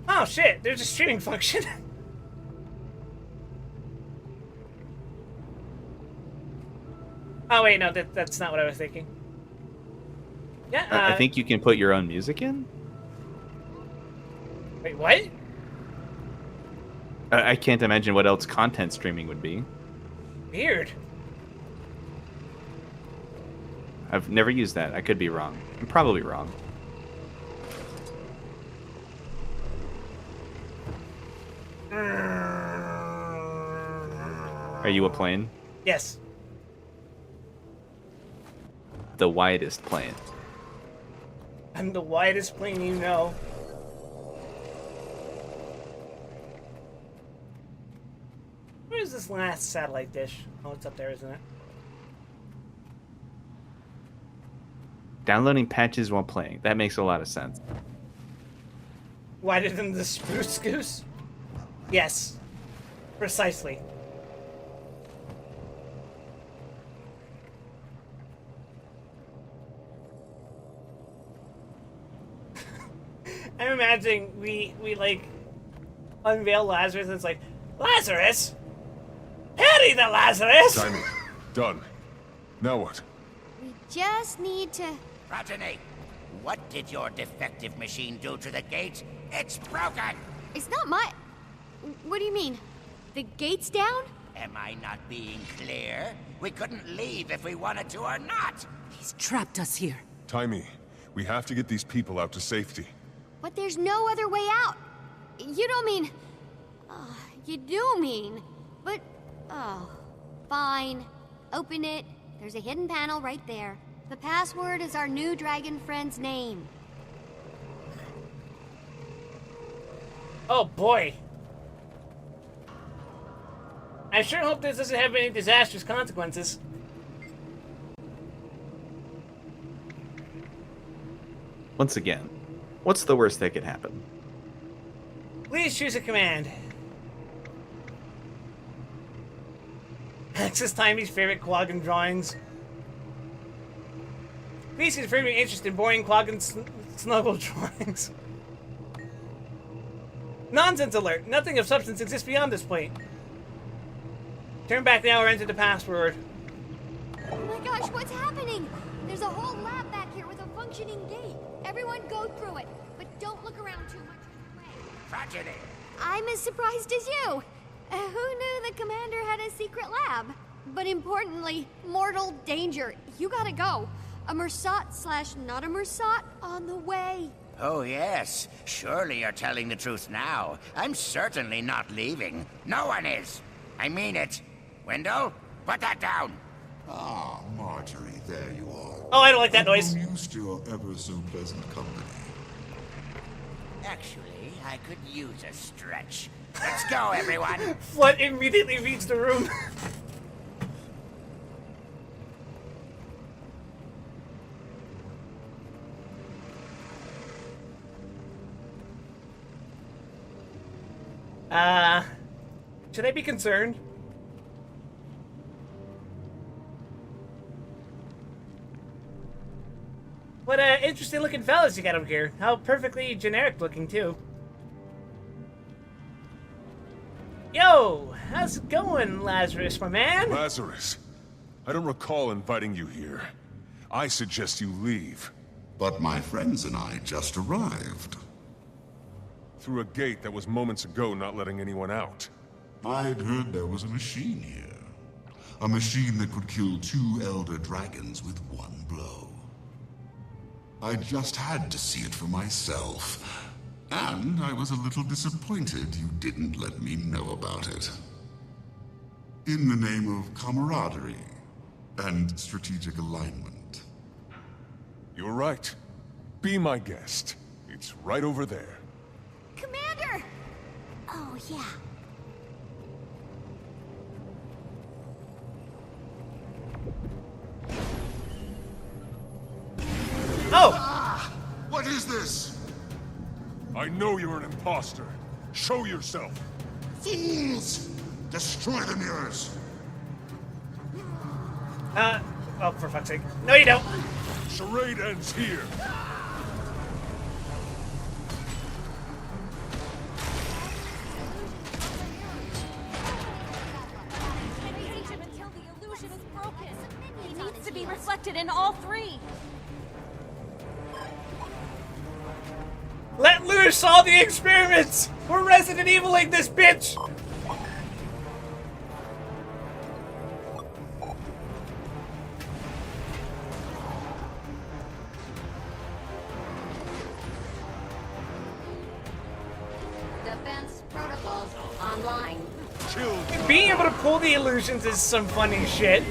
Oh shit, there's a streaming function. Oh wait, no, that's not what I was thinking. Yeah, I think you can put your own music in? Wait, what? I can't imagine what else content streaming would be. Weird. I've never used that. I could be wrong. I'm probably wrong. Are you a plane? Yes. The widest plane. I'm the widest plane you know. Where's this last satellite dish? Oh, it's up there, isn't it? Downloading patches while playing. That makes a lot of sense. Wider than the spruce goose? Yes. Precisely. I'm imagining we like unveil Lazarus and it's like, Lazarus? Patty the Lazarus! Timing. Done. Now what? We just need to... Progeny, what did your defective machine do to the gate? It's broken! It's not my... What do you mean? The gate's down? Am I not being clear? We couldn't leave if we wanted to or not! He's trapped us here. Timey, we have to get these people out to safety. But there's no other way out. You don't mean... you do mean... But... Oh... Fine. Open it. There's a hidden panel right there. The password is our new dragon friend's name. Oh boy. I sure hope this doesn't have any disastrous consequences. Once again, what's the worst that could happen? Please choose a command. Access Timey's favorite Quaggan drawings. Please confirm your interest in boring Quaggan snuggle drawings. Nonsense alert! Nothing of substance exists beyond this point. Turn back now or enter the password. Oh my gosh, what's happening? There's a whole lab back here with a functioning gate. Everyone go through it, but don't look around too much. Tragedy! I'm as surprised as you. Who knew the commander had a secret lab? But importantly, mortal danger. You gotta go. A Mersat / not a Mersat on the way. Oh, yes. Surely you're telling the truth now. I'm certainly not leaving. No one is. I mean it. Wendell, put that down. Ah, Marjorie, there you are. Oh, I don't like that noise. I'm used to your ever so pleasant company. Actually, I could use a stretch. Let's go, everyone. Flood immediately reads the room. Should I be concerned? What interesting looking fellas you got over here. How perfectly generic looking too. Yo, how's it going, Lazarus, my man? Lazarus, I don't recall inviting you here. I suggest you leave. But my friends and I just arrived. Through a gate that was moments ago not letting anyone out. I'd heard there was a machine here. A machine that could kill 2 elder dragons with one blow. I just had to see it for myself. And I was a little disappointed you didn't let me know about it. In the name of camaraderie and strategic alignment. You're right. Be my guest. It's right over there. Commander! Oh, yeah. Oh! What is this? I know you're an imposter. Show yourself. Fools! Destroy the mirrors. Oh, for fuck's sake. No, you don't. Charade ends here. Until the illusion is broken. He needs to be reflected in all 3. Let loose all the experiments! We're Resident Eviling this bitch! Defense protocols online. Being able to pull the illusions is some funny shit.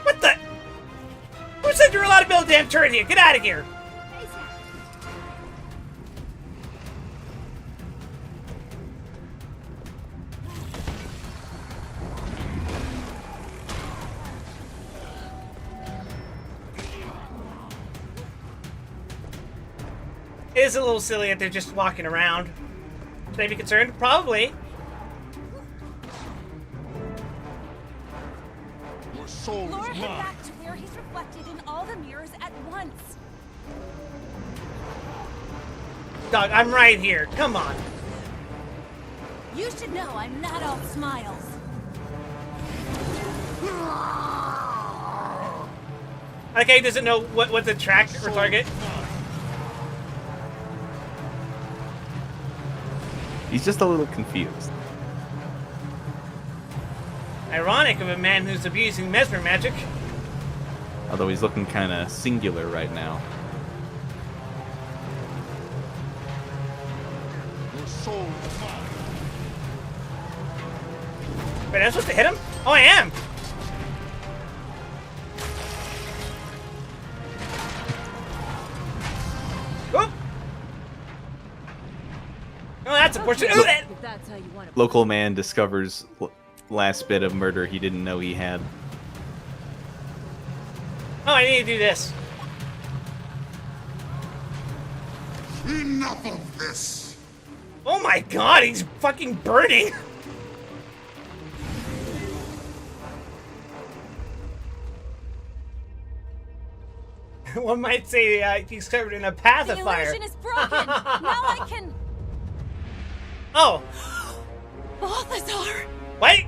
What the? Who said you're allowed to build a damn turret here? Get out of here! It is a little silly that they're just walking around. Should I be concerned? Probably. Your soul Lure is him mine. back to where he's reflected in all the mirrors at once. Dog, I'm right here. Come on. You should know I'm not all smiles. Okay, he doesn't know what to track or target. He's just a little confused. Ironic of a man who's abusing mesmer magic. Although he's looking kind of singular right now. Your soul is mine. Wait, I'm supposed to hit him? Oh, I am! Whoop! Oh, that's unfortunate. Ooh, that- If that's how you want to Local man discovers last bit of murder he didn't know he had. Oh, I need to do this. Enough of this! Oh my god, he's fucking burning! One might say he's covered in a path of fire. The illusion is broken! Now I can... Oh! Balthazar! Wait!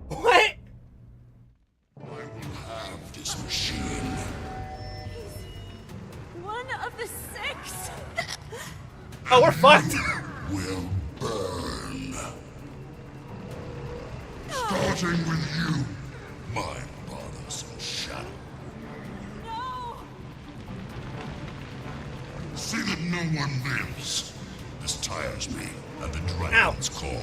What? I will have this machine. One of the 6! Oh, we're fucked! Will burn. Starting with you, my bothersome shadow. No! See that no one lives. This tires me, and the dragon's call.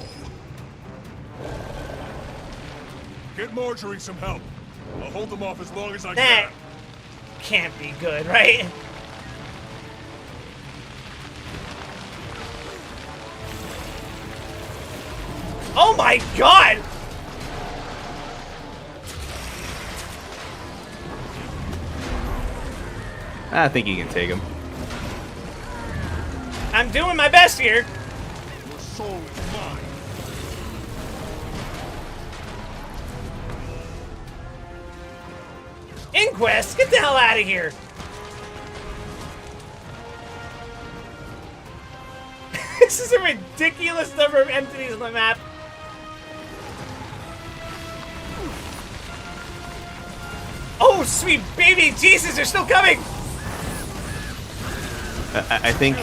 Get Marjorie some help. I'll hold them off as long as I That can. can't be good, right? Oh my god! I think you can take him. I'm doing my best here. Your soul is mine. Inquest, get the hell out of here! This is a ridiculous number of entities on the map. Oh, sweet baby Jesus, they're still coming! I think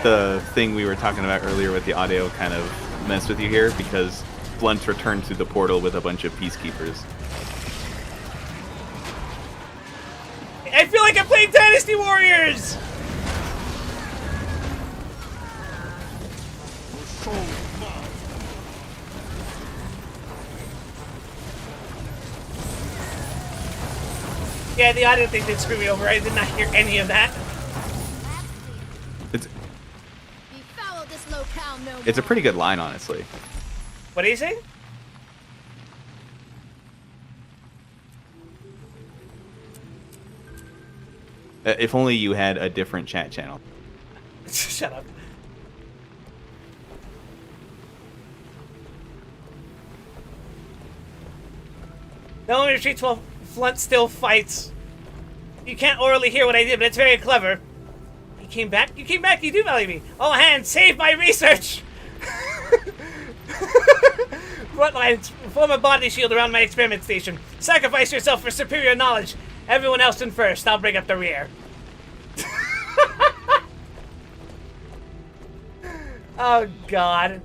the thing we were talking about earlier with the audio kind of messed with you here because Blunt's returned through the portal with a bunch of peacekeepers. I feel like I'm playing Dynasty Warriors! Your soul is mine. Yeah, the audio thing did screw me over. I did not hear any of that. It's a pretty good line, honestly. What do you say? If only you had a different chat channel. Shut up. No one retreats while Flunt still fights. You can't orally hear what I did, but it's very clever. You came back? You came back? You do value me. All hands, save my research! Frontlines, form a body shield around my experiment station. Sacrifice yourself for superior knowledge. Everyone else in first. I'll bring up the rear. Oh, God.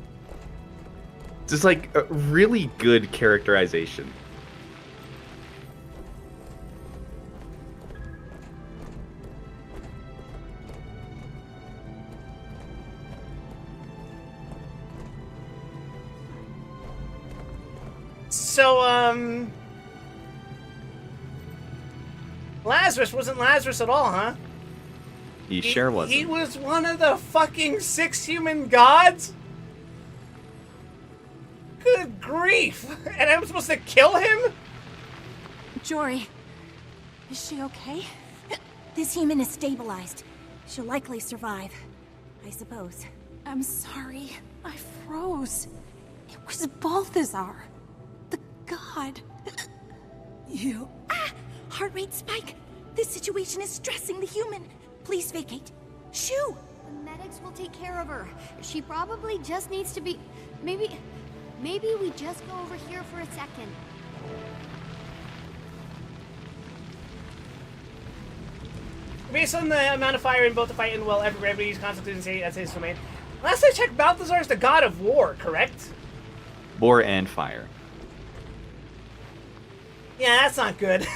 Just like a really good characterization. So, Lazarus wasn't Lazarus at all, huh? He sure wasn't. He was one of the fucking 6 human gods? Good grief. And I'm supposed to kill him? Jory, is she okay? This human is stabilized. She'll likely survive, I suppose. I'm sorry. I froze. It was Balthazar. The god. You... Ah! Heart rate spike! This situation is stressing the human. Please vacate. Shoo! The medics will take care of her. She probably just needs to be... Maybe we just go over here for a second. Based on the amount of fire in both the fight and well, everybody's constitution say that's his domain. Last I checked, Balthazar is the god of war, correct? War and fire. Yeah, that's not good.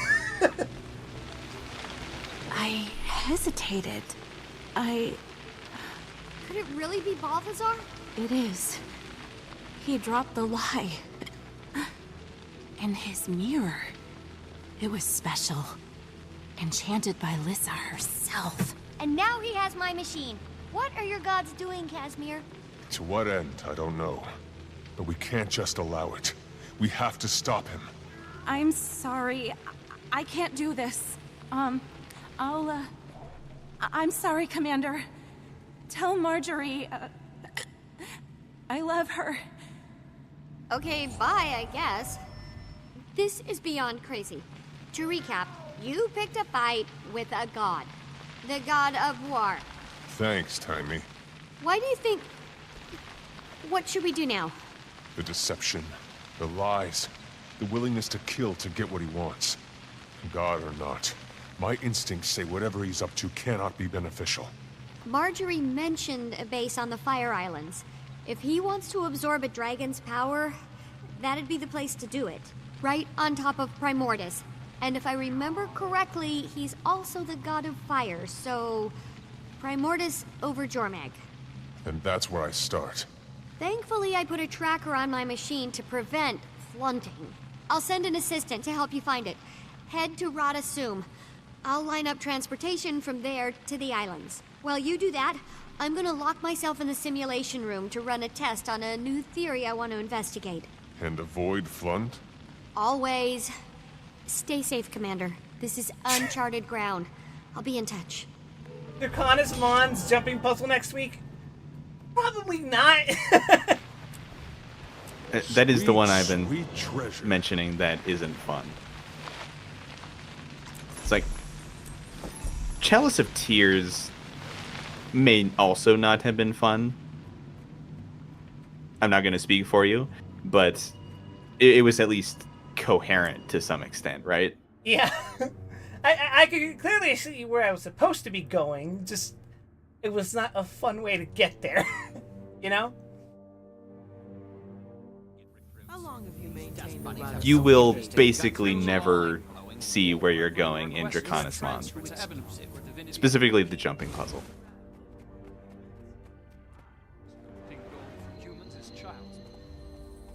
I hesitated. Could it really be Balthazar? It is. He dropped the lie. And his mirror. It was special. Enchanted by Lissa herself. And now he has my machine. What are your gods doing, Casimir? To what end, I don't know. But we can't just allow it. We have to stop him. I'm sorry. I can't do this. I'll I'm sorry, Commander. Tell Marjorie, I love her. Okay, bye, I guess. This is beyond crazy. To recap, you picked a fight with a god. The god of war. Thanks, Timey. Why do you think... What should we do now? The deception, the lies, the willingness to kill to get what he wants. God or not, my instincts say whatever he's up to cannot be beneficial. Marjorie mentioned a base on the Fire Islands. If he wants to absorb a dragon's power, that'd be the place to do it. Right on top of Primordus. And if I remember correctly, he's also the god of fire, so... Primordus over Jormag. And that's where I start. Thankfully, I put a tracker on my machine to prevent flunting. I'll send an assistant to help you find it. Head to Rada Sum. I'll line up transportation from there to the islands. While you do that, I'm gonna lock myself in the simulation room to run a test on a new theory I want to investigate. And avoid Flunt? Always. Stay safe, Commander. This is uncharted ground. I'll be in touch. Draconis Mon's jumping puzzle next week? Probably not. That is the one I've been mentioning that isn't fun. It's like... Chalice of Tears may also not have been fun. I'm not going to speak for you, but it was at least coherent to some extent, right? Yeah. I could clearly see where I was supposed to be going, just it was not a fun way to get there. You know? How long have you maintained the You will basically never see where you're going in Draconis Mon. Specifically the jumping puzzle.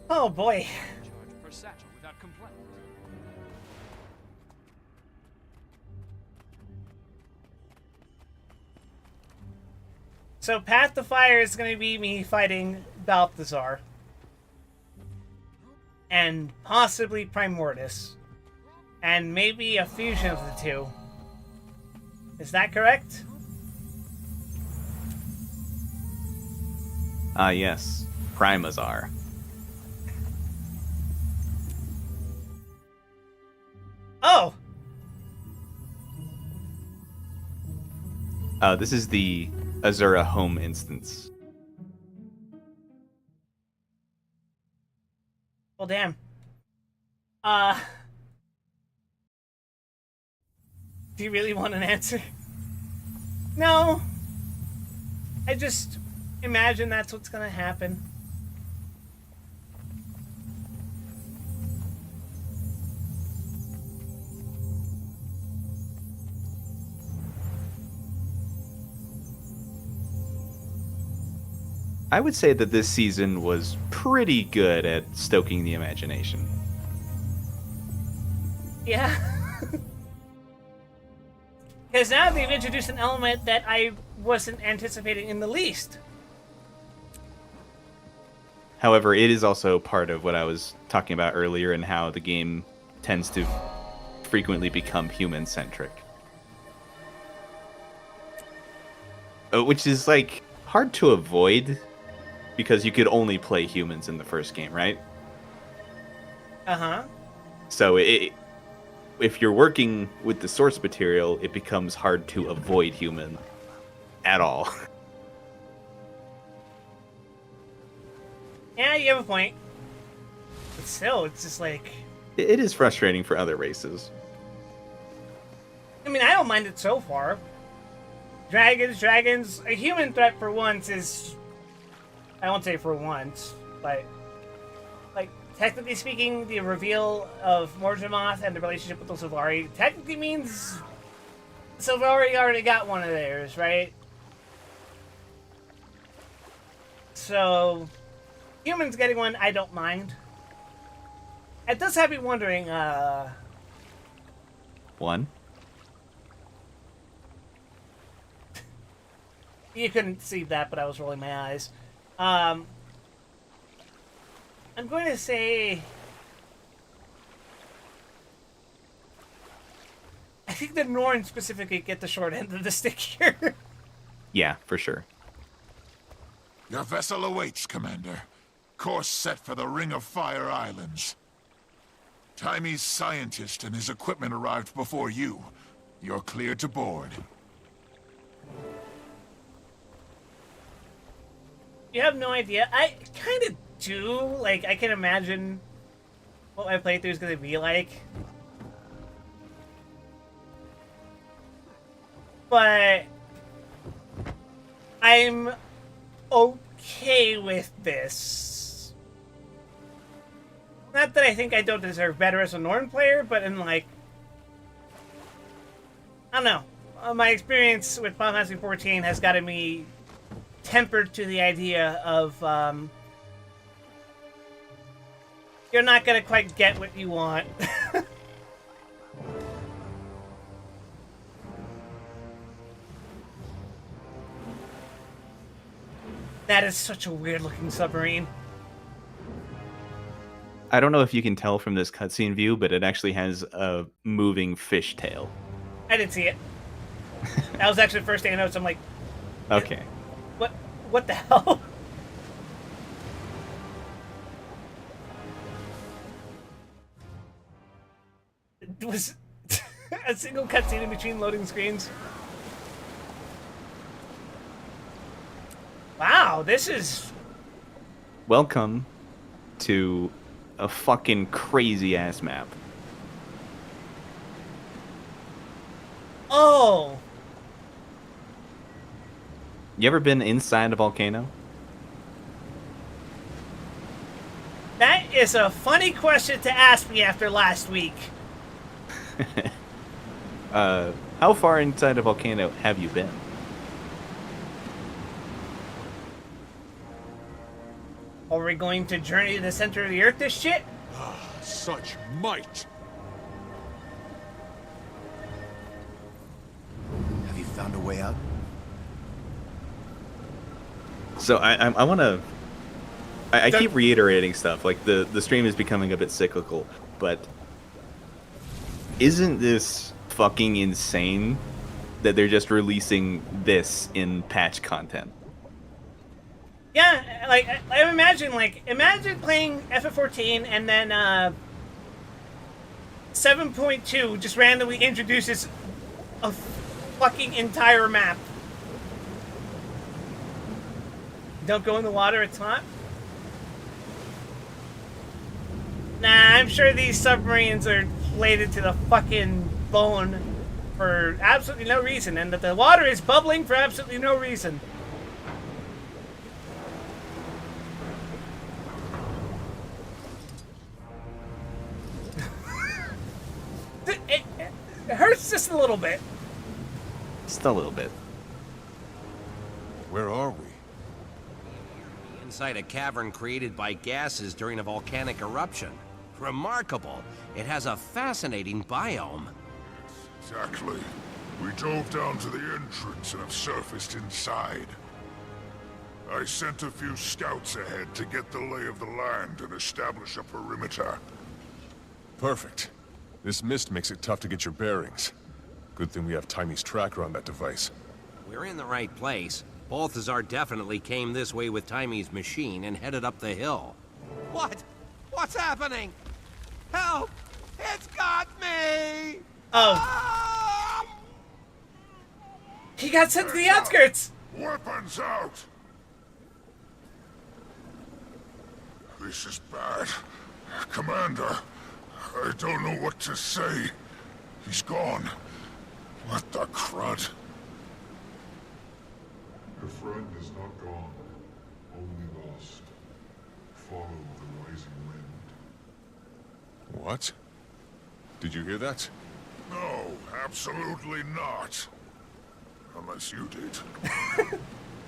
Oh boy. So Path to Fire is going to be me fighting Balthazar. And possibly Primordus. And maybe a fusion of the two. Is that correct? Yes. Primazar. Oh! This is the Azura home instance. Well, damn. Do you really want an answer? No. I just imagine that's what's gonna happen. I would say that this season was pretty good at stoking the imagination. Yeah. Because now they've introduced an element that I wasn't anticipating in the least. However, it is also part of what I was talking about earlier and how the game tends to frequently become human-centric. Which is, like, hard to avoid because you could only play humans in the first game, right? Uh-huh. So if you're working with the source material, it becomes hard to avoid human at all. Yeah, you have a point. But still, it's just like... It is frustrating for other races. I mean, I don't mind it so far. Dragons. A human threat for once is... I won't say for once, but... Like, technically speaking, the reveal of Morjamoth and the relationship with the Sylvari technically means... Sylvari already got one of theirs, right? So... Humans getting one, I don't mind. It does have me wondering, One? You couldn't see that, but I was rolling my eyes. I'm going to say... I think the Norn specifically get the short end of the stick here. Yeah, for sure. Your vessel awaits, Commander. Course set for the Ring of Fire Islands. Timy's scientist and his equipment arrived before you. You're cleared to board. You have no idea. I kind of do. Like, I can imagine what my playthrough is going to be like. But I'm okay with this. Not that I think I don't deserve better as a Norn player, but in like, I don't know. My experience with Final Fantasy 14 has gotten me tempered to the idea of you're not gonna quite get what you want. That is such a weird looking submarine. I don't know if you can tell from this cutscene view, but it actually has a moving fish tail. I didn't see it. That was actually the first thing I noticed. I'm like, Okay. what the hell? It was a single cutscene in between loading screens. Wow, this is... Welcome to a fucking crazy ass map. Oh! You ever been inside a volcano? That is a funny question to ask me after last week. How far inside a volcano have you been? Are we going to journey to the center of the earth this shit? Such might! Have you found a way out? So I want to... I keep reiterating stuff, like the stream is becoming a bit cyclical, but isn't this fucking insane that they're just releasing this in patch content? Yeah, like, I imagine playing FF14 and then 7.2 just randomly introduces a fucking entire map. Don't go in the water, it's hot. Nah, I'm sure these submarines are plated to the fucking bone for absolutely no reason, and that the water is bubbling for absolutely no reason. It hurts just a little bit. Just a little bit. Where are we? Inside a cavern created by gases during a volcanic eruption. Remarkable. It has a fascinating biome. Exactly. We dove down to the entrance and have surfaced inside. I sent a few scouts ahead to get the lay of the land and establish a perimeter. Perfect. This mist makes it tough to get your bearings. Good thing we have Timy's tracker on that device. We're in the right place. Balthazar definitely came this way with Timy's machine and headed up the hill. What? What's happening? Help! It's got me! Oh. He got sent to the outskirts! Weapons out! This is bad. Commander, I don't know what to say. He's gone. What the crud? Your friend is not gone, only lost. Follow the rising wind. What? Did you hear that? No, absolutely not. Unless you did.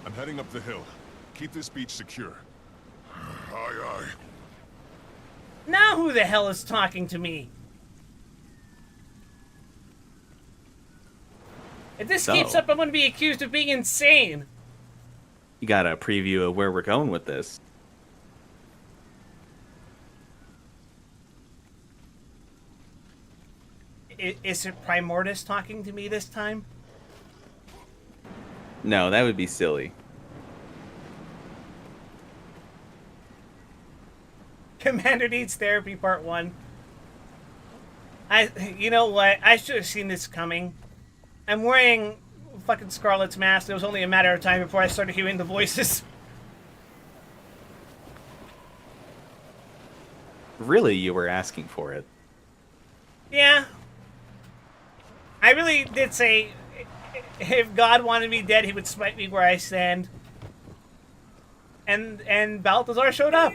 I'm heading up the hill. Keep this beach secure. Aye, aye. Now who the hell is talking to me? If this keeps up, I'm going to be accused of being insane. You got a preview of where we're going with this. Is it Primordus talking to me this time? No, that would be silly. Commander needs therapy, part 1. You know what? I should have seen this coming. I'm wearing fucking Scarlet's mask. It was only a matter of time before I started hearing the voices. Really, you were asking for it. Yeah. I really did say, if God wanted me dead, he would smite me where I stand. And Balthazar showed up.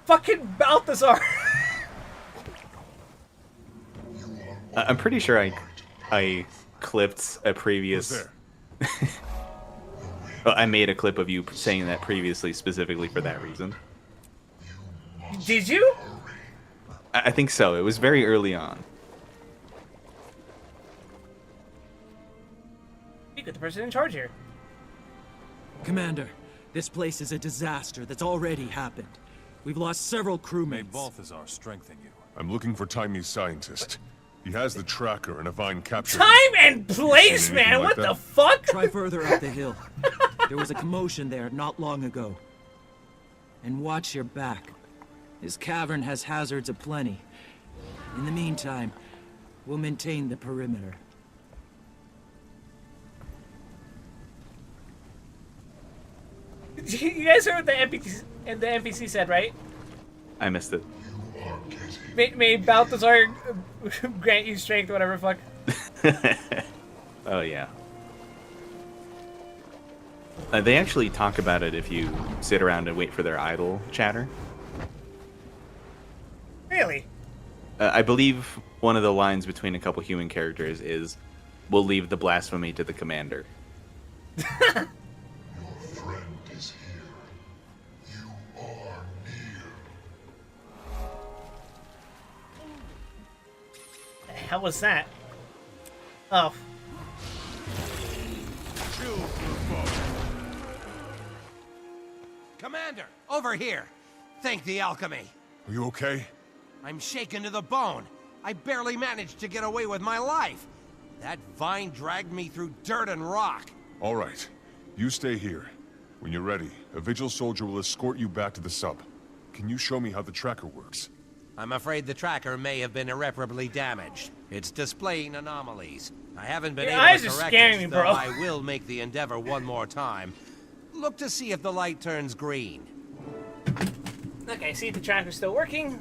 Fucking Balthazar! I'm pretty sure I clipped a previous... Well, I made a clip of you saying that previously specifically for that reason. Did you? I think so. It was very early on. You got the person in charge here. Commander, this place is a disaster that's already happened. We've lost several crewmates. May Balthazar strengthen you. I'm looking for Timey's scientist. He has the tracker and a vine capture. Time and place, man! Like what the fuck? Try further up the hill. There was a commotion there not long ago. And watch your back. This cavern has hazards aplenty. In the meantime, we'll maintain the perimeter. You guys heard what the NPC said, right? I missed it. May Balthazar grant you strength, whatever fuck. Oh, yeah. They actually talk about it if you sit around and wait for their idle chatter. Really? I believe one of the lines between a couple human characters is, "We'll leave the blasphemy to the commander." How was that? Oh. Commander, over here. Thank the alchemy. Are you okay? I'm shaken to the bone. I barely managed to get away with my life. That vine dragged me through dirt and rock. All right. You stay here. When you're ready, a vigil soldier will escort you back to the sub. Can you show me how the tracker works? I'm afraid the tracker may have been irreparably damaged. It's displaying anomalies. I haven't been Your able eyes to are correct scaring it, me, though bro. I will make the endeavor one more time. Look to see if the light turns green. Okay, see if the tracker's still working.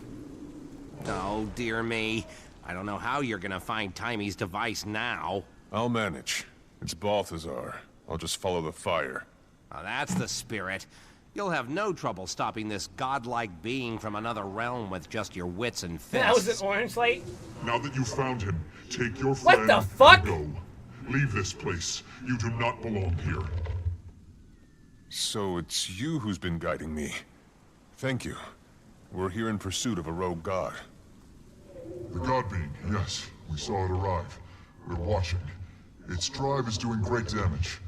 Oh, dear me. I don't know how you're gonna find Timey's device now. I'll manage. It's Balthazar. I'll just follow the fire. Now that's the spirit. You'll have no trouble stopping this godlike being from another realm with just your wits and fists. That was an orange light? Now that you've found him, take your What friend the fuck? and go. Leave this place. You do not belong here. So it's you who's been guiding me. Thank you. We're here in pursuit of a rogue god. The god being, yes. We saw it arrive. We're watching. Its drive is doing great damage.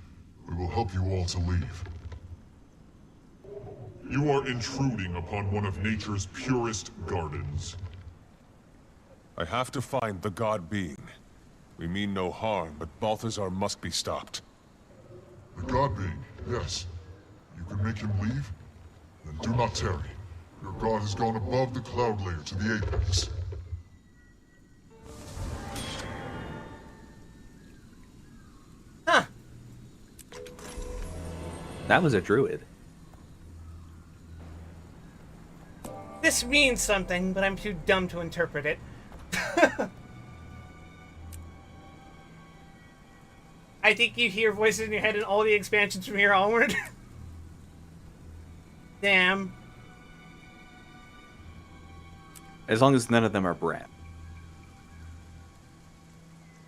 We will help you all to leave. You are intruding upon one of nature's purest gardens. I have to find the god being. We mean no harm, but Balthazar must be stopped. The god being, yes. You can make him leave? Then do not tarry. Your god has gone above the cloud layer to the apex. Huh. That was a druid. This means something, but I'm too dumb to interpret it. I think you hear voices in your head in all the expansions from here onward. Damn. As long as none of them are Brat.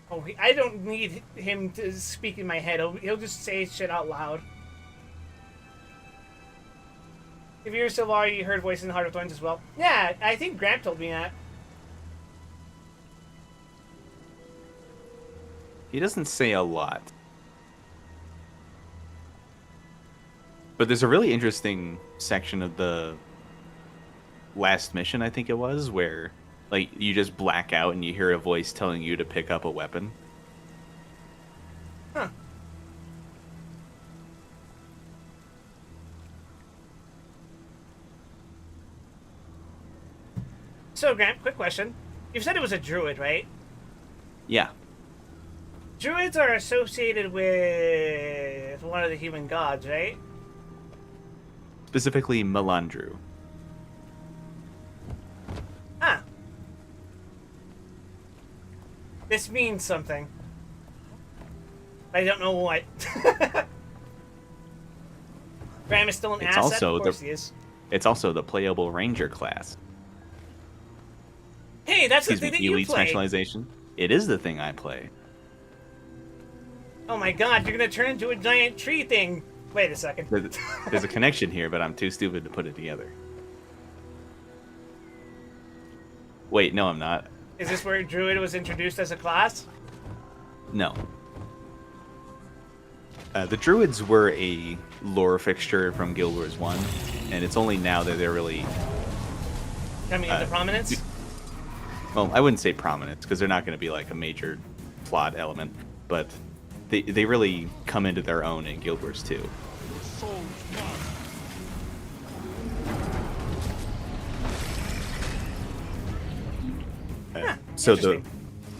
Oh, I don't need him to speak in my head. He'll just say shit out loud. If you're Sylvari, you heard voices in Heart of Thorns as well. Yeah, I think Grant told me that. He doesn't say a lot. But there's a really interesting section of the last mission, I think it was, where Like, you just black out and you hear a voice telling you to pick up a weapon. Huh. So, Grant, quick question. You said it was a druid, right? Yeah. Druids are associated with one of the human gods, right? Specifically, Melandru. Ah. This means something. I don't know what. Ram is still an It's asset? also Of course he is. It's also the playable ranger class. Hey, that's the Excuse thing me, that you elite play. specialization. It is the thing I play. Oh my god, you're gonna turn into a giant tree thing. Wait a second. There's a connection here, but I'm too stupid to put it together. Wait, no, I'm not. Is this where Druid was introduced as a class? No. The Druids were a lore fixture from Guild Wars 1, and it's only now that they're really... Coming into prominence? Well, I wouldn't say prominence, because they're not going to be like a major plot element, but they really come into their own in Guild Wars 2. So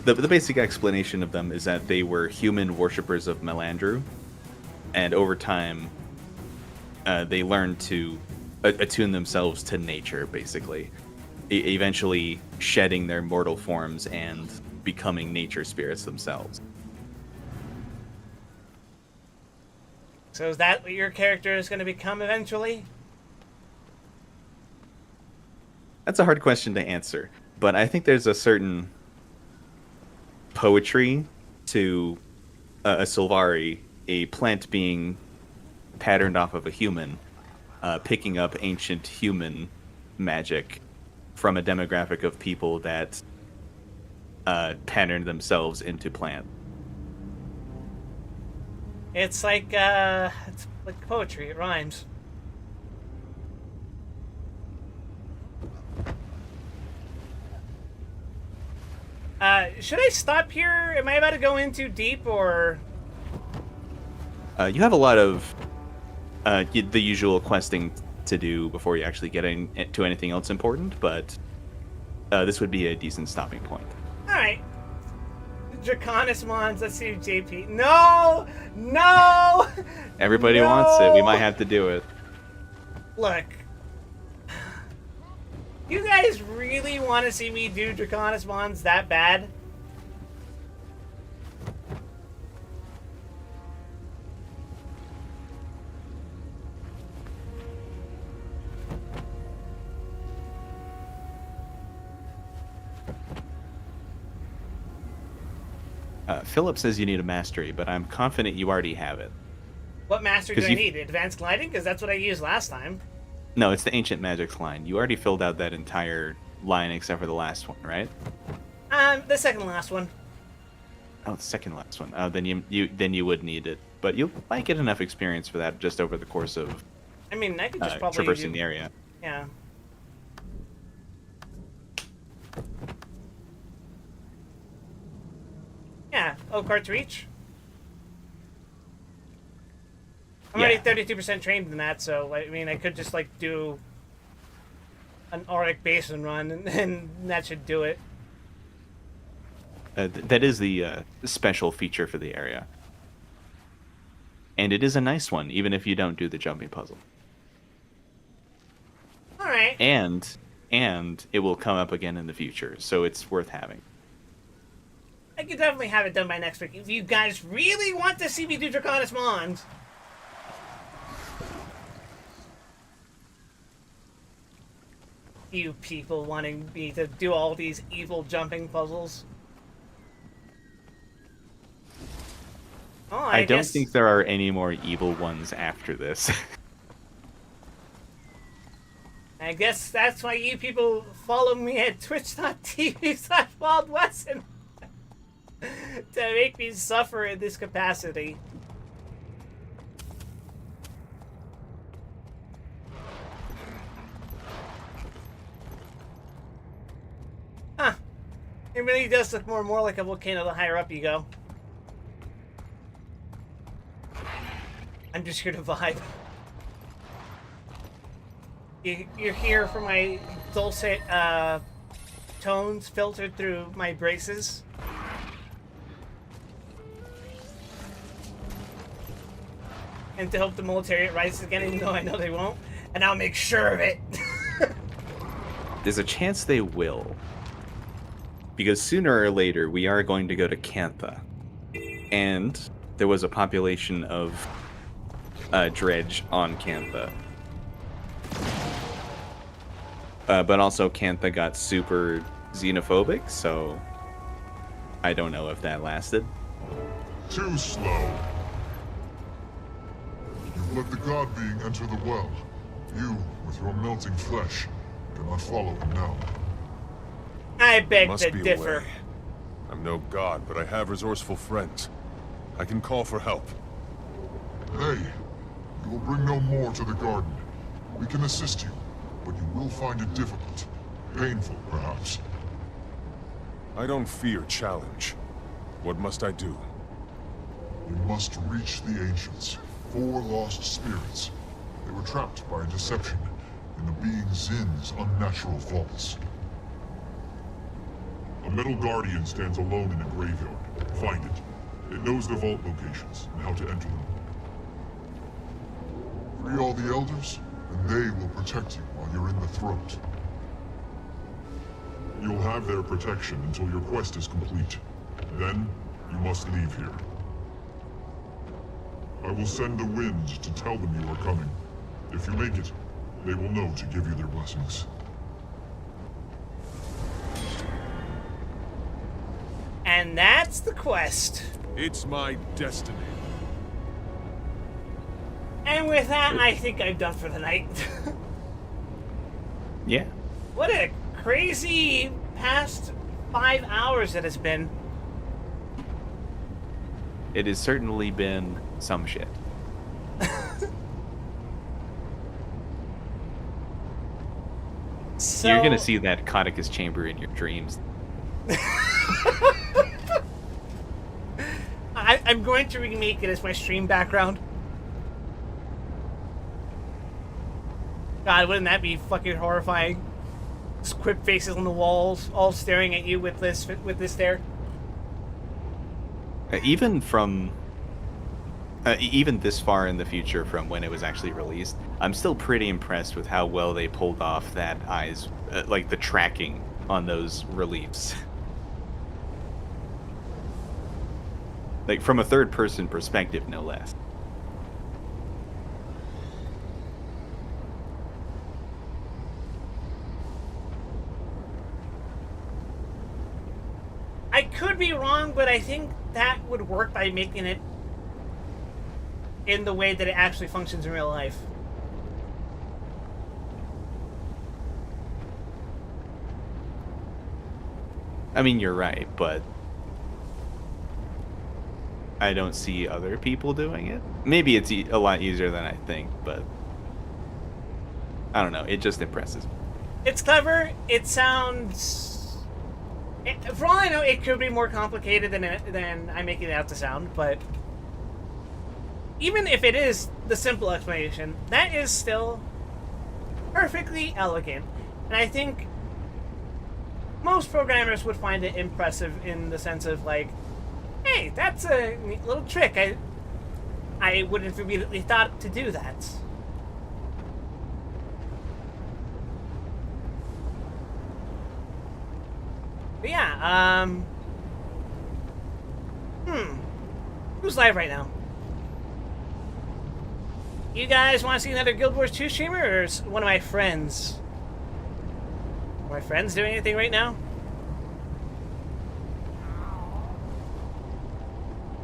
the basic explanation of them is that they were human worshippers of Melandru, and over time they learned to attune themselves to nature, basically, eventually shedding their mortal forms and becoming nature spirits themselves. So is that what your character is going to become eventually? That's a hard question to answer, but I think there's a certain poetry to a Sylvari, a plant being patterned off of a human, picking up ancient human magic from a demographic of people that patterned themselves into plant. It's like poetry. It rhymes. Should I stop here? Am I about to go in too deep, or? You have a lot of the usual questing to do before you actually get into anything else important, but this would be a decent stopping point. All right. Draconis Mons. Let's see, JP. No, no. Everybody no! wants it. We might have to do it. Look. You guys really want to see me do Draconis Mons that bad? Philip says you need a mastery, but I'm confident you already have it. What mastery do I need? Advanced gliding? Because that's what I used last time. No, it's the Ancient Magics line. You already filled out that entire line except for the last one, right? The second last one. Oh, the second last one. Oh, then you would need it, but you might get enough experience for that just over the course of. I mean, I could just probably traversing the area. Yeah. Yeah, Oakhart's Reach. I'm already 32% trained in that, so I mean, I could just like do an Auric Basin run, and that should do it. That is the special feature for the area, and it is a nice one, even if you don't do the jumping puzzle. All right. And it will come up again in the future, so it's worth having. I could definitely have it done by next week if you guys really want to see me do Draconis Mons. You people wanting me to do all these evil jumping puzzles. Oh, I don't think there are any more evil ones after this. I guess that's why you people follow me at twitch.tv/WildWesson. To make me suffer in this capacity. Huh. It really does look more and more like a volcano the higher up you go. I'm just here to vibe. You're here for my dulcet tones filtered through my braces. And to hope the military rises again, even though I know they won't. And I'll make sure of it. There's a chance they will. Because sooner or later, we are going to go to Cantha. And there was a population of dredge on Cantha. But also Cantha got super xenophobic, so I don't know if that lasted. Too slow. You've let the god being enter the well. You, with your melting flesh, cannot follow him now. I beg Must to be a differ. way. I'm no god, but I have resourceful friends. I can call for help. Hey, you will bring no more to the garden. We can assist you, but you will find it difficult. Painful, perhaps. I don't fear challenge. What must I do? You must reach the Ancients. 4 lost spirits. They were trapped by a deception in the being Zin's unnatural vaults. A metal guardian stands alone in a graveyard. Find it. It knows the vault locations and how to enter them. Free all the elders, and they will protect you while you're in the throat. You'll have their protection until your quest is complete. Then, you must leave here. I will send the wind to tell them you are coming. If you make it, they will know to give you their blessings. And that's the quest. It's my destiny. And with that, I think I'm done for the night. Yeah. What a crazy past 5 hours it has been. It has certainly been some shit. So, you're gonna see that Codicus chamber in your dreams. I'm going to remake it as my stream background. God, wouldn't that be fucking horrifying? Squib faces on the walls, all staring at you with this there. Even from... even this far in the future from when it was actually released, I'm still pretty impressed with how well they pulled off that eyes, like the tracking on those reliefs. Like from a third-person perspective, no less. I could be wrong, but I think that would work by making it in the way that it actually functions in real life. I mean, you're right, but I don't see other people doing it. Maybe it's a lot easier than I think, but I don't know. It just impresses me. It's clever. It sounds... for all I know, it could be more complicated than I'm making it out to sound, but even if it is the simple explanation, that is still perfectly elegant. And I think most programmers would find it impressive in the sense of like, hey, that's a neat little trick. I wouldn't have immediately thought to do that. But yeah, who's live right now? You guys want to see another Guild Wars 2 streamer, or is one of my friends? Are my friends doing anything right now?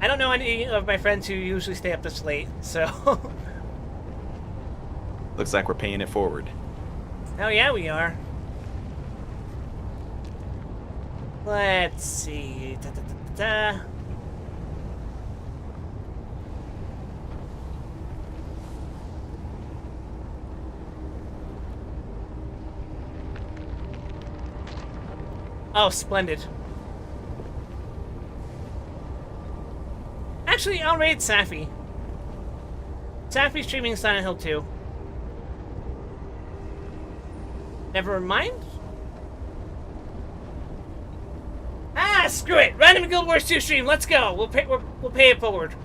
I don't know any of my friends who usually stay up this late, so... Looks like we're paying it forward. Oh yeah, we are. Let's see. Da, da, da, da. Oh, splendid. Actually, I'll raid Safi. Safi's streaming Silent Hill 2. Never mind. Ah, screw it! Random Guild Wars 2 stream. Let's go. We'll pay it forward.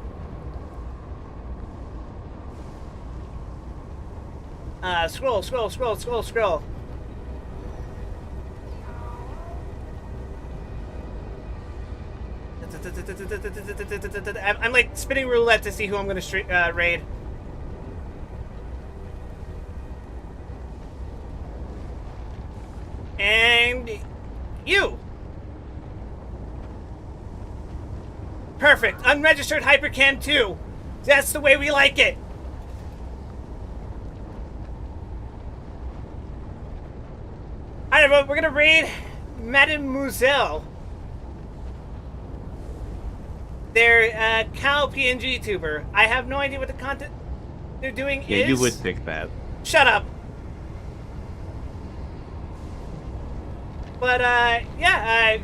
Scroll. I'm like spinning roulette to see who I'm gonna raid. And you. Perfect. Unregistered Hypercam 2. That's the way we like it. Alright, everyone, we're gonna raid Mademoiselle. They're cow PNG tuber. I have no idea what the content they're doing is. Yeah, you would pick that. Shut up. But, yeah,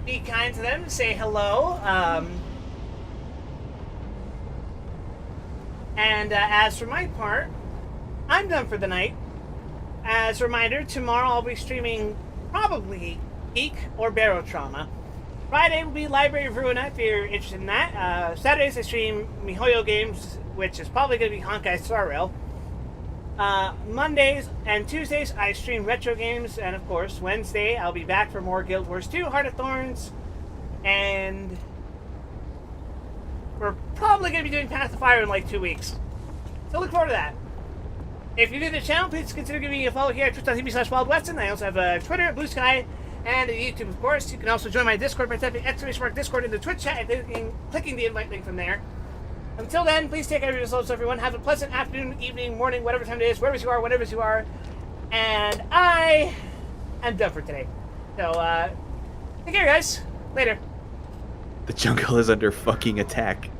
be kind to them, say hello, and as for my part, I'm done for the night. As a reminder, tomorrow I'll be streaming probably Geek or Barrow Trauma. Friday will be Library of Ruina if you're interested in that. Saturdays I stream MiHoYo games, which is probably going to be Honkai Star Rail. Mondays and Tuesdays I stream retro games, and of course Wednesday I'll be back for more Guild Wars 2, Heart of Thorns, and we're probably going to be doing Path of Fire in like 2 weeks. So look forward to that. If you're new to the channel, please consider giving me a follow here at twitch.tv/WildWeston. I also have Twitter, Blue Sky, and YouTube, of course. You can also join my Discord by typing !Discord in the Twitch chat and clicking the invite link from there. Until then, please take care of yourselves, everyone. Have a pleasant afternoon, evening, morning, whatever time it is, wherever you are, whatever you are. And I am done for today. So, take care, guys. Later. The jungle is under fucking attack.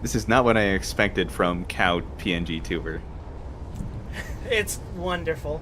This is not what I expected from cow PNG tuber. It's wonderful.